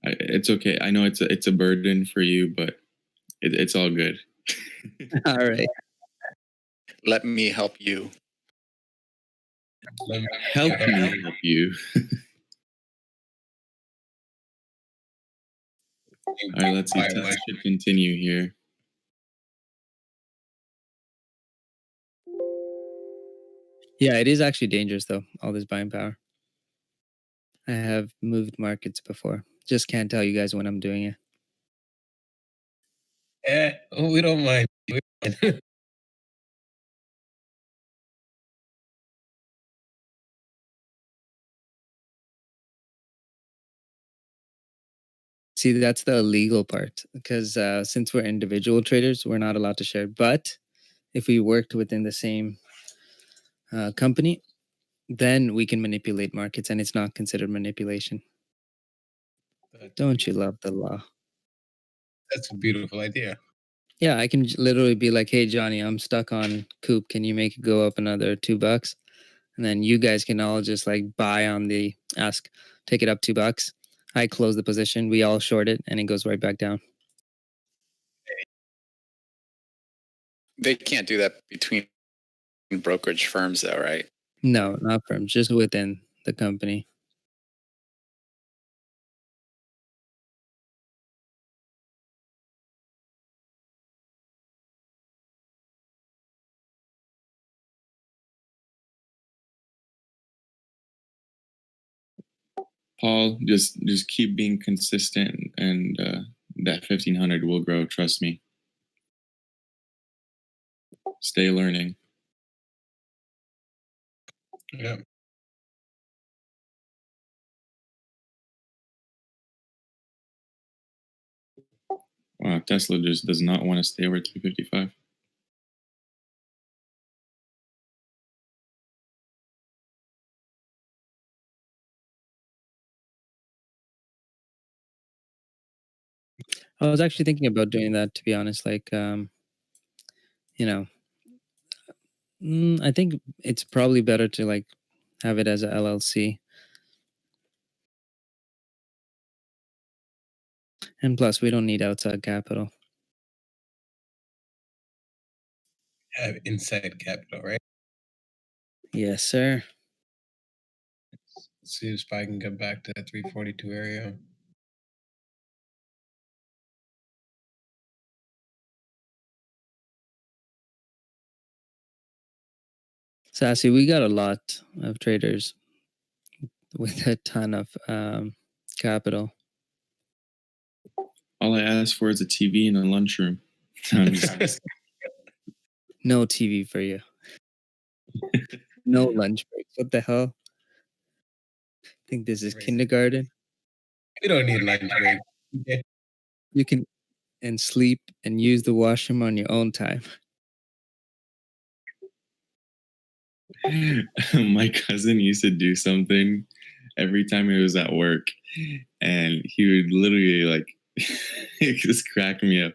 It's okay. I know it's a burden for you, but it's all good. All right. Let me help you. Help me help you. All right, let's see. Test should continue here. Yeah, it is actually dangerous though, all this buying power. I have moved markets before. Just can't tell you guys when I'm doing it. We don't mind. See, that's the illegal part because since we're individual traders, we're not allowed to share. But if we worked within the same company, then we can manipulate markets and it's not considered manipulation. Don't you love the law? That's a beautiful idea. Yeah, I can literally be like, hey, Johnny, I'm stuck on Coop. Can you make it go up another $2? And then you guys can all just like buy on the ask, take it up $2. I close the position. We all short it and it goes right back down. They can't do that between brokerage firms, though, right? No, not from just within the company. Paul, just keep being consistent, and that 1500 will grow. Trust me. Stay learning. Yeah. Wow, Tesla just does not want to stay over 355. I was actually thinking about doing that, to be honest. Like, you know, I think it's probably better to like have it as a LLC. And plus, we don't need outside capital. Have inside capital, right? Yes, sir. Let's see if SPY can get back to that 342 area. Sassy, we got a lot of traders with a ton of capital. All I asked for is a TV and a lunchroom. No TV for you. No lunch breaks. What the hell? Think this is kindergarten? You don't need lunch break. You can and sleep and use the washroom on your own time. My cousin used to do something every time he was at work, and he would literally like it just cracked me up.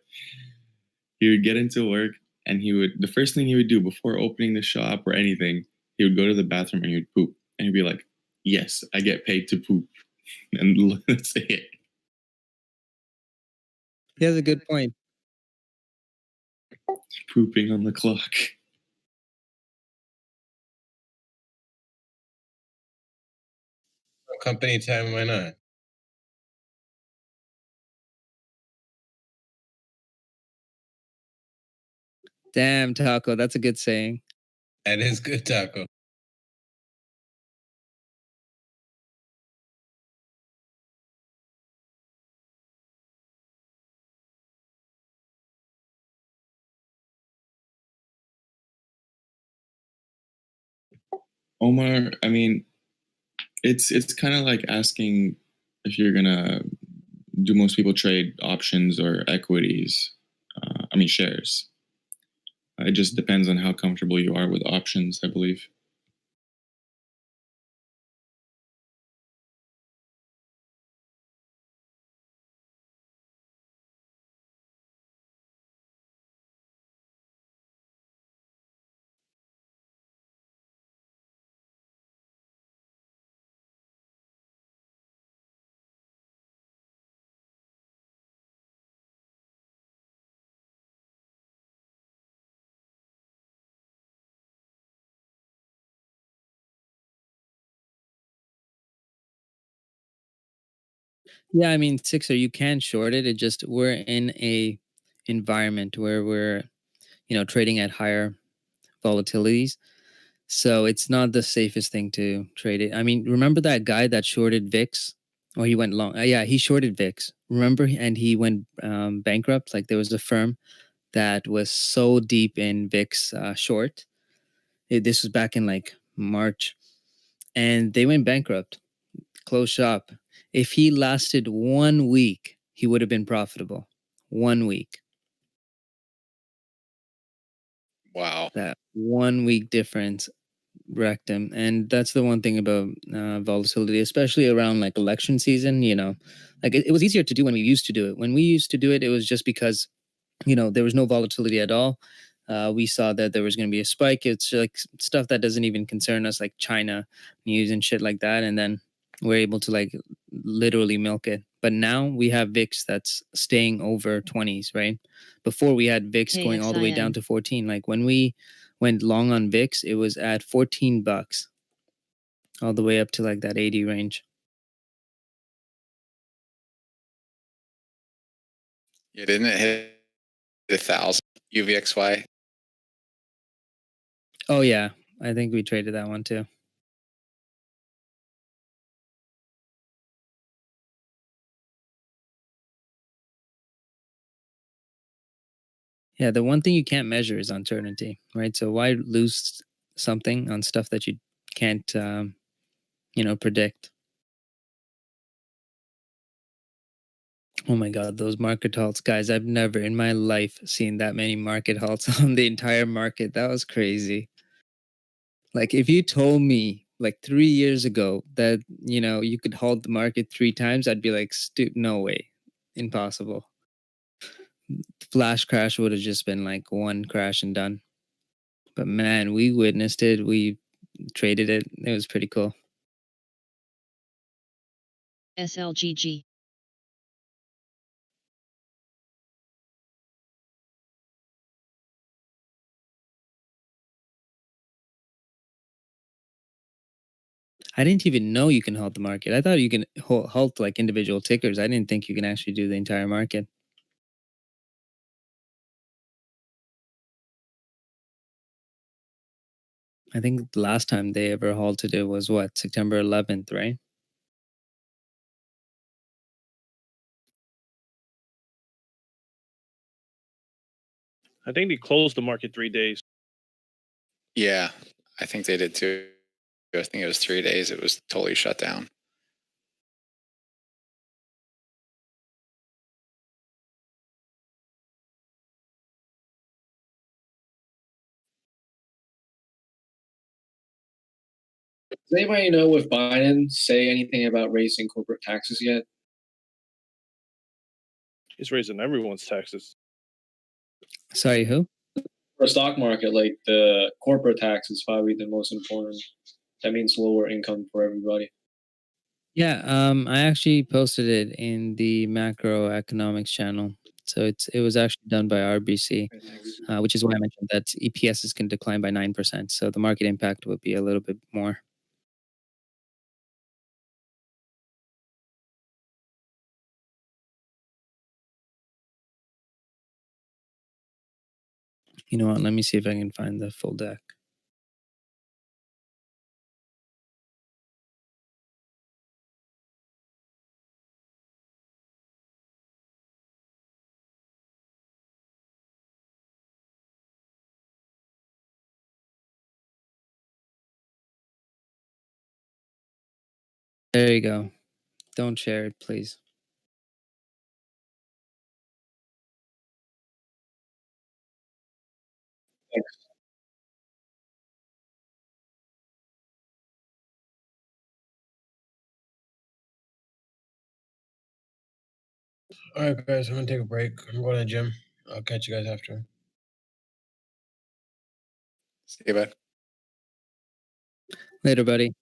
He would get into work, and the first thing he would do before opening the shop or anything, he would go to the bathroom and he would poop, and he'd be like, "Yes, I get paid to poop," and that's it. He has a good point. Pooping on the clock. Company time, why not? Damn, Taco, that's a good saying. That is good, Taco. Omar, I mean, it's kind of like asking if you're gonna do most people trade options or equities. I mean shares. It just depends on how comfortable you are with options, I believe. Yeah, I mean, Sixer, you can short it. It just we're in a environment where we're, trading at higher volatilities. So it's not the safest thing to trade it. I mean, remember that guy that shorted VIX? Or he went long. Yeah, he shorted VIX. Remember? And he went bankrupt. Like there was a firm that was so deep in VIX short. This was back in like March. And they went bankrupt, closed shop. If he lasted 1 week, he would have been profitable. 1 week. Wow. That 1 week difference wrecked him. And that's the one thing about volatility, especially around like election season. Like it was easier to do when we used to do it. When we used to do it, it was just because there was no volatility at all. We saw that there was going to be a spike. It's like stuff that doesn't even concern us, like China news and shit like that. And then we're able to like literally milk it. But now we have VIX that's staying over 20s, right? Before we had VIX going all the way down KXIN. to 14. Like when we went long on VIX, it was at $14, all the way up to like that 80 range. Yeah, didn't it hit 1,000 UVXY? Oh yeah, I think we traded that one too. Yeah, the one thing you can't measure is uncertainty, right? So why lose something on stuff that you can't, predict? Oh my God, those market halts, guys! I've never in my life seen that many market halts on the entire market. That was crazy. Like if you told me like 3 years ago that you could halt the market 3 times, I'd be like, no way, impossible. Flash crash would have just been like one crash and done. But man, we witnessed it. We traded it. It was pretty cool. SLGG. I didn't even know you can halt the market. I thought you can halt like individual tickers. I didn't think you can actually do the entire market. I think the last time they ever halted it was what, September 11th, right? I think they closed the market 3 days. Yeah, I think they did too. I think it was 3 days. It was totally shut down. Does anybody know if Biden say anything about raising corporate taxes yet? He's raising everyone's taxes. Sorry, who? For the stock market, like the corporate tax is probably the most important. That means lower income for everybody. Yeah, I actually posted it in the macroeconomics channel. So it was actually done by RBC, which is why I mentioned that EPSs can decline by 9%. So the market impact would be a little bit more. You know what? Let me see if I can find the full deck. There you go. Don't share it, please. All right, guys, I'm gonna take a break. I'm going to the gym. I'll catch you guys after. See you, bud. Later, buddy.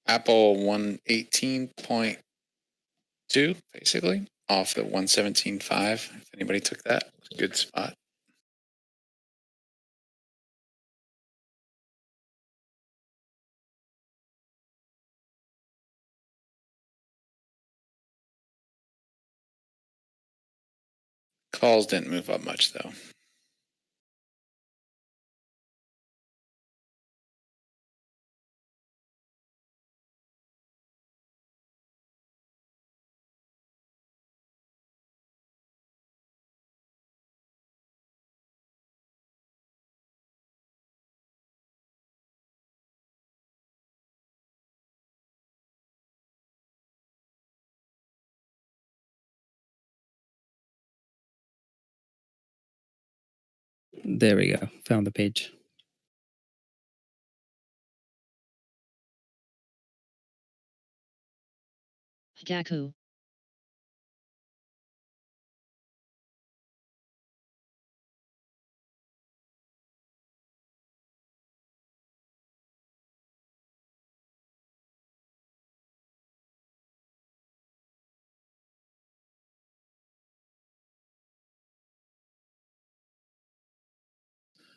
Apple 118.2, basically, off the 117.5. If anybody took that, good spot. Calls didn't move up much, though. There we go. Found the page. Daku.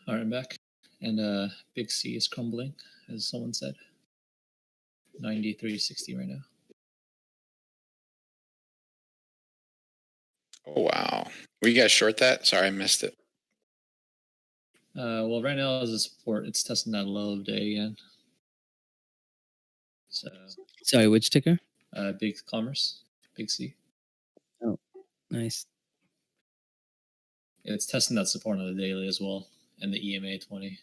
All right, I'm back. And Big C is crumbling, as someone said. 93.60 right now. Oh, wow. Were you guys short that? Sorry, I missed it. Well, right now as a support, it's testing that low of day again. So. Sorry, which ticker? Big Commerce, Big C. Oh, nice. Yeah, it's testing that support on the daily as well, and the EMA 20.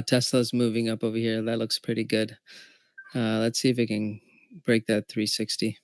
Tesla's moving up over here. That looks pretty good. Let's see if it can break that 360.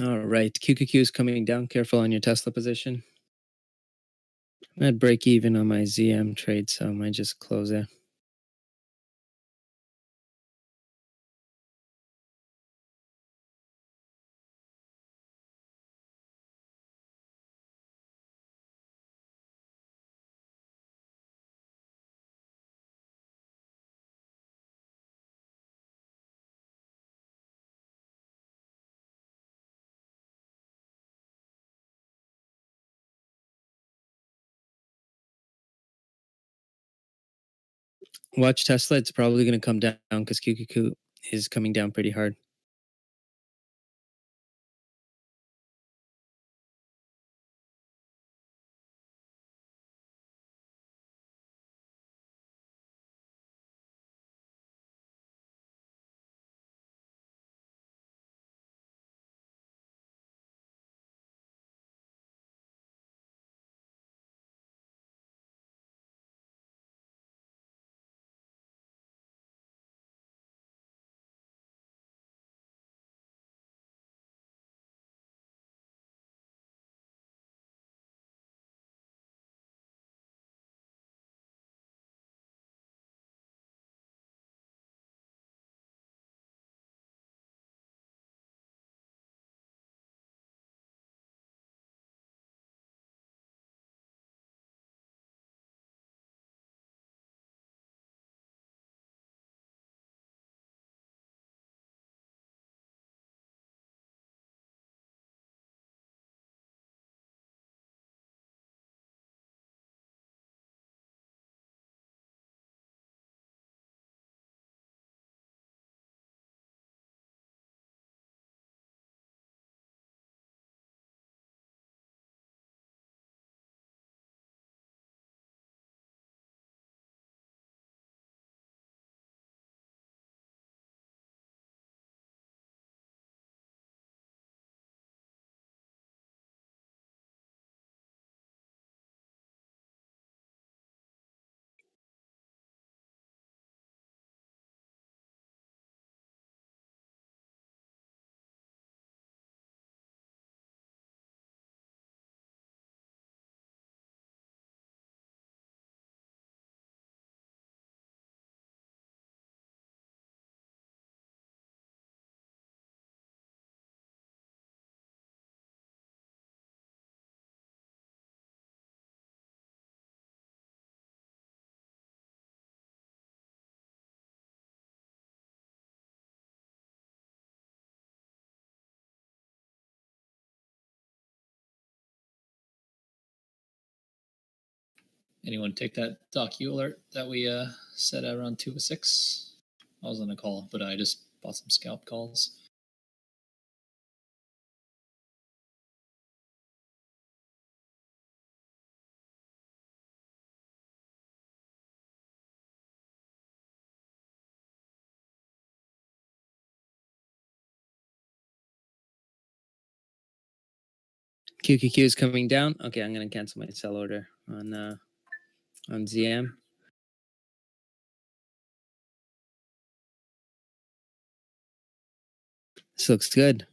All right, QQQ is coming down. Careful on your Tesla position. I'm at break even on my ZM trade, so I might just close it. Watch Tesla. It's probably going to come down because QQQ is coming down pretty hard. Anyone take that docu alert that we set at around 2:06? I was on a call, but I just bought some scalp calls. QQQ is coming down. Okay, I'm gonna cancel my sell order on ZM. This looks good.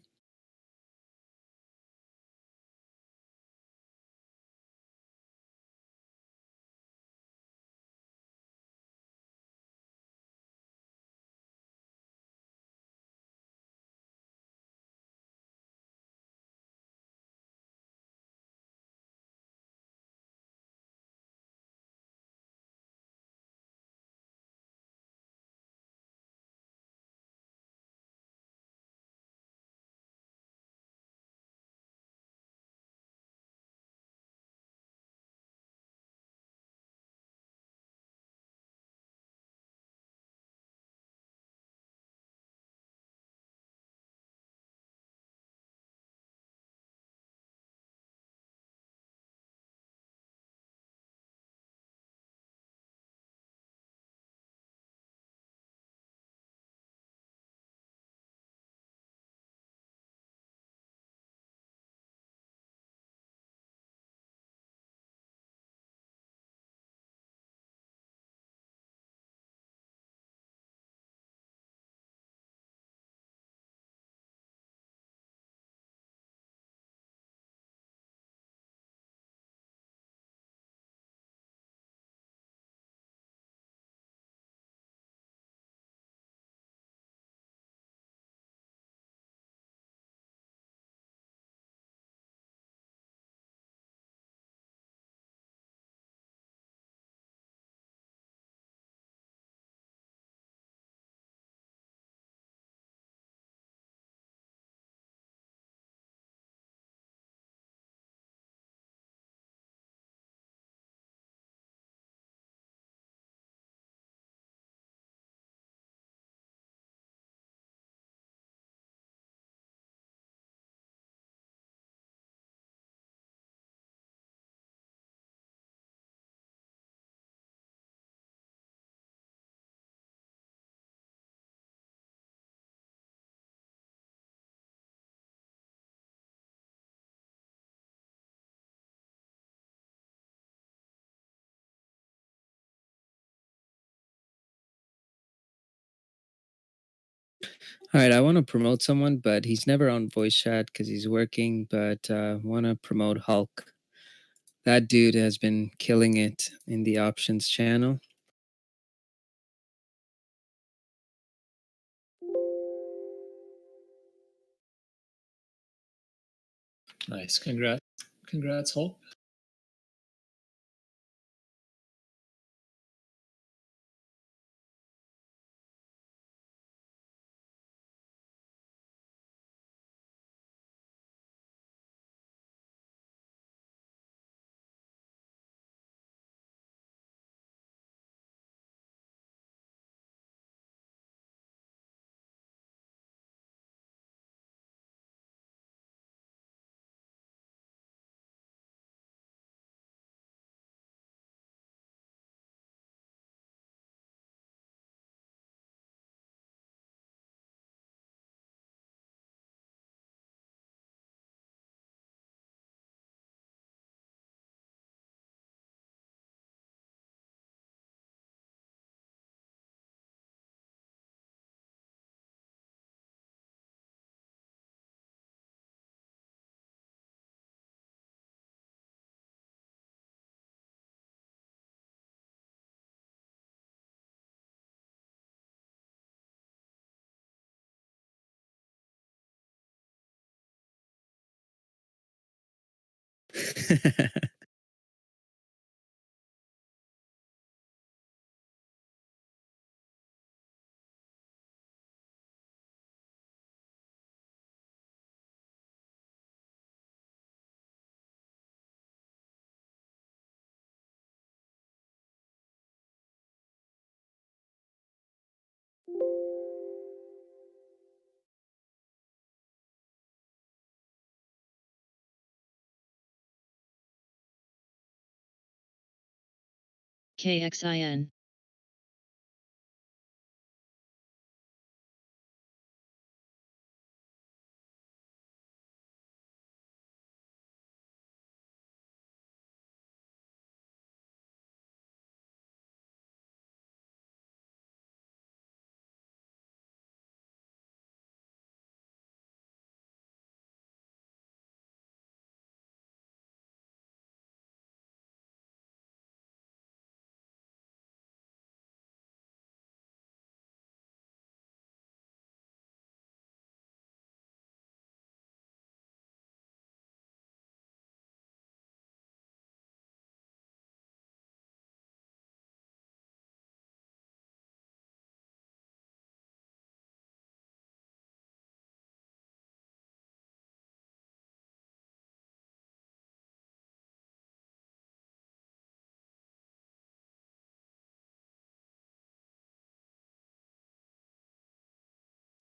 All right, I want to promote someone, but he's never on voice chat because he's working. But want to promote Hulk. That dude has been killing it in the options channel. Nice. Congrats, Hulk. KXIN.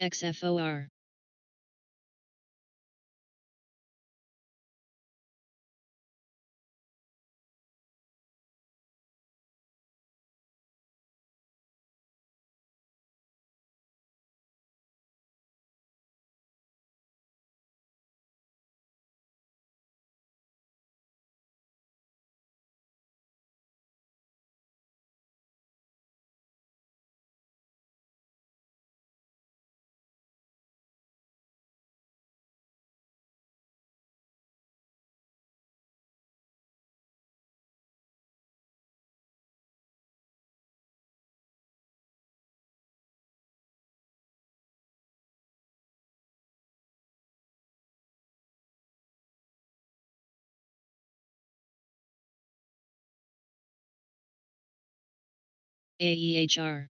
XFOR. AEHR.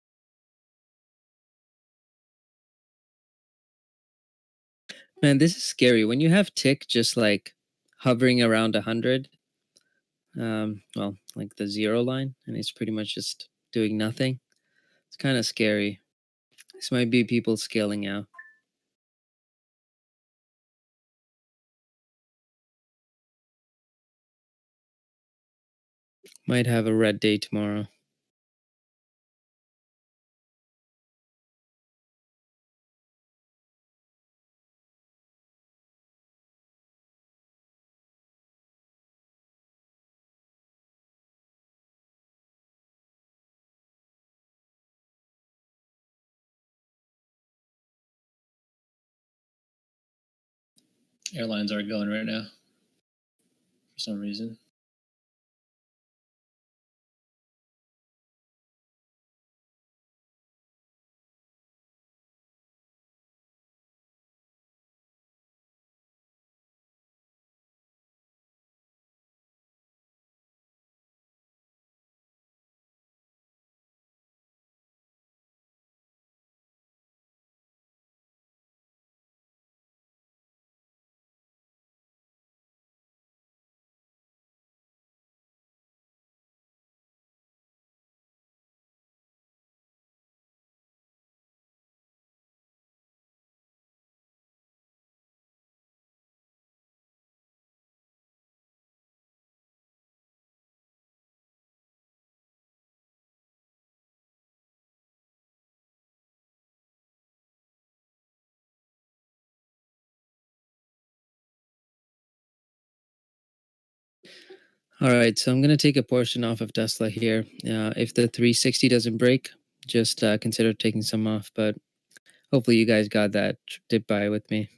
Man, this is scary. When you have tick just like hovering around 100, well, like the 0 line, and it's pretty much just doing nothing. It's kind of scary. This might be people scaling out. Might have a red day tomorrow. Airlines aren't going right now for some reason. All right, so I'm going to take a portion off of Tesla here. If the 360 doesn't break, just consider taking some off, but hopefully you guys got that dip buy with me.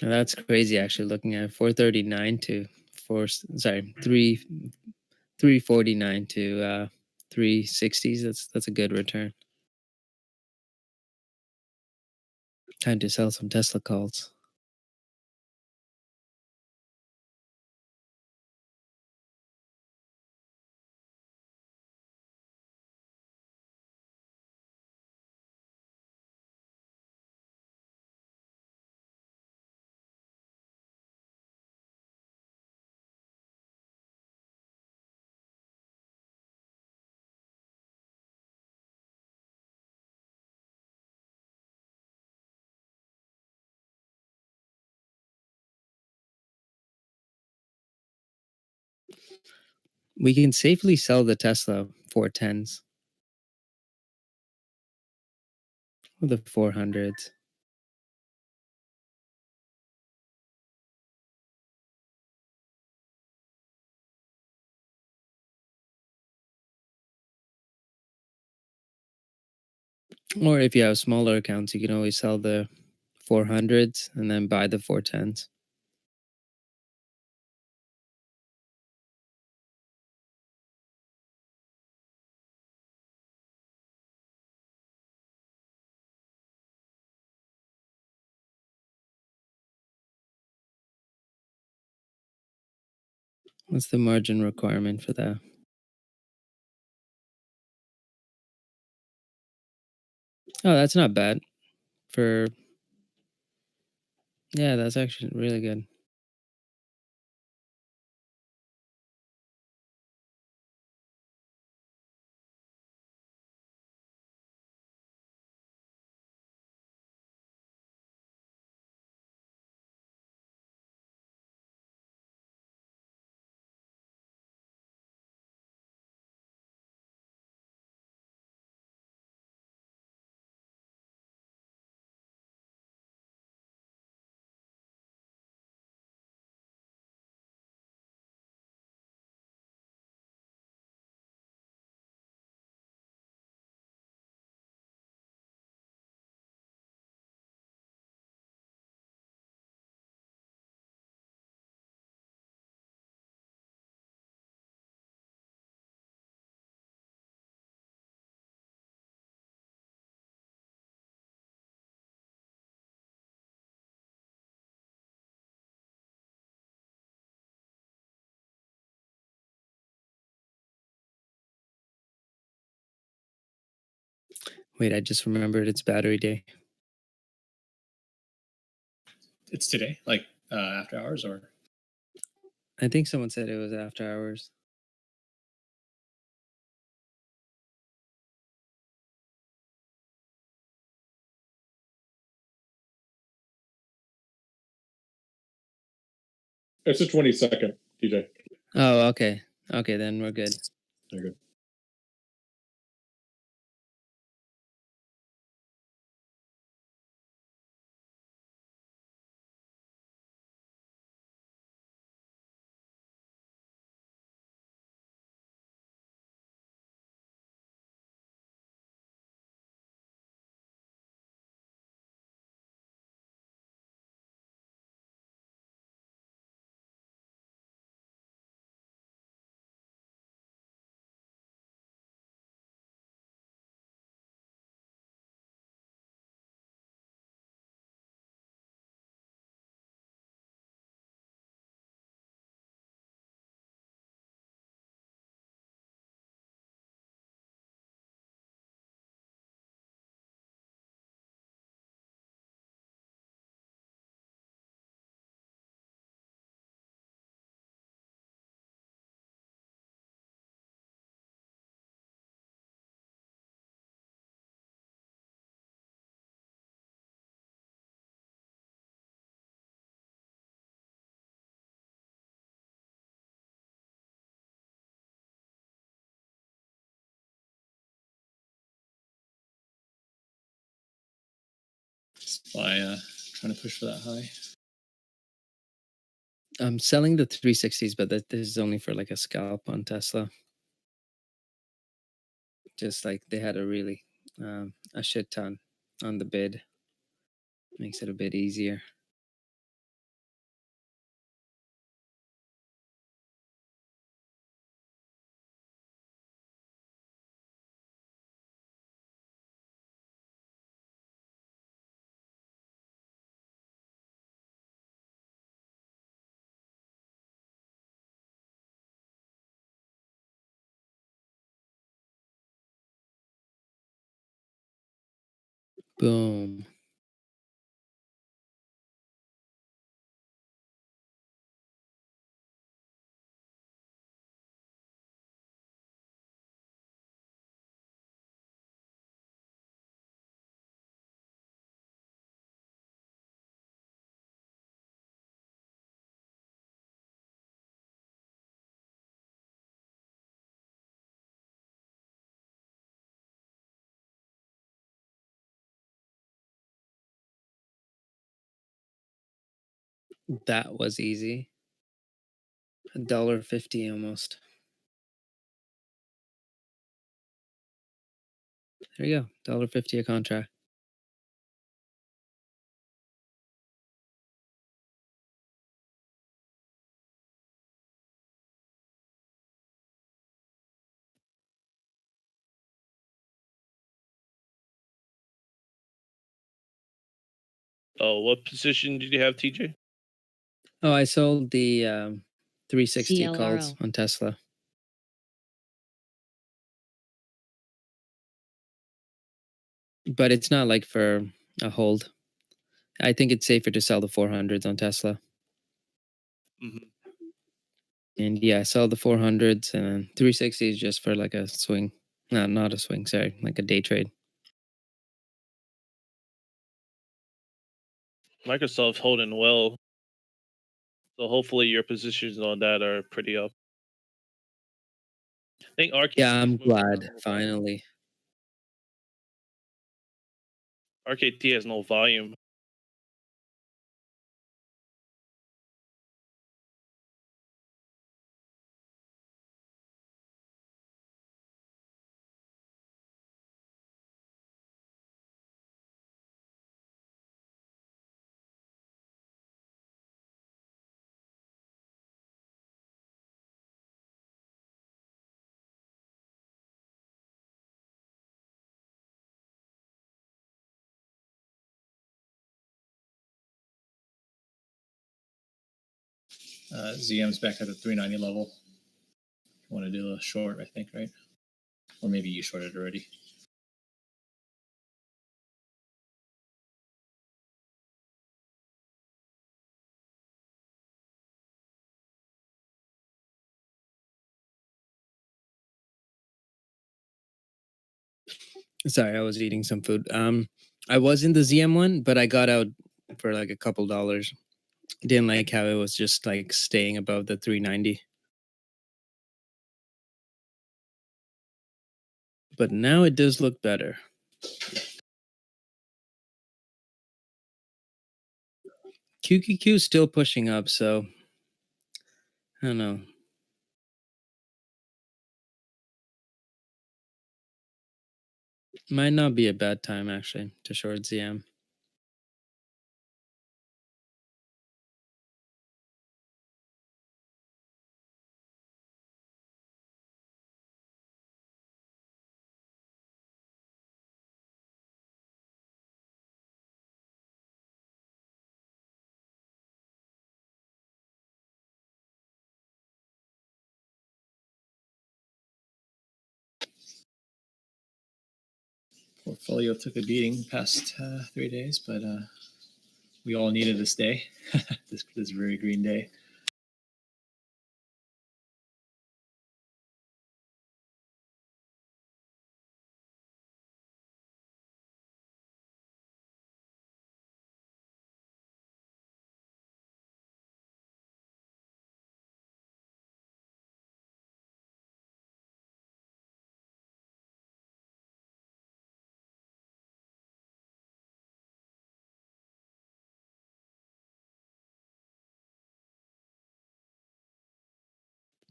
Now that's crazy, actually, looking at 439 to 349 to 360s. That's a good return. Time to sell some Tesla calls. We can safely sell the Tesla 410s or the 400s. Or if you have smaller accounts, you can always sell the 400s and then buy the 410s. What's the margin requirement for that? Oh, that's not bad. Yeah, that's actually really good. Wait, I just remembered it's battery day. It's today, like after hours, or I think someone said it was after hours. It's the 22nd, TJ. Oh, okay. Okay, then we're good. You're good. by trying to push for that high. I'm selling the 360s, but this is only for like a scalp on Tesla. Just like they had a shit ton on the bid. Makes it a bit easier. Boom. That was easy. $1.50 almost. There you go. $1.50 a contract. Oh, what position did you have, TJ? Oh, I sold the 360 calls CLRO. on Tesla. But it's not like for a hold. I think it's safer to sell the 400s on Tesla. And yeah, I sell the 400s and 360s just for like a swing. No, not a swing, sorry, like a day trade. Microsoft's holding well, so hopefully your positions on that are pretty up. I think RKT Yeah, is I'm moving glad, around. finally. RKT has no volume. ZM's back at the 390 level. You want to do a short, I think, right? Or maybe you shorted already. Sorry, I was eating some food. I was in the ZM one, but I got out for like a couple dollars. Didn't like how it was just like staying above the 390. But now it does look better. QQQ is still pushing up, so I don't know. Might not be a bad time actually to short ZM. Portfolio took a beating the past 3 days, but we all needed this day, this very green day.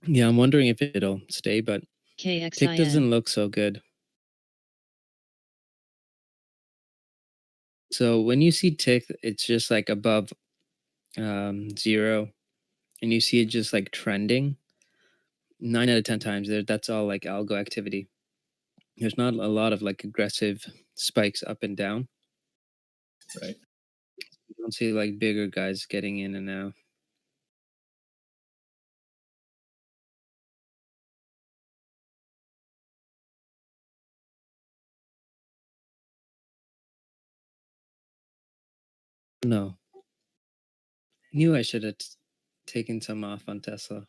Yeah, I'm wondering if it'll stay, but Tick KXIN. doesn't look so good. So when you see Tick, it's just like above 0, and you see it just like trending. 9 out of 10 times, that's all like algo activity. There's not a lot of like aggressive spikes up and down. Right. You don't see like bigger guys getting in and out. No. I knew I should have taken some off on Tesla.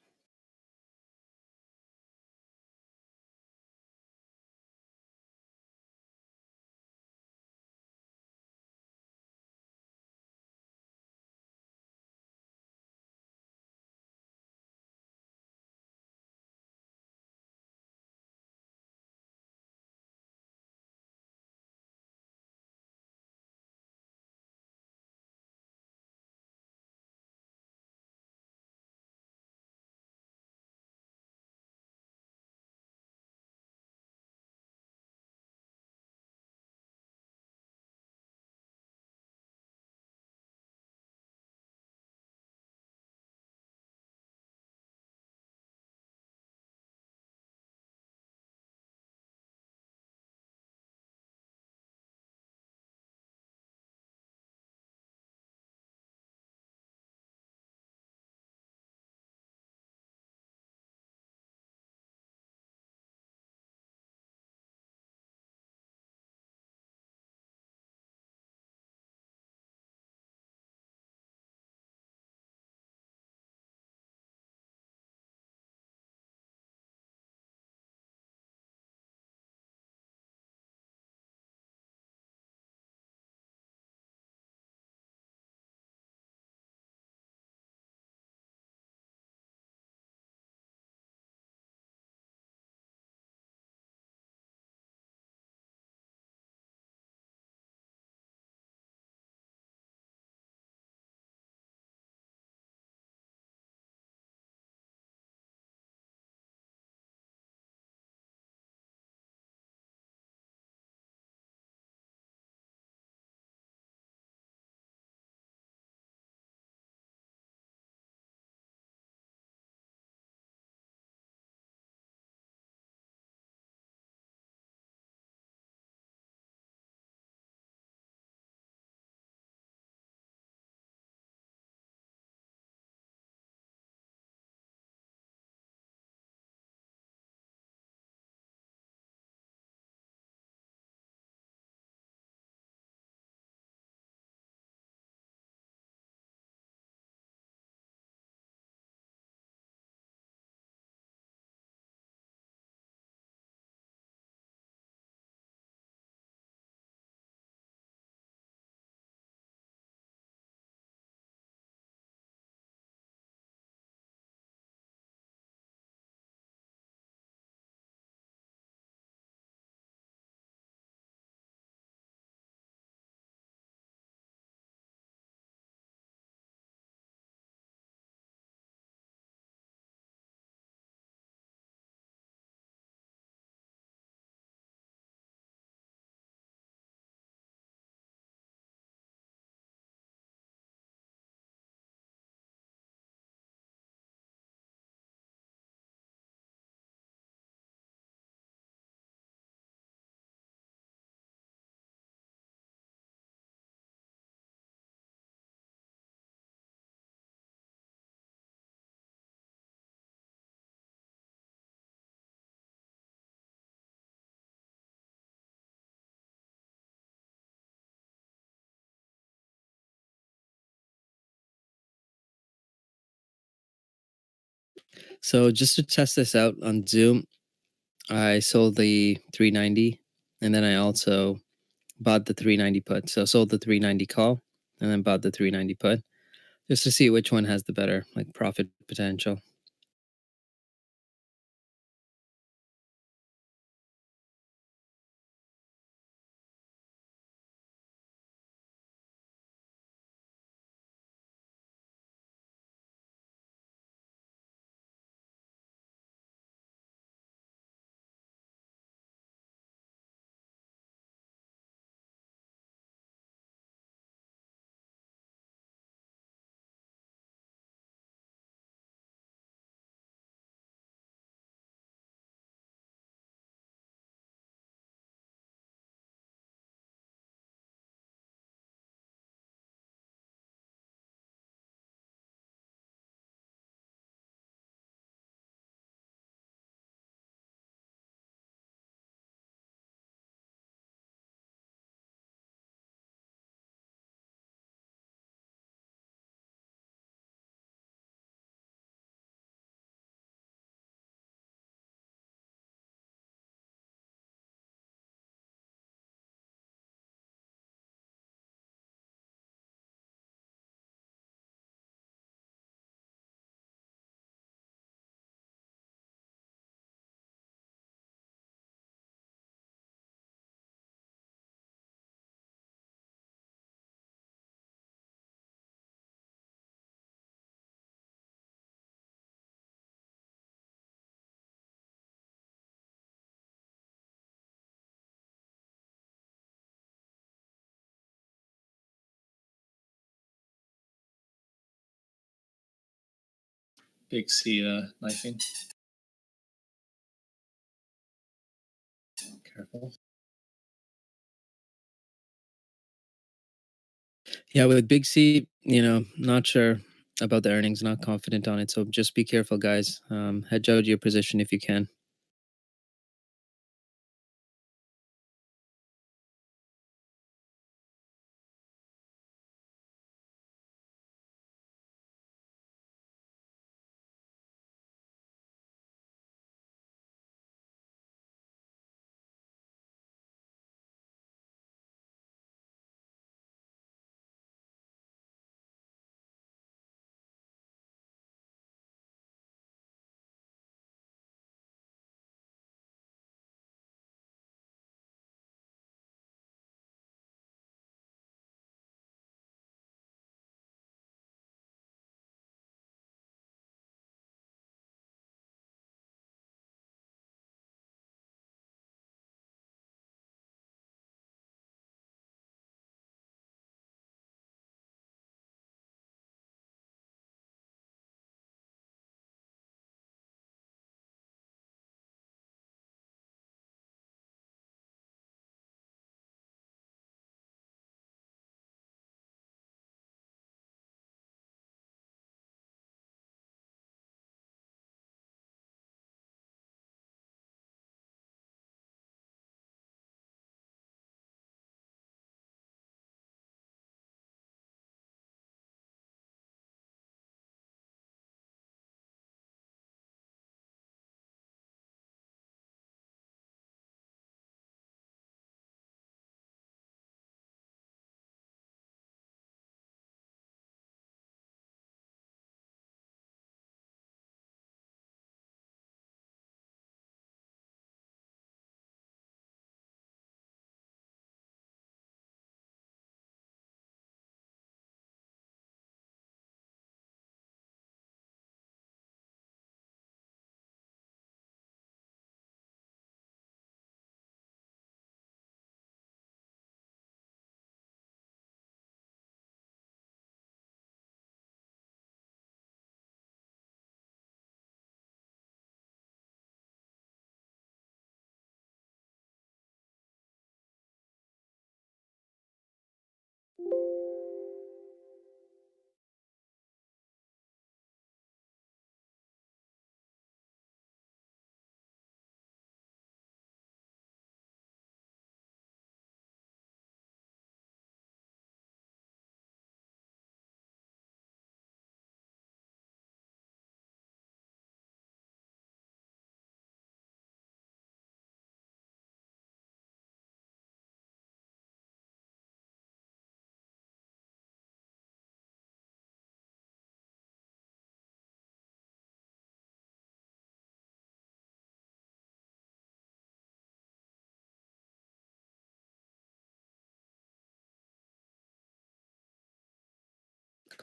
So just to test this out on Zoom, I sold the 390, and then I also bought the 390 put. So sold the 390 call, and then bought the 390 put, just to see which one has the better like profit potential. Big C knifing. Careful. Yeah, with Big C, not sure about the earnings, not confident on it. So just be careful, guys. Hedge out your position if you can.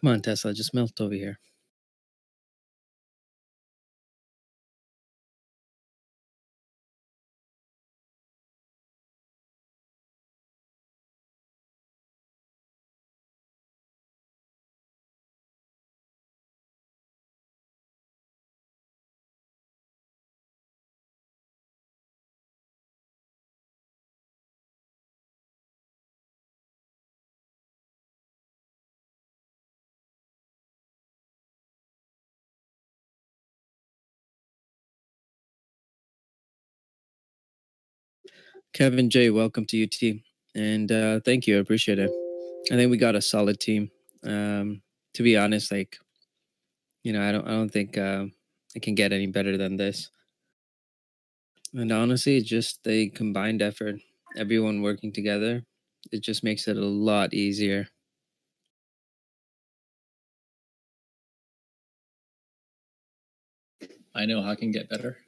Come on, Tesla, just melt over here. Kevin J, welcome to UT, and thank you. I appreciate it. I think we got a solid team. To be honest, like I don't think it can get any better than this. And honestly, it's just a combined effort. Everyone working together, it just makes it a lot easier. I know how it can get better.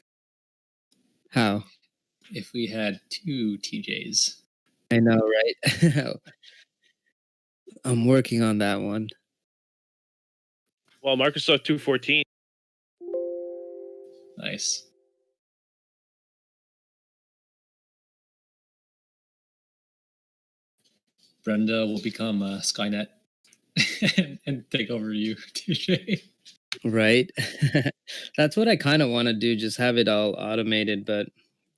How? If we had 2 TJs. I know, right? I'm working on that one. Well, Microsoft 214. Nice. Brenda will become Skynet and take over you, TJ. Right? That's what I kind of want to do, just have it all automated, but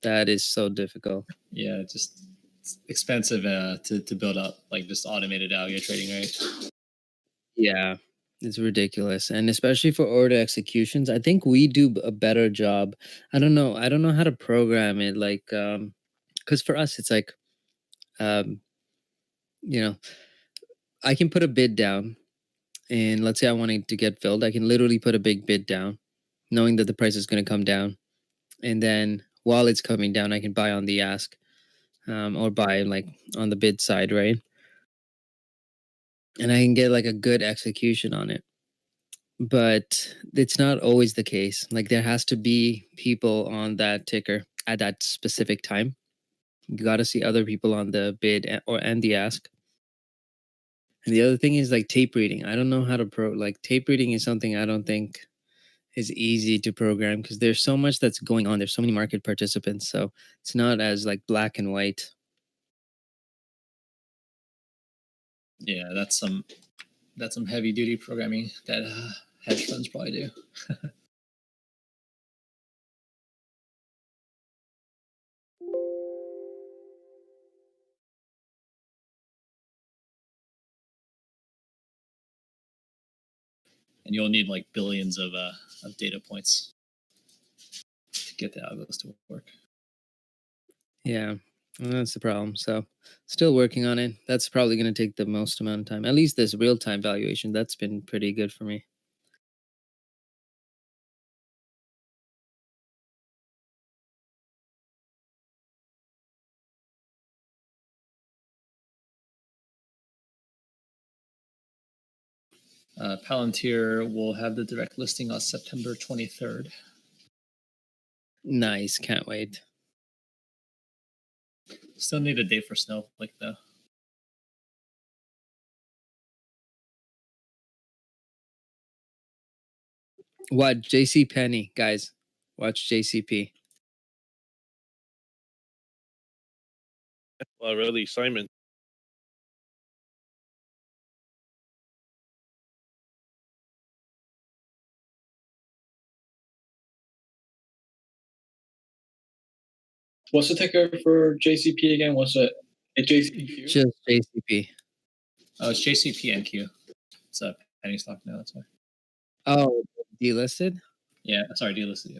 that is so difficult. Yeah, just it's expensive to build up, like just automated algo trading, right? Yeah, it's ridiculous. And especially for order executions, I think we do a better job. I don't know how to program it, like because for us it's like um I can put a bid down, and let's say I want it to get filled, I can literally put a big bid down knowing that the price is going to come down, and then while it's coming down I can buy on the ask, or buy like on the bid side, right? And I can get like a good execution on it. But it's not always the case. Like there has to be people on that ticker at that specific time. You got to see other people on the bid and the ask. And the other thing is like tape reading. I don't know how to like tape reading is something I don't think is easy to program because there's so much that's going on. There's so many market participants, so it's not as like black and white. Yeah, that's some heavy duty programming that hedge funds probably do. And you'll need like billions of data points to get the algos to work. Yeah, well, that's the problem. So still working on it. That's probably going to take the most amount of time. At least this real-time valuation, that's been pretty good for me. Palantir will have the direct listing on September 23rd. Nice, can't wait. Still need a date for Snowflake though. What? JC Penny, guys. Watch JCP. Well, really, Simon. What's the ticker for JCP again? What's it? JCP? Just JCP. Oh, it's JCPNQ. It's a penny stock now. That's why. Oh, delisted? Yeah, sorry, delisted. Yeah.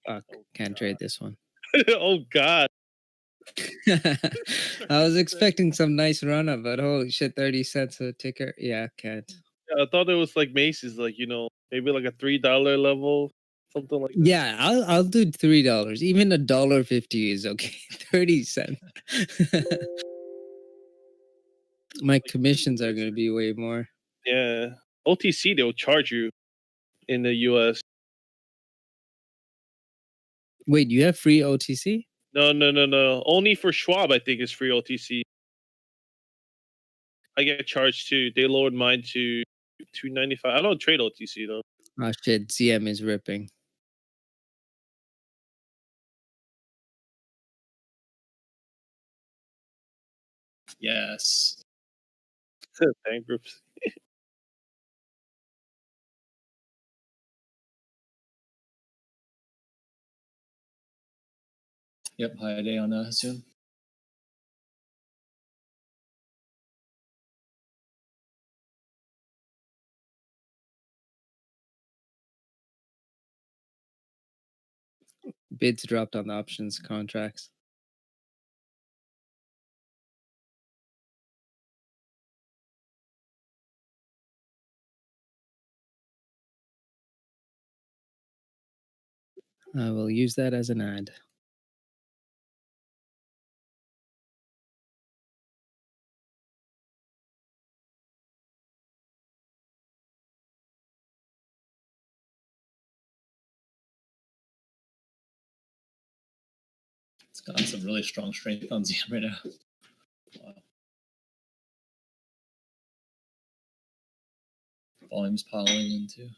Fuck, can't trade this one. Oh God. I was expecting some nice run up, but holy shit, 30 cents a ticker. Yeah, can't. Yeah, I thought it was like Macy's, like maybe like a $3 level, something like that. Yeah, I'll do $3. Even $1.50 is okay. 30 cents. My commissions are gonna be way more. Yeah, OTC they'll charge you in the US. Wait, you have free OTC? No. Only for Schwab, I think, is free OTC. I get charged too. They lowered mine to 295. I don't trade OTC though. Oh shit, ZM is ripping. Yes. Bankruptcy. Yep, high day on soon. Bids dropped on the options contracts. I will use that as an ad. It's got some really strong strength on ZM right now. Wow. Volume's piling in too.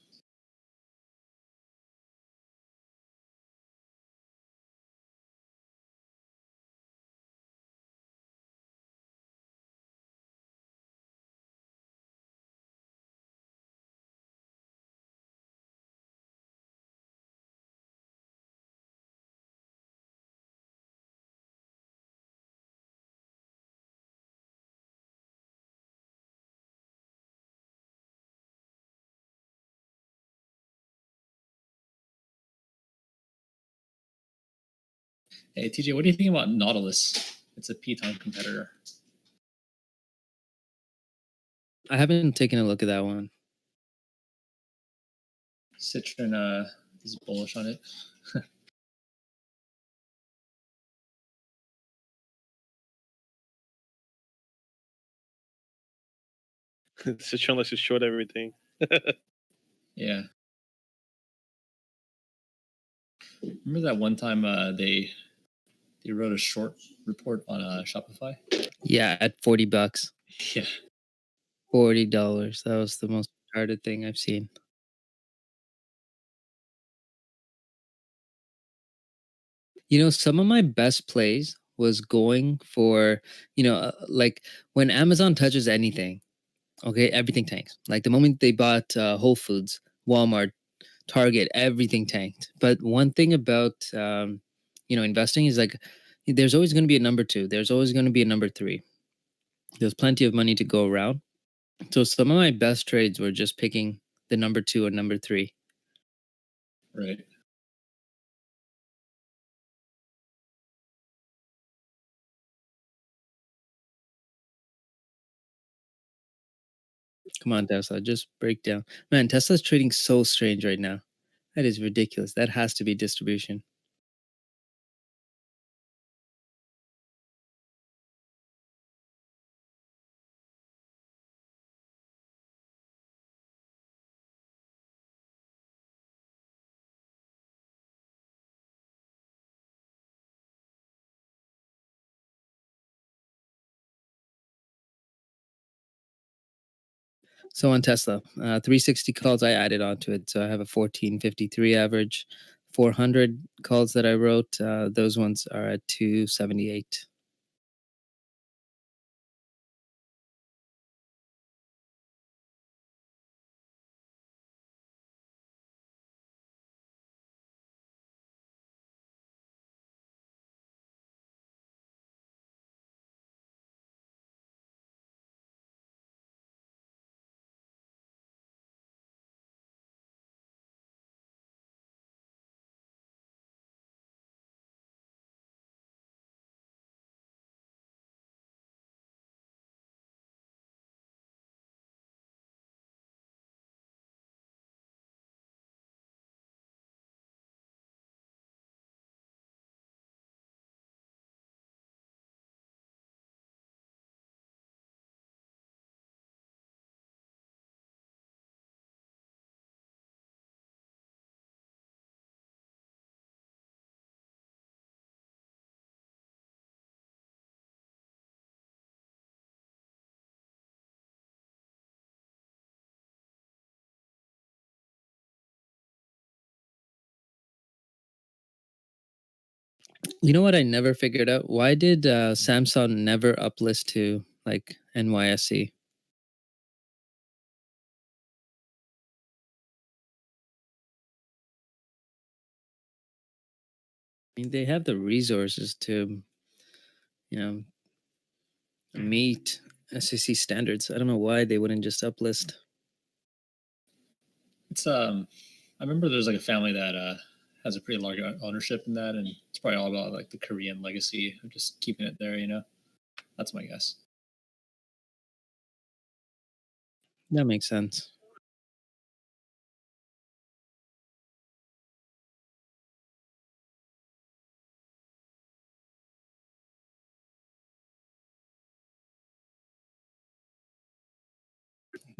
Hey TJ, what do you think about Nautilus? It's a P-time competitor. I haven't taken a look at that one. Citron is bullish on it. Citron likes to short everything. Yeah. Remember that one time they wrote a short report on Shopify? Yeah, at $40. Yeah. $40. That was the most retarded thing I've seen. You know, some of my best plays was going for, like when Amazon touches anything, okay, everything tanks. Like the moment they bought Whole Foods, Walmart, Target, everything tanked. But one thing about, investing is like there's always going to be a number two. There's always going to be a number three. There's plenty of money to go around. So some of my best trades were just picking the number two and number three. Right. Come on, Tesla, just break down. Man, Tesla's trading so strange right now. That is ridiculous. That has to be distribution. So on Tesla, 360 calls I added onto it. So I have a 1453 average. 400 calls that I wrote, those ones are at 278. You know what I never figured out? Why did Samsung never uplist to like NYSE? I mean, they have the resources to, you know, meet SEC standards. I don't know why they wouldn't just uplist. It's I remember there's like a family that has a pretty large ownership in that, and it's probably all about like the Korean legacy of just keeping it there. You know, that's my guess. That makes sense.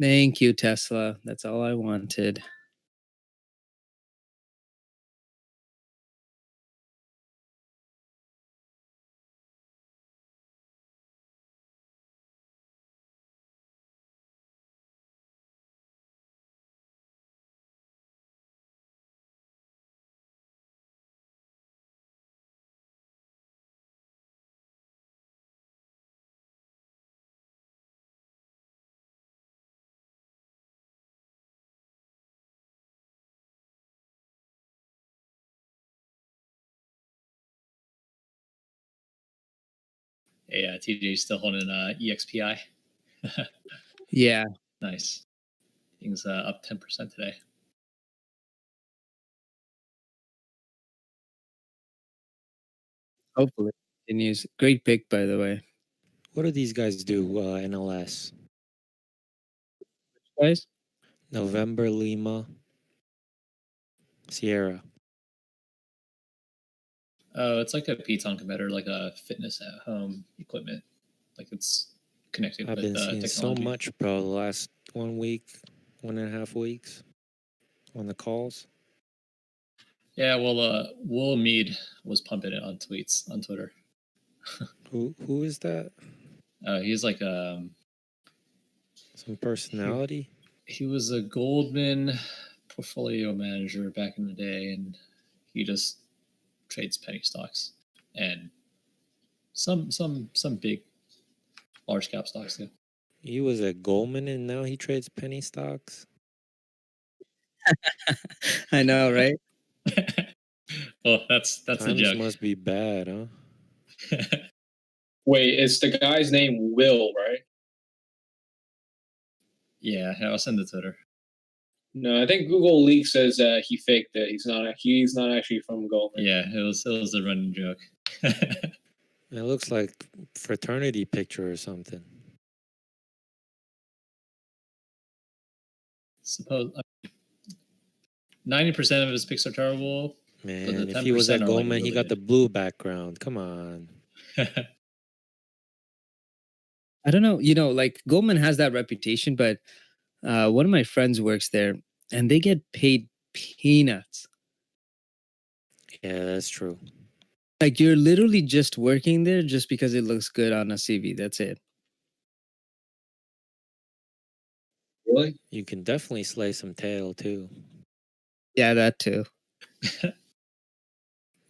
Thank you, Tesla. That's all I wanted. Yeah, TJ's still holding EXPI. Yeah. Nice. Things up 10% today. Hopefully. Continues. Great pick, by the way. What do these guys do, NLS? Guys? November Lima Sierra. Oh, it's like a Piton competitor, like a fitness at home equipment. Like it's connected I've with been seeing technology. so much, bro, the last 1 week, 1.5 weeks on the calls. Yeah, well, Will Mead was pumping it on tweets on Twitter. Who is that? He's like some personality. He was a Goldman portfolio manager back in the day, and he just trades penny stocks and some big large cap stocks too. He was at Goldman and now he trades penny stocks. I know, right? Well, that's a Times joke. must be bad, huh? Wait, it's the guy's name Will, right? Yeah, I'll send it to her. No, I think Google Leak says that he faked it. He's not actually from Goldman. Yeah, it was a running joke. It looks like fraternity picture or something. Suppose 90% of his picks are terrible. Man, if he was at Goldman, he got the blue background. Come on. I don't know. You know, like Goldman has that reputation, but one of my friends works there and they get paid peanuts. Yeah, that's true. Like you're literally just working there just because it looks good on a CV. That's it. Really? You can definitely slay some tail too. Yeah, that too.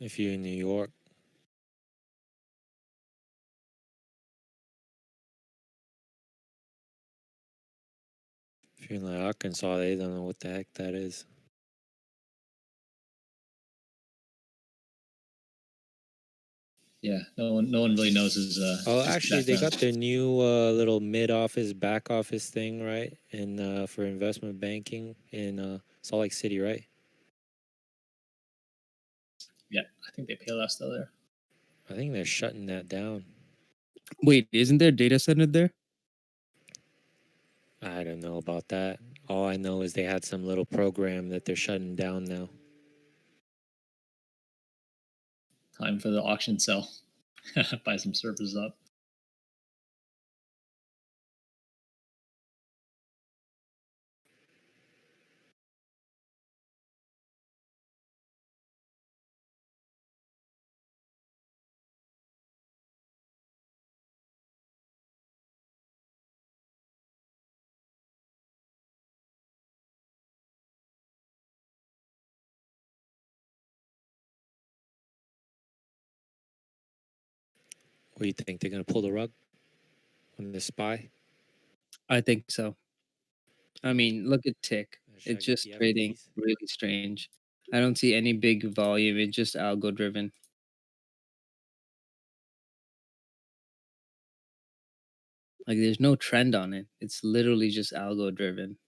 If you're in New York. If you're in like Arkansas, they don't know what the heck that is. Yeah, no one really knows his. Oh, his actually, they background. got their new little mid-office, back-office thing, right? In for investment banking in Salt Lake City, right? Yeah, I think they pay less though there. I think they're shutting that down. Wait, isn't there a data center there? I don't know about that. All I know is they had some little program that they're shutting down now. Time for the auction sale. Buy some servers up. What do you think? They're gonna pull the rug on the SPY? I think so. I mean, look at Tick. Should I It's get just the trading FTs? really strange. I don't see any big volume. It's just algo driven. Like there's no trend on it. It's literally just algo driven.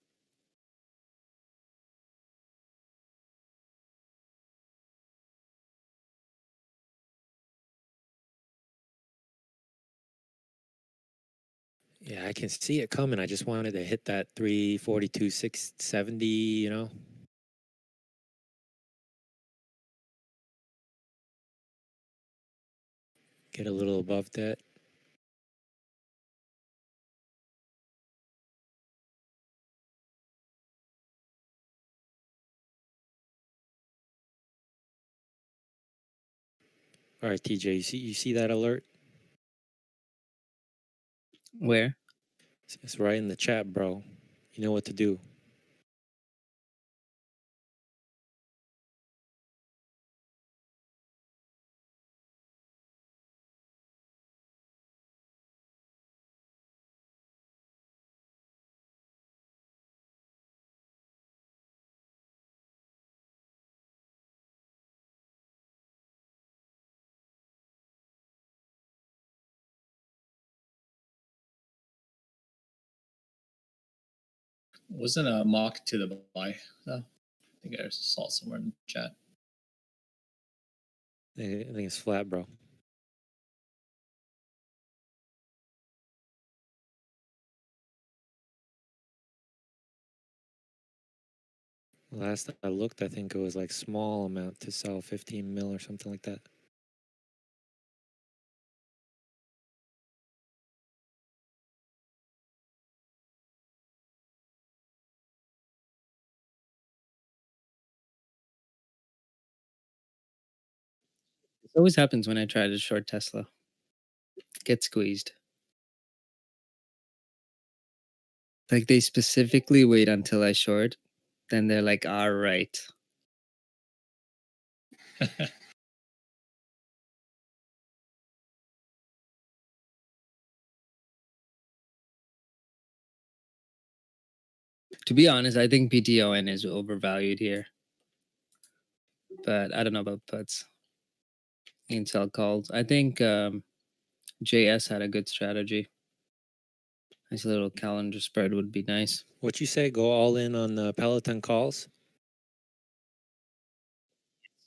Yeah, I can see it coming. I just wanted to hit that 342, 670, you know? Get a little above that. All right, TJ, you see that alert? Where? It's right in the chat, bro. You know what to do. Wasn't a mock to the buy, though. I think I saw it somewhere in the chat. I think it's flat, bro. Last I looked, I think it was like small amount to sell 15 mil or something like that. It always happens when I try to short Tesla. Get squeezed. Like they specifically wait until I short, then they're like, all right. To be honest, I think PTON is overvalued here. But I don't know about puts. Intel calls. I think JS had a good strategy. Nice little calendar spread would be nice. What you say? Go all in on Peloton calls?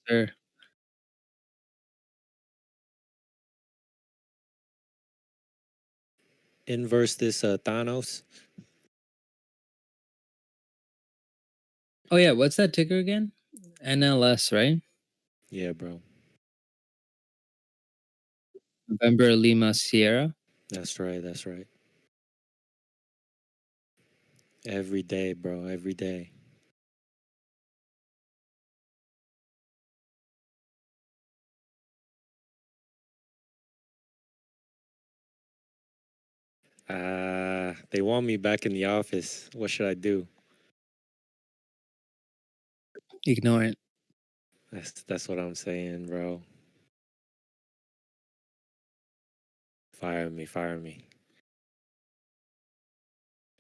Sure. Inverse this Thanos. Oh yeah, what's that ticker again? NLS, right? Yeah, bro. November Lima Sierra. That's right. That's right. Every day, bro. Every day. They want me back in the office. What should I do? Ignore it. That's what I'm saying, bro. Fire me, fire me.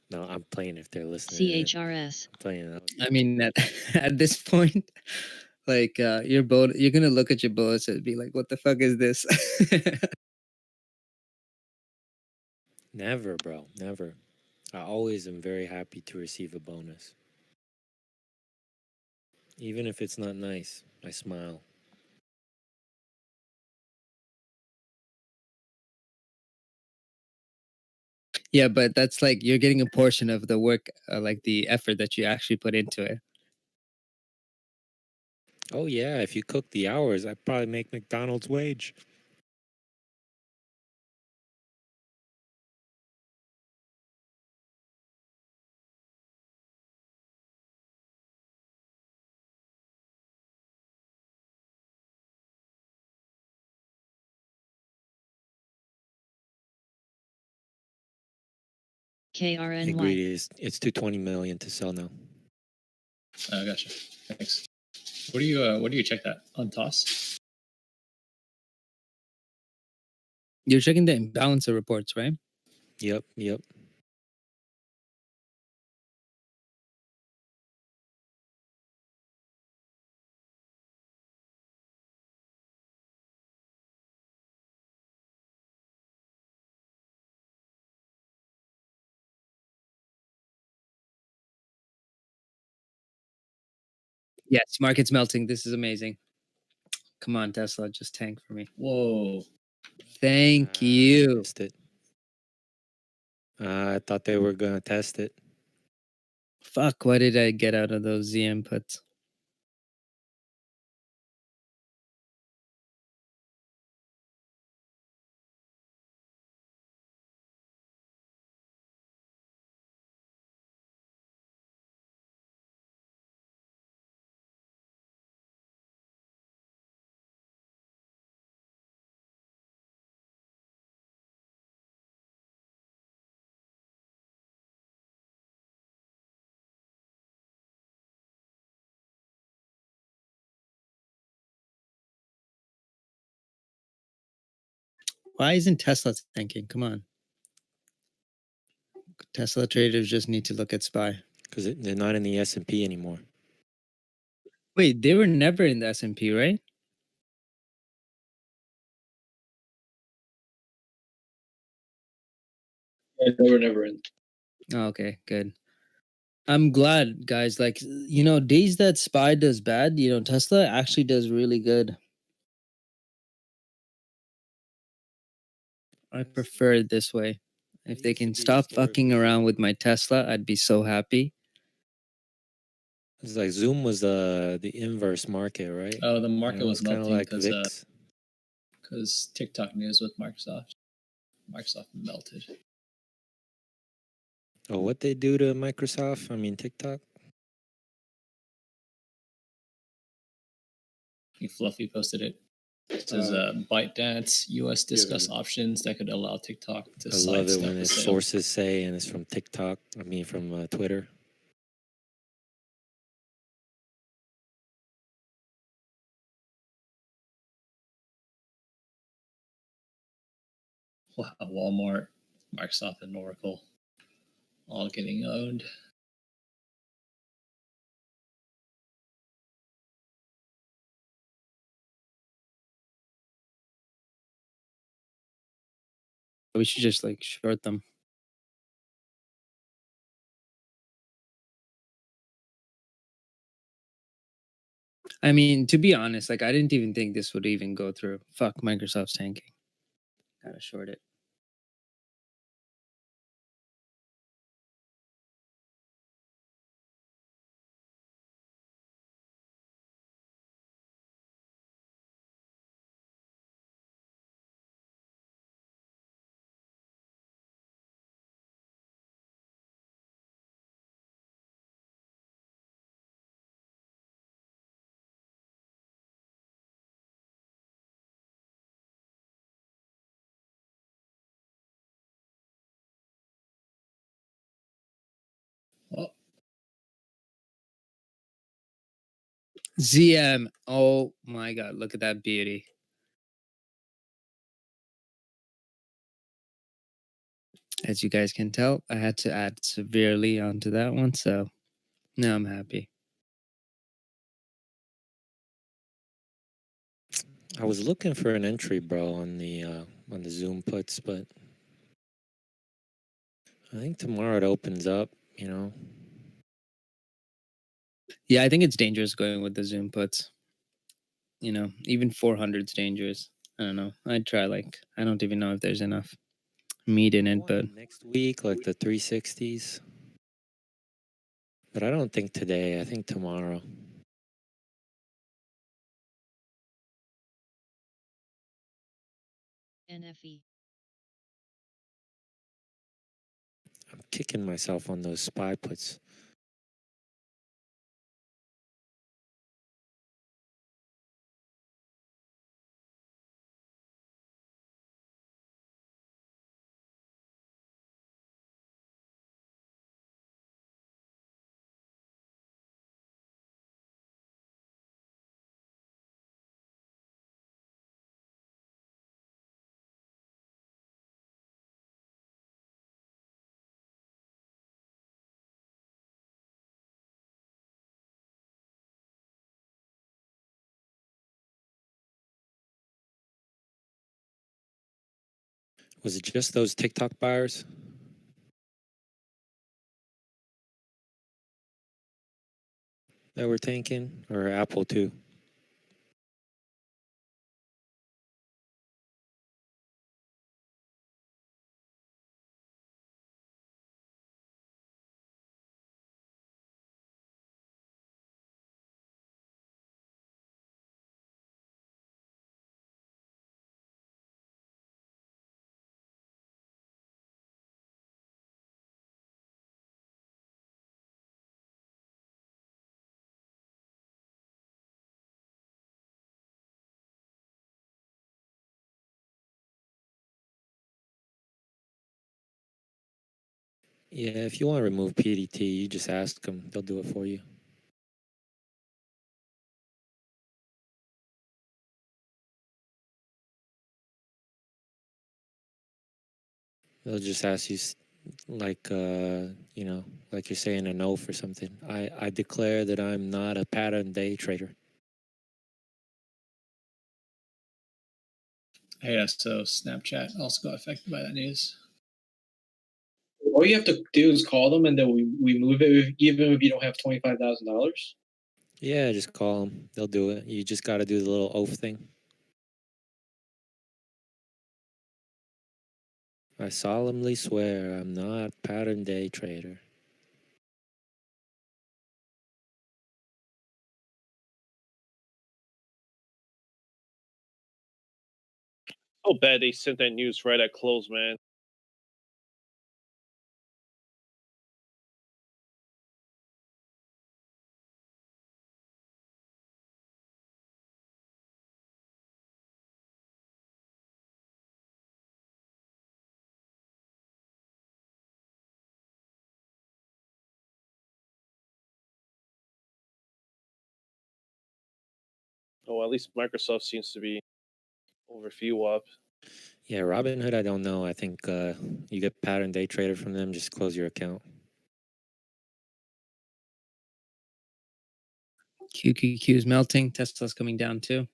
No, I'm playing if they're listening. CHRS. I'm playing. I mean, at this point, like you're gonna look at your bullets and be like, "What the fuck is this?" Never, bro. Never. I always am very happy to receive a bonus. Even if it's not nice, I smile. Yeah, but that's like you're getting a portion of the work, like the effort that you actually put into it. Oh yeah, if you cook the hours, I'd probably make McDonald's wage. Hey, KRNY. Greedy, it's 220 million to sell now. Gotcha. Thanks. What do you check that on toss? You're checking the imbalancer reports, right? Yep. Yes, market's melting. This is amazing. Come on, Tesla, just tank for me. Whoa. Thank you. Missed it. I thought they were gonna test it. Fuck, what did I get out of those Z inputs? Why isn't Tesla tanking? Come on. Tesla traders just need to look at SPY. Because they're not in the S&P anymore. Wait, they were never in the S&P, right? Yeah, they were never in. Oh, okay, good. I'm glad, guys. Like, days that SPY does bad, Tesla actually does really good. I prefer it this way. If they can stop fucking around with my Tesla, I'd be so happy. It's like Zoom was the inverse market, right? Oh, the market was kind of melting like because VIX. TikTok news with Microsoft. Microsoft melted. Oh, what they do to Microsoft? I mean TikTok. I think Fluffy posted it. It says ByteDance US discuss options that could allow TikTok to I love it sidestep when the it's sale. sources say and it's from TikTok. I mean from Twitter. Wow, Walmart, Microsoft, and Oracle all getting owned. We should just like short them. I mean, to be honest, like I didn't even think this would even go through. Fuck, Microsoft's tanking. Gotta short it. Oh, ZM. Oh my god, look at that beauty. As you guys can tell, I had to add severely onto that one, so now I'm happy. I was looking for an entry, bro, on the Zoom puts, but I think tomorrow it opens up, Yeah, I think it's dangerous going with the Zoom puts. Even 400 is dangerous. I don't know. I'd try I don't even know if there's enough meat in it, but next week, like the 360s. But I don't think today. I think tomorrow. NFE. I'm kicking myself on those SPY puts. Was it just those TikTok buyers? That were tanking, or Apple too? Yeah, if you want to remove PDT, you just ask them. They'll do it for you. They'll just ask you, like, you know, like you're saying an oath or something. I declare that I'm not a pattern day trader. Yeah, so Snapchat also got affected by that news. All you have to do is call them, and then we move it, even if you don't have $25,000. Yeah, just call them. They'll do it. You just got to do the little oath thing. I solemnly swear I'm not a pattern day trader. So bad they sent that news right at close, man. Oh, at least Microsoft seems to be over VWAP. Yeah, Robinhood, I don't know. I think you get pattern day trader from them, just close your account. QQQ is melting. Tesla's coming down too.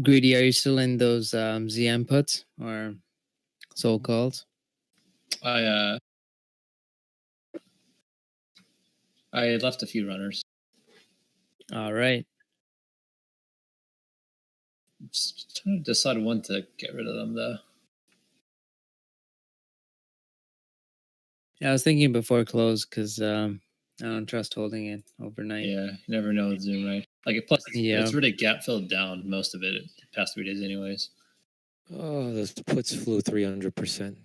Greedy, are you still in those ZM puts or so called? I left a few runners. All right. Just trying to decide when to get rid of them, though. Yeah, I was thinking before close because I don't trust holding it overnight. Yeah, you never know with Zoom, right? Like, plus, Yeah. it's really gap filled down most of it the past 3 days, anyways. Oh, those puts flew 300%.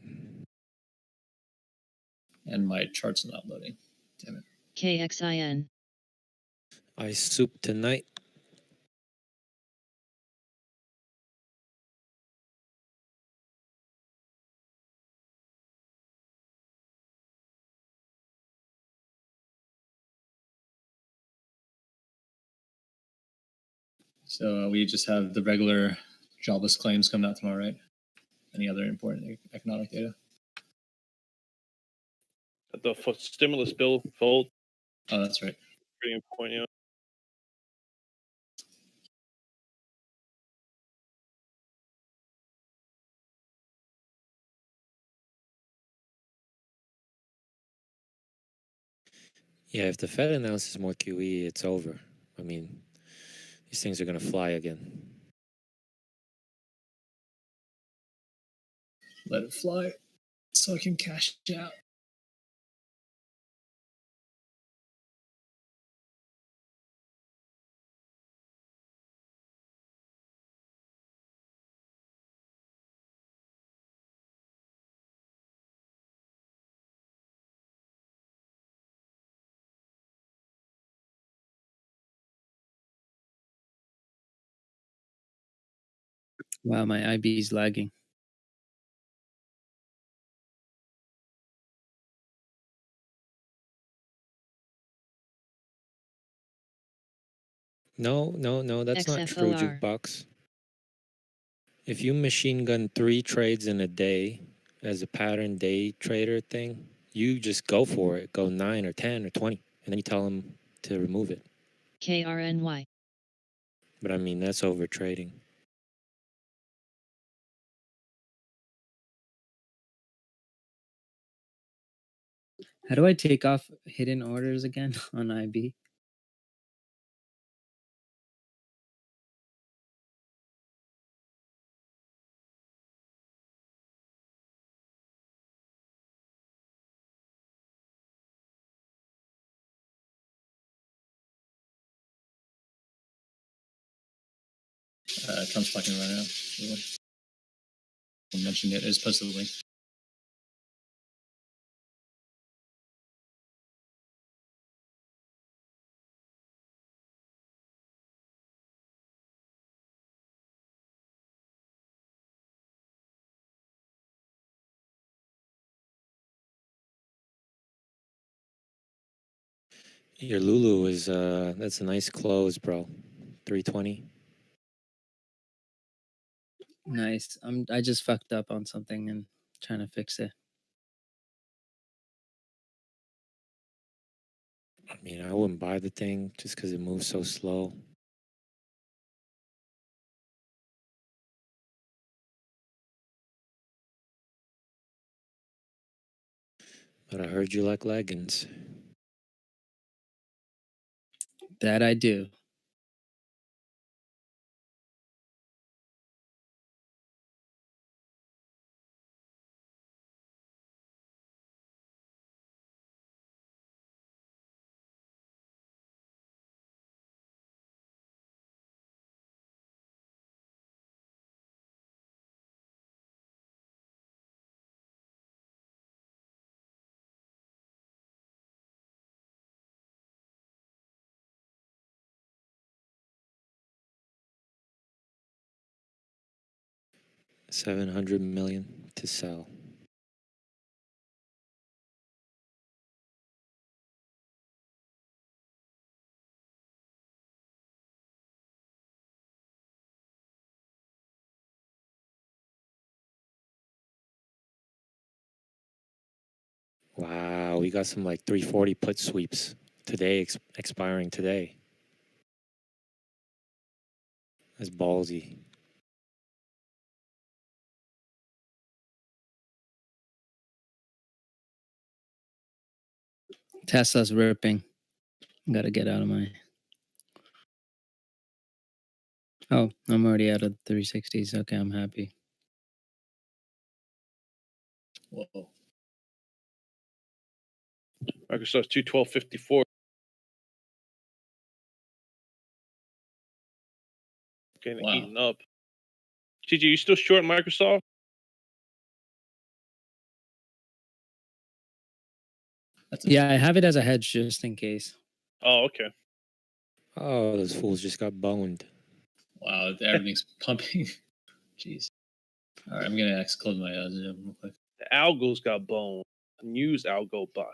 And my chart's not loading. Damn it. KXIN. I soup tonight. So we just have the regular jobless claims coming out tomorrow, right? Any other important economic data? The stimulus bill vote. Oh, that's right. Pretty important, yeah. Yeah, if the Fed announces more QE, it's over. I mean, these things are going to fly again. Let it fly so I can cash out. Wow, my IB is lagging. No, that's not true, XFOR. Jukebox. If you machine gun 3 trades in a day as a pattern day trader thing, you just go for it. Go 9 or 10 or 20, and then you tell them to remove it. KRNY. But I mean, that's over trading. How do I take off hidden orders again on IB? Trump's talking right now. I mentioned it. It's posted the link. Your Lulu is that's a nice close, bro. 320. Nice. I just fucked up on something and trying to fix it. I mean, I wouldn't buy the thing just because it moves so slow. But I heard you like leggings. That I do. $700 million to sell. Wow, we got some like 340 put sweeps today, expiring today. That's ballsy. Tesla's ripping. Gotta get out of my. Oh, I'm already out of 360s. Okay, I'm happy. Whoa. Microsoft 212.54. Getting eaten up. TJ, you still short Microsoft? Yeah, I have it as a hedge just in case. Oh, okay. Oh, those fools just got boned. Wow, everything's pumping. Jeez. All right, I'm gonna close my Zoom real quick. The algos got boned. Use algo bot.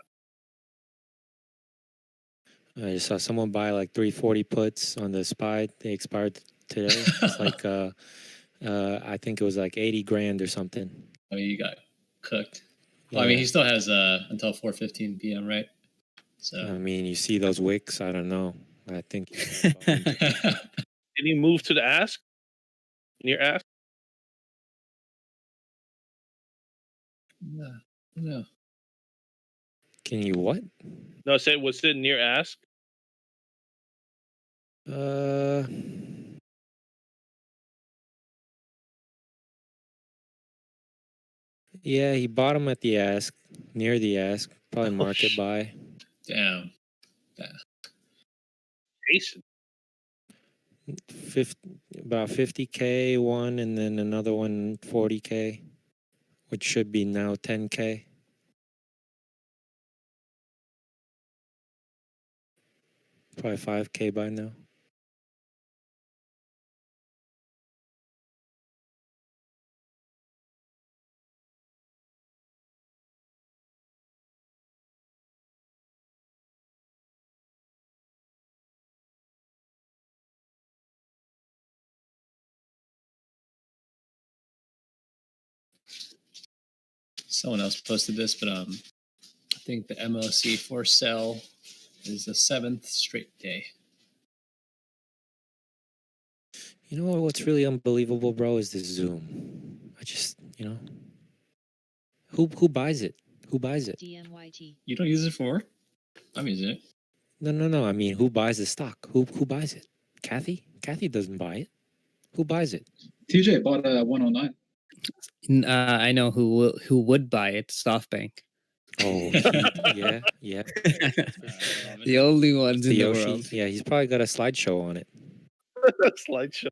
I just saw someone buy like 340 puts on the SPY. They expired today. It's like I think it was like 80 grand or something. Oh, you got cooked. Well, I mean, Yeah. he still has until 4:15 p.m. right? So I mean, you see those wicks? I don't know. I think. Did he move to the ask? Near ask? No. Can you what? No, I said, was it near ask? Yeah, he bought them at the ask, near the ask, probably market buy. Damn. Jason. About 50K one, and then another one 40K, which should be now 10K. Probably 5K by now. Someone else posted this, but I think the MOC for sell is the 7th straight day. You know what's really unbelievable, bro, is this Zoom. I just, who buys it? Who buys it? DMYT. You don't use it for work? I'm using it. No. I mean, who buys the stock? Who buys it? Kathy? Kathy doesn't buy it. Who buys it? TJ bought it at 109. I know who would buy it. SoftBank. Oh, yeah. The only ones in the Yoshi. world. Yeah, he's probably got a slideshow on it. Slideshow.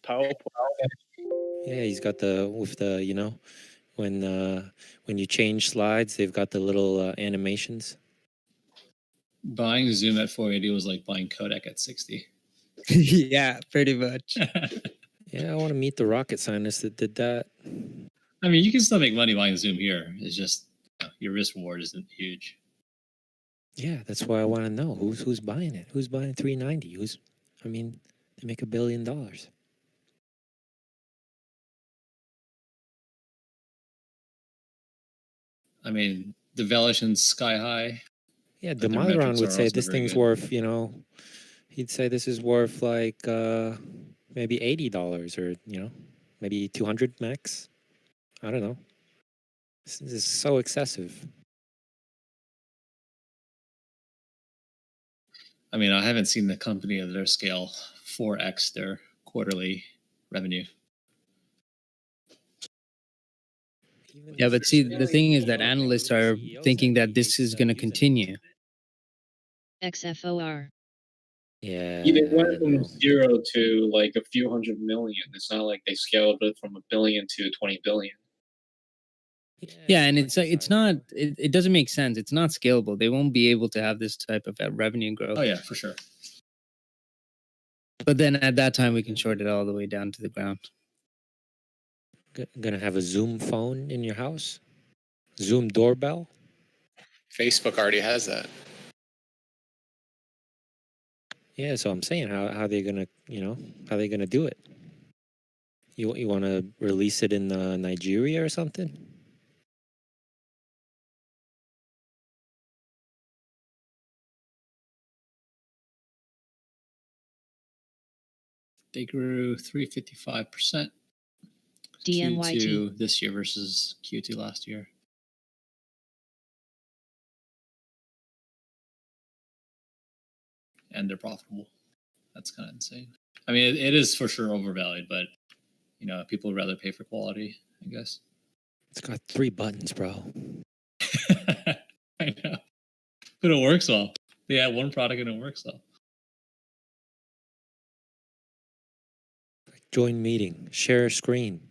PowerPoint. Yeah, he's got with the when you change slides, they've got the little animations. Buying Zoom at 480 was like buying Kodak at 60. Yeah, pretty much. Yeah, I want to meet the rocket scientist that did that. I mean, you can still make money buying Zoom here. It's just your risk reward isn't huge. Yeah, that's why I want to know who's buying it. Who's buying 390? They make $1 billion. I mean, the valuation's sky high. Yeah, but their Demaron metrics would are say also this very thing's good. worth, he'd say this is worth like maybe $80 or, maybe 200 max. I don't know. This is so excessive. I mean, I haven't seen the company of their scale 4x their quarterly revenue. Yeah, but see, the thing is that analysts are thinking that this is going to continue. XFOR. Yeah. They went from 0 to like a few hundred million. It's not like they scaled it from $1 billion to 20 billion. Yeah, and it's not. It doesn't make sense. It's not scalable. They won't be able to have this type of revenue growth. Oh yeah, for sure. But then at that time, we can short it all the way down to the ground. Gonna have a Zoom phone in your house? Zoom doorbell? Facebook already has that. Yeah, so I'm saying how they gonna how they gonna do it? You want to release it in Nigeria or something? They grew 355% DMYT. Q2 this year versus Q2 last year. And they're profitable. That's kind of insane. I mean, it is for sure overvalued, but people would rather pay for quality, I guess. It's got 3 buttons, bro. I know. But it works well. They had one product and it works well. Join meeting, share screen.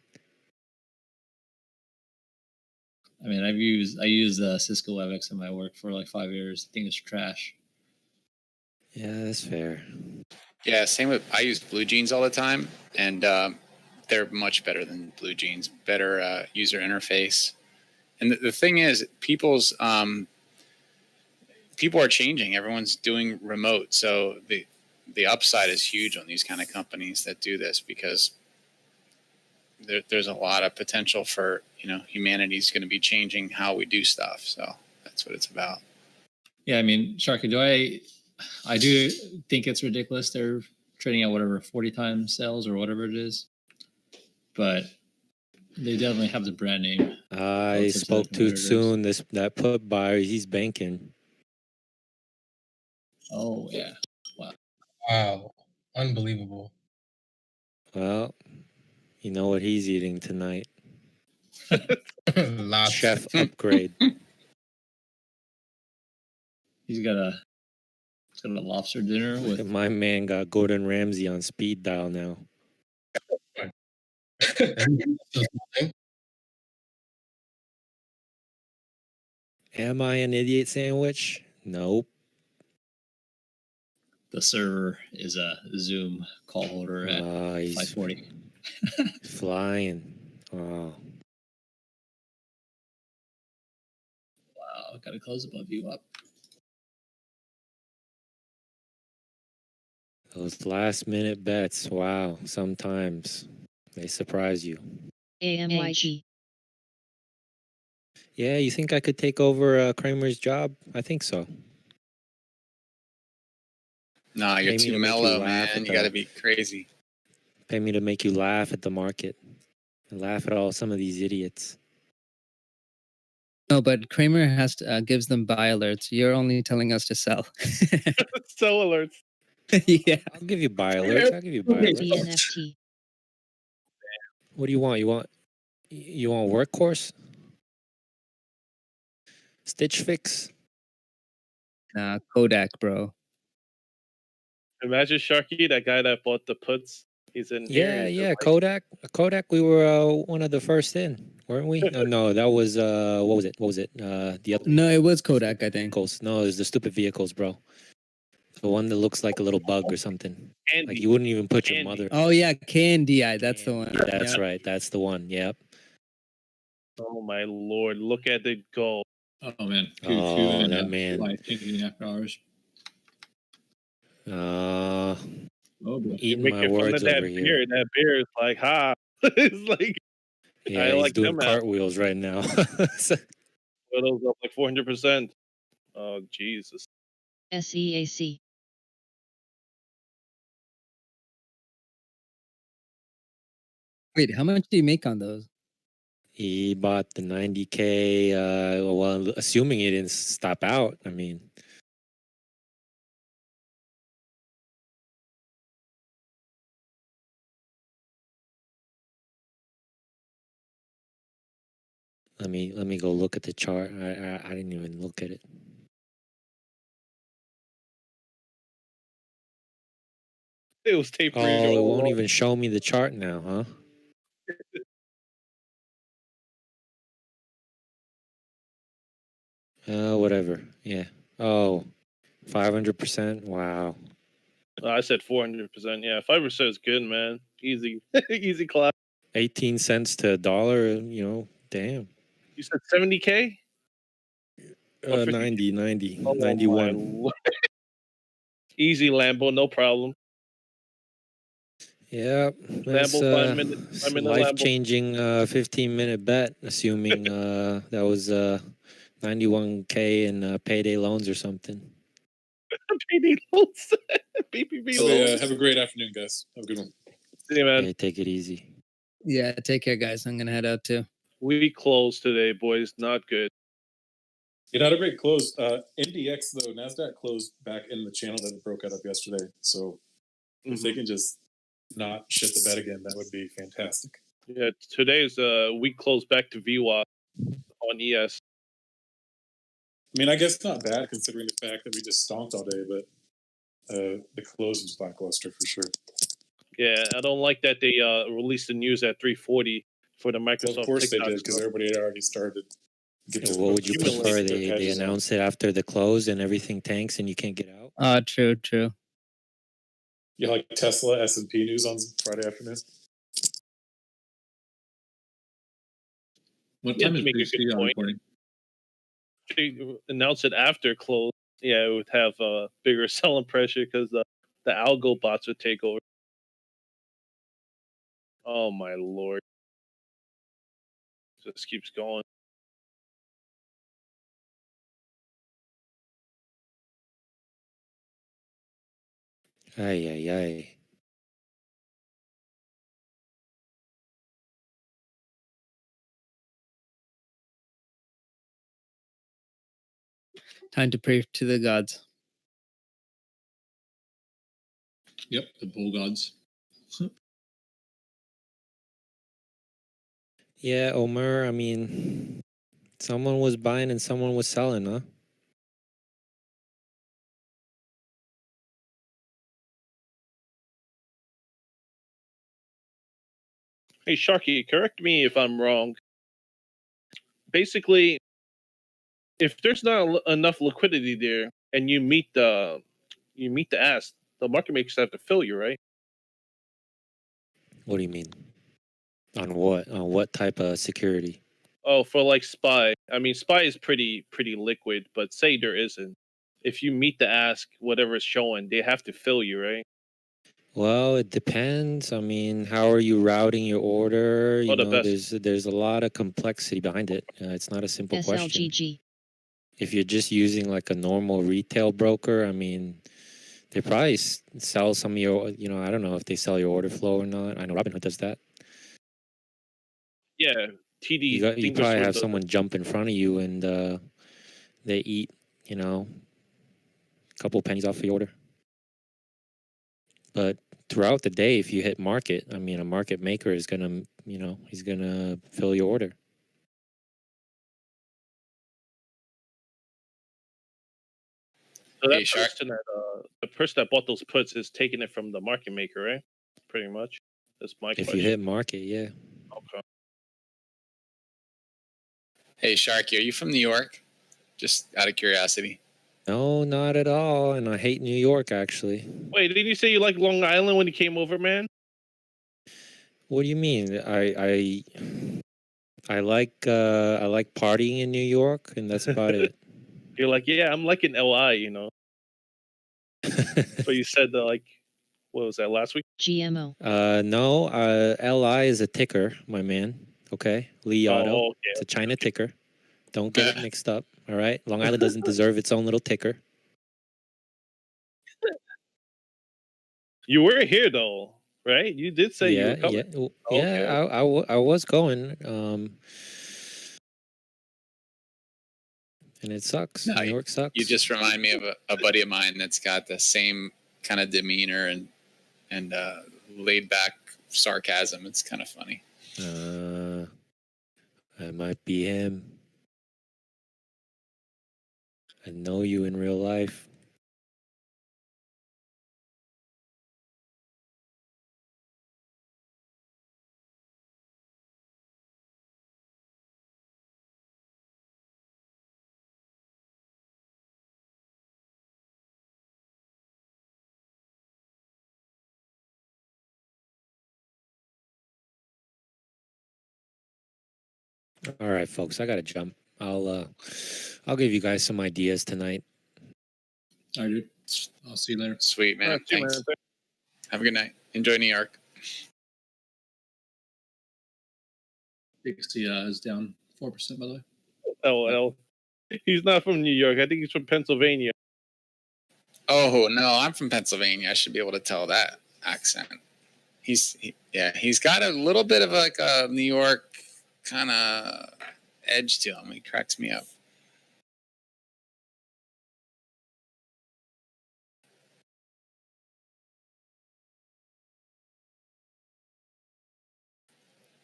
I mean, I used Cisco WebEx in my work for like 5 years. The thing is trash. Yeah, that's fair. Yeah, same with I use Blue Jeans all the time, and they're much better than Blue Jeans. Better user interface. And the thing is, people are changing. Everyone's doing remote, so the upside is huge on these kind of companies that do this because there's a lot of potential for humanity's going to be changing how we do stuff. So that's what it's about. Yeah, I mean, Sharky, I do think it's ridiculous. They're trading at whatever 40 times sales or whatever it is, but they definitely have the brand name. I spoke too soon. That put buyer, he's banking. Oh yeah, wow. Wow, unbelievable. Well, you know what he's eating tonight? Chef upgrade. He's got a lobster dinner with My man got Gordon Ramsay on speed dial now. Am I an idiot sandwich? Nope. the server is a Zoom call holder at He's 540. flying. Oh. Wow, gotta close above you up. Those last minute bets. Wow. Sometimes they surprise you. AMYG. Yeah, you think I could take over Kramer's job? I think so. Nah, you're Pay me too to make you mellow, laugh man. at You got to the- be crazy. Pay me to make you laugh at the market. And laugh at some of these idiots. No, but Kramer has to, gives them buy alerts. You're only telling us to sell. Sell alerts. Yeah. I'll give you buy alerts. I'll give you buy alerts. BNFT. What do you want? You want workhorse? Stitch Fix? Nah, Kodak, bro. Imagine Sharky, that guy that bought the puts. He's in here. Yeah, he's just yeah. like, Kodak. We were one of the first in, weren't we? No, that was what was it? What was it? The other No, it was Kodak, I think. vehicles. No, it was the stupid vehicles, bro. The one that looks like a little bug or something. Like Andy. you wouldn't even put your Andy. mother. Oh yeah, KNDI. That's the one. That's Yeah. right. That's the one. Yep. Oh my lord! Look at it go. Oh man. Oh, that man. Life changing after hours. Uh, Oh boy. eating Make my it fun words of that over here. beer. That beer is like, ha. It's like, Yeah, I he's like doing them out. cartwheels right now. Photos up like 400%. Oh Jesus! SEAC. Wait, how much do you make on those? He bought the 90K. Well, assuming he didn't stop out. I mean, let me go look at the chart. I didn't even look at it. It was tape Oh, measure it all won't along. even show me the chart now, huh? Whatever. Yeah. Oh, 500%. Wow. I said 400%. Yeah, 5% is good, man. Easy, easy class. 18 cents to a dollar. You know, damn. You said 70K. 90, 90, Oh my 91. lord. Easy Lambo, no problem. Yeah, that's Lambo, 5 minute Lambo. life-changing 15-minute bet, assuming that was 91K in payday loans or something. PD loans. PPP loans. Have a great afternoon, guys. Have a good one. See you, man. Hey, take it easy. Yeah, take care, guys. I'm gonna head out too. We closed today, boys. Not good. It had a great close. NDX though, Nasdaq closed back in the channel that it broke out of yesterday. So if they can just not shit the bed again, that would be fantastic. Yeah, today's we closed back to VWAP on ES. I mean, I guess not bad considering the fact that we just stomped all day, but the close was lackluster for sure. Yeah, I don't like that they released the news at 3:40 for the Microsoft. Well, of course TikTok they did because stuff. everybody had already started. What would you prefer? They announce it after the close and everything tanks and you can't get out? True. You like Tesla S&P news on Friday afternoon? What Yeah, time to is make a Bruce good Lee point. reporting? If they announce it after close, yeah, it would have a bigger selling pressure because the algo bots would take over. Oh my lord! Just keeps going. Ay, ay, ay. Time to pray to the gods. Yep, the bull gods. Yeah, Omer, I mean, someone was buying and someone was selling, huh? Hey Sharky, correct me if I'm wrong. Basically, if there's not enough liquidity there, and you meet the ask, the market makers have to fill you, right? What do you mean? On what? On what type of security? Oh, for like SPY. I mean, SPY is pretty liquid, but say there isn't. If you meet the ask, whatever is showing, they have to fill you, right? Well, it depends. I mean, how are you routing your order? You the know, best. there's a lot of complexity behind it. It's not a simple question. SLGG. If you're just using like a normal retail broker, I mean, they probably sell some of your, you know, I don't know if they sell your order flow or not. I know Robinhood does that. Yeah, TD. You I think this probably one have does it. someone jump in front of you and they eat, you know, a couple pennies off the order. But throughout the day, if you hit market, I mean, a market maker is gonna, you know, he's gonna fill your order. So Hey, that Shark. person that the person that bought those puts is taking it from the market maker, right? Pretty much. That's my If question. you hit market, yeah. Okay. Hey, Sharky, are you from New York? Just out of curiosity. No, not at all. And I hate New York, actually. Wait, didn't you say you like Long Island when you came over, man? What do you mean? I like partying in New York, and that's about it. You're like, yeah, I'm like in LI, you know. But you said that, like, what was that last week? GMO. No, LI is a ticker, my man. Okay, Li Auto. Oh, okay. It's a China ticker. Don't get it mixed up. All right, Long Island doesn't deserve its own little ticker. You were here though, right? You did say you were Yeah, coming. yeah, Okay. I was going. And it sucks. No, New York sucks. You just remind me of a buddy of mine that's got the same kind of demeanor and laid back sarcasm. It's kind of funny. That might be him. I know you in real life. All right, folks, I gotta jump. I'll give you guys some ideas tonight. All right, dude. I'll see you later. Sweet, man. All right, see you, Thanks. man. Have a good night. Enjoy New York. Dixie is down 4%, by the way. Oh well. He's not from New York. I think he's from Pennsylvania. Oh no, I'm from Pennsylvania. I should be able to tell that accent. He's got a little bit of like a New York kind of edge to him. He cracks me up.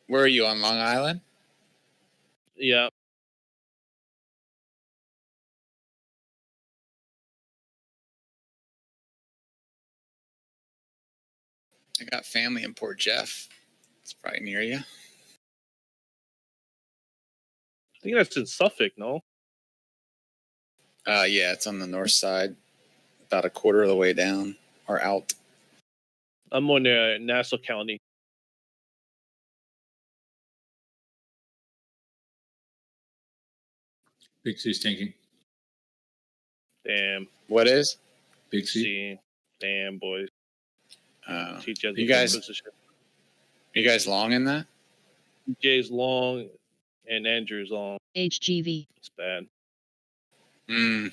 Where are you, on Long Island? Yeah. I got family in Port Jeff. It's probably near you. I think that's in Suffolk, no? Yeah, it's on the north side, about a quarter of the way down or out. I'm on Nassau County. Big C's tanking. Damn. What is? Big C. See. Damn, boys. TJ has a You good guys, position. you guys long in that? TJ's long and Andrew's long. HGV. It's bad. Hmm.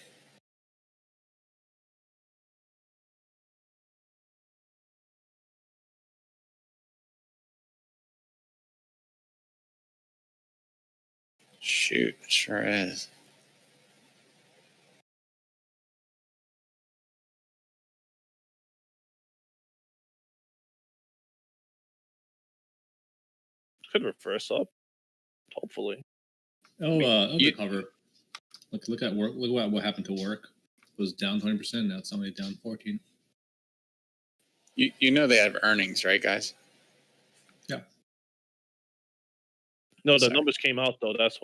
Shoot, sure is. Could reverse up. Hopefully. Oh, it'll you- recover. Look at work. Look at what happened to work. It was down 20%. Now it's only down 14. You know they have earnings, right, guys? Yeah. No, the Sorry. numbers came out though. That's why.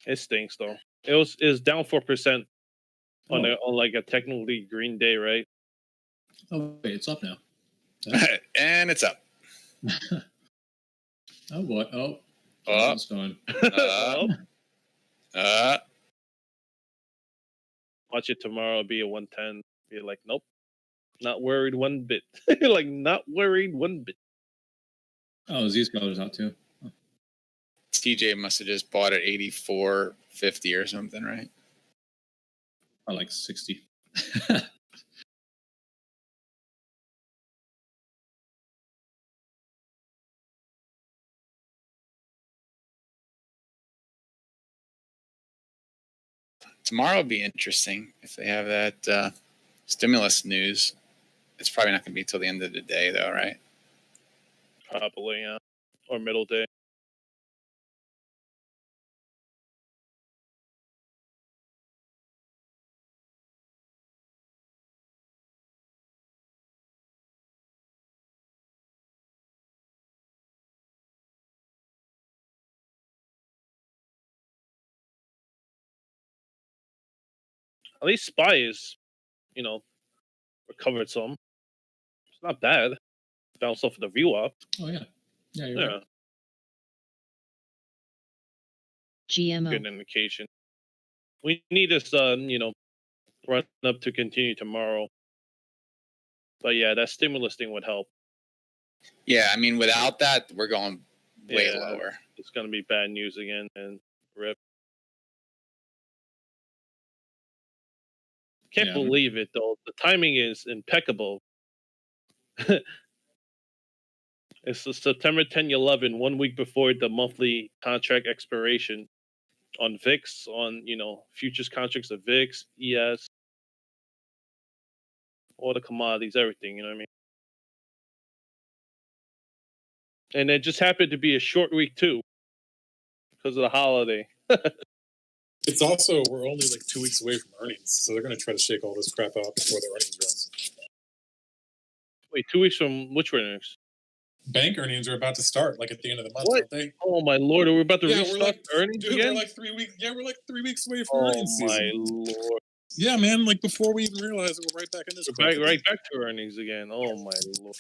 It stinks though. It's down 4% on on like a technically green day, right? Oh, wait, it's up now. And it's up. Oh boy. Oh. Oh. It's going. Watch it tomorrow. Be a 110. Be like, nope, not worried one bit. Like, not worried one bit. Oh, Z's color's out too. TJ must have just bought at 84.50 or something, right? I like 60. Tomorrow will be interesting if they have that stimulus news. It's probably not going to be till the end of the day, though, right? Probably, yeah. Or middle day. At least SPY is, recovered some. It's not bad. Bounced off of the VWAP. Oh yeah, yeah, you're Yeah. right. GMO. Good indication. We need this, run up to continue tomorrow. But yeah, that stimulus thing would help. Yeah, I mean, without that, we're going way Yeah, lower. It's going to be bad news again, and rip. Can't Yeah. believe it though. The timing is impeccable. It's the September 10, 11, 1 week before the monthly contract expiration on VIX, on futures contracts of VIX, ES, all the commodities, everything. You know what I mean? And it just happened to be a short week too, because of the holiday. It's also, we're only like 2 weeks away from earnings, so they're going to try to shake all this crap out before the earnings runs. Wait, 2 weeks from which earnings? Bank earnings are about to start, like at the end of the month, What? aren't they? Oh my lord, are we about to Yeah, restart we're like, earnings dude, again? we're like 3 weeks. Yeah, we're like 3 weeks away from Oh earnings my season. lord. Yeah, man, like before we even realize it, we're right back in this. We're right back to earnings again. Oh my lord.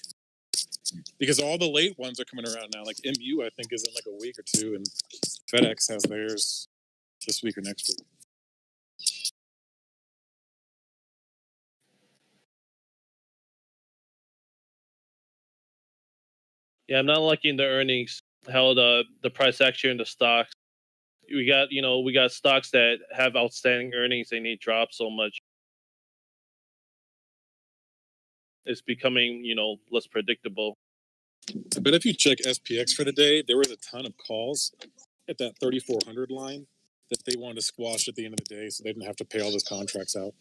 Because all the late ones are coming around now. Like MU, I think, is in like a week or two, and FedEx has theirs this week or next week. Yeah, I'm not liking the earnings. How the price action in the stocks. We got stocks that have outstanding earnings. They need drop so much. It's becoming less predictable. But if you check SPX for the day, there was a ton of calls at that 3,400 line that they wanted to squash at the end of the day, so they didn't have to pay all those contracts out.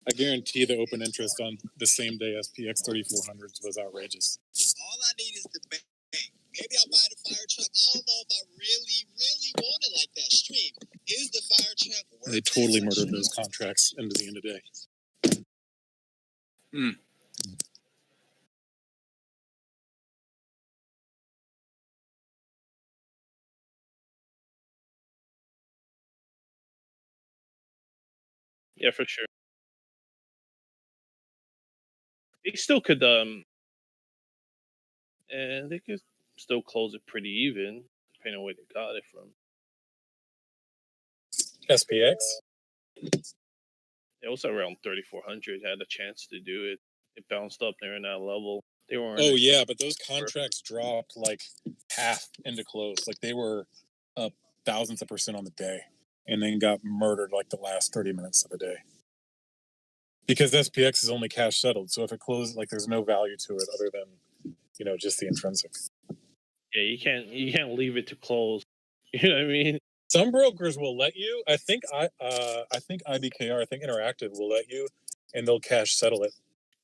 I guarantee the open interest on the same day SPX 3,400s was outrageous. All I need is the bank. Maybe I'll buy the fire truck. I don't know if I really, really want it like that. Stream. Is the fire truck worth They totally murdered those contracts into the end of the day. Hmm. Yeah, for sure. They still could and they could still close it pretty even, depending on where they got it from. SPX? It was around 3,400. Had a chance to do it. It bounced up there in that level. They weren't. Oh yeah, but those contracts dropped like half into close. Like they were up thousands of % on the day, and then got murdered like the last 30 minutes of the day. Because SPX is only cash settled, so if it closes, like there's no value to it other than just the intrinsic. Yeah, you can't leave it to close. You know what I mean? Some brokers will let you. I think IBKR, I think Interactive will let you, and they'll cash settle it.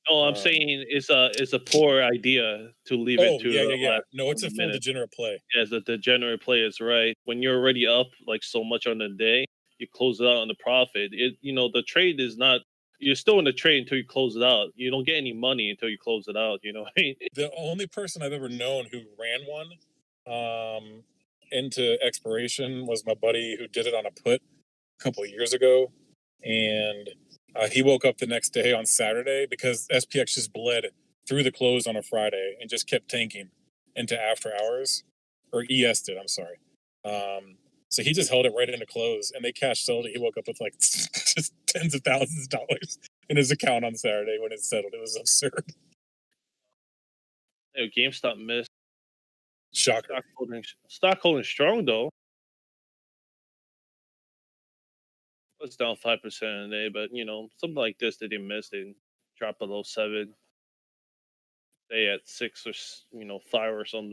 Oh, I'm saying it's a poor idea to leave it to. Yeah. No, it's a full degenerate play. Yeah, the degenerate play is right. When you're already up like so much on the day, you close it out on the profit. The trade is not. You're still in the trade until you close it out. You don't get any money until you close it out. You know what I mean? The only person I've ever known who ran one into expiration was my buddy who did it on a put a couple of years ago, and he woke up the next day on Saturday because SPX just bled through the close on a Friday and just kept tanking into after hours, or ES did. I'm sorry. So he just held it right into close, and they cash settled it. He woke up with like just tens of thousands of dollars in his account on Saturday when it settled. It was absurd. GameStop missed. Shocker. Stock holding strong though. It's down 5% a day, but something like this that they missed, they drop below 7. Stay at 6 or 5 or something.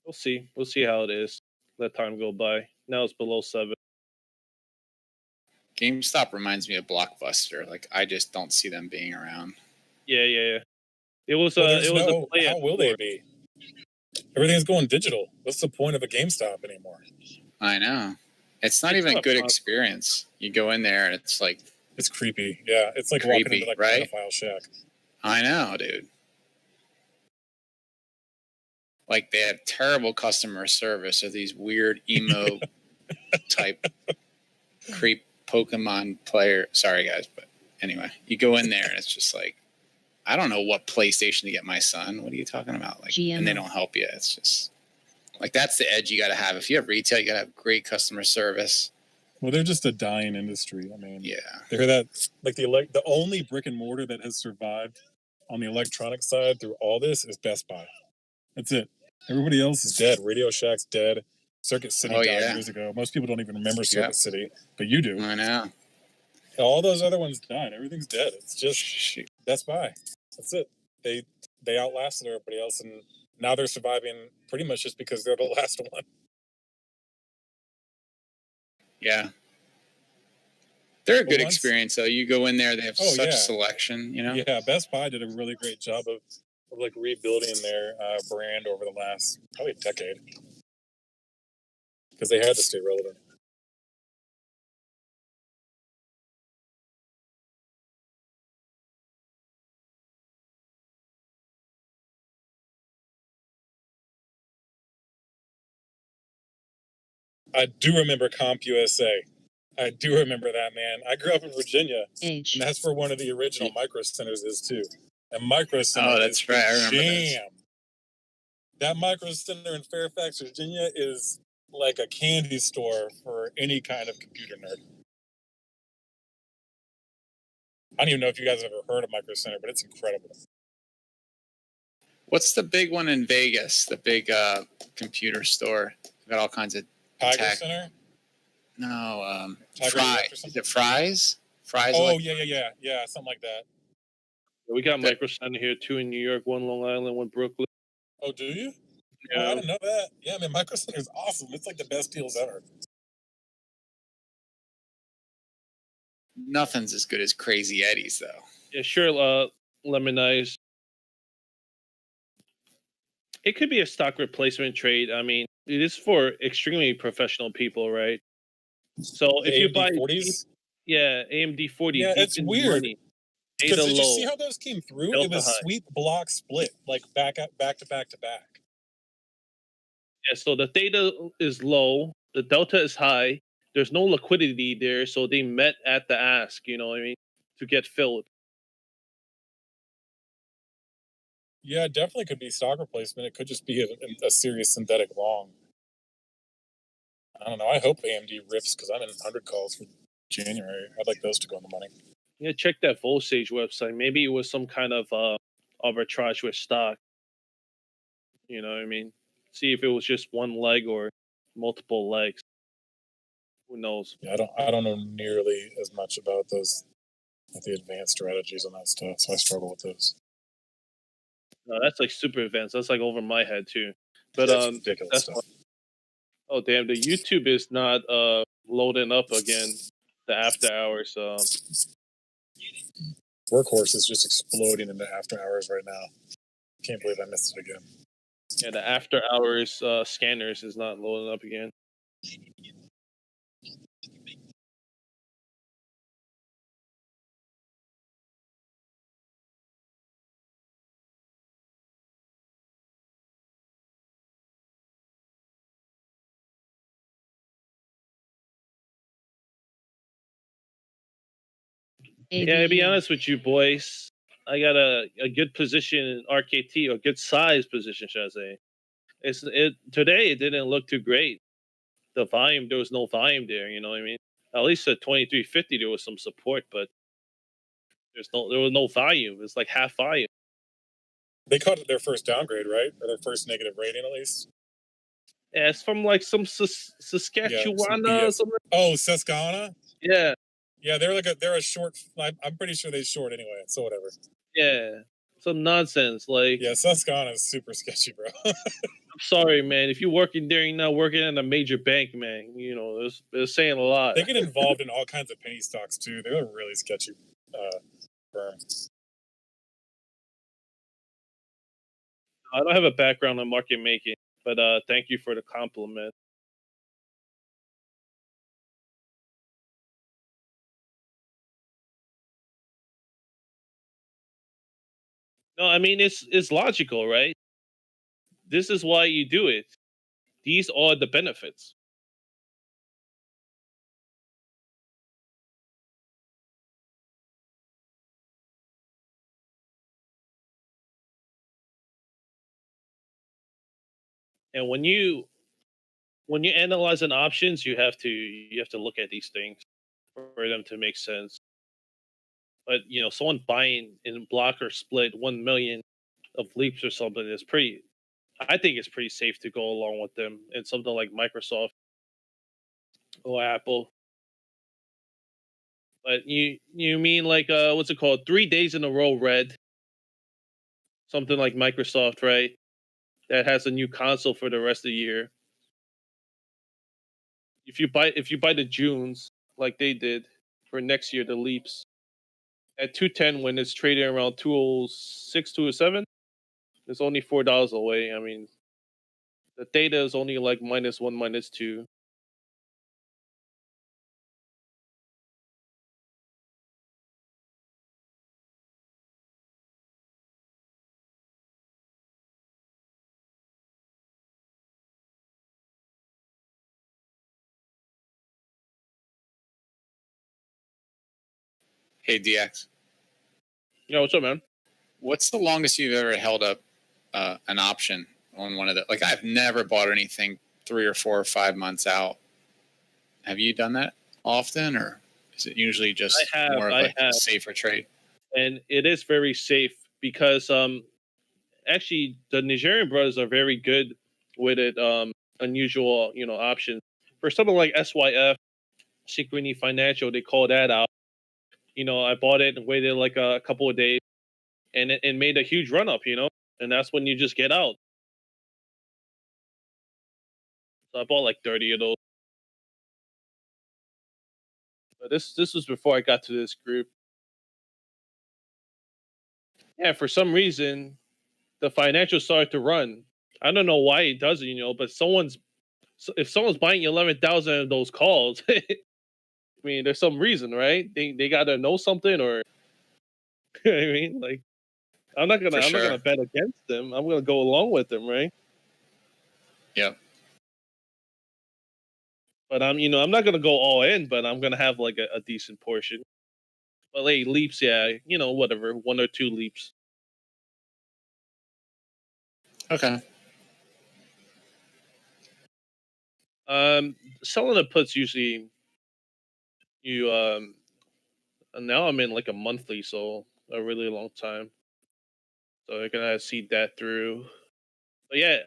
We'll see. We'll see how it is. Let time go by. Now it's below 7. GameStop reminds me of Blockbuster. Like I just don't see them being around. Yeah. It was Well, it was a play. how will they be? Everything's going digital. What's the point of a GameStop anymore? I know. It's not even a good experience. You go in there and it's like it's creepy. Yeah, it's like walking into like a pedophile shack. I know, dude. Like they have terrible customer service, or these weird emo type creep Pokemon player. Sorry guys, but anyway, you go in there and it's just like, I don't know what PlayStation to get my son. What are you talking about? Like, and they don't help you. It's just like that's the edge you got to have. If you have retail, you got to have great customer service. Well, they're just a dying industry. I mean, yeah, they're that like the only brick and mortar that has survived on the electronic side through all this is Best Buy. That's it. Everybody else is dead. Radio Shack's dead. Circuit City died years ago. Most people don't even remember Circuit City, but you do. I know. All those other ones died. Everything's dead. It's just Best Buy. That's it. They outlasted everybody else, and now they're surviving pretty much just because they're the last one. Yeah. They're a good experience, though. You go in there, they have such selection, Yeah, Best Buy did a really great job of like rebuilding their brand over the last probably decade because they had to stay relevant. I do remember CompUSA. I do remember that, man. I grew up in Virginia, and that's where one of the original Micro Centers is too. And Micro Center, oh, that's right. I remember jam. That Micro Center in Fairfax, Virginia, is like a candy store for any kind of computer nerd. I don't even know if you guys have ever heard of Micro Center, but it's incredible. What's the big one in Vegas? The big computer store. Got all kinds of Tiger Center. No, Fry's. Is it Fry's? Fry's. Oh, yeah, something like that. We got Micro Center here, 2 in New York, 1 Long Island, 1 Brooklyn. Oh, do you? Yeah. Oh, I didn't know that. Yeah, man, Micro Center is awesome. It's like the best deals ever. Nothing's as good as Crazy Eddie's, though. Yeah, sure. Lemonize. It could be a stock replacement trade. I mean, it is for extremely professional people, right? So if you buy 40s? AMD 40. Yeah, it's weird. Because did you see how those came through? Delta it was high. sweep block split, like back to back to back. Yeah, so the theta is low, the delta is high. There's no liquidity there, so they met at the ask. You know what I mean? To get filled. Yeah, it definitely could be stock replacement. It could just be a serious synthetic long. I don't know. I hope AMD rips because I'm in 100 calls for January. I'd like those to go in the money. Yeah, check that Volsage website. Maybe it was some kind of arbitrage with stock. You know what I mean? See if it was just one leg or multiple legs. Who knows? Yeah, I don't know nearly as much about those, like the advanced strategies on that stuff, so I struggle with those. No, that's like super advanced. That's like over my head too. But that's ridiculous stuff. Oh damn! The YouTube is not loading up again. The after hours. Workhorse is just exploding into after hours right now. Can't believe I missed it again. Yeah, the after hours scanners is not loading up again. Yeah, to be honest with you, boys, I got a good position in RKT, or good size position, should I say. Today it didn't look too great. The volume, there was no volume there, you know what I mean? At least at 2350 there was some support, but there was no volume. It's like half volume. They caught it their first downgrade, right? Or their first negative rating at least. Yeah, it's from like some Saskatchewan or something. Oh, Susquehanna. Yeah, Yeah, they're a short. I'm pretty sure they short anyway. So whatever. yeah, some nonsense. Like, Yeah, Susquehanna is super sketchy, bro. I'm sorry, man. If you're working there, you're not working at a major bank, man. You know, it's saying a lot. They get involved in all kinds of penny stocks too. They're a really sketchy firm. I don't have a background in market making, but thank you for the compliment. No, I mean it's logical, right? This is why you do it. These are the benefits. And when you analyze an options, you have to look at these things for them to make sense. But you know, someone buying in block or split 1 million of leaps or something is pretty. I think it's pretty safe to go along with them and something like Microsoft or Apple. But you mean like what's it called? 3 days in a row red. Something like Microsoft, right? That has a new console for the rest of the year. If you buy the Junes like they did for next year, the leaps at 210 when it's trading around 206, 207, it's only $4 away. I mean, the data is only like -1, -2. Hey, DX. Yeah, what's up, man? What's the longest you've ever held up an option on one of the? Like, I've never bought anything 3 or 4 or 5 months out. Have you done that often, or is it usually just more of like a safer trade? And it is very safe because actually the Nigerian brothers are very good with it. Unusual, options for something like SYF, Synchrony Financial. They call that out. I bought it and waited like a couple of days, and it made a huge run up. And that's when you just get out. So I bought like 30 of those. But this was before I got to this group. Yeah, for some reason, the financial started to run. I don't know why it doesn't, but if someone's buying 11,000 of those calls, I mean, there's some reason, right? They gotta know something, or I mean, like, I'm not gonna bet against them. I'm gonna go along with them, right? Yep. But I'm not gonna go all in, but I'm gonna have like a decent portion. But like leaps, yeah, whatever, 1 or 2 leaps. Okay. Selling the puts usually now I'm in like a monthly, so a really long time. So I can see that through. But yeah,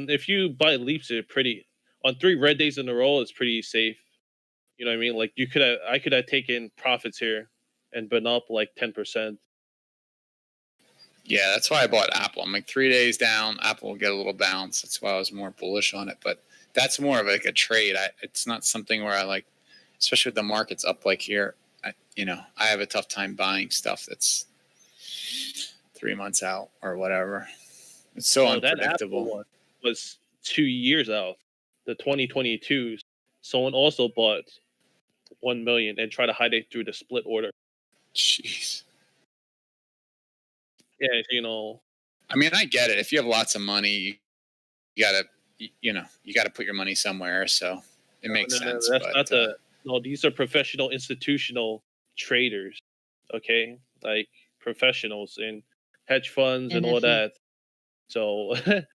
if you buy leaps, they're pretty on 3 red days in a row. It's pretty safe. You know what I mean? Like I could have taken profits here and been up like 10%. Yeah, that's why I bought Apple. I'm like 3 days down. Apple will get a little bounce. That's why I was more bullish on it. But that's more of like a trade. It's not something where I like, especially with the markets up like here. I have a tough time buying stuff that's 3 months out or whatever. It's so unpredictable. That Apple one was 2 years out. The 2022s, someone also bought 1 million and tried to hide it through the split order. Jeez. Yeah, I mean, I get it. If you have lots of money, you gotta put your money somewhere. So it makes sense. That's not no. These are professional institutional traders. Okay, like professionals in hedge funds and all that. So, I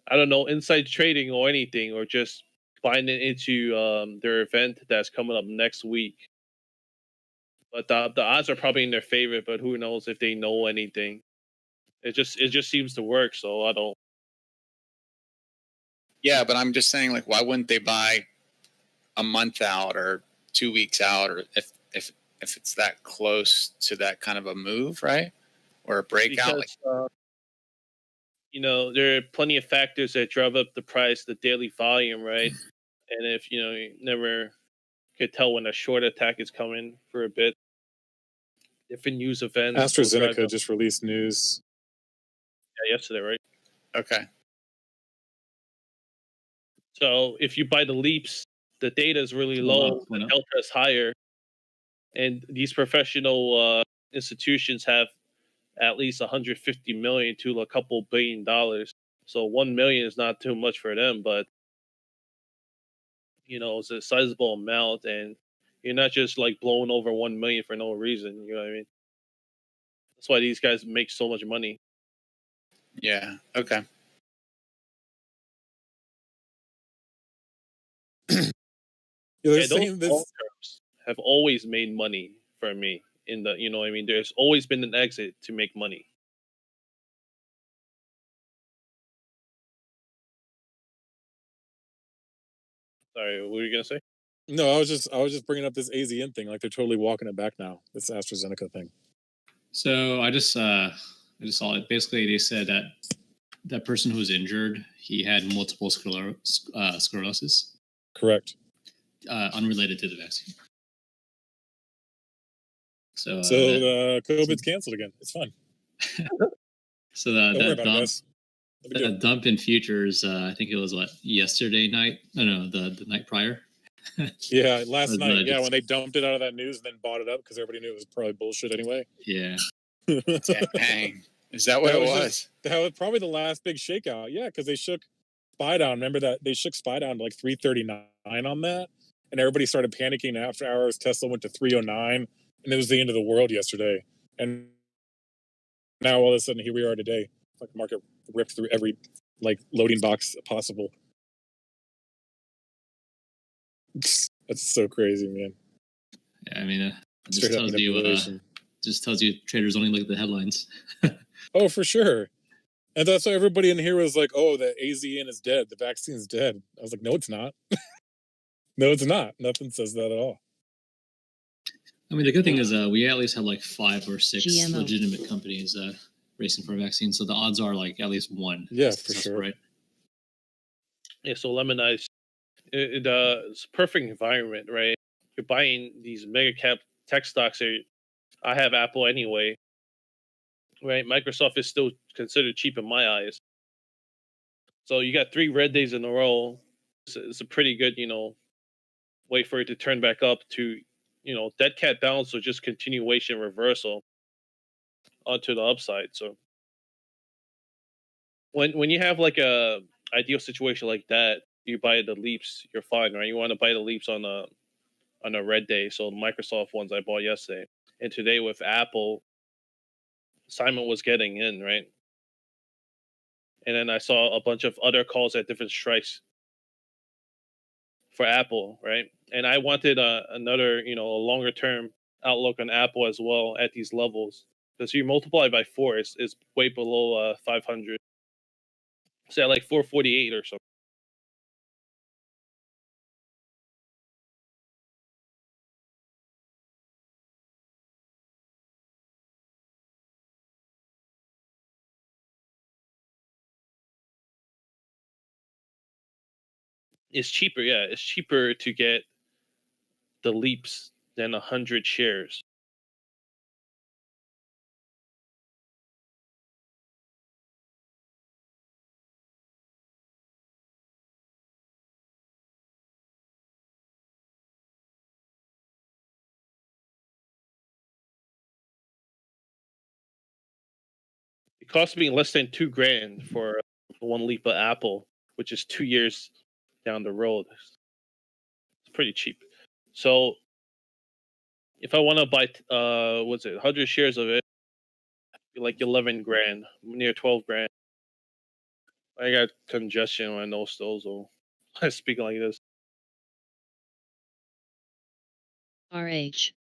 don't know, inside trading or anything, or just buying it into their event that's coming up next week. But the odds are probably in their favor, but who knows if they know anything. It just seems to work, so I don't Yeah, but I'm just saying, like, why wouldn't they buy a month out or 2 weeks out, or if it's that close to that kind of a move, right? Or a breakout? Because there are plenty of factors that drive up the price, the daily volume, right? And if you never could tell when a short attack is coming for a bit, different news events. will drive AstraZeneca up- just released news. yeah, yesterday, right? Okay. So if you buy the leaps, the data is really low, the delta is higher, and these professional institutions have at least 150 million to a couple $1 billion. So 1 million is not too much for them, but it's a sizable amount, and you're not just like blowing over 1 million for no reason. You know what I mean? That's why these guys make so much money. Yeah. Okay. They're Those saying this. long terms have always made money for me. What I mean, there's always been an exit to make money. Sorry, what were you gonna say? No, I was just bringing up this AZN thing. Like they're totally walking it back now. This AstraZeneca thing. So I just saw it. Basically, they said that that person who was injured, he had multiple sclerosis, Correct. unrelated to the vaccine. So COVID's canceled again. It's fun. so Don't worry that about it, dump, guys. No big deal. that dump in futures, I think it was yesterday night. No, the night prior. Yeah, last Was, night. Yeah, just- when they dumped it out of that news and then bought it up because everybody knew it was probably bullshit anyway. Yeah. Dang. Is that what it was? That was probably the last big shakeout. Yeah, because they shook SPY down. Remember that they shook SPY down to like 339 on that, and everybody started panicking after hours. Tesla went to 309, and it was the end of the world yesterday. And now all of a sudden, here we are today. Like the market ripped through every like loading box possible. That's so crazy, man. Yeah, I mean, it just Straight up tells you manipulation. traders only look at the headlines. Oh, for sure. And that's why everybody in here was like, "Oh, the AZN is dead. The vaccine's dead." I was like, "No, it's not. No, it's not. Nothing says that at all." I mean, the good thing is we at least have like 5 or 6 GMO. legitimate companies racing for a vaccine, so the odds are like at least one. Yeah, is for successful, sure. Right? Yeah, so Lemonize, it's a perfect environment, right? You're buying these mega cap tech stocks. I have Apple anyway, right? Microsoft is still considered cheap in my eyes. So you got 3 red days in a row. It's a pretty good, way for it to turn back up to, dead cat bounce or just continuation reversal onto the upside. So when you have like a ideal situation like that, you buy the leaps, you're fine, right? You want to buy the leaps on a red day. So the Microsoft ones I bought yesterday, and today with Apple, Simon was getting in, right? And then I saw a bunch of other calls at different strikes for Apple, right? And I wanted another, a longer term outlook on Apple as well at these levels, because you multiply by 4, it's way below 500. So at like 448 or something. It's cheaper, yeah. It's cheaper to get the leaps than 100 shares. It cost me less than $2,000 for one leap of Apple, which is 2 years down the road. It's pretty cheap. So if I want to buy, 100 shares of it, like 11 grand, near 12 grand. I got congestion on my nose still, so I speak like this. RH.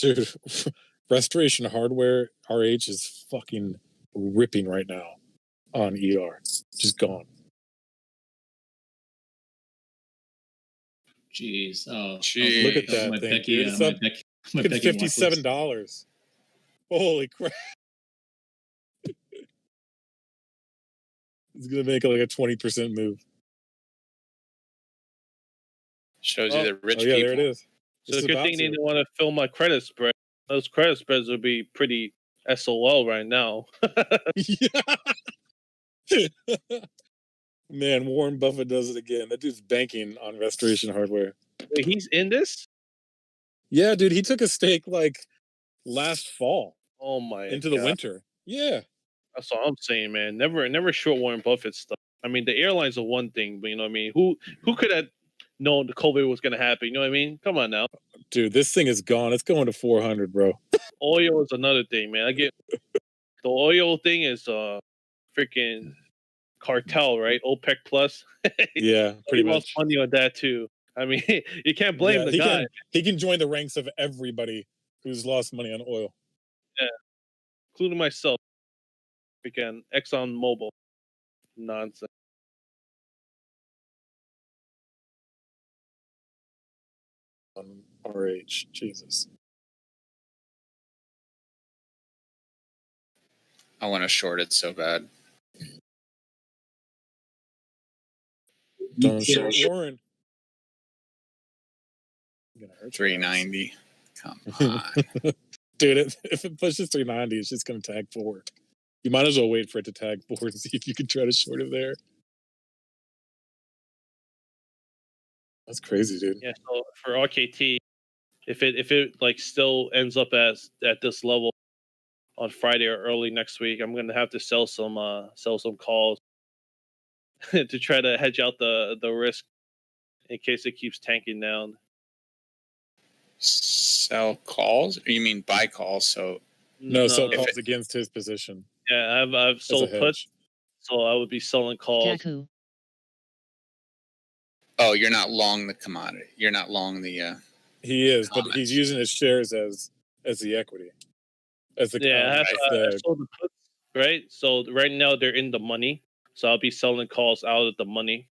Dude, Restoration Hardware RH is fucking ripping right now on ER. Just gone. Jeez. Oh, Jeez. Look at that my thing, Becky, dude. It's my up Becky, my fucking Becky watch list. $57. Holy crap. It's gonna make like a 20% move. Shows you the rich Oh yeah, people. there it is. So It's good about thing they to. didn't want to fill my credit spread. Those credit spreads would be pretty SOL right now. Man, Warren Buffett does it again. That dude's banking on Restoration Hardware. Wait, he's in this? Yeah, dude, he took a stake like last fall Oh my into the God. winter. Yeah. That's all I'm saying, man. Never short Warren Buffett stuff. I mean, the airlines are one thing, but you know what I mean? Who could have known the COVID was gonna happen? You know what I mean? Come on now. Dude, this thing is gone. It's going to 400, bro. Oil is another thing, man. I get the oil thing is freaking cartel, right? OPEC plus. Yeah, He pretty lost much. money on that too. I mean, you can't blame Yeah, the he guy. he can join the ranks of everybody who's lost money on oil. Yeah, including myself. Freaking Exxon Mobil nonsense. On RH, Jesus. I want to short it so bad. Don't short Warren. 390. Come on. Dude, if it pushes 390, it's just going to tag 4. You might as well wait for it to tag 4 and see if you can try to short it there. That's crazy, dude. Yeah, so for RKT, if it like still ends up at this level on Friday or early next week, I'm gonna have to sell some calls to try to hedge out the risk in case it keeps tanking down. Sell calls? Or you mean buy calls? So No, sell If calls it- against his position. yeah, I've As a sold hedge. puts, so I would be selling calls. Jakku. Oh, you're not long the commodity. You're not long the. He is, but Comments. he's using his shares as the equity. As the Yeah, I the- sold the puts, right? So right now they're in the money, so I'll be selling calls out of the money.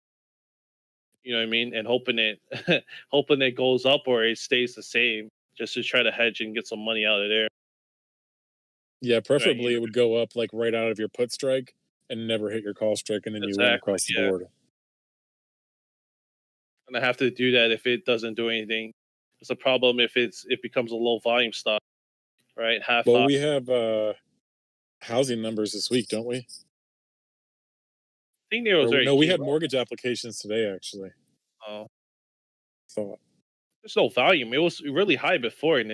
You know what I mean? And hoping it goes up or it stays the same, just to try to hedge and get some money out of there. yeah, preferably yeah. it would go up like right out of your put strike and never hit your call strike, and then you win Exactly, across the yeah. board. And I have to do that if it doesn't do anything. It's a problem if it becomes a low volume stock, right? Half Well, off. we have housing numbers this week, don't we? I think there was Or, very no, we cheap, had right? mortgage applications today, actually. Oh, Thought. there's no volume. It was really high before, and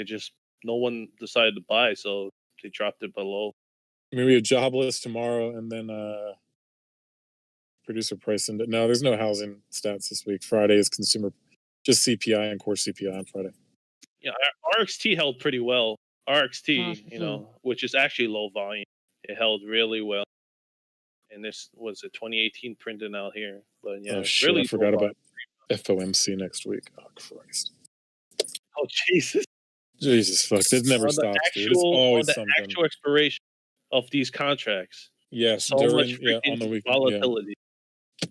no one decided to buy, so they dropped it below. I mean, we have jobless tomorrow, and then producer price index. No, there's no housing stats this week. Friday is consumer, just CPI and core CPI on Friday. Yeah, RXT held pretty well. RXT, Awesome. which is actually low volume, it held really well. And this was a 2018 printed out here, but yeah, Oh it's shit! really I forgot low about FOMC next week. Oh Christ! volume. Oh Jesus! Jesus fuck! This never stops, dude. It's always something. actual expiration of these contracts. Yes, So during much on the freaking weekend. volatility. Yeah.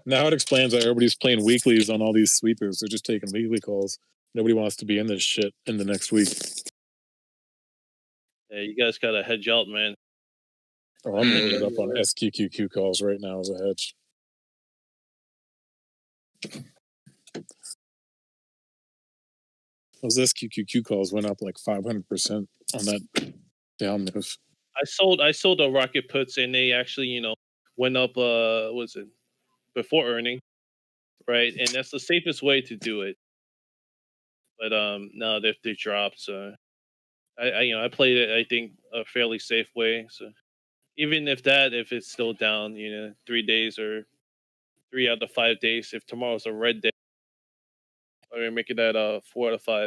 Now it explains why everybody's playing weeklies on all these sweepers. They're just taking weekly calls. Nobody wants to be in this shit in the next week. Yeah, you guys gotta hedge out, man. Oh, I'm loaded up on SQQQ calls right now as a hedge. Those SQQQ calls went up like 500% on that down move. I sold the rocket puts, and they actually, went up. Was it before earning, right? And that's the safest way to do it. But now they dropped, so I played it. I think a fairly safe way. So even if it's still down, 3 days or 3 out of 5 days. If tomorrow's a red day, I'm gonna make it at 4 out of 5.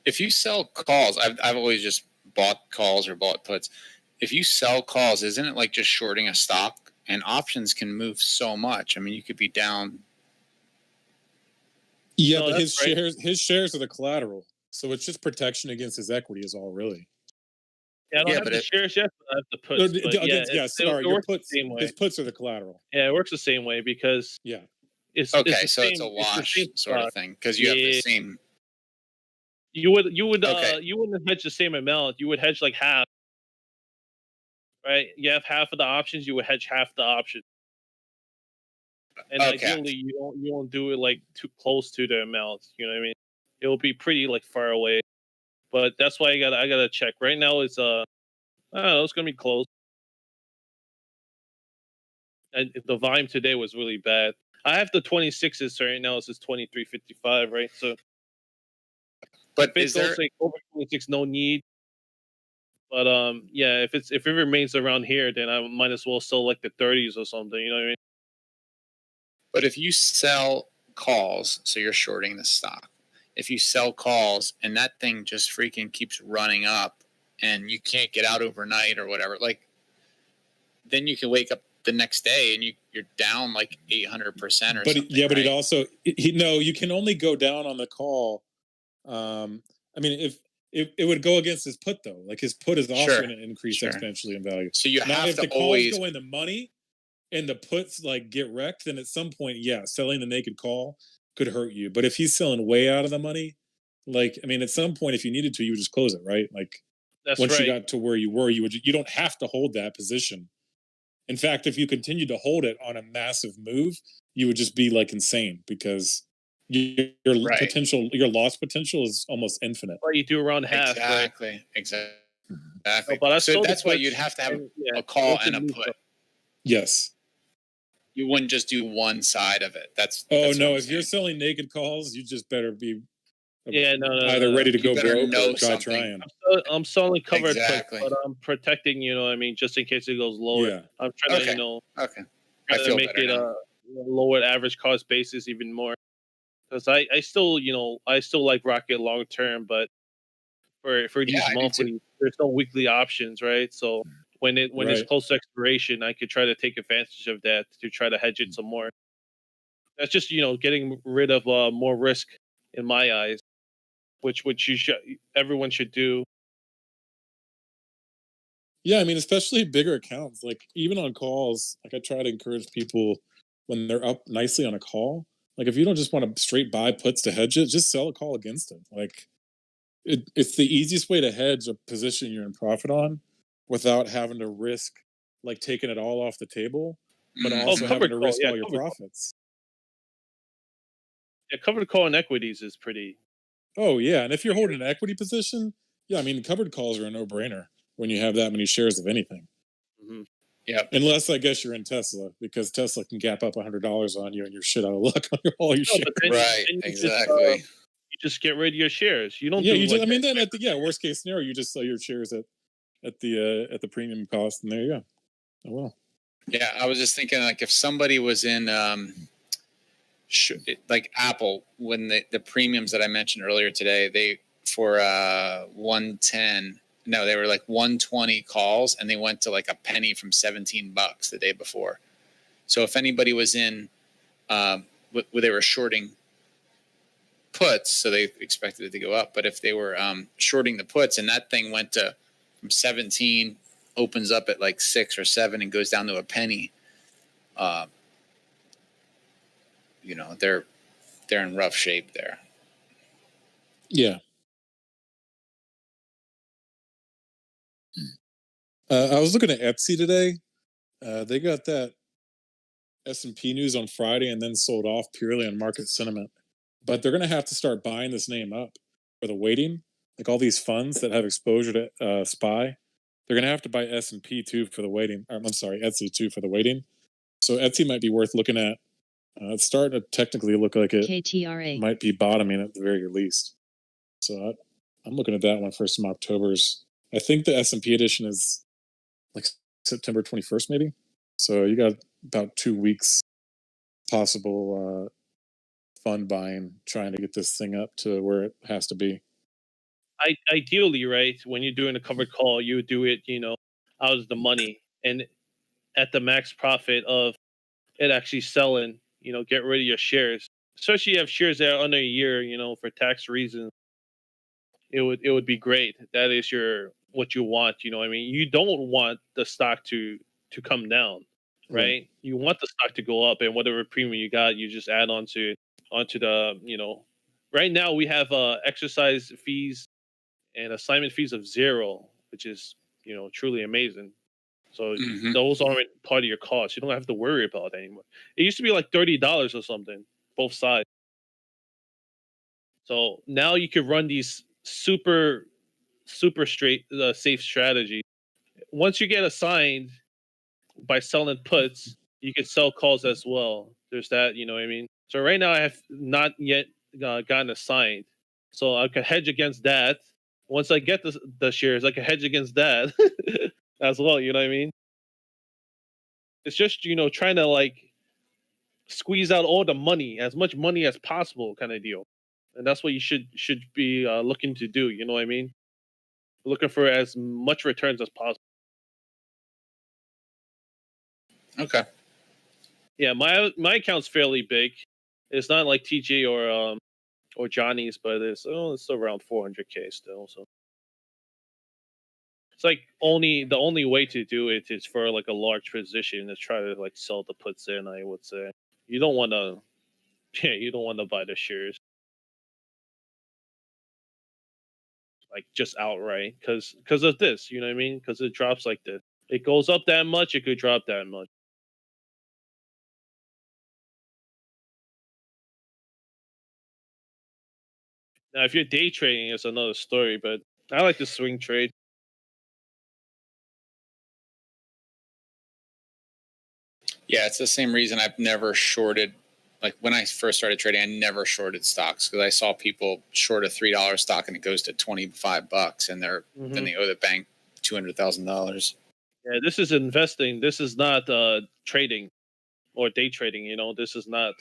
If you sell calls, I've always just bought calls or bought puts. If you sell calls, isn't it like just shorting a stock? And options can move so much. I mean, you could be down Yeah, No, but that's right. his shares are the collateral, so it's just protection against his equity is all really. Yeah, I don't Yeah, have but the it, shares yet, but I have the No, puts. But yeah, against yeah, sorry, it your works the puts, same way. his puts are the collateral. Yeah, it works the same way because Yeah. it's okay, the so it's a same it's the wash same sort of stock. thing because you have the Yeah, same. you would Okay, you wouldn't hedge the same amount. You would hedge like half, right? You have half of the options. You would hedge half the option, and okay. ideally you won't do it like too close to the amount. You know what I mean? It will be pretty like far away. But that's why I gotta check. Right now it's I don't know, it's gonna be close. And the volume today was really bad. I have the 26s so right now. It's just 23.55, right? So But if it is there goes like over 26, no need. But yeah, if it remains around here, then I might as well sell like the 30s or something. You know what I mean? But if you sell calls, so you're shorting the stock. If you sell calls and that thing just freaking keeps running up and you can't get out overnight or whatever, like then you can wake up the next day and you're down like 800% or something. Yeah, but right? it also you can only go down on the call. I mean, if it would go against his put though, like his put is also Sure, going to increase sure. exponentially in value. So you Now, have if to the calls always go into money and the puts like get wrecked, then at some point, yeah, selling the naked call could hurt you. But if he's selling way out of the money, like I mean, at some point, if you needed to, you would just close it, right? Like That's once you right. got to where you were, you don't have to hold that position. In fact, if you continue to hold it on a massive move, you would just be like insane because your Right. potential, your loss potential is almost infinite. Well, you do around half, right? Exactly. No, but I So sold the that's why puts you'd have to have and, yeah, a call once it and a moves put. up. Yes. You wouldn't just do one side of it. That's Oh that's what no! I'm If you're saying. selling naked calls, you just better be Yeah, no, either ready to You go better broke know or try something. trying. I'm selling covered Exactly. puts, but I'm protecting. You know what I mean? Just in case it goes lower. Yeah. I'm trying to, Okay. you know, Okay. I trying to feel make better it now. lower average cost basis even more. Because I still, you know, I still like Rocket long term, but for these Yeah, I do too. monthly, there's no weekly options, right? So when it's Right. close to expiration, I could try to take advantage of that to try to hedge it some more. That's just, you know, getting rid of more risk in my eyes, which everyone should do. Yeah, I mean, especially bigger accounts. Like even on calls, like I try to encourage people when they're up nicely on a call. Like if you don't just want to straight buy puts to hedge it, just sell a call against it. Like it's the easiest way to hedge a position you're in profit on without having to risk like taking it all off the table, but Mhm. also having Covered to call, risk yeah, all your covered call. profits. Yeah, covered call in equities is pretty. Oh yeah, and if you're holding an equity position, yeah, I mean covered calls are a no-brainer when you have that many shares of anything. Mhm. Yep. Unless I guess you're in Tesla, because Tesla can gap up $100 on you and you're shit out of luck on all your No, shares. but then, Right. then Exactly. you just get rid of your shares. You don't Yeah, do you just like I mean then at the worst case scenario, you just sell your shares at the premium cost and there you go. Oh well. Yeah, I was just thinking like if somebody was in like Apple when the premiums that I mentioned earlier today, they for 110, no, they were like 120 calls and they went to like a penny from $17 the day before. So if anybody was in where they were shorting puts, so they expected it to go up, but if they were shorting the puts and that thing went to from 17 opens up at like 6 or 7 and goes down to a penny, you know, they're in rough shape there. Yeah. I was looking at Etsy today. They got that S&P news on Friday and then sold off purely on market sentiment. But they're going to have to start buying this name up for the weighting. Like all these funds that have exposure to SPY, they're going to have to buy S&P too for the weighting. I'm sorry, Etsy too for the weighting. So Etsy might be worth looking at. It's starting to technically look like it KTRA. might be bottoming at the very least. So I'm looking at that one for some Octobers. I think the S&P edition is like September 21st, maybe. So you got about 2 weeks possible fund buying, trying to get this thing up to where it has to be. Ideally, right, when you're doing a covered call, you would do it, you know, out of the money and at the max profit of it actually selling, you know, get rid of your shares especially if you have shares that are under a year, for tax reasons, it would be great. That is what you want. You know what I mean? You don't want the stock to come down, right? You want the stock to go up, and whatever premium you got, you just add onto the. Right now we have exercise fees and assignment fees of 0, which is truly amazing. So those aren't part of your cost. You don't have to worry about it anymore. It used to be like $30 or something, both sides. So now you could run these super straight safe strategy. Once you get assigned by selling puts, you can sell calls as well. There's that, you know what I mean? So right now I have not yet gotten assigned. So I could hedge against that. Once I get the shares, I can hedge against that as well, you know what I mean? It's just, trying to like squeeze out all the money, as much money as possible kind of deal. And that's what you should be looking to do, you know what I mean? Looking for as much returns as possible. Okay. Yeah, my account's fairly big. It's not like TJ or Johnny's, but it's around 400K still. So it's like the only way to do it is for like a large position to try to like sell the puts in. I would say you don't want to buy the shares like just outright because of this. You know what I mean? Because it drops like this. It goes up that much, it could drop that much. Now, if you're day trading, it's another story, but I like to swing trade. Yeah, it's the same reason I've never shorted. Like when I first started trading, I never shorted stocks because I saw people short a $3 stock and it goes to $25, and then they owe the bank $200,000. Yeah, this is investing. This is not trading or day trading. This is not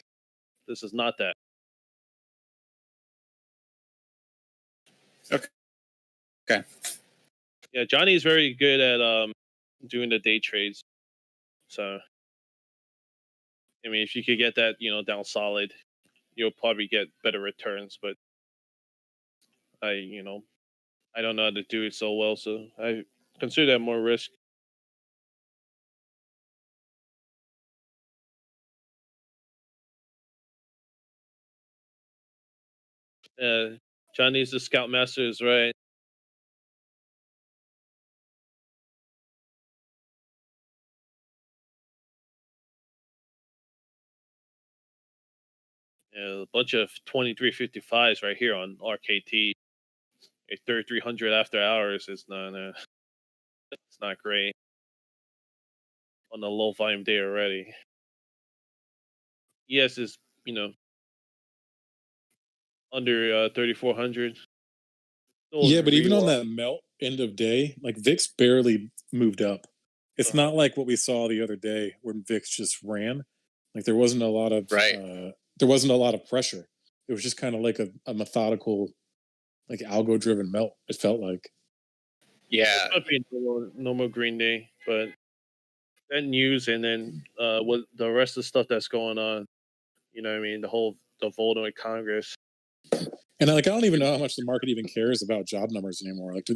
that. Okay. Yeah, Johnny is very good at doing the day trades. So, I mean, if you could get that, down solid, you'll probably get better returns. But I don't know how to do it so well, so I consider that more risk. Johnny's the scoutmaster, is right. Yeah, a bunch of 2355s right here on RKT. A 3300 after hours is not it's not great on the low volume day already. ES is under 3400. Yeah, but even on that melt end of day, like VIX barely moved up. It's not like what we saw the other day when VIX just ran. Like there wasn't a lot of pressure. It was just kind of like a methodical, like algo driven melt. It felt like. Yeah, it might be a normal green day, but that news and then with the rest of the stuff that's going on, you know what I mean, the vote on Congress. And like I don't even know how much the market even cares about job numbers anymore. Like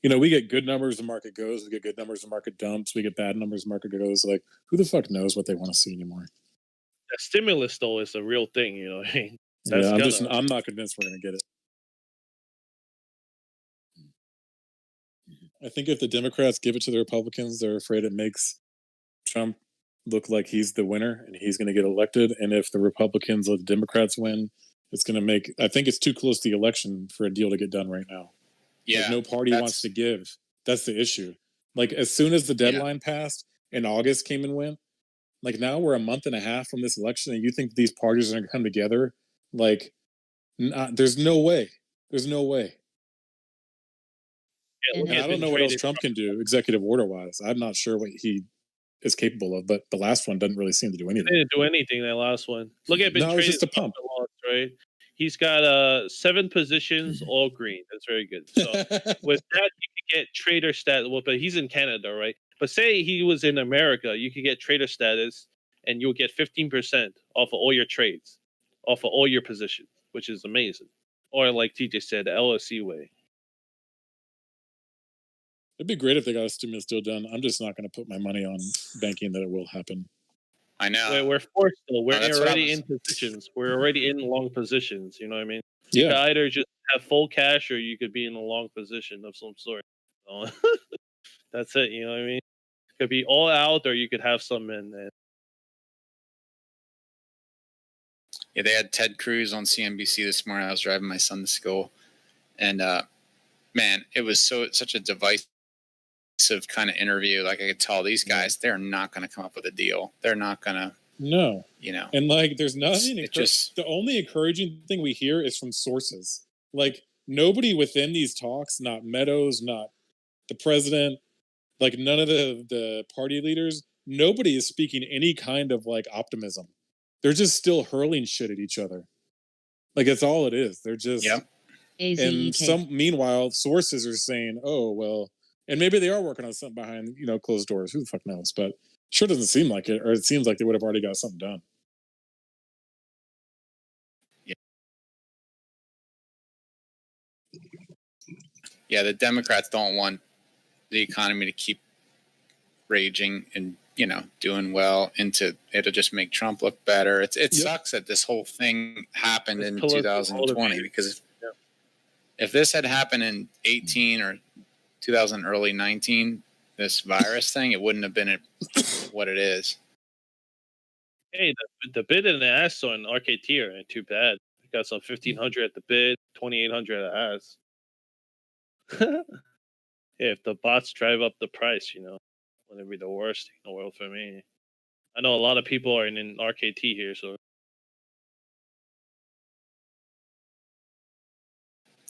we get good numbers, the market goes. We get good numbers, the market dumps. We get bad numbers, the market goes. Like who the fuck knows what they want to see anymore? That stimulus though is a real thing, you know what I mean? I'm not convinced we're gonna get it. I think if the Democrats give it to the Republicans, they're afraid it makes Trump look like he's the winner and he's going to get elected. And if the Republicans or the Democrats win, it's going to I think it's too close to the election for a deal to get done right now. Yeah. Like no party wants to give. That's the issue. Like as soon as the deadline passed and August came and went, like now we're a month and a half from this election and you think these parties are going to come together? Like there's no way. There's no way. Yeah, I don't know what else Trump can do executive order wise. I'm not sure what he is capable of, but the last one doesn't really seem to do anything. They didn't do anything that last one. Look at No, it's just a pump, right? He's got 7 positions, all green. That's very good. So with that, you could get trader status. Well, but he's in Canada, right? But say he was in America, you could get trader status, and you'll get 15% off of all your trades. off of all your positions, which is amazing. Or like TJ said, the LSE way. It'd be great if they got a stimulus deal done. I'm just not going to put my money on banking that it will happen. I know. We're forced though. We're that's what I already was- in positions. We're already in long positions. You know what I mean? Yeah. You could either just have full cash, or you could be in a long position of some sort. So, that's it. You know what I mean? It could be all out, or you could have some in. Yeah, they had Ted Cruz on CNBC this morning. I was driving my son to school, and man, it was such a divisive kind of interview. Like I could tell these guys, they're not going to come up with a deal. They're not going to. No. You know. And like, there's nothing. It just the only encouraging thing we hear is from sources. Like nobody within these talks, not Meadows, not the president, like none of the party leaders. Nobody is speaking any kind of like optimism. They're just still hurling shit at each other. Like that's all it is. They're just. Yep. And meanwhile, sources are saying, "Oh well," and maybe they are working on something behind closed doors. Who the fuck knows? But sure doesn't seem like it, or it seems like they would have already got something done. Yeah, the Democrats don't want the economy to keep raging and doing well. It'll just make Trump look better. It sucks that this whole thing happened in 2020 because if this had happened in 18 or 2000 early 19, this virus thing, it wouldn't have been what it is. Hey, the bid and the ask on RKT ain't too bad. We got some 1500 at the bid, 2800 at ask. Yeah, if the bots drive up the price, wouldn't be the worst thing in the world for me. I know a lot of people are in RKT here, so.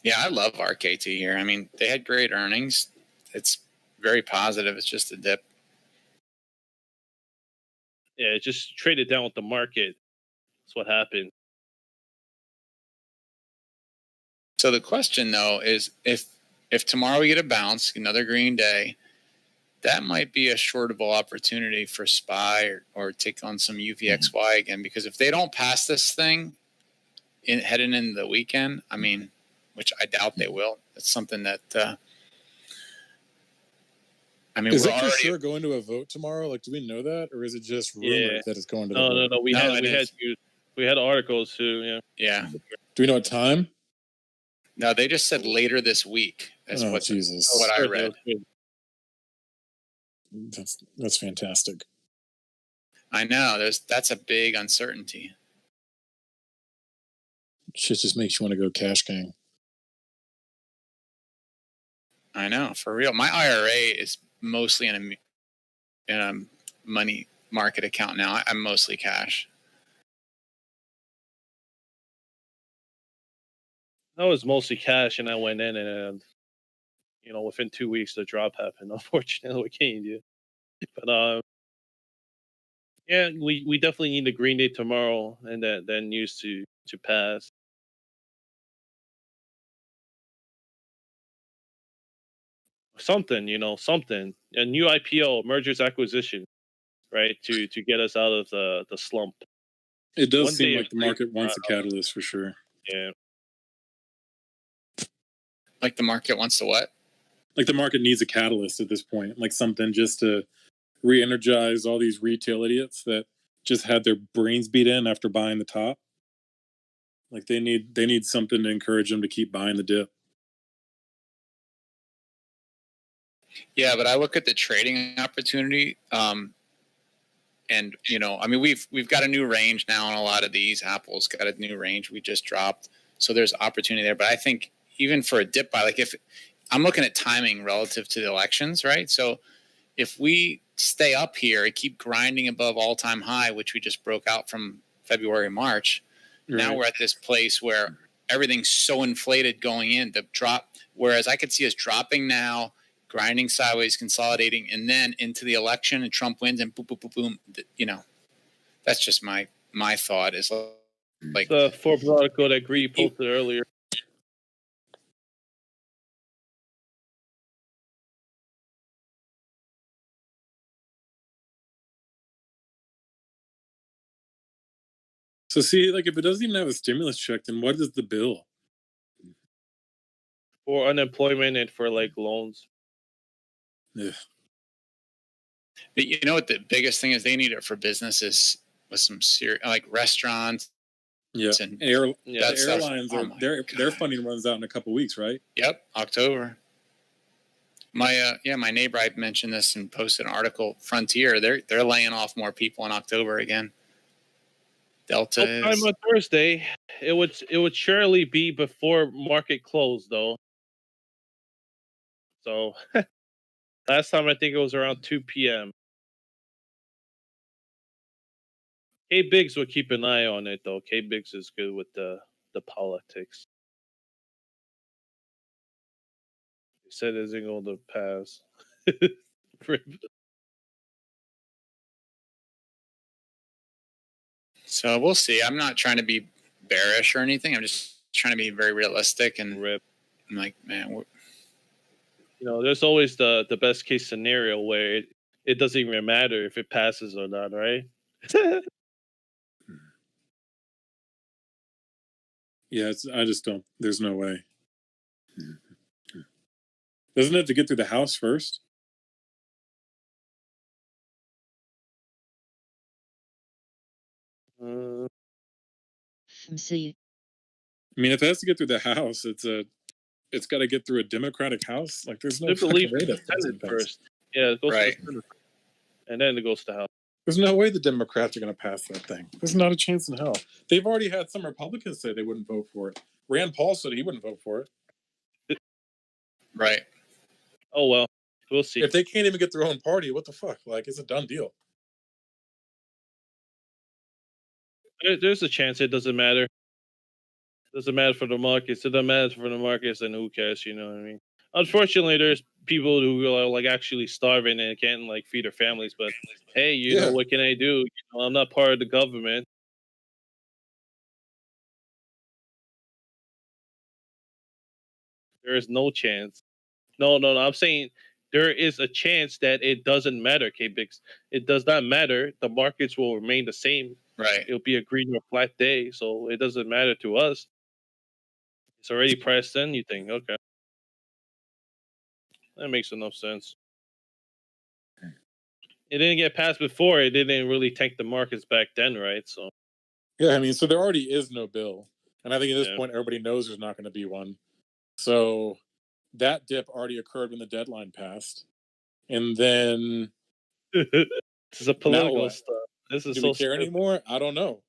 Yeah, I love RKT here. I mean, they had great earnings. It's very positive. It's just a dip. Yeah, it just traded down with the market. That's what happened. So the question, though, is if tomorrow we get a bounce, another green day, that might be a shortable opportunity for SPY or take on some UVXY again. Because if they don't pass this thing heading into the weekend, I mean, which I doubt they will. It's something that Is we're it for already sure going to a vote tomorrow? Like, do we know that, or is it just rumored that it's going to the vote? No. We had articles too. Yeah. Yeah. Do we know what time? No, they just said later this week. That's Oh, what Jesus. what I read. That's fantastic. I know. That's a big uncertainty. Shit just makes you want to go cash gang. I know, for real. My IRA is mostly in a money market account now. I'm mostly cash. I was mostly cash, and I went in, and within 2 weeks the drop happened. Unfortunately, what can you do? But yeah, we definitely need the green day tomorrow, and that news to pass. Something, something. A new IPO, mergers acquisition, right? To get us out of the slump. It does One seem day like of the market green, wants a catalyst for sure. Yeah. Like the market wants to what? Like the market needs a catalyst at this point, like something just to re-energize all these retail idiots that just had their brains beat in after buying the top. Like they need something to encourage them to keep buying the dip. Yeah, but I look at the trading opportunity, and we've got a new range now on a lot of these. Apple's got a new range we just dropped, so there's opportunity there. But I think even for a dip buy, like if I'm looking at timing relative to the elections, right? So if we stay up here and keep grinding above all-time high, which we just broke out from February, March, now we're at this place where everything's so inflated going in, the drop. Whereas I could see us dropping now, grinding sideways, consolidating, and then into the election and Trump wins and boom, boom, boom, boom. That's just my thought is like the Forbes article that Greedy posted earlier. So see, like if it doesn't even have a stimulus check, then what is the bill? For unemployment and for like loans. Yeah. But you know what the biggest thing is? They need it for businesses with some serious, like restaurants. Yeah. And The that stuff. airlines Oh are my their funding runs out in a couple weeks, right? Yep, October. My neighbor, I mentioned this and posted an article. Frontier, they're laying off more people in October again. Delta Sometime is. on Thursday. It would surely be before market close though. So last time I think it was around 2 p.m. K Biggs would keep an eye on it though. K Biggs is good with the politics. He said it isn't going to pass. So we'll see. I'm not trying to be bearish or anything. I'm just trying to be very realistic and Rip. I'm like, man, You know, there's always the best case scenario where it doesn't even matter if it passes or not, right? Yeah, I just don't. There's no way. Doesn't it have to get through the House first? See. I mean, if it has to get through the House, it's got to get through a Democratic House. Like, there's no I believe fucking way the that thing's Senate gonna pass. first. Yeah, it goes Right. to the Senate, and then it goes to House. There's no way the Democrats are going to pass that thing. There's not a chance in hell. They've already had some Republicans say they wouldn't vote for it. Rand Paul said he wouldn't vote for it. right. Oh well, we'll see. If they can't even get their own party, what the fuck? Like, it's a done deal. There's a chance it doesn't matter. It doesn't matter for the markets. It doesn't matter for the markets, and who cares? You know what I mean? Unfortunately, there's people who are like actually starving and can't like feed their families. But hey, you know what can I do? You know, I'm not part of the government. There is no chance. No. I'm saying there is a chance that it doesn't matter, K-Bix. It does not matter. The markets will remain the same. Right. It'll be a green or flat day, so it doesn't matter to us. It's already priced in, you think, okay. That makes enough sense. It didn't get passed before. It didn't really tank the markets back then, right? So Yeah, I mean, so there already is no bill. And I think at this Yeah. point, everybody knows there's not going to be one. So that dip already occurred when the deadline passed. And then this is a now political what? stuff. This is Do so we care stupid. anymore? I don't know.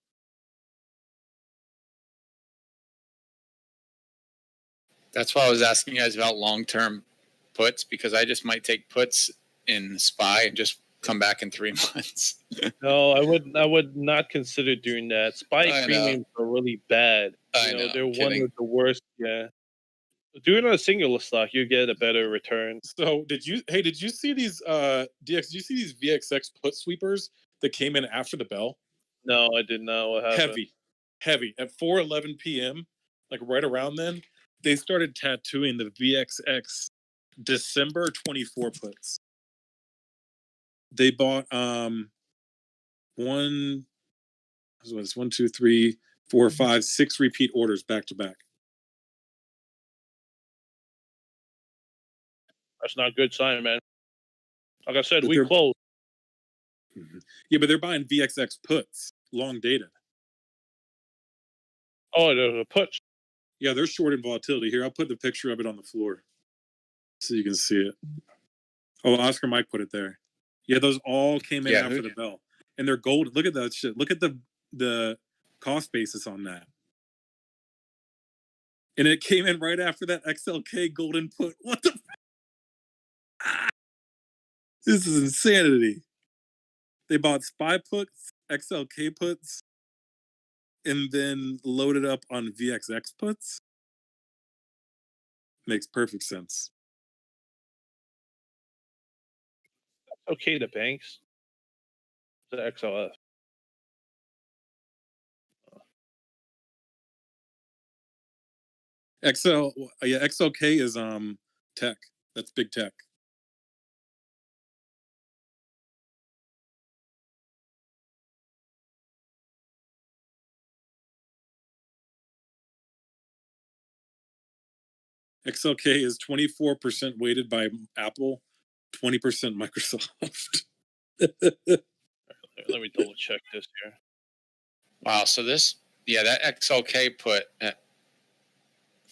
That's why I was asking you guys about long-term puts because I just might take puts in SPY and just come back in 3 months. No, I would not consider doing that. Spy I know. premiums are really bad. I You know, know, they're I'm one kidding. of the worst. Yeah. Doing a singular stock, you get a better return. So did you see these DX, did you see these VXX put sweepers that came in after the bell? No, I did not. What happened? Heavy. At 4:11 p.m., like right around then, they started tattooing the VXX December 24 puts. They bought one, 2, 3, 4, 5, 6 repeat orders back to back. That's not a good sign, man. Like I said, But we they're- closed. Yeah, but they're buying VXX puts, long dated. Oh, there's a put. Yeah, they're short in volatility. Here, I'll put the picture of it on the floor so you can see it. Oh, Oscar Mike put it there. Yeah, those all came in Yeah, after the bell, and they're gold. Look at that shit. Look at the cost basis on that, and it came in right after that XLK golden put. What the? This is insanity. They bought SPY puts, XLK puts, and then loaded up on VXX puts. Makes perfect sense. Okay, the banks. The XLF. XLK is tech. That's big tech. XLK is 24% weighted by Apple, 20% Microsoft. Let me double check this here. Wow. So that XLK put at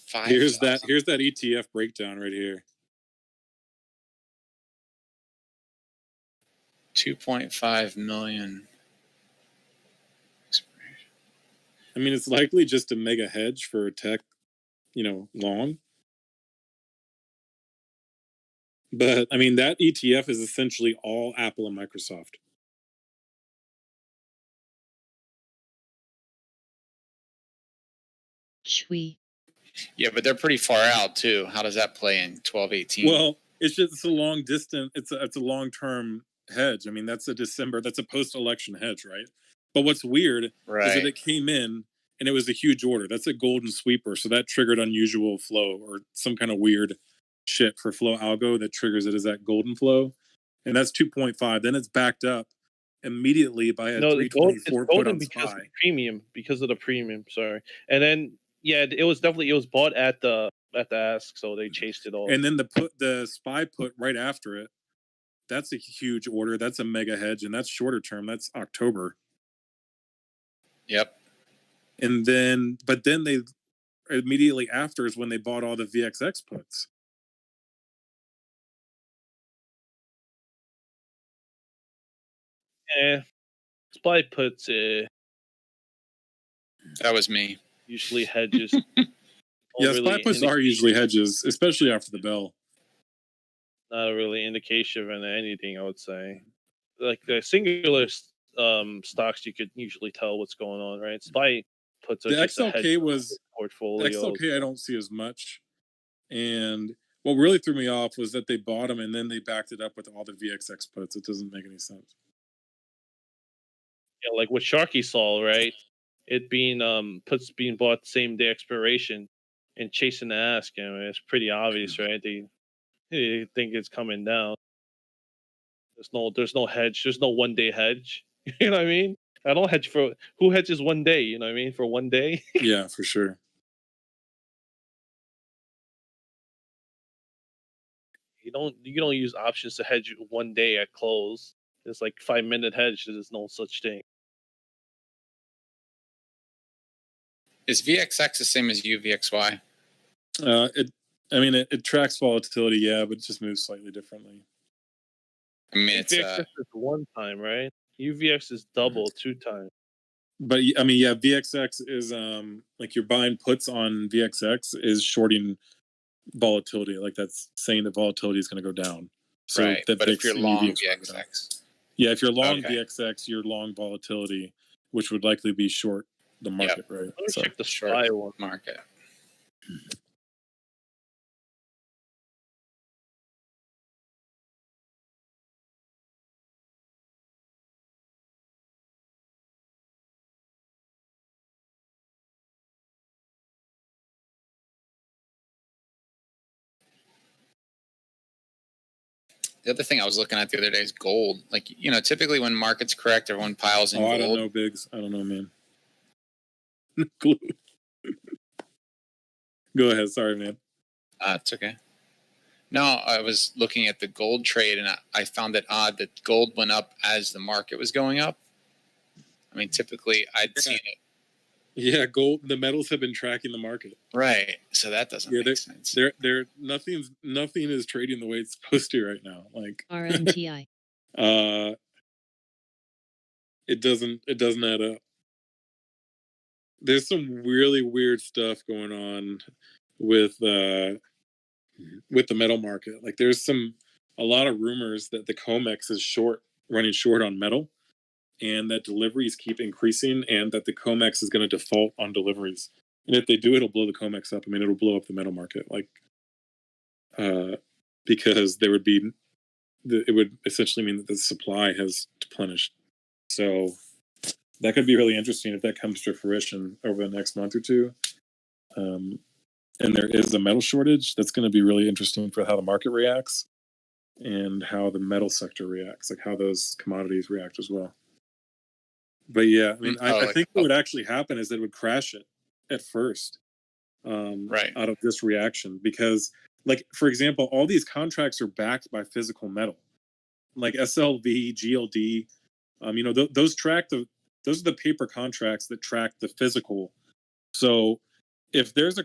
5. Here's that ETF breakdown right here. 2.5 million. I mean, it's likely just a mega hedge for tech, long. But I mean, that ETF is essentially all Apple and Microsoft. Shui. Yeah, but they're pretty far out too. How does that play in 12-18? Well, it's a long distance. It's a long term hedge. I mean, that's a post-election hedge, right? But what's weird is that it came in and it was a huge order. That's a golden sweeper, so that triggered unusual flow or some kind of weird shit for flow algo that triggers it as that golden flow, and that's 2.5. Then it's backed up immediately by a 324 put on SPY. Because of the premium. Sorry, and then it was bought at the ask, so they chased it all. And then the SPY put right after it. That's a huge order. That's a mega hedge, and that's shorter term. That's October. Yep. And then they immediately after is when they bought all the VXX puts. Yeah, SPY puts. That was me. Usually hedges. Yeah, SPY puts are usually hedges, especially after the bell. Not a really indication of anything, I would say. Like the singular stocks, you could usually tell what's going on, right? SPY puts the XLK was portfolio. The XLK I don't see as much, and what really threw me off was that they bought them and then they backed it up with all the VXX puts. It doesn't make any sense. Yeah, like what Sharky saw, right? It being puts being bought same day expiration and chasing the ask. It's pretty obvious, right? They think it's coming down. There's no hedge. There's no 1 day hedge. You know what I mean? I don't hedge who hedges 1 day. You know what I mean? For 1 day. Yeah, for sure. You don't use options to hedge 1 day at close. It's like 5-minute hedge. There's no such thing. Is VXX the same as UVXY? It tracks volatility, yeah, but it just moves slightly differently. I mean, it's VXX is 1 time, right? UVX is double 2 times. But I mean, yeah, VXX is like you're buying puts on VXX is shorting volatility. Like that's saying that volatility is going to go down. So right. That but if you're long VXX, yeah, if you're long VXX, you're long volatility, which would likely be short the market, right? Let me check the SPY one. Market. The other thing I was looking at the other day is gold. Like, typically when markets correct, everyone piles in gold. I don't know, Biggs. I don't know, man. Glue. Go ahead. Sorry, man. It's okay. No, I was looking at the gold trade, and I found it odd that gold went up as the market was going up. I mean, typically I'd seen it. Yeah, gold. The metals have been tracking the market, right? So that doesn't make sense. Nothing is trading the way it's supposed to right now. Like RMTI. It doesn't add up. There's some really weird stuff going on with the metal market. Like there's a lot of rumors that the COMEX is running short on metal, and that deliveries keep increasing, and that the COMEX is going to default on deliveries. And if they do, it'll blow the COMEX up. I mean, it'll blow up the metal market, because it would essentially mean that the supply has deplenished. So that could be really interesting if that comes to fruition over the next month or two. And there is a metal shortage. That's going to be really interesting for how the market reacts and how the metal sector reacts, like how those commodities react as well. But yeah, I mean, I think what would actually happen is that it would crash it at first, out of this reaction, because, like, for example, all these contracts are backed by physical metal, like SLV, GLD. Those those are the paper contracts that track the physical. So if there's a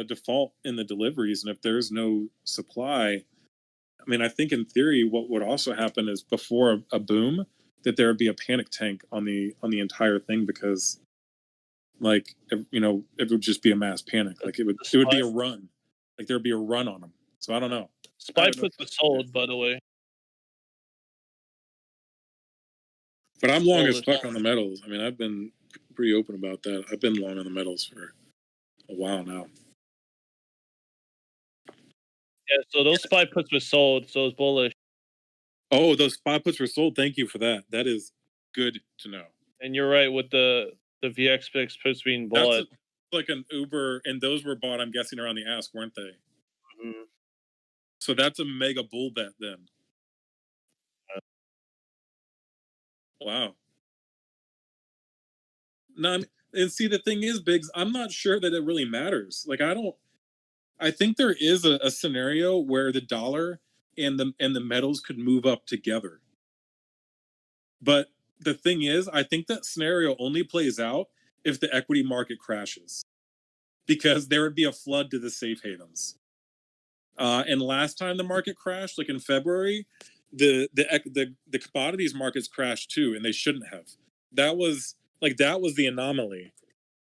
default in the deliveries, and if there's no supply, I mean, I think in theory, what would also happen is before a boom, that there would be a panic tank on the entire thing, because, like, it would just be a mass panic. Like it would be a run. Like there would be a run on them. So I don't know. SPY puts were sold, by the way. But I'm long as fuck on the metals. I mean, I've been pretty open about that. I've been long on the metals for a while now. Yeah, so those SPY puts were sold, so it's bullish. Oh, those SPY puts were sold. Thank you for that. That is good to know. And you're right with the VX puts being bought. That's like an Uber, and those were bought, I'm guessing, around the ask, weren't they? Mm-hmm. So that's a mega bull bet then. Wow. No, and see, the thing is, Biggs, I'm not sure that it really matters. Like, I think there is a scenario where the dollar and the metals could move up together. But the thing is, I think that scenario only plays out if the equity market crashes, because there would be a flood to the safe havens. And last time the market crashed, like in February, the commodities markets crashed too, and they shouldn't have. That was the anomaly.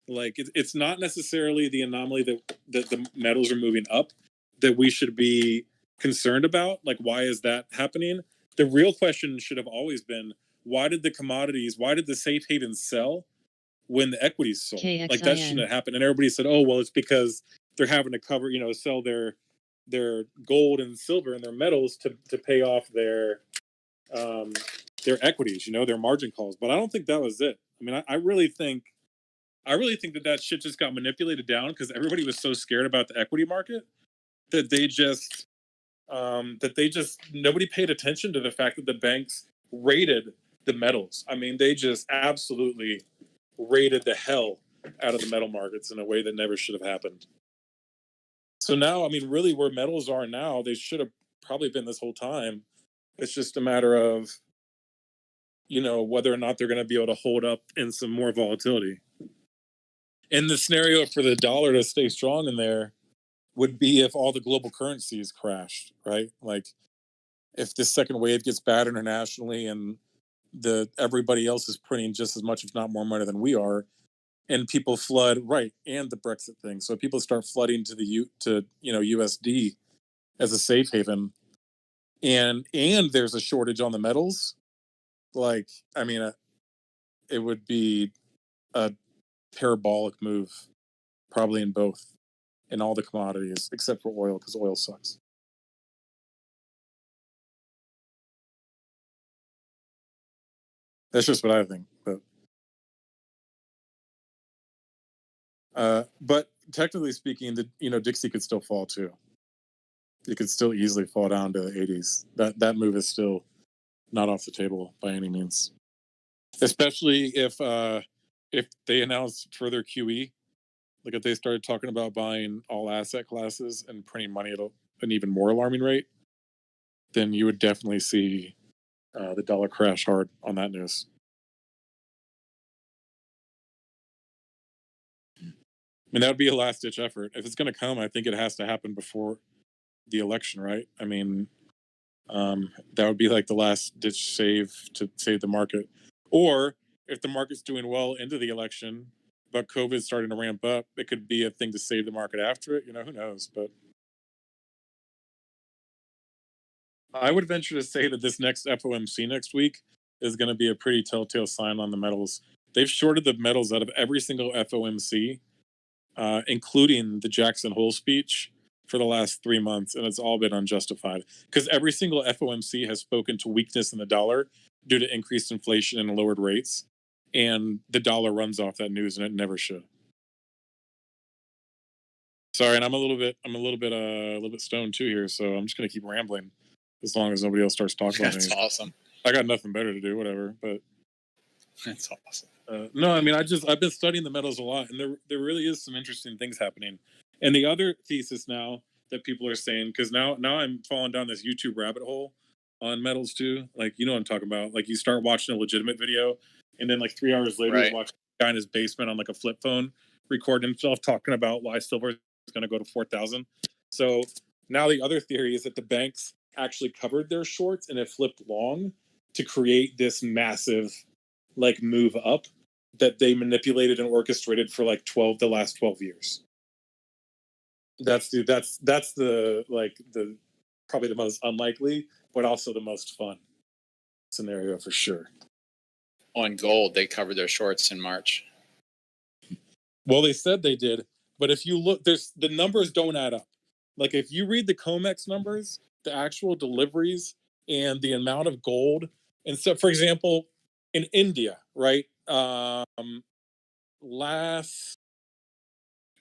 Like it's not necessarily the anomaly that the metals are moving up that we should be concerned about. Like, why is that happening? The real question should have always been, why did the safe havens sell when the equities sold? KXIN. Like, that shouldn't have happened. And everybody said, oh, well, it's because they're having to cover, sell their gold and silver and their metals to pay off their equities, their margin calls. But I don't think that was it. I mean, I really think that shit just got manipulated down because everybody was so scared about the equity market that nobody paid attention to the fact that the banks raided the metals. I mean, they just absolutely raided the hell out of the metal markets in a way that never should have happened. So now, I mean, really where metals are now, they should have probably been this whole time. It's just a matter of, whether or not they're going to be able to hold up in some more volatility. And the scenario for the dollar to stay strong in there would be if all the global currencies crashed, right? Like if this second wave gets bad internationally and everybody else is printing just as much, if not more money than we are, and people flood, right, and the Brexit thing. So people start flooding to USD as a safe haven, and there's a shortage on the metals. Like, I mean, it would be a parabolic move, probably in all the commodities except for oil, because oil sucks. That's just what I think. But technically speaking, Dixie could still fall too. It could still easily fall down to the 80s. That move is still not off the table by any means, especially if they announce further QE. Like if they started talking about buying all asset classes and printing money at an even more alarming rate, then you would definitely see the dollar crash hard on that news. I mean, that would be a last-ditch effort. If it's going to come, I think it has to happen before the election, right? I mean, that would be like the last-ditch save to save the market. Or if the market's doing well into the election, but COVID's starting to ramp up, it could be a thing to save the market after it. Who knows? But I would venture to say that this next FOMC next week is going to be a pretty telltale sign on the metals. They've shorted the metals out of every single FOMC, including the Jackson Hole speech, for the last 3 months, and it's all been unjustified. Because every single FOMC has spoken to weakness in the dollar due to increased inflation and lowered rates, and the dollar runs off that news, and it never should. Sorry, and I'm a little bit stoned too here, so I'm just gonna keep rambling as long as nobody else starts talking about That's me. awesome. I got nothing better to do, whatever. But that's awesome. No, I mean, I've been studying the metals a lot, and there really is some interesting things happening. And the other thesis now that people are saying, because now I'm falling down this YouTube rabbit hole on metals too. Like, you know what I'm talking about. Like, you start watching a legitimate video, and then like 3 hours later, Right. you watch a guy in his basement on like a flip phone recording himself talking about why silver is going to go to 4,000. So now the other theory is that the banks actually covered their shorts and have flipped long to create this massive like move up that they manipulated and orchestrated for like the last 12 years. That's the like the probably the most unlikely, but also the most fun scenario for sure. On gold, they covered their shorts in March. Well, they said they did, but if you look, the numbers don't add up. Like if you read the COMEX numbers, the actual deliveries and the amount of gold, and so for example, in India, right? I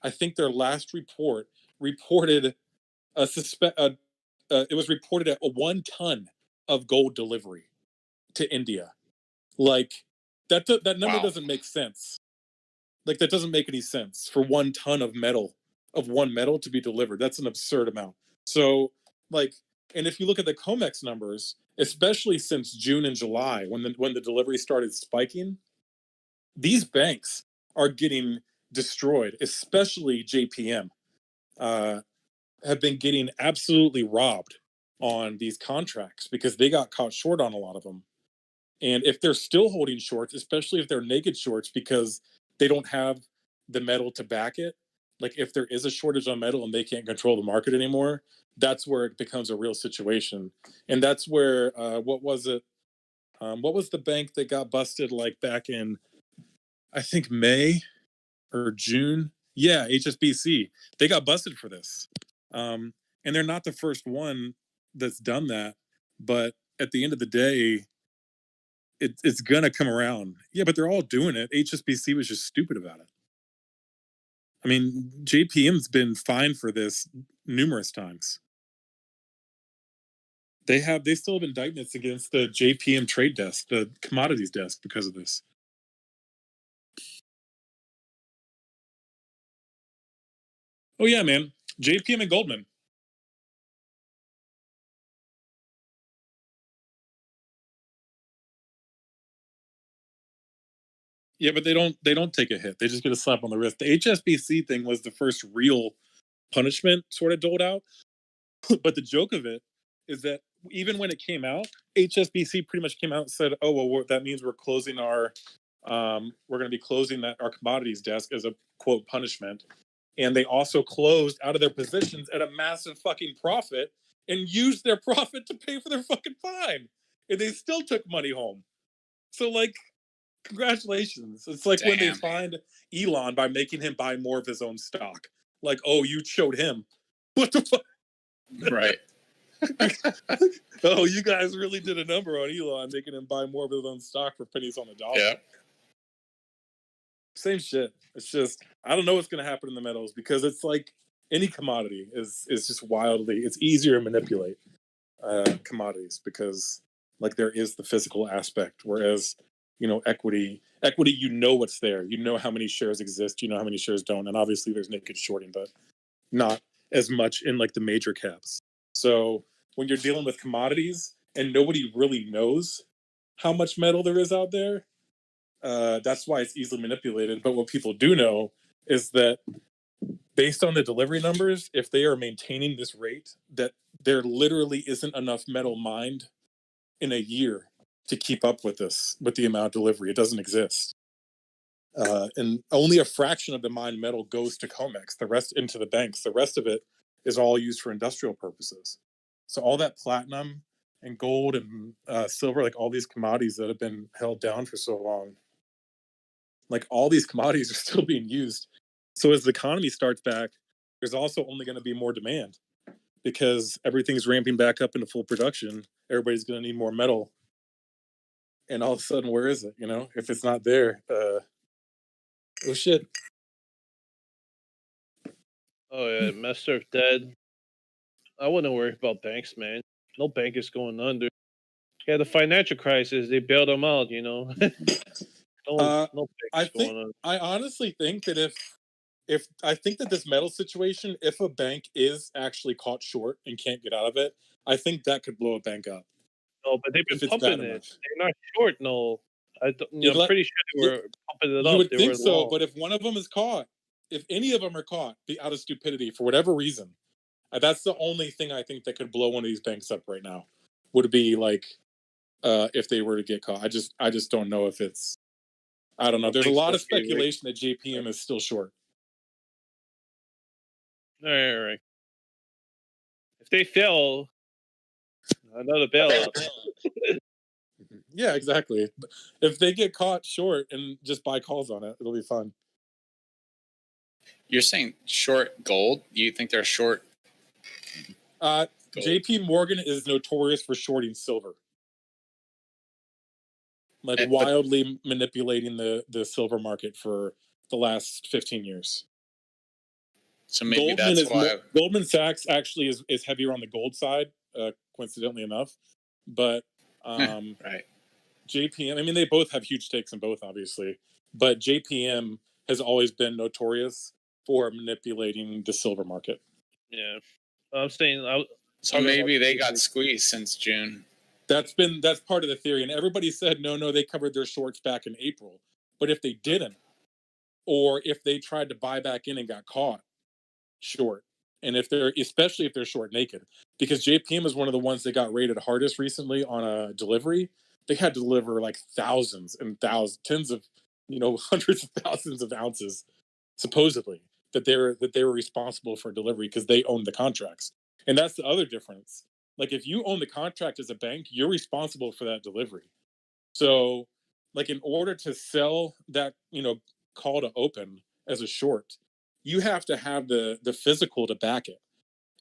think their last report reported it was reported at 1 ton of gold delivery to India. Like that number doesn't make sense. Like that doesn't make any sense for 1 ton of one metal to be delivered. That's an absurd amount. So like, and if you look at the COMEX numbers, especially since June and July, when the delivery started spiking, these banks are getting destroyed, especially JPM, have been getting absolutely robbed on these contracts because they got caught short on a lot of them. And if they're still holding shorts, especially if they're naked shorts because they don't have the metal to back it, like if there is a shortage on metal and they can't control the market anymore, that's where it becomes a real situation. And that's where, what was it? What was the bank that got busted like back in, I think May or June? Yeah, HSBC. They got busted for this. And they're not the first one that's done that. But at the end of the day, it's going to come around. Yeah, but they're all doing it. HSBC was just stupid about it. I mean, JPM's been fined for this numerous times. They still have indictments against the JPM trade desk, the commodities desk, because of this. Oh yeah, man. JPM and Goldman. Yeah, but they don't take a hit. They just get a slap on the wrist. The HSBC thing was the first real punishment sort of doled out. But the joke of it is that even when it came out, HSBC pretty much came out and said, "Oh well, that means we're closing our, we're going to be closing our commodities desk as a quote punishment." And they also closed out of their positions at a massive fucking profit and used their profit to pay for their fucking fine, and they still took money home. So like, congratulations. It's like when they fined Elon by making him buy more of his own stock. Like, oh, you showed him. What the fuck? Right. Oh, you guys really did a number on Elon, making him buy more of his own stock for pennies on the dollar. Yeah. Same shit. It's just, I don't know what's going to happen in the metals because it's like any commodity is just wildly, it's easier to manipulate commodities because like there is the physical aspect. Whereas, you know, equity, you know what's there. You know how many shares exist. You know how many shares don't. And obviously there's naked shorting, but not as much in like the major caps. So when you're dealing with commodities and nobody really knows how much metal there is out there, that's why it's easily manipulated. But what people do know is that based on the delivery numbers, if they are maintaining this rate, that there literally isn't enough metal mined in a year to keep up with this, with the amount of delivery. It doesn't exist. And only a fraction of the mined metal goes to COMEX, the rest into the banks. The rest of it is all used for industrial purposes. So all that platinum and gold and silver, like all these commodities that have been held down for so long, like all these commodities are still being used. So as the economy starts back, there's also only going to be more demand because everything's ramping back up into full production. Everybody's going to need more metal. And all of a sudden, where is it? You know, if it's not there, oh shit. Oh yeah, Master of Dead. I wouldn't worry about banks, man. No bank is going under. Yeah, the financial crisis, they bailed them out, you know. No I picks think going on. I honestly think that if I think that this metal situation, if a bank is actually caught short and can't get out of it, I think that could blow a bank up No, but they've been if it's bad pumping it. enough. They're not short. No, You'd I'm let pretty sure they you, were pumping it you up. would They think were so, long. but if one of them is caught, if any of them are caught out of stupidity for whatever reason, that's the only thing I think that could blow one of these banks up right now. Would be like if they were to get caught. I just don't know if it's. I don't know. I There's a think lot so of too. speculation that JPM is still short. All right. If they fail, another bailout. Yeah, exactly. If they get caught short and just buy calls on it, it'll be fun. You're saying short gold? You think they're short? JP Morgan is notorious for shorting silver. Like But wildly manipulating the silver market for the last 15 years. so maybe that's why. Goldman Sachs actually is heavier on the gold side, coincidentally enough. But right. JPM, I mean, they both have huge stakes in both, obviously. But JPM has always been notorious for manipulating the silver market. Yeah, I'm saying. So maybe they got squeezed since June. That's part of the theory, and everybody said no, they covered their shorts back in April. But if they didn't, or if they tried to buy back in and got caught short, and especially if they're short naked, because JPM is one of the ones that got rated hardest recently on a delivery. They had to deliver like thousands and thousands, tens of, hundreds of thousands of ounces, supposedly that they were responsible for delivery because they owned the contracts, and that's the other difference. Like if you own the contract as a bank, you're responsible for that delivery. So, like in order to sell that, call to open as a short, you have to have the physical to back it.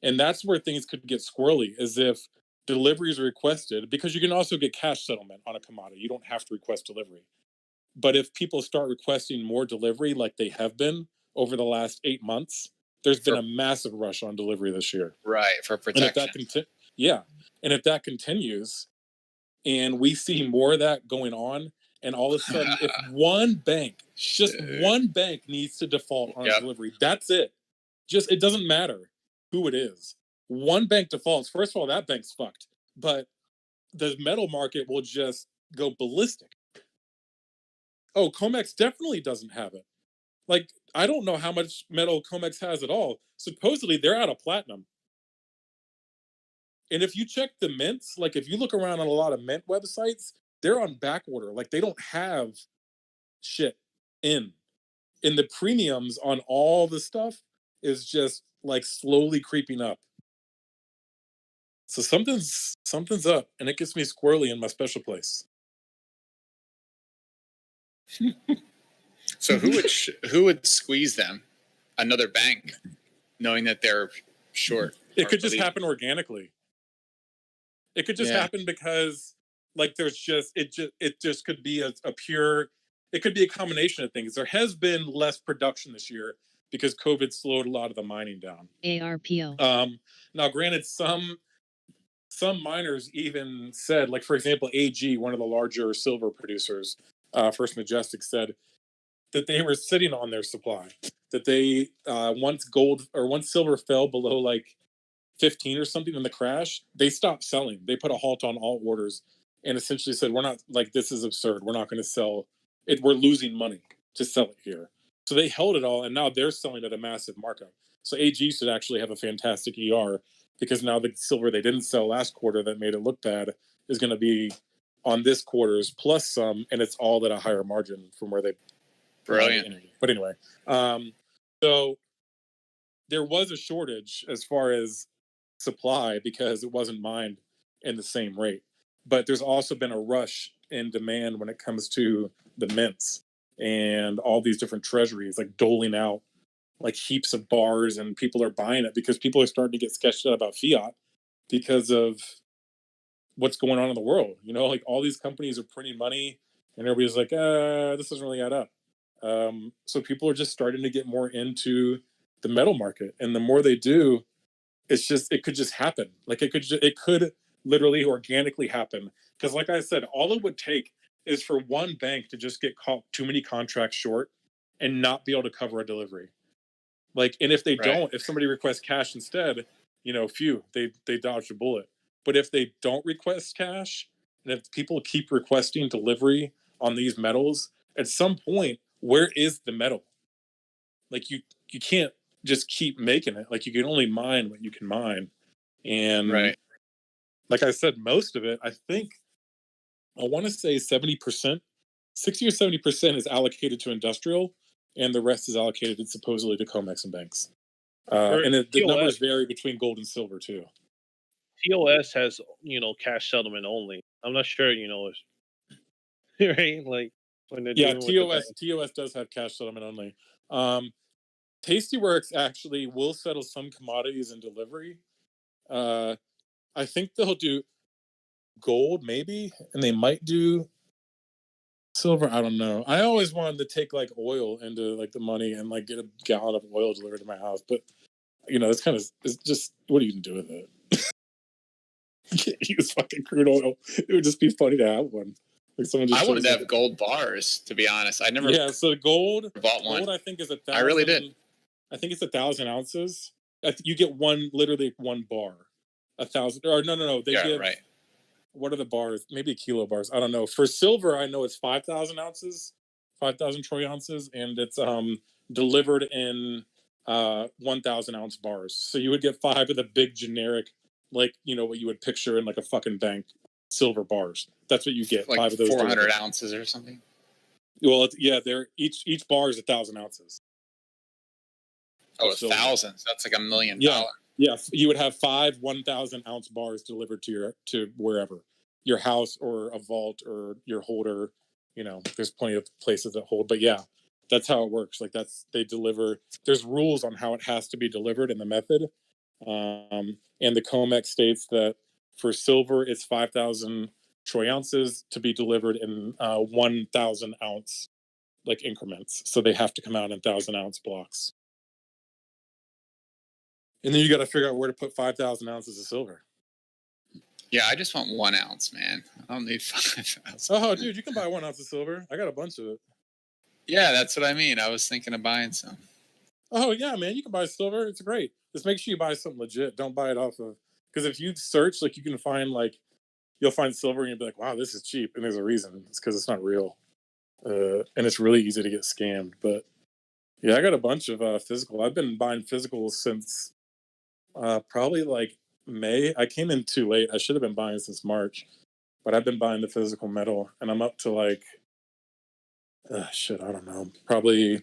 And that's where things could get squirrely, is if deliveries are requested, because you can also get cash settlement on a commodity. You don't have to request delivery. But if people start requesting more delivery like they have been over the last 8 months, there's been a massive rush on delivery this year. Right, for And if protection. and if that continues and we see more of that going on, and all of a sudden, if one bank, just one bank needs to default on delivery, that's it. It doesn't matter who it is. One bank defaults. First of all, that bank's fucked. But the metal market will just go ballistic. Oh, COMEX definitely doesn't have it. Like, I don't know how much metal COMEX has at all. Supposedly, they're out of platinum. And if you check the mints, like if you look around on a lot of mint websites, they're on back order. Like they don't have shit in. And the premiums on all the stuff is just like slowly creeping up. So something's up, and it gets me squirrely in my special place. So who would squeeze them? Another bank, knowing that they're short. It could just happen organically. It could just happen because, like, it just could be a pure. It could be a combination of things. There has been less production this year because COVID slowed a lot of the mining down. ARPO. Now, granted, some miners even said, like, for example, AG, one of the larger silver producers, First Majestic, said that they were sitting on their supply. That they once silver fell below like 15 or something in the crash, they stopped selling. They put a halt on all orders and essentially said, we're not, like, this is absurd. We're not going to sell it. We're losing money to sell it here. So they held it all, and now they're selling at a massive markup. So AG should actually have a fantastic ER, because now the silver they didn't sell last quarter that made it look bad is going to be on this quarter's plus some, and it's all at a higher margin from where they. Brilliant. But anyway, so there was a shortage as far as supply because it wasn't mined in the same rate. But there's also been a rush in demand when it comes to the mints and all these different treasuries, like doling out like heaps of bars, and people are buying it because people are starting to get sketched out about fiat because of what's going on in the world. Like all these companies are printing money and everybody's like, this doesn't really add up. So people are just starting to get more into the metal market, and the more they do, it could just happen. Like it could literally organically happen. Because like I said, all it would take is for one bank to just get caught too many contracts short and not be able to cover a delivery. Like, and if they don't, if somebody requests cash instead, they dodged a bullet. But if they don't request cash, and if people keep requesting delivery on these metals, at some point, where is the metal? Like, you can't just keep making it. Like, you can only mine what you can mine. And like I said, most of it, I want to say 70%, 60 or 70% is allocated to industrial, and the rest is allocated supposedly to COMEX and banks. And the numbers vary between gold and silver too. TOS has, cash settlement only. I'm not sure, right? Like when they're doing with the TOS does have cash settlement only. Tastyworks actually will settle some commodities in delivery. I think they'll do gold maybe, and they might do silver. I don't know. I always wanted to take like oil into like the money and like get a gallon of oil delivered to my house, but it's just, what are you gonna do with it? You can't use fucking crude oil. It would just be funny to have one. Like someone just I wanted to have gold bars, to be honest. I never. Yeah, so gold bought one. Gold, I think, is 1,000. I really did. I think it's 1,000 ounces. You get literally one bar. 1,000, or no. They give. Right. What are the bars? Maybe kilo bars. I don't know. For silver, I know it's 5,000 ounces, 5,000 troy ounces, and it's delivered in 1,000 ounce bars. So you would get 5 of the big generic, like what you would picture in like a fucking bank, silver bars. That's what you get. Like 5 of those 400 delivered. ounces or something. Well, they're each bar is 1,000 ounces. Oh, 1,000. So that's like $1 million. Yeah, you would have 5 1,000 ounce bars delivered to wherever, your house or a vault or your holder. There's plenty of places that hold, but yeah, that's how it works. Like they deliver. There's rules on how it has to be delivered and the method. And the COMEX states that for silver, it's 5,000 troy ounces to be delivered in 1,000 ounce like increments. So they have to come out in 1,000 ounce blocks. And then you got to figure out where to put 5,000 ounces of silver. Yeah, I just want 1 ounce, man. I don't need 5,000. Oh, dude, you can buy 1 ounce of silver. I got a bunch of it. Yeah, that's what I mean. I was thinking of buying some. Oh, yeah, man. You can buy silver. It's great. Just make sure you buy something legit. Don't buy it off of... Because if you search, like, you can find, like... You'll find silver and you'll be like, wow, this is cheap. And there's a reason. It's because it's not real. And it's really easy to get scammed. But, yeah, I got a bunch of physical. I've been buying physicals since... probably like May. I came in too late. I should have been buying since March, but I've been buying the physical metal, and I'm up to like, I don't know, probably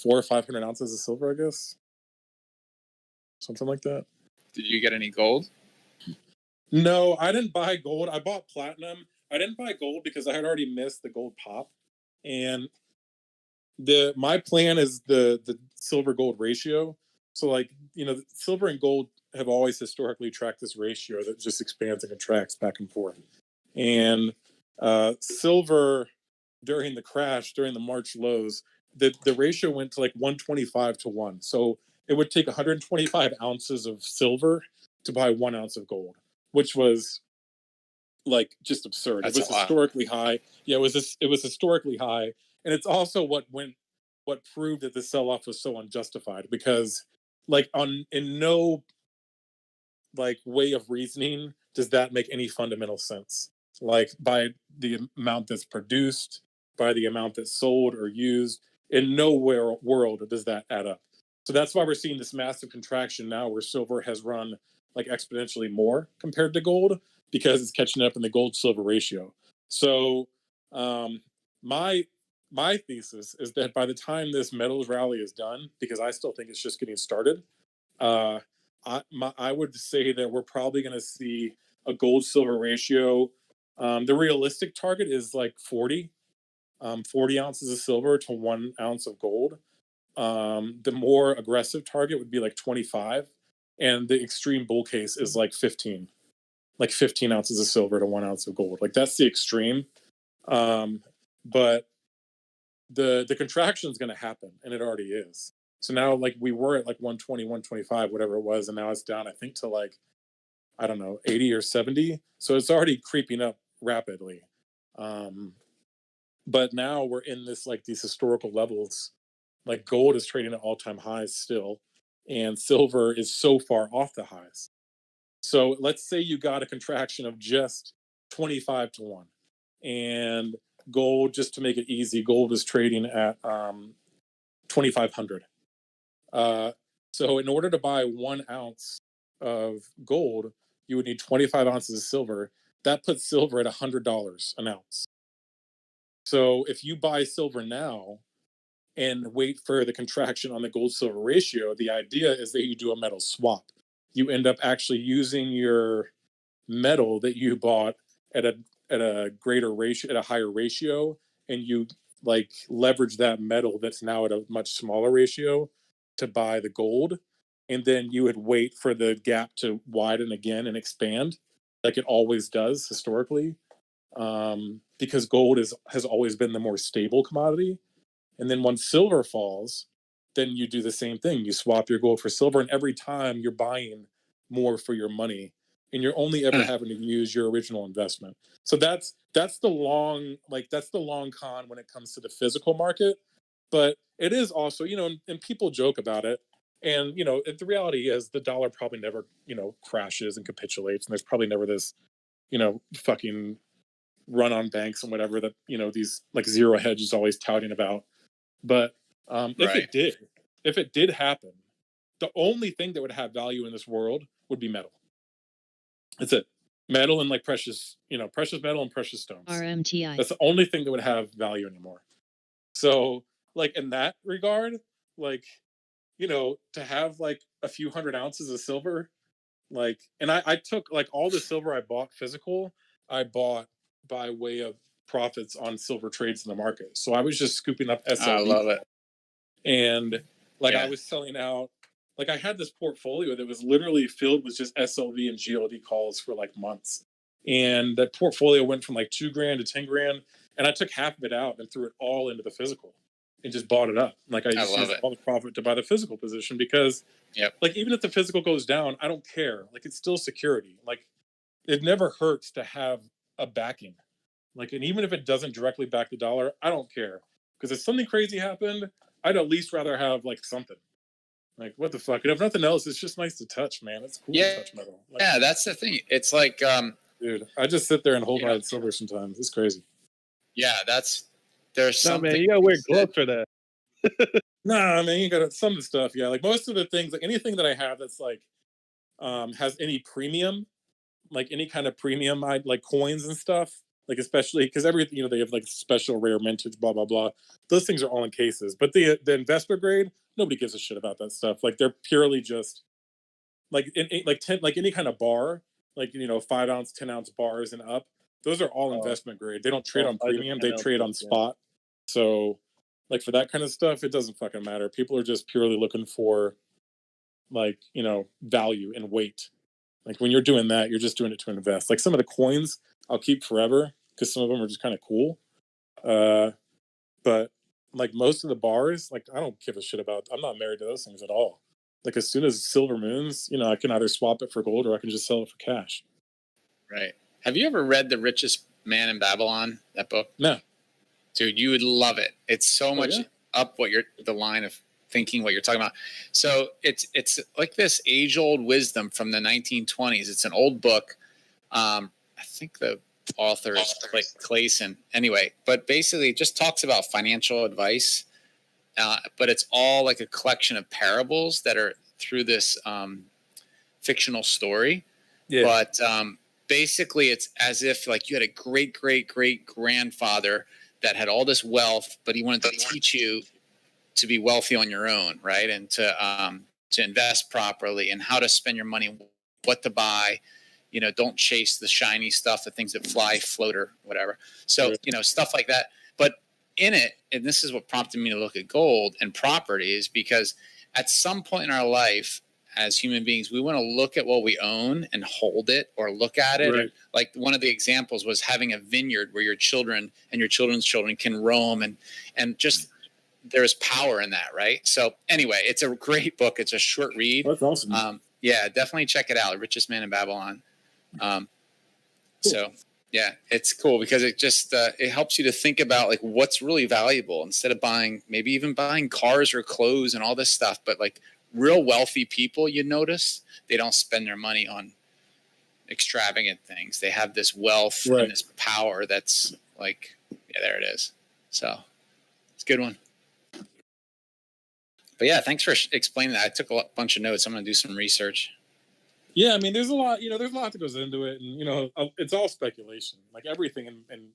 400 or 500 ounces of silver, I guess, something like that. Did you get any gold? No, I didn't buy gold. I bought platinum. I didn't buy gold because I had already missed the gold pop, and my plan is the silver gold ratio. So, like, silver and gold have always historically tracked this ratio that just expands and contracts back and forth. And silver, during the crash, during the March lows, the ratio went to like 125 to 1. So it would take 125 ounces of silver to buy 1 ounce of gold, which was like just absurd. That's it was historically high. Yeah, it was historically high. And it's also what proved that the sell-off was so unjustified, because like in no like way of reasoning does that make any fundamental sense. Like, by the amount that's produced, by the amount that's sold or used, in no world does that add up. So that's why we're seeing this massive contraction now, where silver has run like exponentially more compared to gold, because it's catching up in the gold silver ratio. So my thesis is that by the time this metals rally is done, because I still think it's just getting started, I would say that we're probably going to see a gold silver ratio. The realistic target is like 40 ounces of silver to 1 ounce of gold. The more aggressive target would be like 25, and the extreme bull case is like 15 ounces of silver to 1 ounce of gold. Like, that's the extreme. But the contraction is going to happen, and it already is. So now, like, we were at like 120, 125, whatever it was, and now it's down, I think, to like, I don't know, 80 or 70. So it's already creeping up rapidly. But now we're in this like these historical levels. Like gold is trading at all-time highs still, and silver is so far off the highs. So let's say you got a contraction of just 25 to 1, and gold, just to make it easy, gold is trading at 2,500. So in order to buy 1 ounce of gold, you would need 25 ounces of silver. That puts silver at $100 an ounce. So if you buy silver now and wait for the contraction on the gold silver ratio, the idea is that you do a metal swap. You end up actually using your metal that you bought at a greater ratio, at a higher ratio, and you like leverage that metal that's now at a much smaller ratio to buy the gold, and then you would wait for the gap to widen again and expand like it always does historically, because gold has always been the more stable commodity. And then once silver falls, then you do the same thing. You swap your gold for silver, and every time you're buying more for your money, and you're only ever having to use your original investment. So that's the long con when it comes to the physical market. But it is also, and people joke about it. And, the reality is the dollar probably never, crashes and capitulates. And there's probably never this, fucking run on banks and whatever that, these like zero hedge is always touting about. But if it did happen, the only thing that would have value in this world would be metal. That's it. Metal and like precious metal and precious stones. RMTI. That's the only thing that would have value anymore. So like in that regard, like, to have like a few hundred ounces of silver, like, and I took like all the silver I bought physical, I bought by way of profits on silver trades in the market. So I was just scooping up SLV. I love it. And like I was selling out, like I had this portfolio that was literally filled with just SLV and GLD calls for like months. And that portfolio went from like $2,000 to $10,000. And I took half of it out and threw it all into the physical and just bought it up. Like I just used all the profit to buy the physical position because like even if the physical goes down, I don't care. Like it's still security. Like it never hurts to have a backing. Like, and even if it doesn't directly back the dollar, I don't care. Because if something crazy happened, I'd at least rather have like something. Like what the fuck? And if nothing else, it's just nice to touch, man. It's cool to touch metal. Like, yeah, that's the thing. It's like dude, I just sit there and hold my silver sometimes. It's crazy. Yeah, there's something. Man, you gotta wear gloves for that. Nah, man, you got some of the stuff. Yeah, like most of the things, like anything that I have that's like has any premium, like any kind of premium, like coins and stuff. Like especially because everything, they have like special rare mintage, blah blah blah. Those things are all in cases. But the investor grade, nobody gives a shit about that stuff. Like they're purely just like like any kind of bar, like 5 ounce, 10 ounce bars and up. Those are all investment grade. They don't trade on premium. They trade on spot. So like for that kind of stuff, it doesn't fucking matter. People are just purely looking for like value and weight. Like when you're doing that, you're just doing it to invest. Like some of the coins I'll keep forever because some of them are just kind of cool. But like most of the bars, like I don't give a shit about. I'm not married to those things at all. Like as soon as silver moons, I can either swap it for gold or I can just sell it for cash. Right. Have you ever read The Richest Man in Babylon? That book? No. Dude, you would love it. It's so much up the line of thinking what you're talking about. So it's like this age-old wisdom from the 1920s. It's an old book. I think the author is Clayson. Anyway, but basically it just talks about financial advice. But it's all like a collection of parables that are through this fictional story. Yeah. But basically it's as if like you had a great grandfather that had all this wealth, but he wanted to teach you to be wealthy on your own, right? And to invest properly and how to spend your money, what to buy. Don't chase the shiny stuff, the things that fly, float, or whatever. So, stuff like that. But in it, and this is what prompted me to look at gold and property, is because at some point in our life, as human beings, we want to look at what we own and hold it or look at it. Right. And like one of the examples was having a vineyard where your children and your children's children can roam and just there's power in that, right? So anyway, it's a great book. It's a short read. That's awesome. Yeah, definitely check it out. Richest Man in Babylon. So Yeah, it's cool because it just it helps you to think about like what's really valuable instead of maybe even buying cars or clothes and all this stuff. But like real wealthy people, you notice they don't spend their money on extravagant things. They have this wealth and this power that's like, yeah, there it is. So it's a good one. But yeah, thanks for explaining that. I took a bunch of notes. I'm going to do some research. Yeah, I mean, there's a lot that goes into it, and it's all speculation. Like everything, and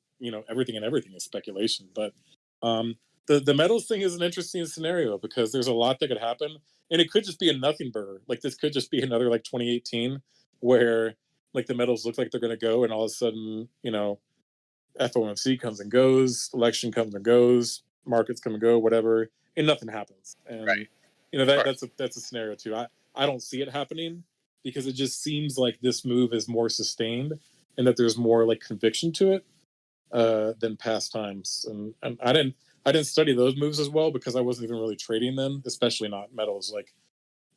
everything is speculation. But the metals thing is an interesting scenario because there's a lot that could happen, and it could just be a nothing burger. Like this could just be another like 2018 where like the metals look like they're going to go, and all of a sudden, FOMC comes and goes, election comes and goes, markets come and go, whatever, and nothing happens. And that's a scenario too. I don't see it happening, because it just seems like this move is more sustained and that there's more like conviction to it than past times. And I didn't study those moves as well because I wasn't even really trading them, especially not metals. Like,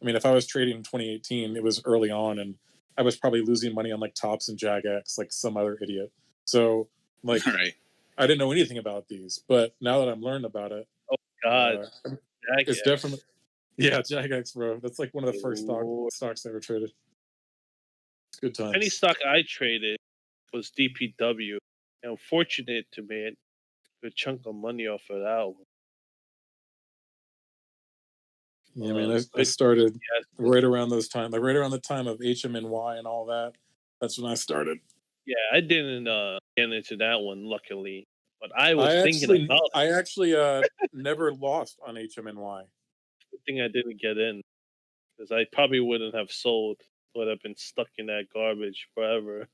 I mean, if I was trading in 2018, it was early on, and I was probably losing money on like Tops and JAGX, like some other idiot. So like, I didn't know anything about these, but now that I'm learning about it, oh God, it's definitely. Yeah, JAGX, bro. That's like one of the first stocks I ever traded. It's good times. Any stock I traded was DPW. And I'm fortunate to make a good chunk of money off of that one. Yeah, man, I started right around those times, like right around the time of HMNY and all that. That's when I started. Yeah, I didn't get into that one, luckily. But I was thinking about it. I actually never lost on HMNY. Good thing I didn't get in, because I probably wouldn't have sold. Would have been stuck in that garbage forever.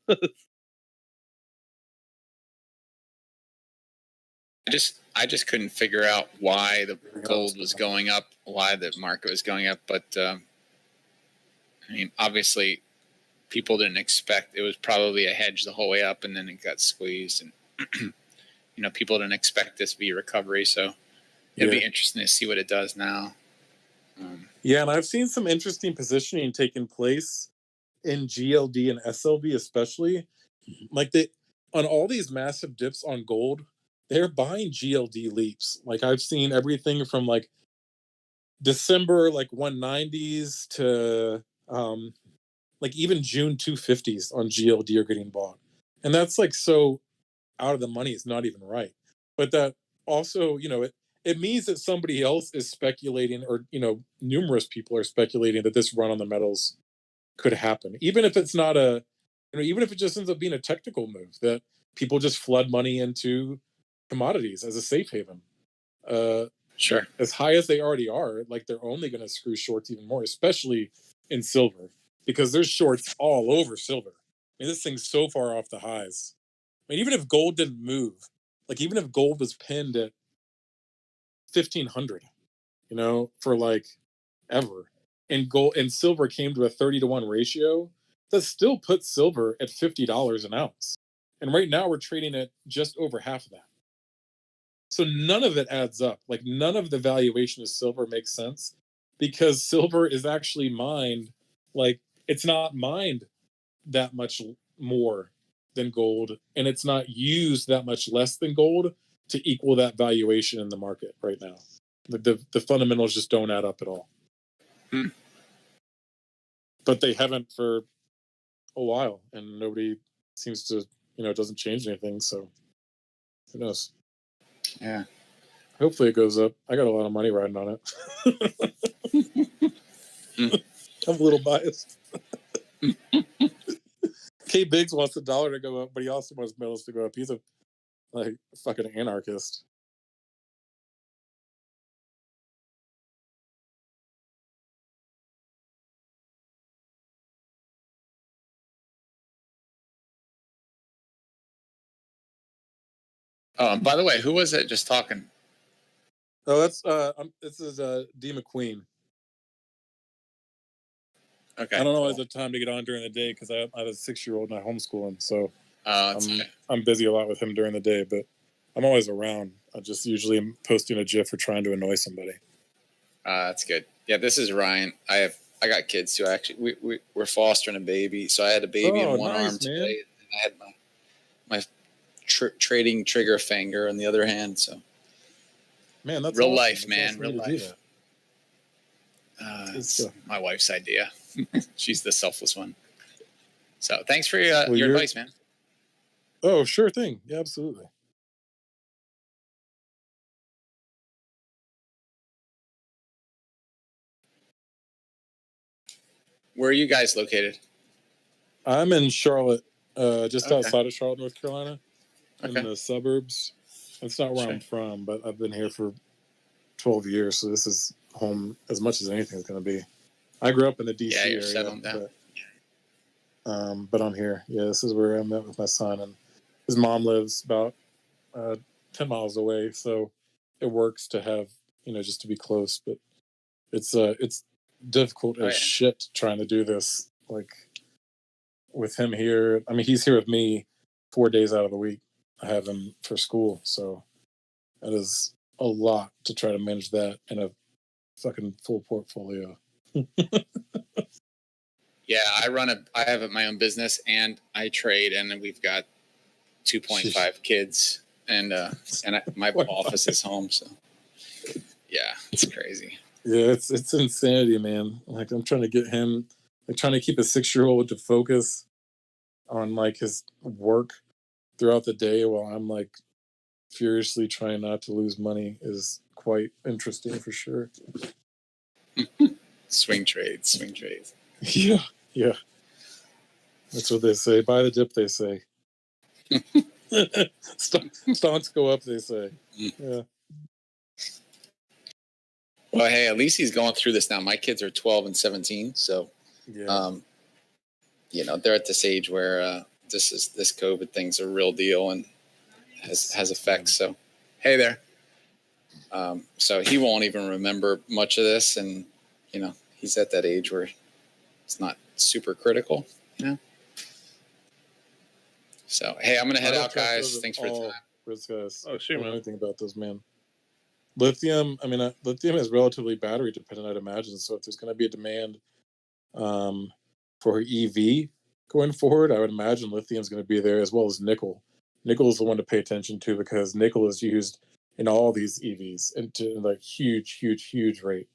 I just couldn't figure out why the gold was going up, why the market was going up. But I mean, obviously, people didn't expect it was probably a hedge the whole way up, and then it got squeezed, and people didn't expect this to be a recovery. So it'll be interesting to see what it does now. Yeah, and I've seen some interesting positioning taking place in GLD and SLV, especially. Like on all these massive dips on gold, they're buying GLD leaps. Like I've seen everything from like December like 190s to like even June 250s on GLD are getting bought. And that's like so out of the money, it's not even right. But that also, it means that somebody else is speculating, or numerous people are speculating that this run on the metals could happen, even if it's not even if it just ends up being a technical move, that people just flood money into commodities as a safe haven. Sure. As high as they already are, like they're only going to screw shorts even more, especially in silver, because there's shorts all over silver. I mean, this thing's so far off the highs. I mean, even if gold didn't move, like even if gold was pinned at 1,500, for like ever, and gold and silver came to a 30-to-1 ratio, that still puts silver at $50 an ounce. And right now we're trading at just over half of that. So none of it adds up. Like none of the valuation of silver makes sense, because silver is actually mined, like it's not mined that much more than gold, and it's not used that much less than gold to equal that valuation in the market right now. The fundamentals just don't add up at all. But they haven't for a while, and nobody seems to, it doesn't change anything. So who knows? Yeah. Hopefully it goes up. I got a lot of money riding on it. I'm a little biased. K Biggs wants the dollar to go up, but he also wants metals to go up. He's a fucking anarchist. Oh, and by the way, who was it just talking? Oh, that's this is D McQueen. Okay. I don't always have time to get on during the day because I have a 6-year-old and I homeschool him, so I'm busy a lot with him during the day. But I'm always around. I just usually am posting a GIF or trying to annoy somebody. That's good. Yeah, this is Ryan. I got kids too. Actually, we're fostering a baby, so I had a baby in one arm today. And I had my trading trigger finger on the other hand. So, Man, that's real awesome. life, That's man, awesome real to do life. that. Good It's stuff. my wife's idea. She's the selfless one. So, thanks for Well, your you're- advice, man. Oh, sure thing. Yeah, absolutely. Where are you guys located? I'm in Charlotte, just Okay. outside of Charlotte, North Carolina, Okay. in the suburbs. It's not where I'm from, but I've been here for 12 years, so this is home as much as anything is going to be. I grew up in the DC Yeah, you're area, settling down. but I'm here. Yeah, this is where I met with my son, and his mom lives about 10 miles away, so it works to have, just to be close. But it's difficult as shit trying to do this, like with him here. I mean, he's here with me 4 days out of the week. I have him for school, so that is a lot to try to manage that in a fucking full portfolio. Yeah, I have my own business and I trade, and then we've got 2.5 kids, and my office is home. So yeah, it's crazy. Yeah, it's insanity, man. Like I'm trying to get him, like trying to keep a 6-year-old to focus on like his work throughout the day while I'm like furiously trying not to lose money is quite interesting for sure. Swing trades. Yeah. That's what they say. Buy the dip, they say. Stocks go up, they say. Yeah. Well, hey, at least he's going through this now. My kids are 12 and 17, so Yeah. They're at this age where this COVID thing's a real deal and has effects. So, hey there. So he won't even remember much of this, and he's at that age where it's not super critical. So hey, I'm gonna head out, guys. Thanks for the time. Risk guys. Oh, sure, I don't know man. anything about those, man. Lithium. I mean, lithium is relatively battery dependent, I'd imagine. So if there's going to be a demand for EV going forward, I would imagine lithium is going to be there, as well as nickel. Nickel is the one to pay attention to because nickel is used in all these EVs into like huge rate.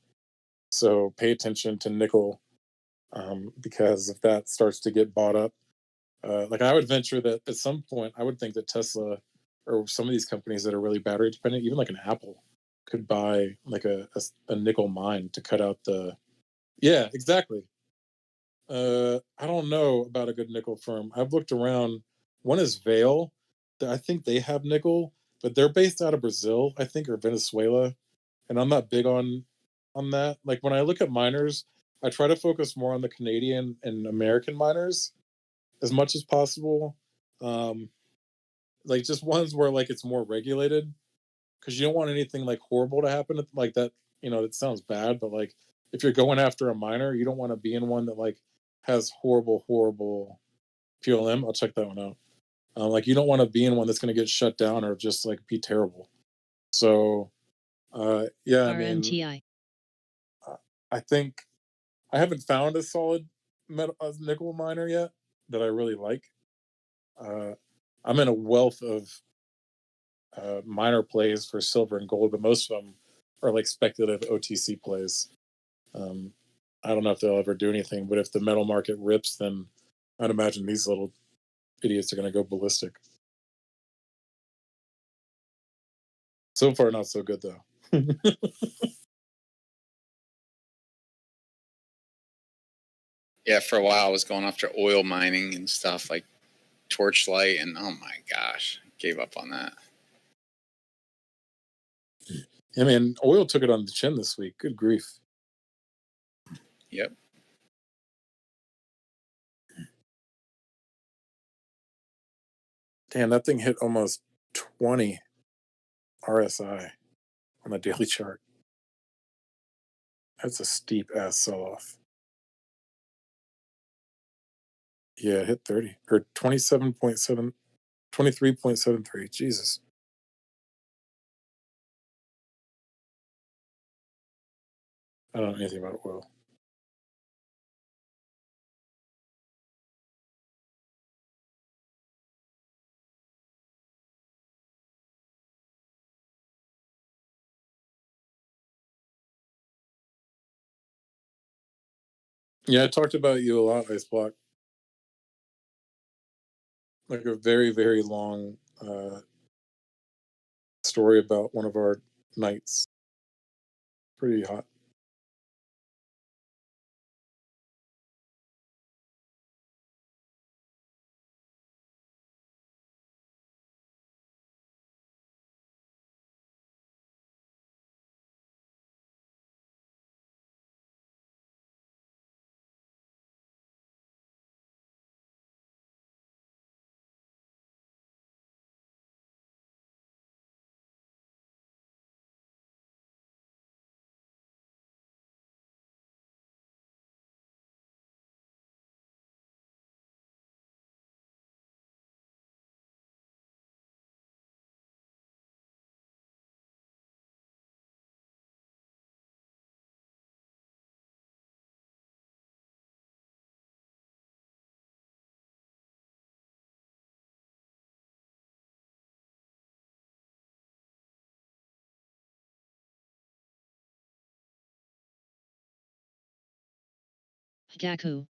So pay attention to nickel because if that starts to get bought up, like I would venture that at some point, I would think that Tesla or some of these companies that are really battery dependent, even like an Apple, could buy like a nickel mine to cut out the. Yeah, exactly. I don't know about a good nickel firm. I've looked around. One is Vale. I think they have nickel, but they're based out of Brazil, I think, or Venezuela, and I'm not big on that. Like when I look at miners, I try to focus more on the Canadian and American miners as much as possible. Like just ones where like it's more regulated, because you don't want anything like horrible to happen like that. It sounds bad, but like if you're going after a miner, you don't want to be in one that like has horrible PLM. I'll check that one out. Like you don't want to be in one that's going to get shut down or just like be terrible. So yeah, I mean, RNTI. I think I haven't found a solid nickel miner yet that I really like. I'm in a wealth of minor plays for silver and gold, but most of them are like speculative OTC plays. I don't know if they'll ever do anything, but if the metal market rips, then I'd imagine these little idiots are going to go ballistic. So far, not so good though. Yeah, for a while I was going after oil mining and stuff like Torchlight, and oh my gosh, gave up on that. I mean, oil took it on the chin this week. Good grief. Yep. Damn, that thing hit almost 20 RSI on the daily chart. That's a steep ass sell off. Yeah, it hit 30 or 27.7, 23.73. Jesus. I don't know anything about oil. Yeah, I talked about you a lot, Ice Block. Like a very, very long story about one of our knights. Pretty hot. Hikaku.